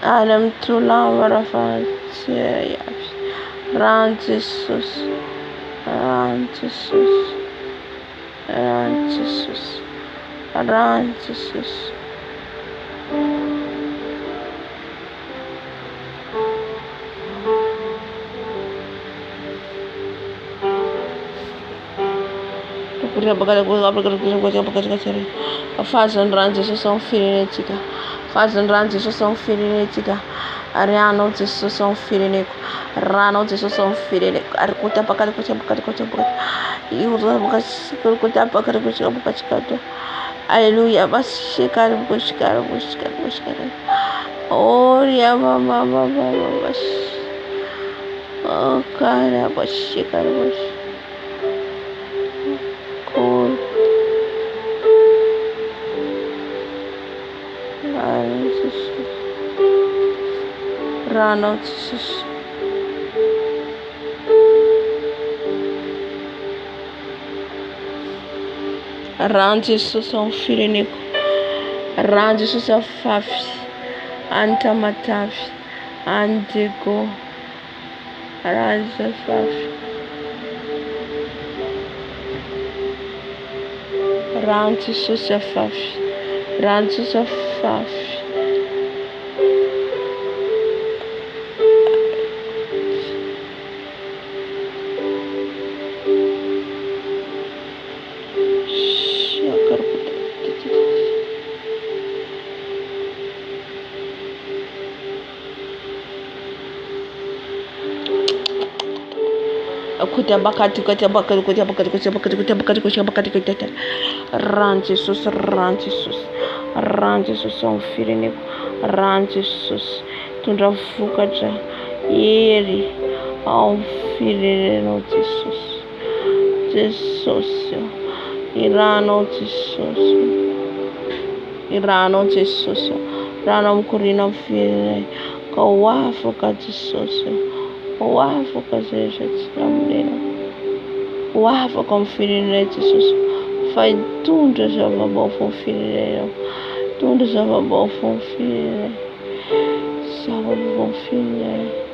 Alam tulang warafat. Ran Jesus. Ran Jesus. Ran Jesus. Ran Jesus. Fazan ran Jesus ang firenetsika. Fazan ran Jesus ang firenetsika. Ariano Jesus ang fireneko. Rano Jesus ang fireneko. Arkuta pakal ko siya pakal. Iura bukas kuta pakal ko siya bukas kato. Hallelujah bas shikar bukas. Oh ya mama bas. Oh kara bas shikar bas. Rano Jesus. Ran Jesus ang fireneko. Ran Jesus ang fafy. Antamatavi. Andego. Ran Jesus fafy. Ran Jesus ang fafy. Ran Jesus ang fafy. Ran Jesus, ran Jesus, ran Jesus ang fireneko, ran Jesus, tundra vokatra hery ao firenenao Jesus, Jesus, iranao Jesus, iranao Jesus, ranao mikorina amin'ny firenenay, Kawafu Jesus. Wafu kazirejetsiramurera. Wafu confirire Jesus. Faz tudo já vai confirire. Tudo já vai confirire. Já vai confirire.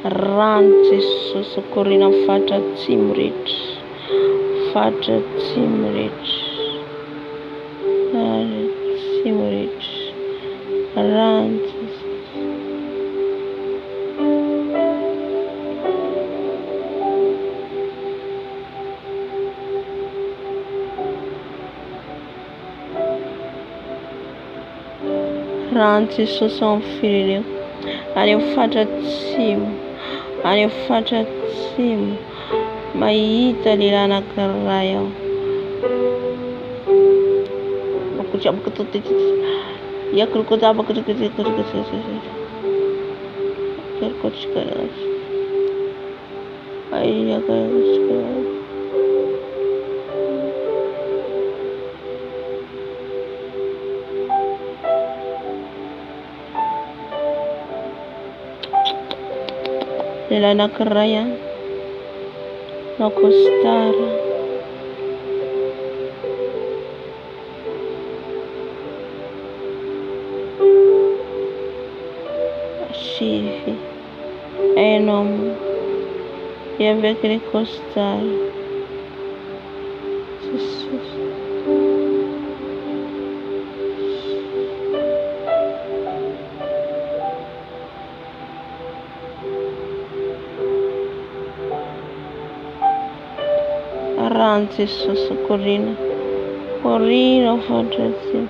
Rancis, Corina Fata Timrit, Rancis. Rancis são filho, ani fata tim, maita lilana karaya. Aku cakap betul, ya kerukut apa kerukut. Ayah kerukut. Lilana karaya, no costar. Chife, é nome, e a ver que costar. Rancis, Corina fantasy.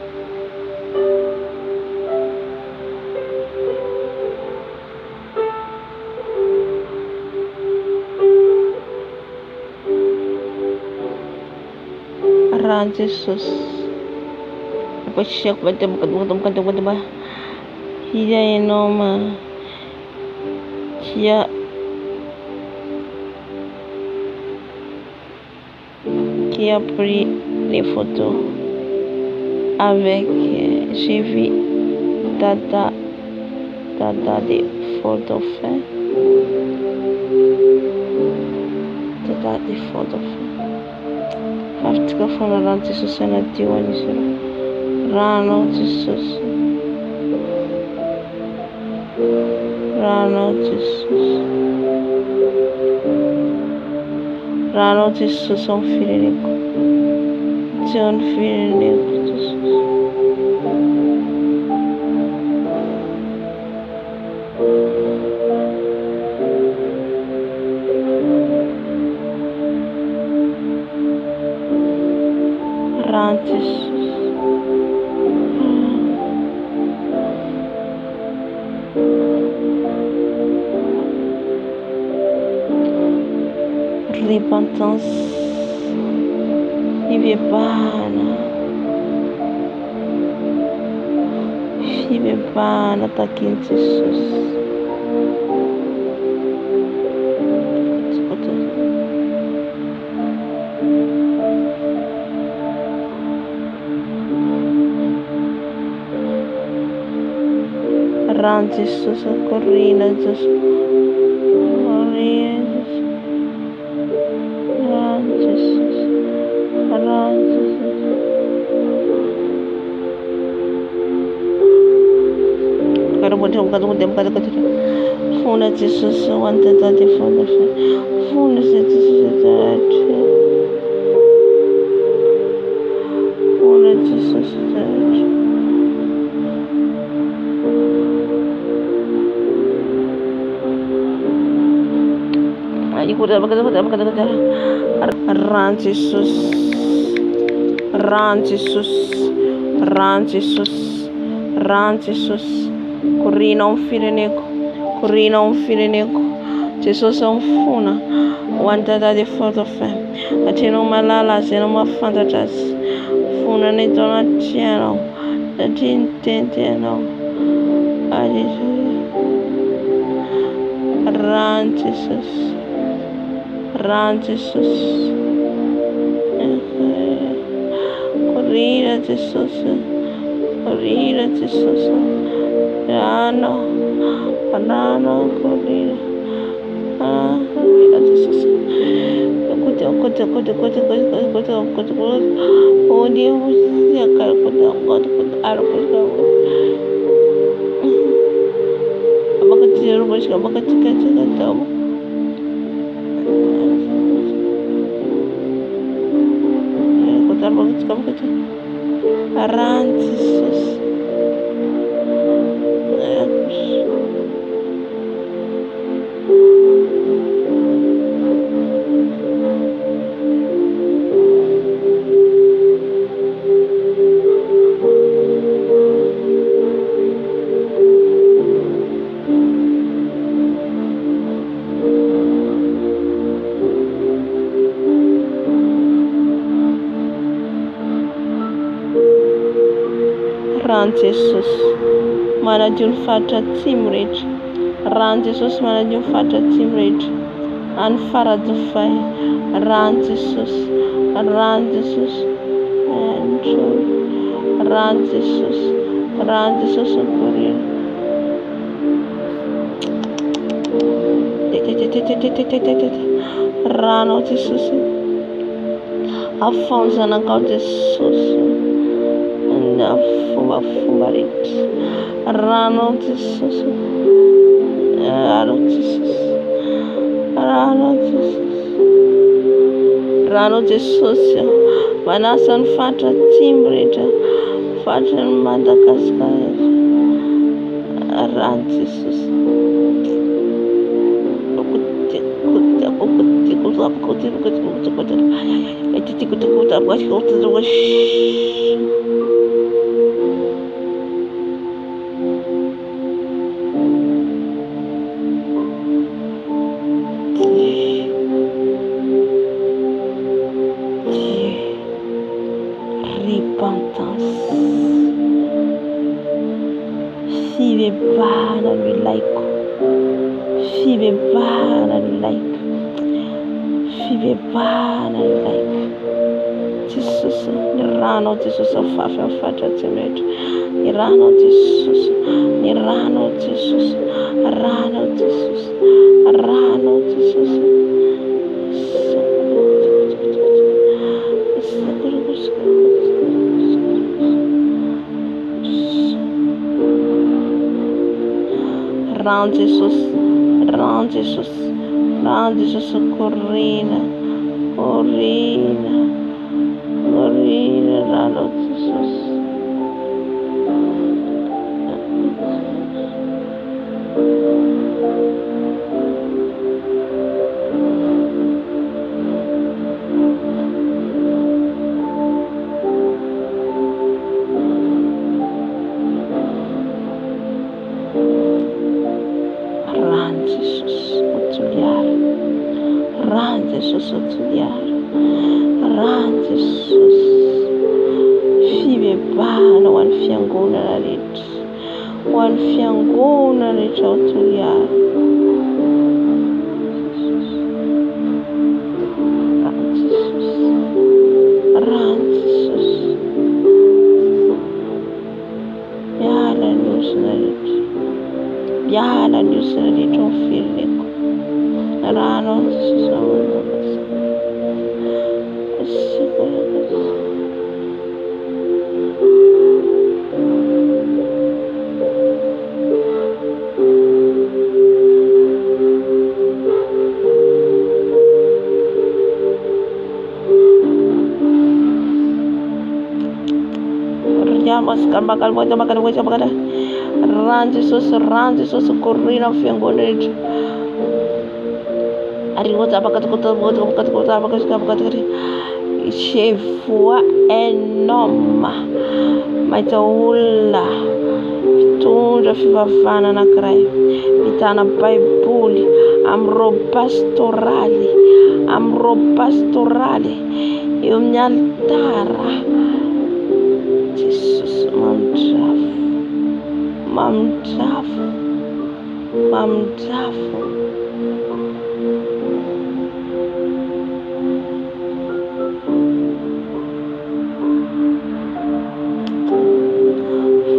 Rancis, depois chego bater bukan dia noma dia qui a pris les photos avec j'ai vu Tata des photos faits. Tata des photos faits. After phone around to society one is Rano Jesus. Rano Jesus on feeling John feeling repentance Ibebana takin Jesus. Ran Jesus, corrina Jesus. Funa Jesus, wanted that the Father. Funa Jesus, Funa Jesus, Ran Jesus. Ran Jesus. Ran Jesus. Ran Jesus. Corrina um firenego. Corrina um firenego. Jesus umfuna. Wantata de foto fe. Atino malala zeno mafantatas. Funa ne donatiano. Atintentiano. Ran Jesus. Ran Jesus. Corrida Jesus. Corrida Jesus. Rano. Rano corrida. Corrida Jesus. Ran Jesus, mana julfata timrid. Ran Jesus, mana julfata timrid. An faradufai. Ran Jesus, Ran Jesus, and Ran Jesus, Ran Jesus, Korea. Rano Jesus, Afonso na kau Jesus. Fumarit. Rano Jesus. Rano Jesus. Rano Jesus. Rano Jesus. Manasan fata timbrita. Fata Madagascar. Rano Jesus. Repentance. Five bana lui like. Five bana lui like. Five bana lui like. Jesus, Nirano Jesus of Fafa Fata Timet. Nirano Jesus. Nirano Jesus. Rano Jesus. Rano Jesus. Ran Jesus, Ran Jesus, Ran Jesus, Corrina, Corrina, Corrina, Ran Jesus. Ran Jesus auxiliar, ran Jesus, fibe bana wan fiangona na rehetra, wan fiangona rehetra auxiliar. Ran Jesus, miala ny osina rehetra, miala ny osina rehetra ny fireneko. Rano Jesus Ran Jesus, Corrina fiangonete. Je vois un homme maitaula mitondra fivavahana anankiray mitana baiboly amin'ny rô pastoraly eo amin'ny alitara. Jesosy mamindrafo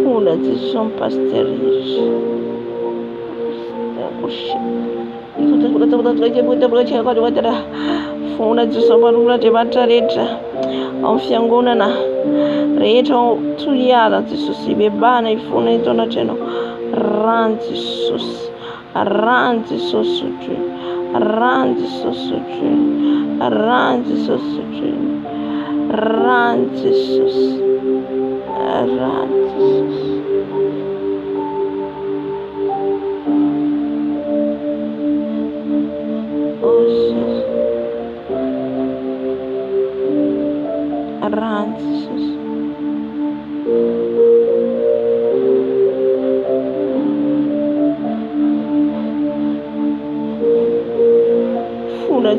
fona Jesosy amin'ny pasterisy fona Jesosy Manon'Andriamanitra rehetra amin'ny fiangonana rehetra toliara Jesosy ibebahana ifona eto anatrano rano Jesosy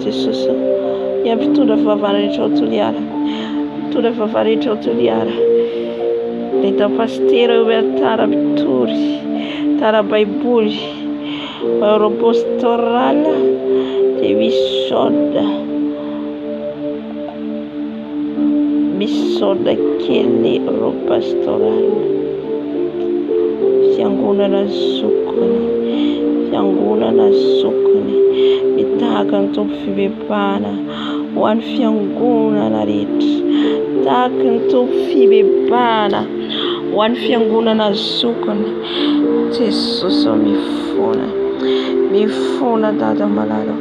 Jesosy iampitondra fivavahana rehetra toliara leta pastera eo tara mitory tara baiboly aeropastoral de misoda kely aeropastoral fiangonana zokony mitahaka ny tompo fibebahana ho an'ny fiangonana rehetra, tahaka ny tompo fibebahana ho an'ny fiangonana zokony. Jesosy mifona dada malala,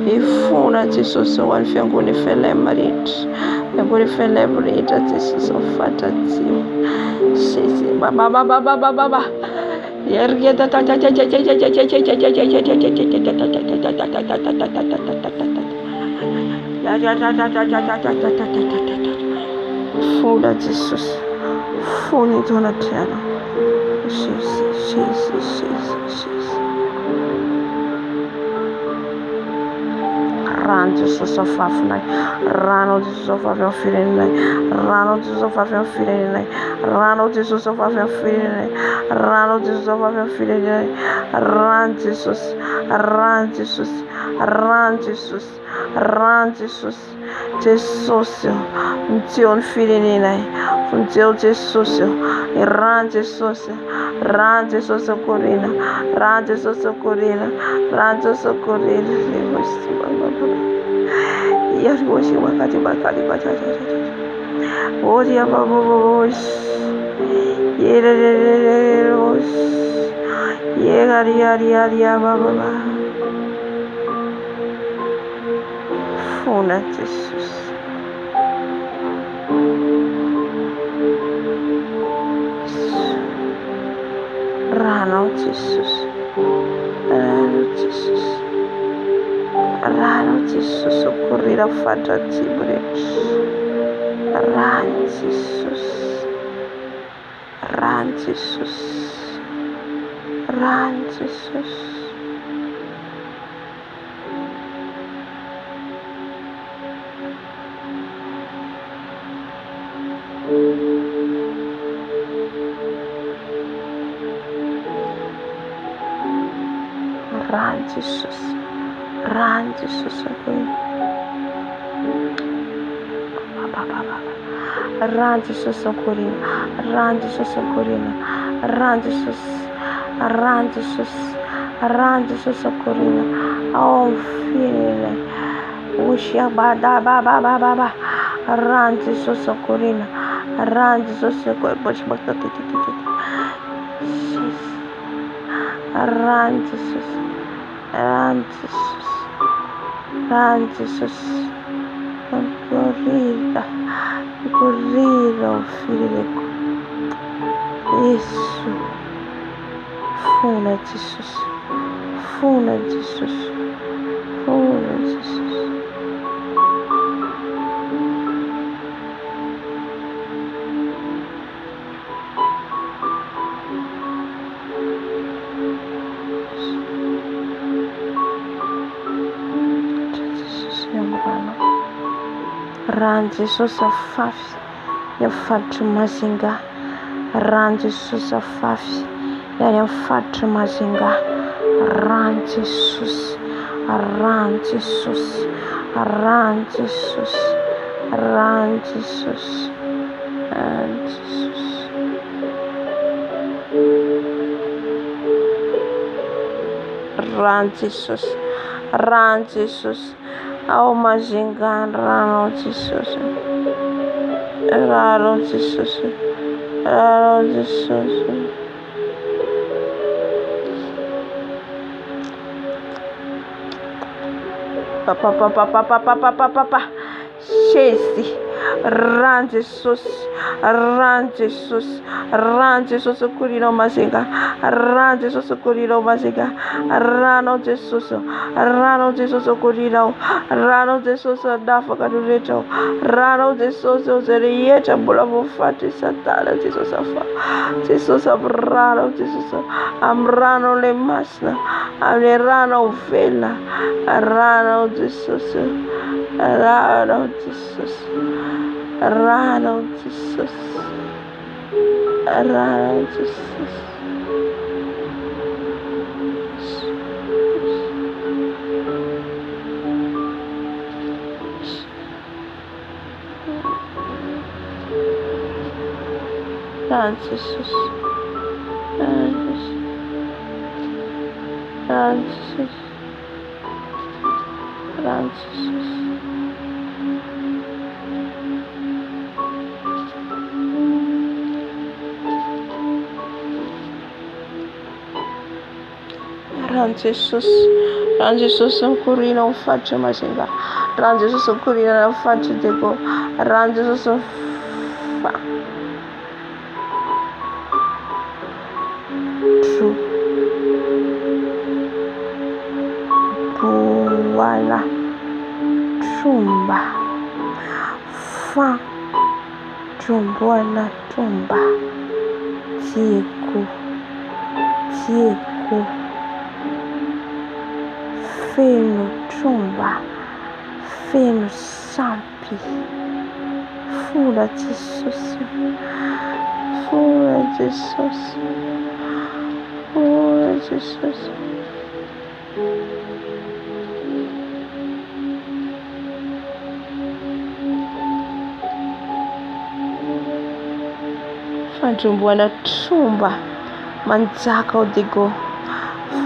mifona Jesosy ho an'ny fiangonana FLM rehetra, Jesosy mifantatra-tsio fona Jesosy fony eto anatrano rano Jesosy afafinay, rano Jesosy afafy amin'ny firenenay, rano Jesosy afafy amin'ny firenenay, rano Jesosy afafy amin'ny firenenay, rano Jesosy afafy amin'ny firenenay, rano Jesosy, rano Jesosy, rano Jesosy, rano Jesosy, Jesosy mijeo ny firenenay, mijeo Jesosy, rano Jesosy, rano Jesosy akorina, rano Jesosy akorina, rano Jesosy akorina. Yari wakati bakali ori ababos yerereros yegari ababa fona Jesus rano Jesus rano Jesus correrà fatta tibrex ran Jesus ran Jesus ran Jesus ran Jesus run Jesus run Jesus run Jesus run Jesus run Jesus run Jesus oh feel ushia baba run Jesus run Jesus run Jesus run Jesus, run Jesus, corrida, filho, isso, funa Jesus, Oh, Jesus. Jesus, Yambrano. Ran Jesus afafy. Yafatry mazinga. Ran Jesus afafy. Yafatry mazinga. Ran Jesus. Ran Jesus. Ran Jesus. Ran Jesus. Ran Jesus. Ran Jesus. Ran Jesus. Oh, mazinga. Ran Jesus. Ran Jesus. Ran Jesus. Papa. Chase. Ran Jesus. Ran Jesus. Ran Jesus. Kurino mazinga. Ran Jesus. Kurino mazinga. Rano Jesus. Rano Jesus. Kurino. Rano Jesus. Dafa kadureto. Rano Jesus. Zerieta bulavo fati satana Jesus afa. Jesus abrano Jesus. Amrano le masna. Amrano vela. Rano Jesus. Rano Jesus. Rano Jesus. Rano Jesus. Rano Jesus. Rano Jesus. Rano Jesus. Ran Jesus. Ran Jesus Kurina faccia mazinga. Ran Jesus Kurina faccia dego. Ran Jesus true. Buala. Tumba. Fa. Tumbuana tumba. Tieko. Feno tumba. Feno sampi. Fura Jesus. Fura Jesus. Fura Jesus. Fantumbuana tumba. Manzaka odego.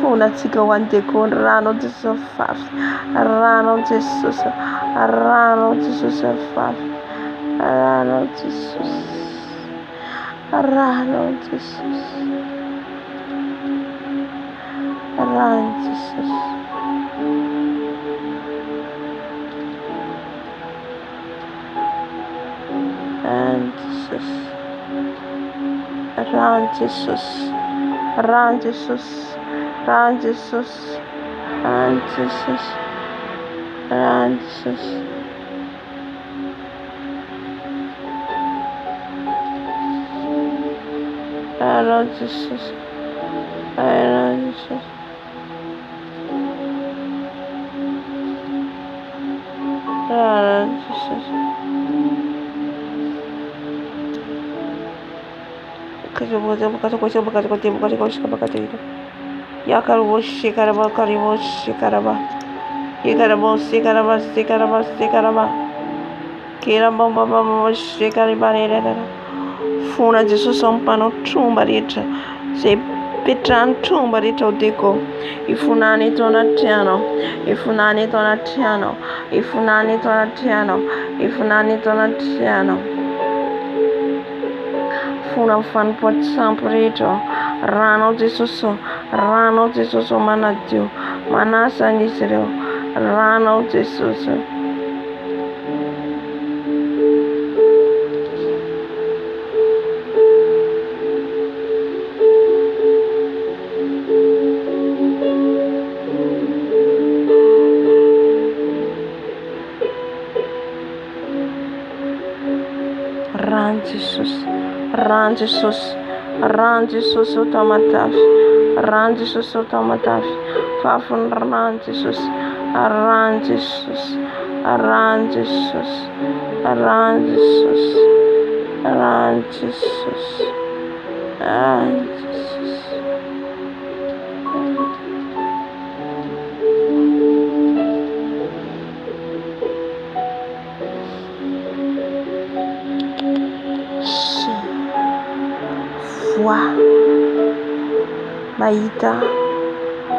Funa tika wandeko. Rano Jesus faf. Rano Jesus. Rano Jesus faf. Rano Jesus. Rano Jesus. Rano Jesus. And Jesus. Ran Jesus. Ran Jesus. Ran Jesus. Ran Jesus. Ran Jesus. Ran Jesus. Ran Jesus. Ran Jesus. Funa Jesus ompano tumba rita. Se petran tumba rita odeko. Ifunani tonatiano. Ifunani tonatiano. Ifunani tonatiano. Ifunani tonatiano. Funa fan pot samprito. Rano Jesus. Rano Jesus manadio. Manasa nisero. Rano Jesus. Rano Jesus. Rano Jesus ao teu matave. Rano Jesus ao teu matave. Fafon rano Jesus. Rano Jesus. Rano Jesus. Rano Jesus. Rano Jesus. Rano Jesus. Voix mahita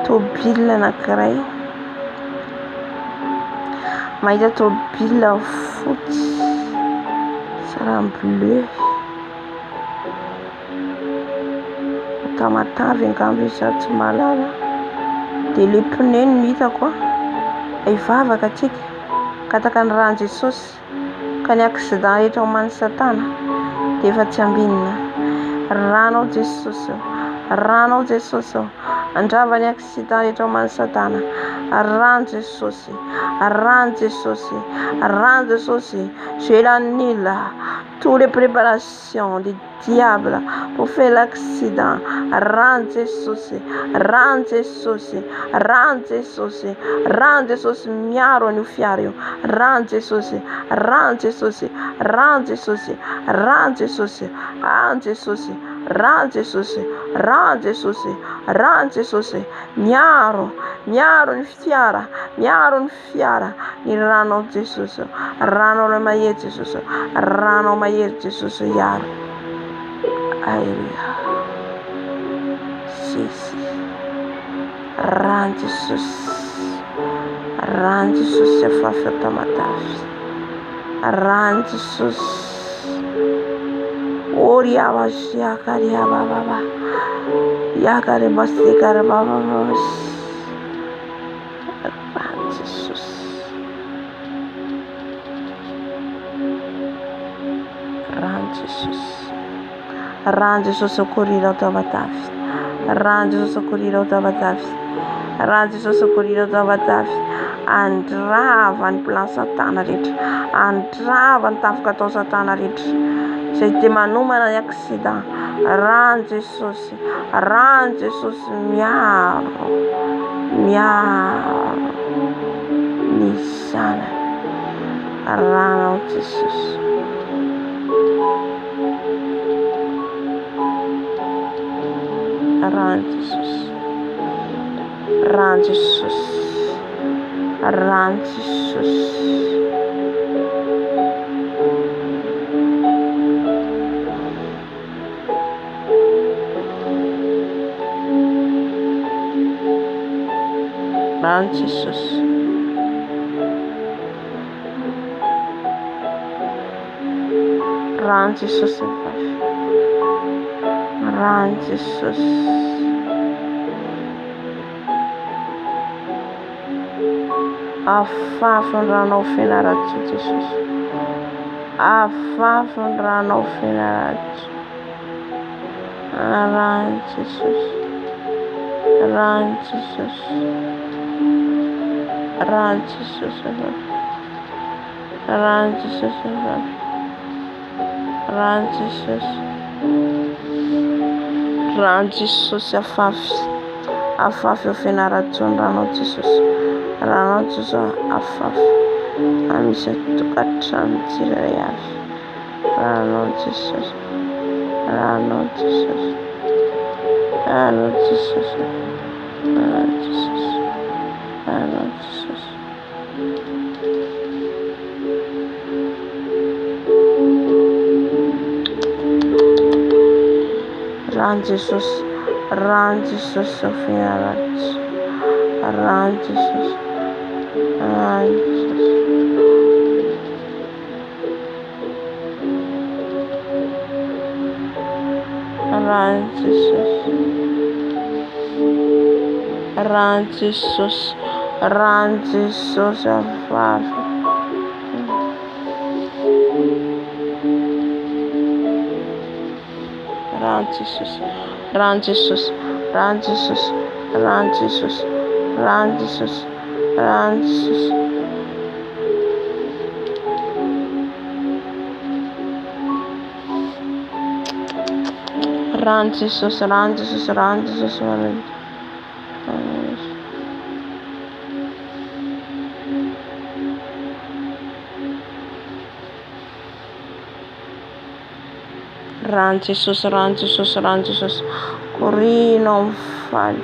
tôbila anankiray, mahita tôbila fotsy sarany bleu, tamatavy angamba izy aho tsy mahalala, dia le pneu no hitako hivavaka atsika kataka ny rano Jesosy ka ny accident rehetra omanin'ny Satana dia efa tsy ambinina. Rano Jesosy, rano Jesosy, andrava ny accident rehetra omanin'ny Satana. Rano Jesosy, rano Jesosy, rano Jesosy. Je l'annule toutes les préparations du diable pour faire l'accident. Rano Jesosy, rano Jesosy, rano Jesosy, rano Jesosy miaro ny fiara io. Rano Jesosy, rano Jesosy, rano Jesosy, rano Jesosy, rano Jesosy, rano Jesosy, rano Jesosy, rano Jesosy miaro ny fiara, miaro ny fiara ny rano Jesosy, rano mahery Jesosy, rano mahery Jesosy iaro. Alleluia. Jesosy, rano Jesosy, rano Jesosy afafy ao tamatavy, rano Jesosy. Oria washiakari baba yakare basikare baba Jesus. Rano Jesus corrida tavataf. Rano Jesus corrida tavataf. Rano Jesus corrida tavataf. Andrava ny plan Satana rehetra, andrava ny tafika atao Satana rehetra izay te manomana ny accident. Rano Jesosy, rano Jesosy miaro ny zanany. Rano Jesosy, rano Jesosy, rano Jesosy, rano Jesosy. Rano Jesosy, rano Jesosy, rano Jesosy, afafy ny ranao fianaratso Jesosy, afafy ny ranao fianaratso. Rano Jesosy, rano Jesosy, rano Jesosy, rano Jesosy, rano Jesosy, rano Jesosy afafy ao fianaratso ny ranao Jesosy, ranao Jesosy afafy amisy tokantrano tsirairay avy. Ranao Jesosy, ranao Jesosy, ranao Jesosy, ranao Jesosy, ranao Jesosy. Rano Jesosy, rano Jesosy ao fianaratso, rano Jesosy, rano Jesosy, rano Jesosy, rano Jesosy, rano Jesosy afafy. Rano Jesosy, rano Jesosy, rano Jesosy, rano Jesosy, rano Jesosy, rano Jesosy. Run, Jesus, run, Jesus, run, Jesus, run. Run, Jesus, run, Jesus, run, Jesus. Corrino, fad.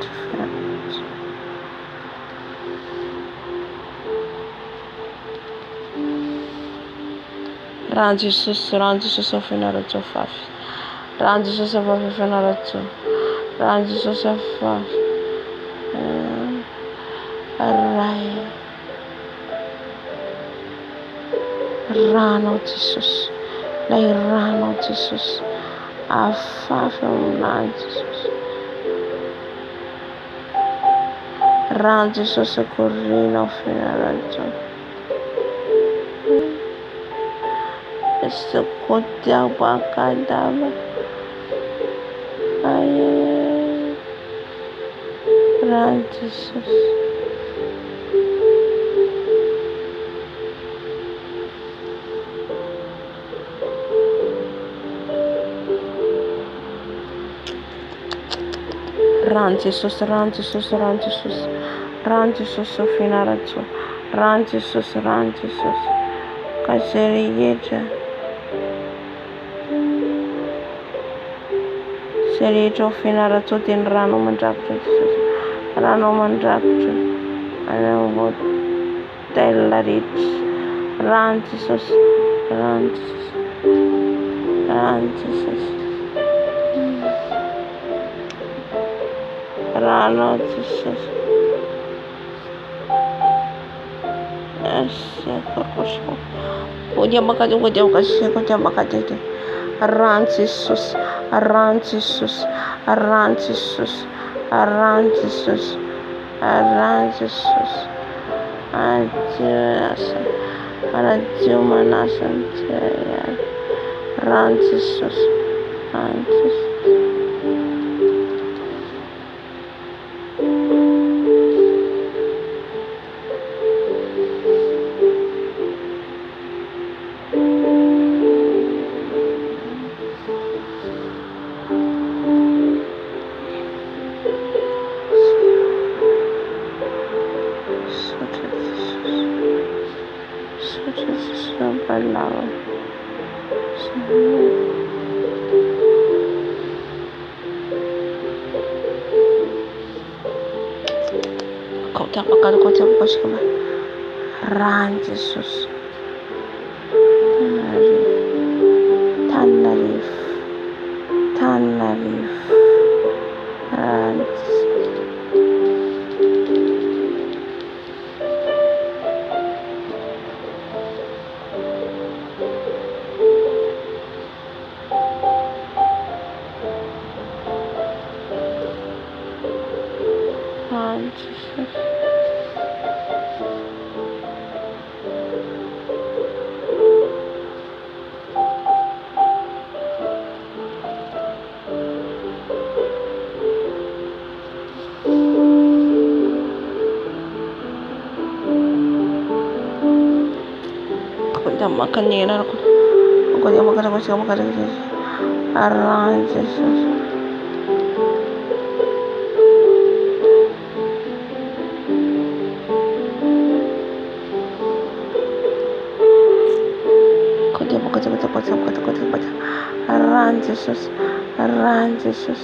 Run, Jesus, finara to faf. Run, Jesus, finara to. Run, Jesus, faf. Array. Run, oh Jesus. Lay run, oh Jesus. Afaf, run, Jesus. Run, Jesus, corrino, finara to. Esto kotia bakadaba. Ay, run, Jesus. Run, Jesus, run, Jesus, run, Jesus. Run, Jesus, finarato. Run, Jesus, run, Jesus. Kaseriyeja. Seriejo finarato din rano mandrakto, Jesus. Rano mandrakto. Ano tellarit. Run, Jesus. Run, Jesus. Run, Jesus. Rano, Jesus. Yes, korkosho. Kuja makati. Run, Jesus. Run, Jesus. Run, Jesus. Run, Jesus. Run, Jesus. Adieu, manasante. Run, Jesus. Run, Jesus. Balawan. Kau tak makan siapa? Run, Jesus. Tanarif. Run, Jesus. Run, Jesus. Kau tak makan ni aku. Kau tak makan. Run, Jesus. Run, Jesus. Run, Jesus.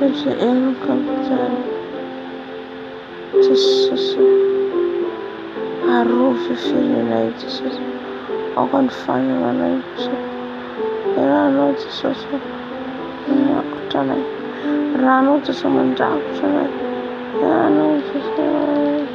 Coisa eu nunca quero. Jesus. Harufu filina Jesus. Okanifanya wala Jesus. Rano Jesus. Nakutana. Rano Jesus mandakutana. Rano Jesus.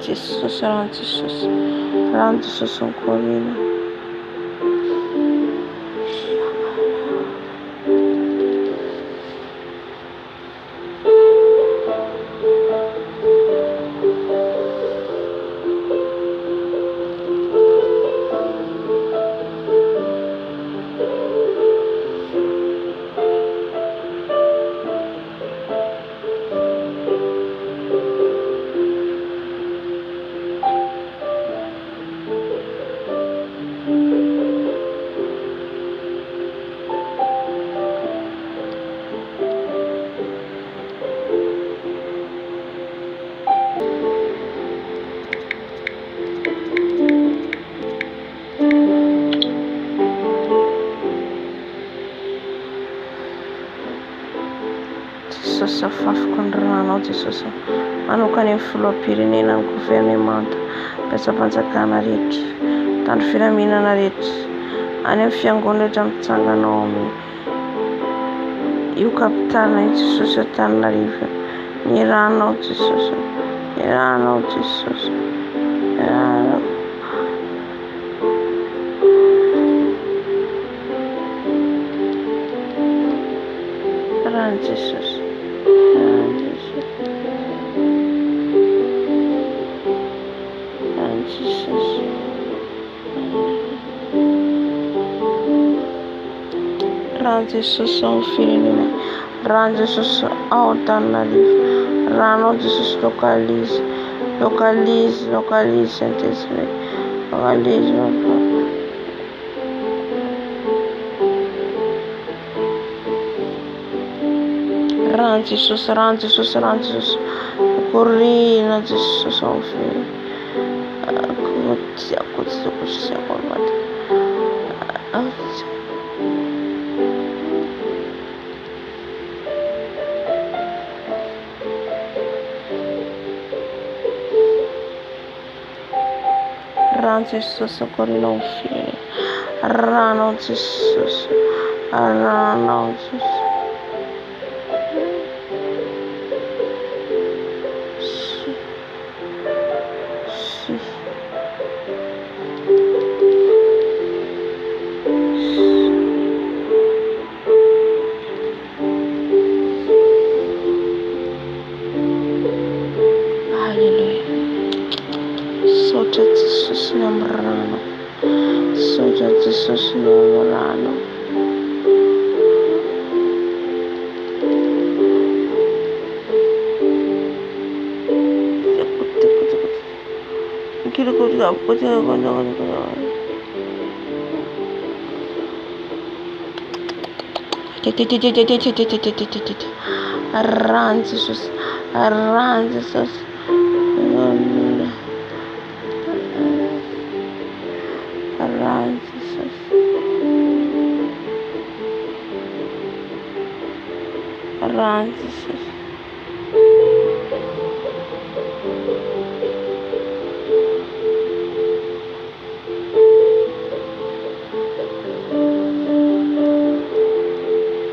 Jesus, Corina. Jesus, fafikondrano Jesus. Manokany amin'ny filoham-pirenena ny governemanta, betsam-panjakana rehetra, tany filaminana rehetra, any amin'ny fiangonana rehetra mitsangana ao amin'ny io kapitalina io Jesus Antananarivo. Ny ranao Jesus, ny ranao Jesus, ny ranao. Ran Jesus, ran Jesus, ran Jesus, ran Jesus ao firenena, ran Jesus ao Antananarivo, ranao Jesus localize, localize, localize Saint-Esprit, localize meu Pai. Ran Jesus, ran Jesus, ran Jesus. Corrina Jesus ao filho. Akutia, komata. Ran Jesus, corrina ao filho. Ran Jesus, ran Jesus. Soja Jesus namorano, soja Jesus namorano. Arran Jesus, arran Jesus. Arran Jesus. Arran Jesus.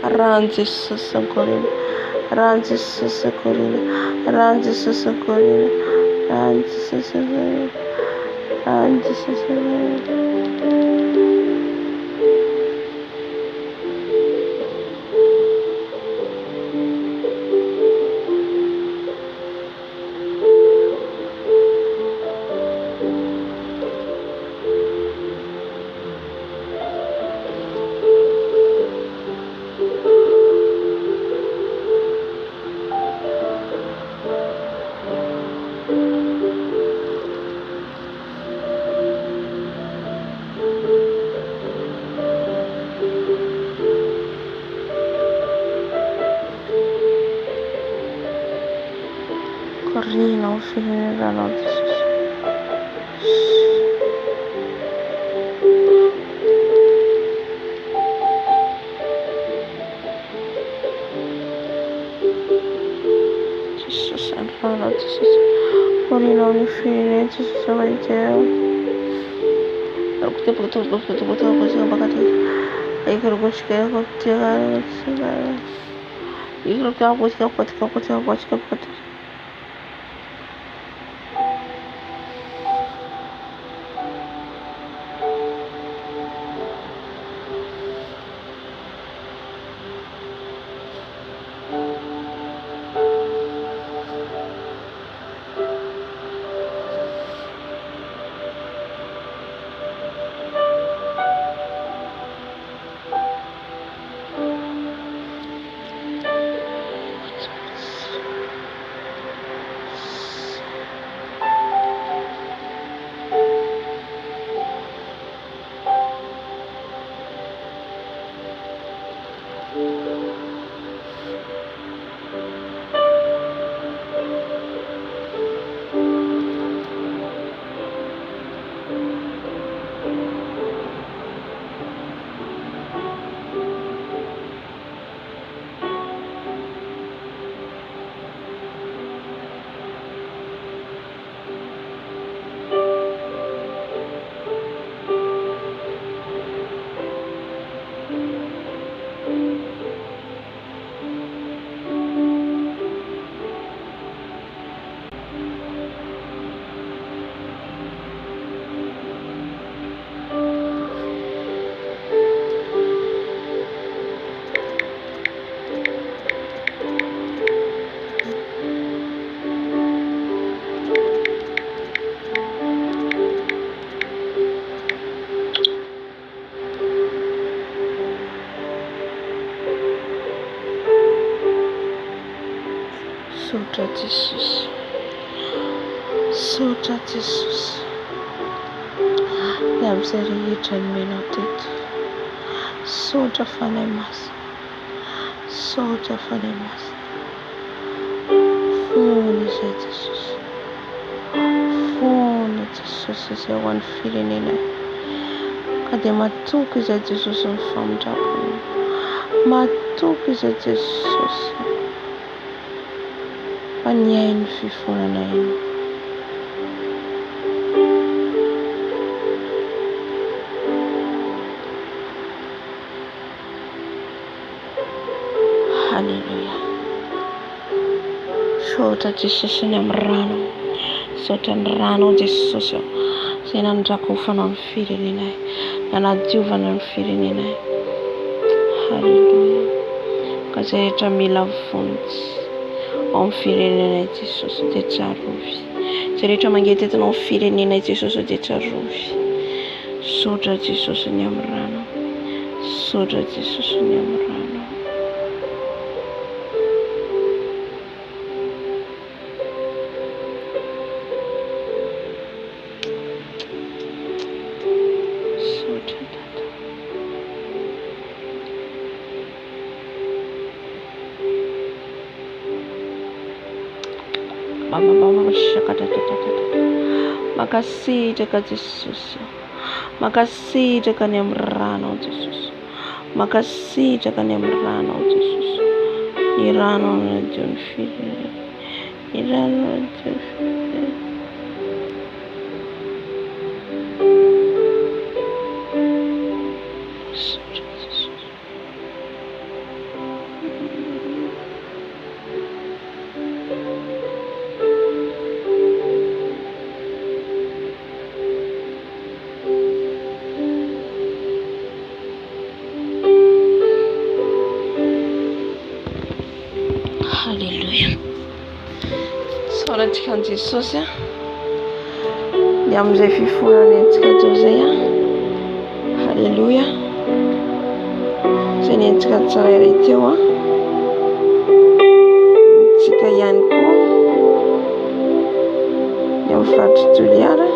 Arran Jesus Corina. Arran Jesus Corina. Arran Jesus Corina. Arran Jesus Corina. Arran Jesus Corina. Horina amin'ny firenenanao Jesosy. Jesosy andranao Jesosy. Horina amin'ny firenena Jesosy aman'Ideo. Sotra Jesosy. Sotra Jesosy. Ny amin'izay rehetra nomenao teto. Sotra fanahy masina. Sotra fanahy masina. Fony izay Jesosy. Fony Jesosy izay ho an'ny firenena. Ka dia matoky izay Jesosy ny famindrampony. Matoky izay Jesosy. Fa ny ainy fifonana iny. Halleluja. Sotra Jesosy ny amin'ny rano. Sotra ny rano Jesosy izay nandrakofanao ny firenenay. Nanadiovana ny firenenay. Halleluja. Ka izay rehetra mila vonjy ao amin'ny firenenay Jesosy dia tsarovy. Izay rehetra mangetetinao amin'ny firenenay Jesosy dia tsarovy. Sotra Jesosy ny amin'ny rano. Sotra Jesosy ny amin'ny rano. Makasitraka Jesosy. Makasitraka ny amin'ny rano Jesosy. Makasitraka ny amin'ny rano Jesosy. Ny rano ny Dio ny firenena. Ny rano ny Dio ny firenena. Halleluja. Soratsika an Jesosy dia amin'izay fifonana antsika teo izay halleluja. Izay nentsika tsirairay teo tsika ihany koa dia amin'ny faritry Joliara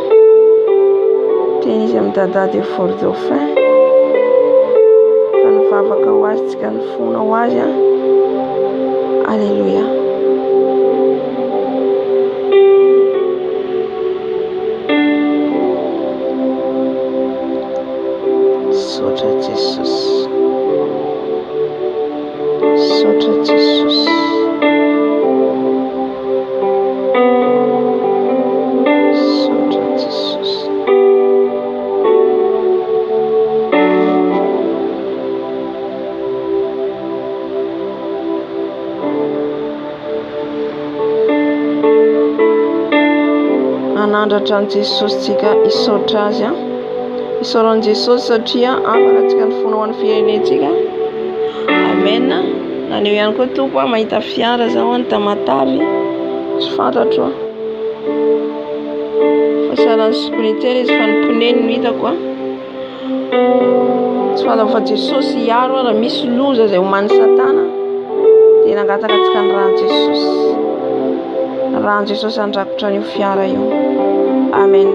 teny izy amin'ny dada de Fort Dauphin fa nivavaka ho azy tsika ny fona ho azy. Halleluja. Anandratra an Jesosy tsika hisaotra azy hisaoran'i Jesosy satria afaka antsika ny fona ho an'ny firenentsika. Amen. Naneo ihany koa tompo mahita fiara zaho ny tamatavy tsy fantatro fa sahalan'ny sprinter izy fa ny pneu no hitako tsy fantako fa Jesosy hiaro raha misy loza izay homan'ny Satana dia nangataka antsika ny rahan'i Jesosy andrakotra an'io fiara io. Amen.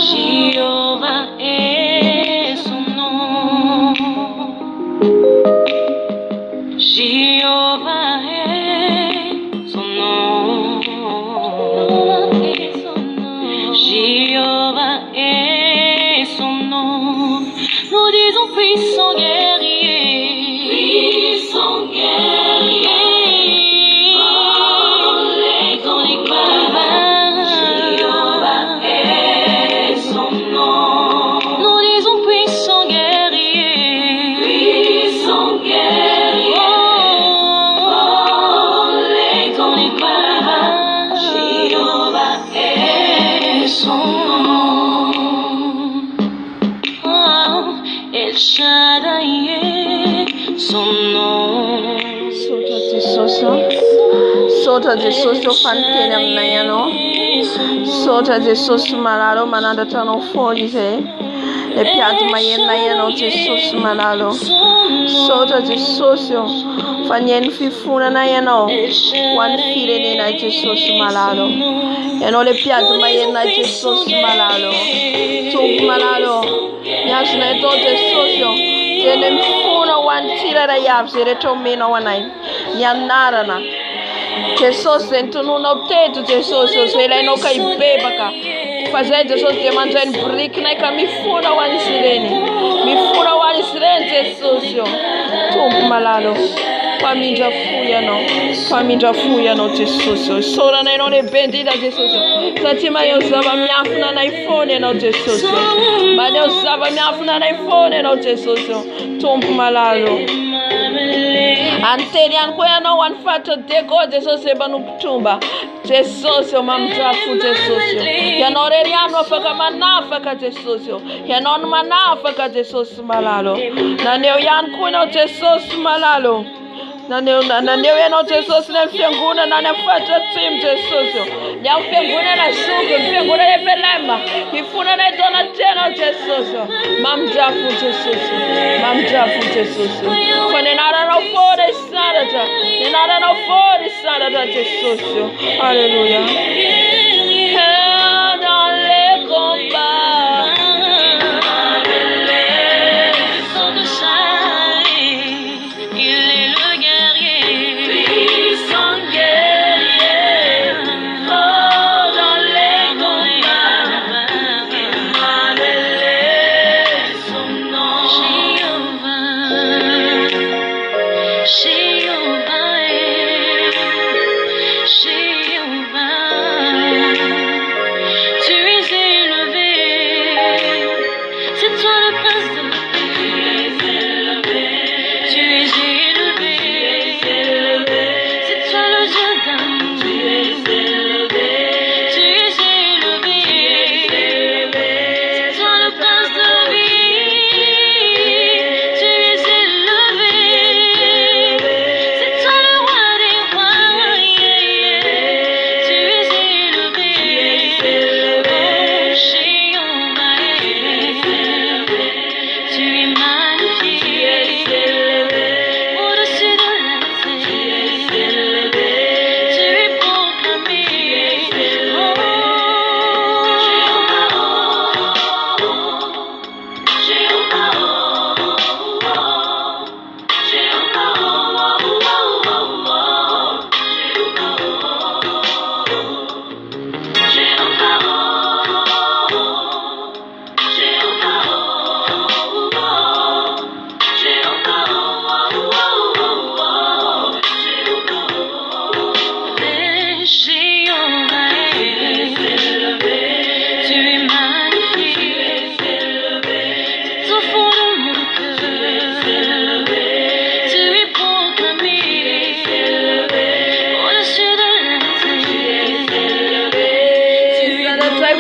Jéhovah est son nom. Jéhovah est son nom. Jéhovah est son nom. Nous disons puissant guerrier. Puissant guerrier. Sotra Jesosy eo faniteny aminay ianao. Sotra Jesosy malalo manandratra anao foana izy le mpiady mahenonay ianao Jesosy malalo. Sotra Jesosy eo fa nihaino fifonana ianao ho an'ny firenenay Jesosy malalo. Ianao le mpiady mahenonay Jesosy malalo. Tompo malalo niazonay tao Jesosy eo dia le mifona ho an'ny tsirairay avy izay rehetra omenao anay ny anarana Jesosy izay nitononao teto Jesosy izay ilainao ka hibebaka fa zay Jesosy dia mandray ny birikinay ka mifona ho an'izy ireny, mifona ho an'izy ireny Jesosy eo. Tompo malalo famindra fo ianao Jesosy eo. Isaorana ianao lehibe indrindra Jesosy eo satria maneho zava-miafina anay foana ianao Jesosy eo. Maneho zava-miafina anay foana ianao Jesosy eo. Tompo malalo anteny ihany koa ianao an'ny fatra dego Jesosy zay manompotromba Jesosy eo mamidrafo Jesosy eo. Ianao rery ihany no afaka manafaka Jesosy eo. Ianao no manafaka Jesosy malalo. Naneo ihany koa ianao Jesosy malalo. Naneo ianao Jesosy ny fiangonana ny fatra atsimo Jesosy eo. Ny amin'ny fiangonana Zogo, ny fiangonana Evelema, hifonanay tao anaty ianao Jesosy eo. Mamidrafo Jesosy eo. Mamidrafo Jesosy eo. Fa ny anaranao foana isandratra. Ny anaranao foana isandratra Jesosy eo. Alléluia. Dans les combats, il est le guerrier, puissant guerrier. Oh, dans les combats, il m'a mêlé son nom. Jéhovah est, Jéhovah.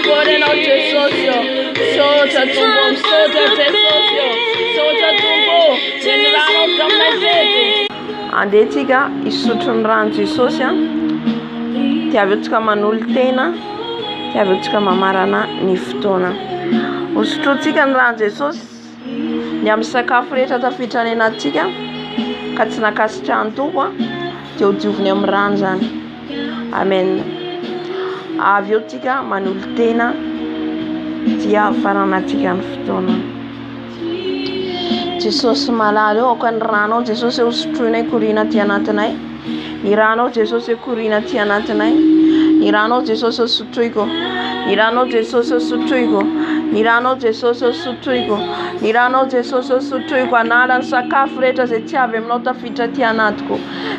fore no tesosio. Sota tumbo, sota tesosio. Sota tumbo, generano tamnazete. Andetika isotro ny rano Jesosy a. Tiaventsika manolo tena, tiaventsika mamarana ny fotoana. Hosotrotsika ny rano Jesosy ny amin'ny sakafo rehetra tafiditra any anatsika ka tsy nakasitrahany tompo a dia ho dioviny amin'ny rano zany. Amen. Avy eo tsika manolo tena dia faranatsika ny fotoana. Jesosy malala eo aoka ny rano Jesosy hosotroinay korina ty anatinay. Ny rano Jesosy korina ty anatinay. Ny rano Jesosy hosotroiko. Ny rano Jesosy hosotroiko. Ny rano Jesosy hosotroiko. Ny rano Jesosy hosotroiko anala ny sakafo rehetra izay tsy avy aminao tafiditra ty anatiko.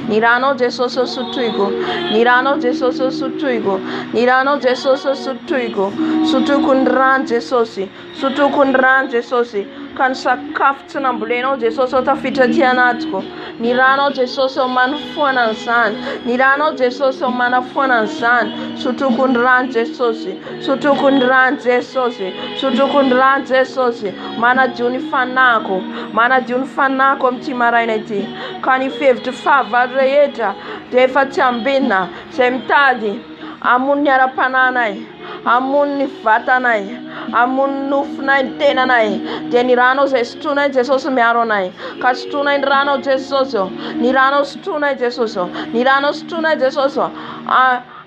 Ny rano Jesosy hosotroiko. Ny rano Jesosy hosotroiko. Ny rano Jesosy hosotroiko. Sotroiko ny rano Jesosy. Sotroiko ny rano Jesosy. Ka ny sakafo tsy nambolenao Jesosy ao tafiditra ty anatiko. Ny ranao Jesosy ao manafoana an'izany. Ny ranao Jesosy ao manafoana an'izany. Sotroko ny rano Jesosy. Sotroko ny rano Jesosy. Sotroko ny rano Jesosy. Manadio ny fanako. Manadio ny fanako amin'ity maraina ity. Ka ny fevitry fahavalo rehetra dia efa tsy ambinina izay mitady hamono ny ara-pananay, hamono ny vatanay, hamono ny nofonay, ny tenanay, dia ny rano izay sotronay Jesosy miaro anay. Ka sotronay ny rano Jesosy, ny rano sotronay Jesosy, ny rano sotronay Jesosy,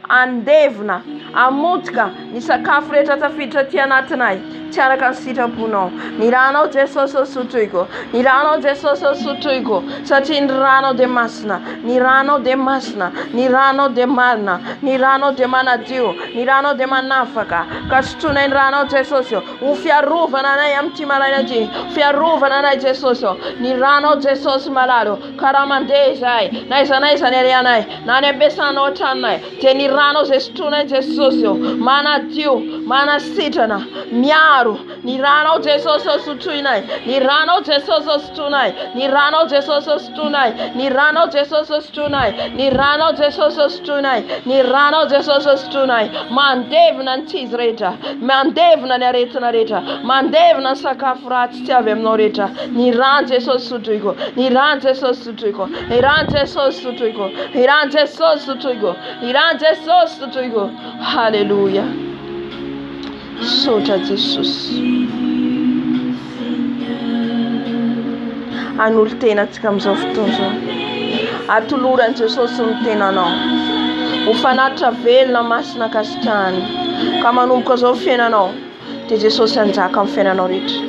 andevina, amotika ny sakafo rehetra tafiditra ty anatinay tsy araka ny sitraponao. Ny ranao Jesosy sotroiko. Ny ranao Jesosy sotroiko satria ny ranao dia masina. Ny ranao dia masina. Ny ranao dia marina. Ny ranao dia manadio. Ny ranao dia manafaka. Ka sotronay ny ranao Jesosy ho fiarovana anay amin'ity maraina ity. Fiarovana anay Jesosy. Ny ranao Jesosy malalo. Ka raha mandeha izahay na iza na iza ny arianay na ny ampiasanao an-tranonay dia ny ranao izay sotronay Jesosy manadio, manasitrana, miaro. Ny ranao Jesosy sotroinay. Ny ranao Jesosy sotronay. Ny ranao Jesosy sotronay. Ny ranao Jesosy sotronay. Ny ranao Jesosy sotronay. Ny ranao Jesosy sotronay. Mandevina ny tsizy rehetra. Mandevina ny aretina rehetra. Mandevina ny sakafo ratsy tsy avy aminao rehetra. Ny rano Jesosy sotroiko. Ny rano Jesosy sotroiko. Ny rano Jesosy sotroiko. Ny rano Jesosy sotroiko. Ny rano Jesosy sotroiko. Haleluya. Sotra Jesosy. Anolo tena antsika amin'izao fotoana izao. Atolorany Jesosy ny tenanao. Ho fanatitra velona masina kasitrahany. Ka manomboka izao fiainanao dia Jesosy anjaka amin'ny fiainanao rehetra.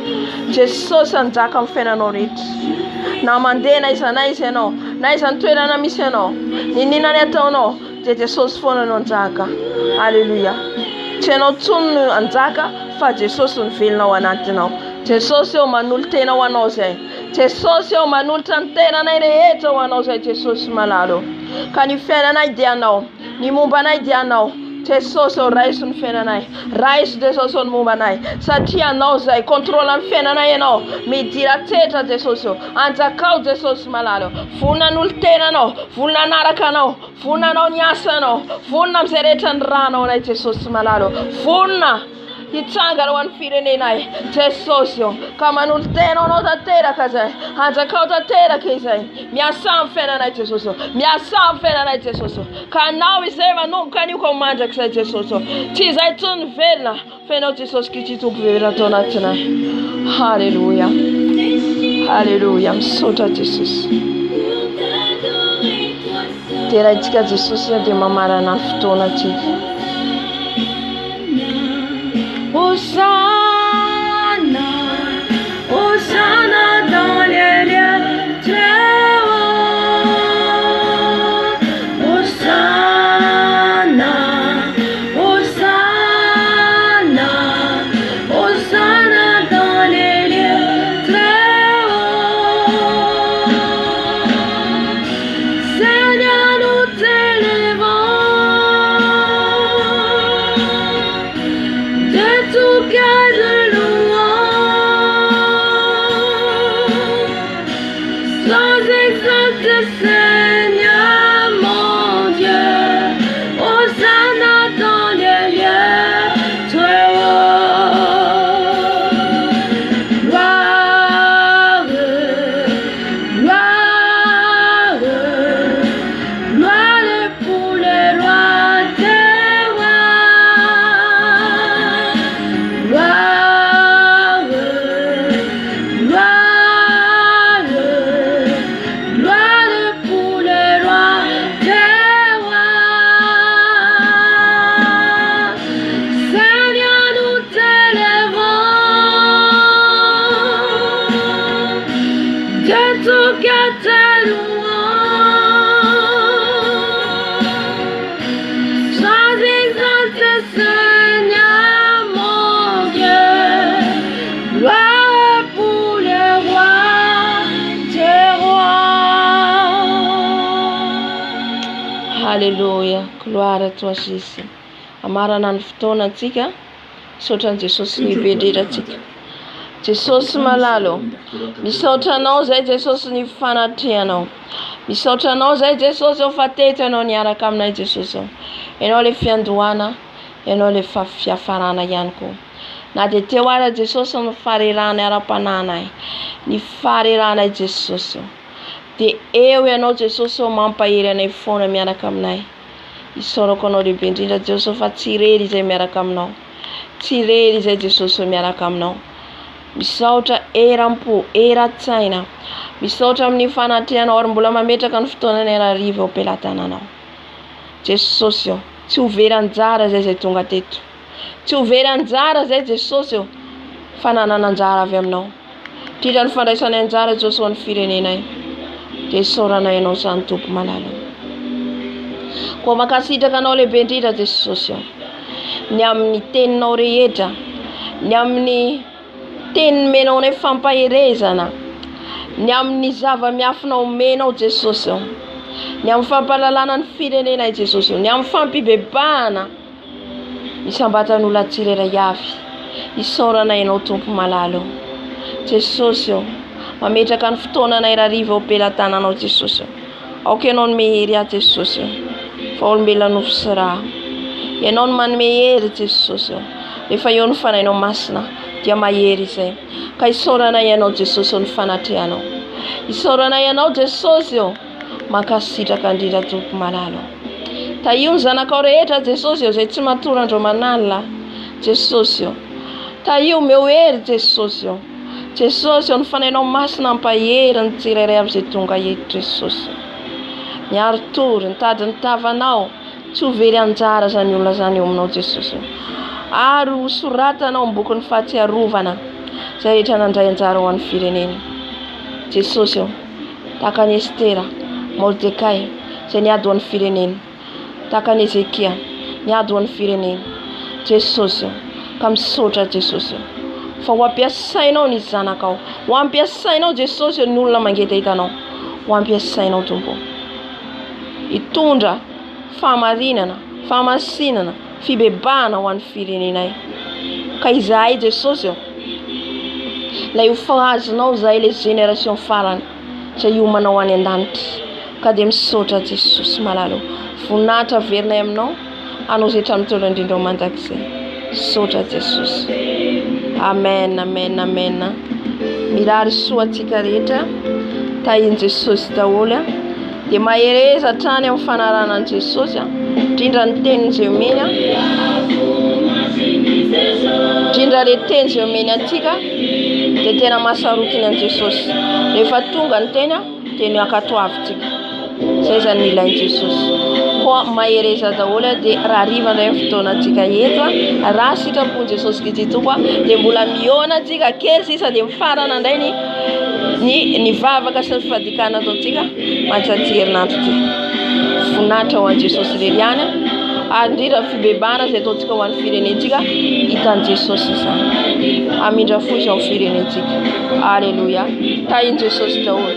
Jesosy anjaka amin'ny fiainanao rehetra. Na mandeha na iza ianao, na iza ny toerana misy ianao, ninona ny ataonao dia Jesosy foana no anjaka. Haleluya. Tsy ianao tsony no anjaka fa Jesosy ny velona ao anatinao. Jesosy eo manolo tena ho anao izay. Jesosy eo manolotra ny tenanay rehetra ho anao izay Jesosy malalo. Ka ny fiainanay dia anao, ny mombanay dia anao. Jesosy eo raiso ny fiainanay. Raiso Jesosy eo ny mombanay. Satria anao izay kontrola ny fiainanay ianao. Midira tsetra Jesosy eo. Anjakao Jesosy malalo. Vonona n'olo tenanao, vonona anaraka anao, vonona anao ny asanao, vonona amin'izay rehetra ny ranao anay Jesosy malalo. Vonona hitsangana ho an'ny firenenay Jesosy eo. Ka manolo tena anao tanteraka izay. Anjakao tanteraka izay. Miasa amin'ny fiainanay Jesosy eo. Miasa amin'ny fiainanay Jesosy eo. Ka anao izay manomboka an'io ka ho mandrakizay Jesosy eo. Tsy izay tsony velona fa ianao Jesosy Kristy tompo velona atao anatinay. Haleluya. Haleluya. Misaotra Jesosy. Tena itsika Jesosy dia mamarana ny fotoana atsika. Hosanna, Hosanna dans les lieux très hauts. Hosanna, Hosanna, Hosanna dans les lieux très hauts. Seigneur, nous t'élevons. Tout cœur de louange, sans exalte Seigneur mon Dieu, Hosanna dans les lieux très Alléluia. Gloire à toi Jésus. Amarana ny fotoana antsika. Misaotra Jesosy lehibe indrindratsika. Jesosy malalo. Misaotra anao zay Jesosy ny fanatrehanao. Misaotra anao zay Jesosy fa teto anao niaraka aminay Jesosy. Ianao le fiandohana, ianao le fiafarana ihany koa. Na dia teo ara Jesosy ny farerana ara-pananay. Ny fareranay Jesosy. Dia eo ianao Jesosy mampahery anay foana miaraka aminay. Isaorako anao lehibe indrindra Jesosy fa tsy irery izay miaraka aminao. Tsy irery izay Jesosy miaraka aminao. Misaotra eram-po, eran-tsaina. Misaotra amin'ny fanatrehanao ary mbola mametraka ny fotoananay hariva am-pelatananao. Jesosy tsy ho very anjara zay tonga teto. Tsy ho very anjara zay Jesosy fa nanana anjara avy aminao. Indrindra ny fandraisana anjara Jesosy ho an'ny firenenay. Dia isaoranay ianao zany Tompo malala. Koa makasitraka anao lehibe indrindra Jesosy. Ny amin'ny teninao rehetra, ny amin'ny teny menao ny fampaherezana, ny amin'ny zava-miafinao menao Jesosy. Ny amin'ny fampalalana ny firenenay Jesosy. Ny amin'ny fampibebahana. Misambatan'olona tsirairay avy. Isaoranay ianao Tompo malala. Jesosy mametraka ny fotoananay hariva am-pelatananao Jesosy. Aoka ianao ny mehery ahy Jesosy. Fa olombelona nofo sy raha. Ianao ny manome hery Jesosy. Rehefa eo ny fanainao masina dia mahery izay. Ka isaoranay ianao Jesosy ny fanatrehanao. Isaoranay ianao Jesosy makasitraka indrindra Tompo malala. Taio ny zanakao rehetra Jesosy izay tsy matorandro manala. Jesosy taio meo hery Jesosy. Jesosy ny fanainao masina ampahery ny tsirairay avy izay tonga eto Jesosy. Miaro tory ny tady ny tavanao. Tsy ho very anjara zany olona zany eo aminao Jesosy. Ary ho soratanao amin'ny boky ny fahatsiarovana izay rehetra nandray anjara ho an'ny firenena. Jesosy tahaka ny Estera, Mordekay izay niady ho an'ny firenena. Tahaka ny Ezekia niady ho an'ny firenena. Jesosy ka misaotra Jesosy fa ho ampiasainao ny zanakao. Ho ampiasainao Jesosy ny olona mangeta hitanao. Ho ampiasainao Tompo. Hitondra fahamarinana, fahamasinana, fibebahana ho an'ny firenenay. Ka izahay Jesosy ilay ho fahazonao zahay le génération farany izay hiomanao any an-danitra. Ka dia misaotra Jesosy malala. Voninahitra averinay aminao. Anao izay hatramin'ny indrindra mandrakizay. Misaotra Jesosy. Amen, amen, amen. Mirary soa antsika rehetra. Tahian Jesosy daholo. Dia mahereza hatrany amin'ny fanaranan'i Jesosy. Indrindra ny teniny izay omeny. Indrindra le teny izay omeny antsika. Dia tena mahasarotiny an'i Jesosy. Rehefa tonga ny teny, teny ankatoavitsika. Izay zany ilain'i Jesosy. Koa mahereza daholo dia raha riva indray ny fotoana antsika eto. Raha sitrapon'i Jesosy Kristy tokoa dia mbola mihoana antsika kely sisa dia mifarana indray ny vavaka sy ny fadikana ataontsika mantsatsia herinandro ity. Voninahitra ho an'i Jesosy leriany. Ary indrindra fibebahana izay ataontsika ho an'ny firenentsika hitan'i Jesosy izany. Amindra fo izy ao amin'ny firenentsika. Alleluia. Tahian Jesosy daholo.